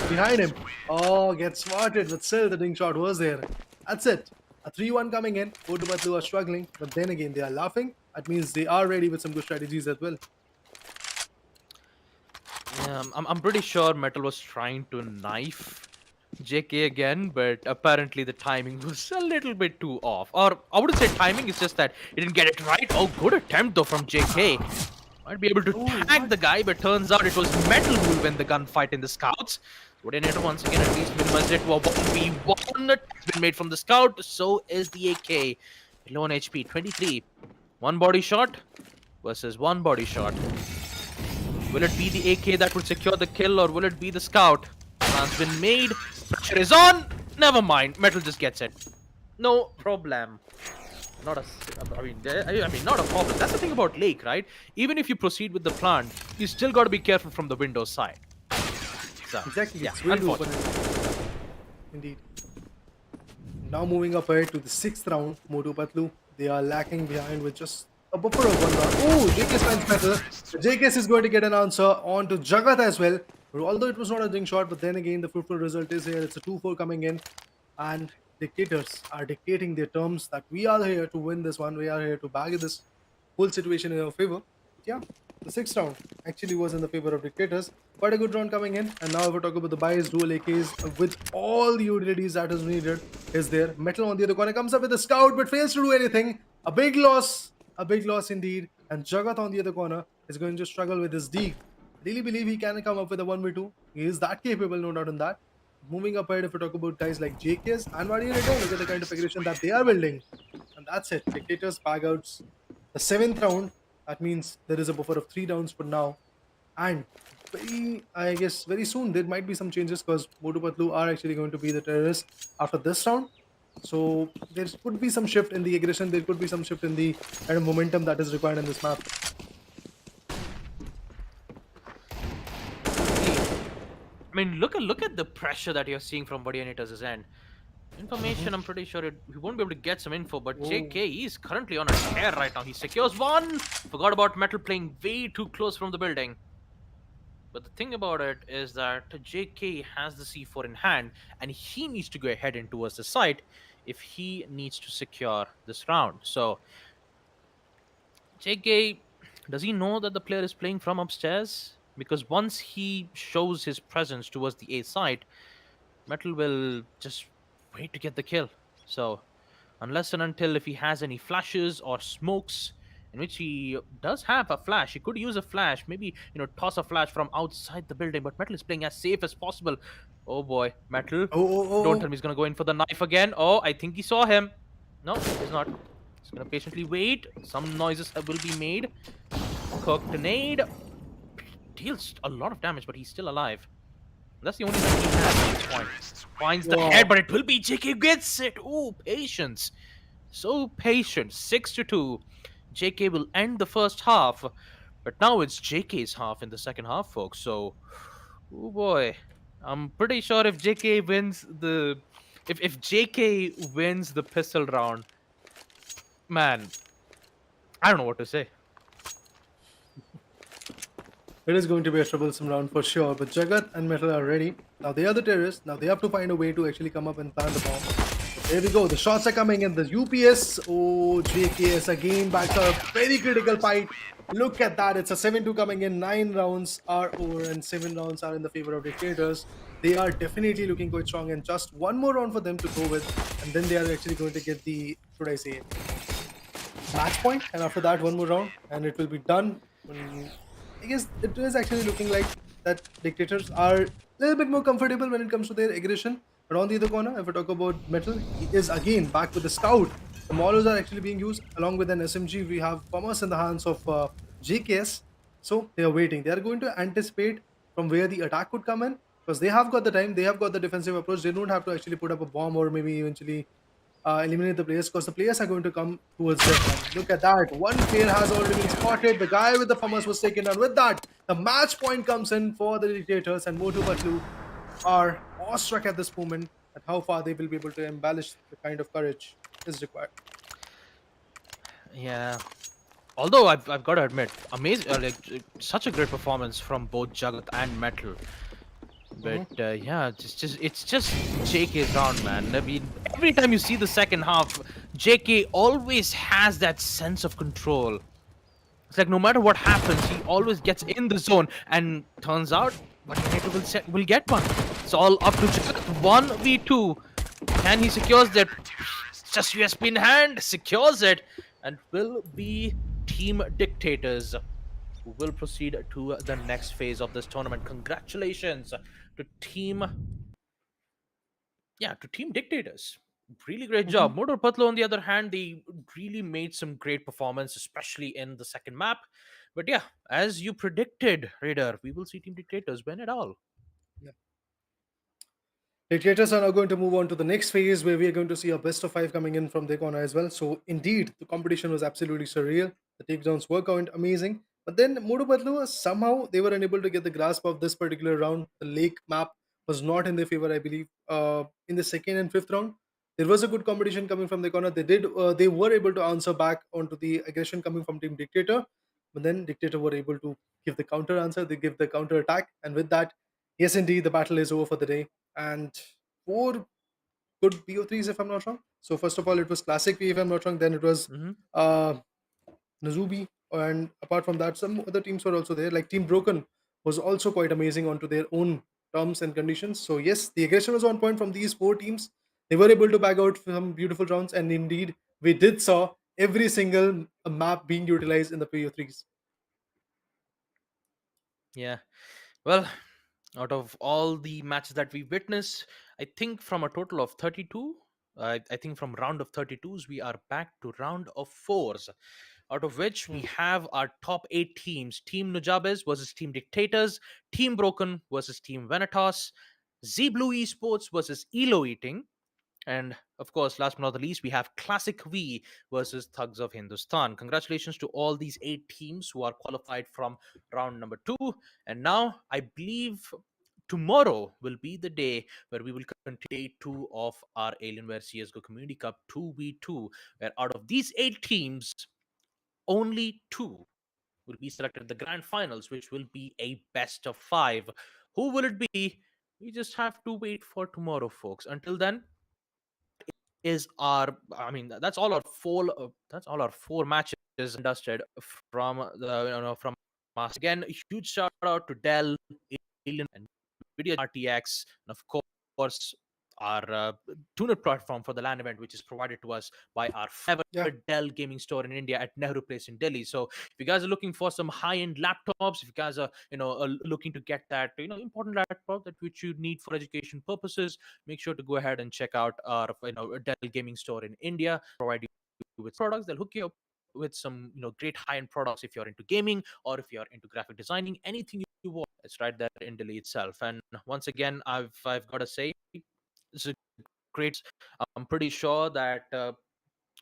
behind him. Oh, gets swatted, but still the ding shot was there. That's it. A 3-1 coming in. Kotubatlu are struggling, but then again they are laughing. That means they are ready with some good strategies as well. I'm pretty sure Metal was trying to knife JK again, but apparently the timing was a little bit too off. Or I wouldn't say timing, it's just that he didn't get it right. Oh, good attempt though from JK. Might be able to tag the guy, but turns out it was Metal who will win the gunfight in the Scouts. Coordinator once again at least minimized it to a 1v1. It's been made from the Scout, so is the AK. Low on HP, 23. One body shot versus one body shot. Will it be the AK that will secure the kill, or will it be the Scout? Plan's been made. Pressure is on. Never mind. Metal just gets it. No problem. Not a, I mean, not a problem. That's the thing about Lake, right? Even if you proceed with the plant, you still got to be careful from the window side. So, Exactly. yeah, It's way too open. unfortunate. Indeed. Now moving up ahead to the 6th round. Motu Patlu, they are lacking behind with just a buffer of 1 round. Oh, JKS finds Metal. JKS is going to get an answer on to Jagat as well. Although it was not a ding shot, but then again the fruitful result is here. It's a 2-4 coming in. And Dictators are dictating their terms that we are here to win this one. We are here to bag this whole situation in our favor. Yeah, the 6th round actually was in the favor of Dictators. Quite a good round coming in. And now if we talk about the bias, dual AKs with all the utilities that is needed is there. Metal on the other corner comes up with a Scout but fails to do anything. A big loss indeed. And Jagat on the other corner is going to struggle with his D. Really believe he can come up with a 1v2. He is that capable, no doubt in that. Moving up ahead, if we talk about guys like JKS and Guardianator, look at the kind of aggression that they are building. And that's it. Dictators bag outs the 7th round. That means there is a buffer of 3 rounds for now. And I guess very soon there might be some changes, because Motu Patlu are actually going to be the terrorists after this round. So there could be some shift in the aggression. There could be some shift in the kind of momentum that is required in this map. I mean, look at the pressure that you're seeing from Guardianator's end. Information, I'm pretty sure he won't be able to get some info, but JK, he's currently on a tear right now. He secures 1. Forgot about Metal playing way too close from the building. But the thing about it is that JK has the C4 in hand, and he needs to go ahead and towards the site if he needs to secure this round. So JK, does he know that the player is playing from upstairs? Because once he shows his presence towards the A site, Metal will just wait to get the kill. So unless and until if he has any flashes or smokes, in which he does have a flash, he could use a flash, maybe toss a flash from outside the building. But Metal is playing as safe as possible. Oh boy, Metal! Oh, oh, oh, Don't oh. tell me he's gonna go in for the knife again. Oh, I think he saw him. No, he's not. He's gonna patiently wait. Some noises will be made. Cooked nade deals a lot of damage, but he's still alive. That's the only thing he has at this point. Finds the head, Wow. but it will be JK gets it. Oh, patience. So patient. 6-2. JK will end the first half, but now it's JK's half in the second half, folks. So, oh boy. I'm pretty sure if JK wins the if JK wins the pistol round, man, I don't know what to say. It is going to be a troublesome round for sure, but Jagat and Metal are ready. Now they are the terrorists. Now they have to find a way to actually come up and plant the bomb. But there we go. The shots are coming in. The UPS. Oh, JKS again back up. Very critical fight. Look at that. It's a 7-2 coming in. 9 rounds are over and 7 rounds are in the favor of Dictators. They are definitely looking quite strong and just one more round for them to go with. And then they are actually going to get the, should I say, match point, and after that one more round and it will be done. I guess it is actually looking like that Dictators are a little bit more comfortable when it comes to their aggression. But on the other corner, if I talk about Metal, he is again back with the Scout. The Maulers are actually being used along with an SMG. We have Pummers in the hands of JKS. So they are waiting. They are going to anticipate from where the attack could come in, because they have got the time, they have got the defensive approach. They don't have to actually put up a bomb or maybe eventually eliminate the players, because the players are going to come towards them. Look at that. One player has already been spotted. The guy with the Pummers was taken down. With that, the match point comes in for the Dictators, and Motu Patlu are awestruck at this moment at how far they will be able to embellish the kind of courage is required. Yeah. Although I've got to admit, amazing, such a great performance from both Jagat and Metal. But Mhm. yeah, it's just JK's round, man. I mean, every time you see the second half, JK always has that sense of control. It's like no matter what happens, he always gets in the zone, and turns out Terminator will get one. It's all up to Jagat. 1v2. Can he secures that? Just USP in hand, secures it, and will be Team Dictators who will proceed to the next phase of this tournament. Congratulations to Team Dictators. Really great Mhm. job. Motor Patlu, on the other hand, they really made some great performance, especially in the second map. But yeah, as you predicted, Raider, we will see Team Dictators win it all. Dictators are now going to move on to the next phase where we are going to see a best of five coming in from their corner as well. So, indeed, the competition was absolutely surreal. The takedowns were quite amazing. But then, Modu Badlu, somehow they were unable to get the grasp of this particular round. The lake map was not in their favor, I believe. In the second and fifth round, there was a good competition coming from the corner. They were able to answer back onto the aggression coming from Team Dictator. But then, Dictator were able to give the counter answer. They give the counter attack. And with that, yes, indeed, the battle is over for the day, and four good PO3s if I'm not wrong. So first of all, it was Classic P if I'm not wrong. Then it was Hmm. uh, Nazubi, and apart from that, some other teams were also there. Like Team Broken was also quite amazing onto their own terms and conditions. So yes, the aggression was on point from these four teams. They were able to bag out some beautiful rounds, and indeed, we did saw every single map being utilized in the PO3s. Yeah. Well, out of all the matches that we witnessed, I think from a total of 32, I think from round of 32s, we are back to round of fours, out of which we Hmm. have our top eight teams: Team Nujabes versus Team Dictators, Team Broken versus Team Venatos, Z Blue Esports versus Elo Eating, and of course, last but not the least, we have Classic V versus Thugs of Hindustan. Congratulations to all these eight teams who are qualified from round number two. And now I believe tomorrow will be the day where we will continue day two of our Alienware CSGO Community Cup 2v2, where out of these eight teams, only two will be selected the grand finals, which will be a best of 5. Who will it be? We just have to wait for tomorrow, folks. Until then, is our I mean that's all our 4 matches dusted from the from us. Again, a huge shout out to Dell, Alien, and NVIDIA RTX, and of course our tuner platform for the LAN event, which is provided to us by our favorite Yeah. Dell gaming store in India at Nehru Place in Delhi. So if you guys are looking for some high-end laptops, if you guys are looking to get that important laptop that which you need for education purposes, make sure to go ahead and check out our Dell gaming store in India. Provide you with products. They'll hook you up with some great high-end products if you're into gaming or if you're into graphic designing, anything you want. It's right there in Delhi itself. And once again, I've got to say, it's a great. I'm pretty sure that not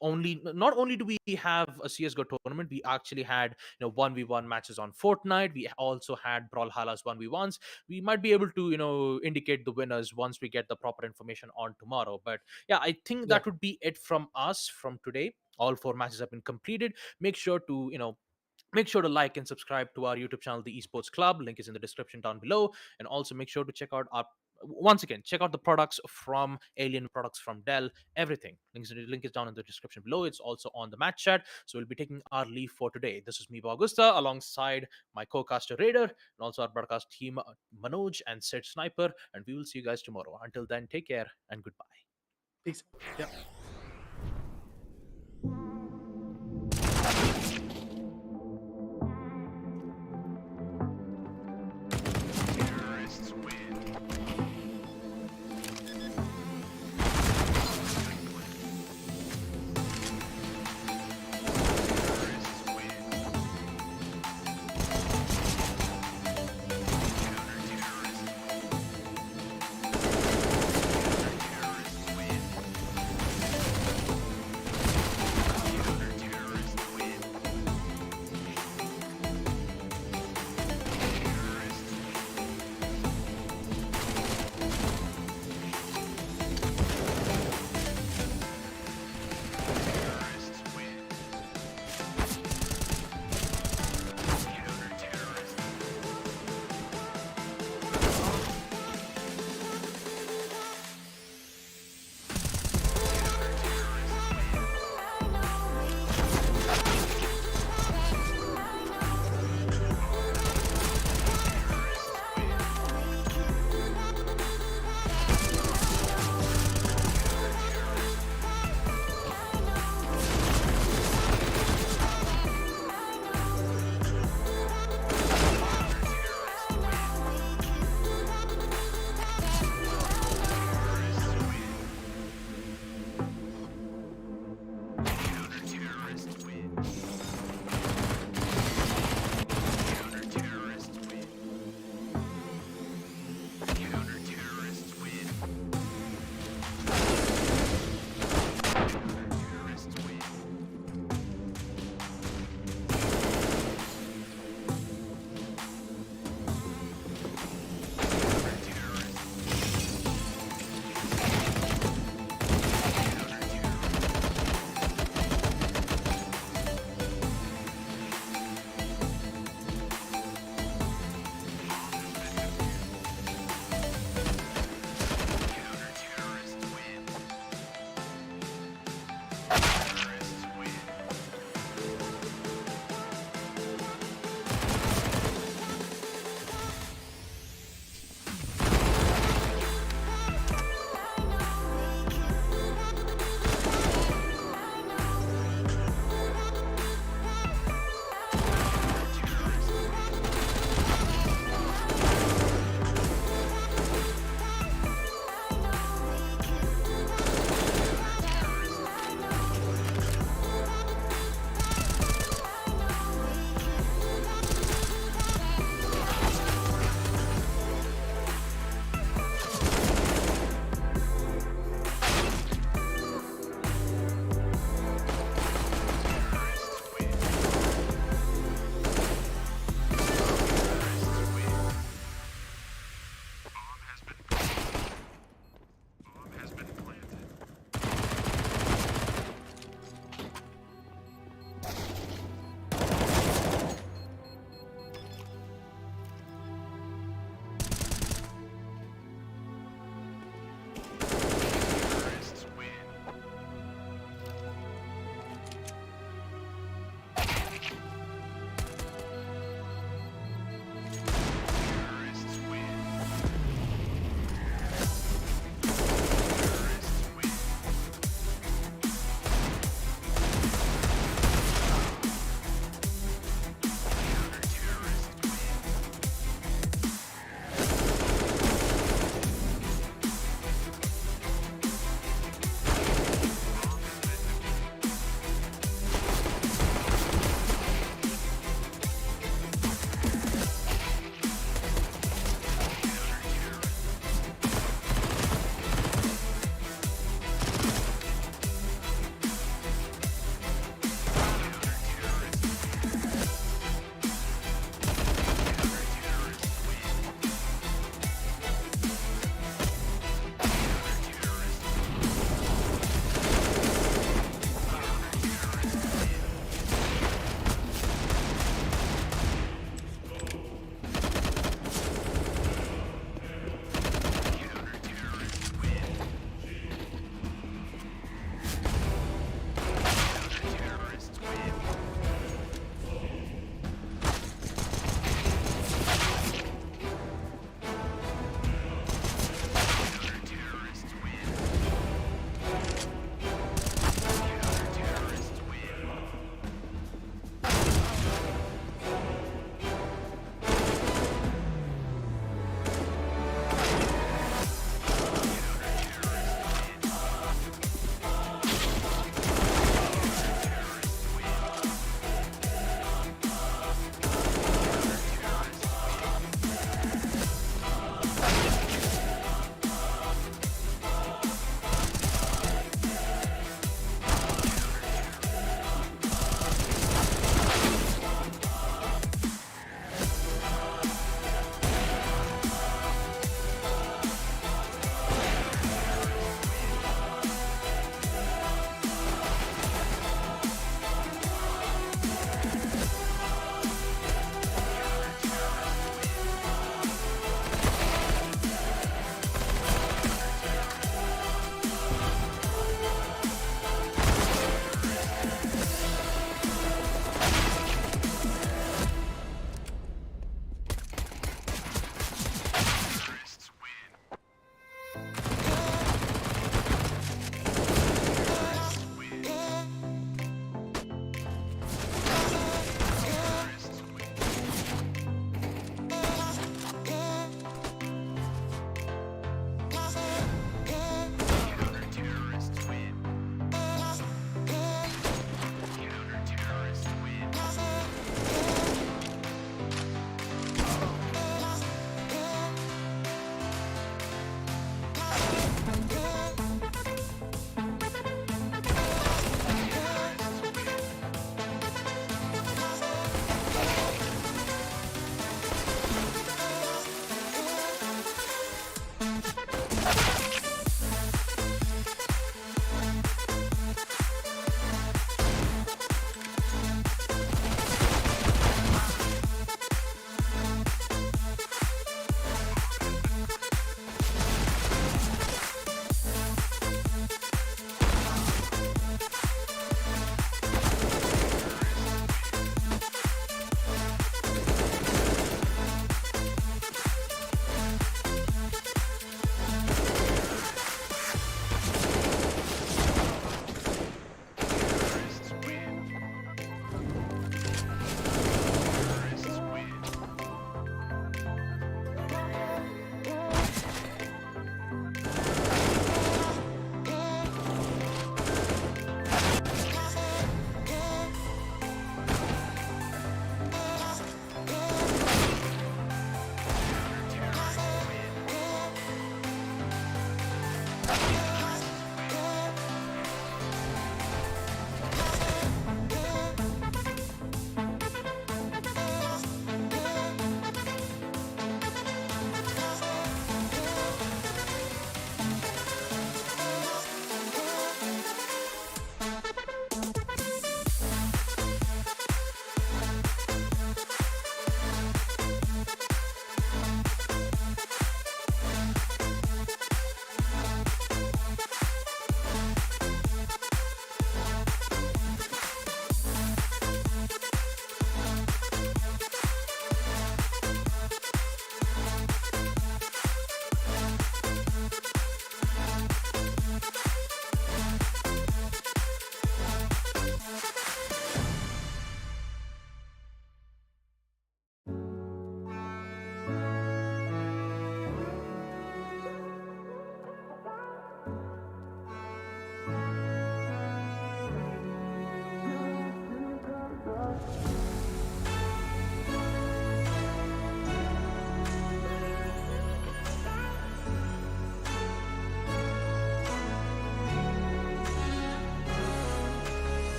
only do we have a CS:GO tournament, we actually had 1v1 matches on Fortnite. We also had Brawlhalla's 1v1s. We might be able to indicate the winners once we get the proper information on tomorrow. But yeah, I think Yeah. that would be it from us from today. All 4 matches have been completed. Make sure to like and subscribe to our YouTube channel, the Esports Club. Link is in the description down below. And also make sure to check out our once again, check out the products from Alien, products from Dell, everything. Link is down in the description below. It's also on the match chat. So we'll be taking our leave for today. This is me, Augusta, alongside my co-caster Raider, and also our broadcast team, Manoj and Sid Sniper. And we will see you guys tomorrow. Until then, take care and goodbye. Peace. Yeah.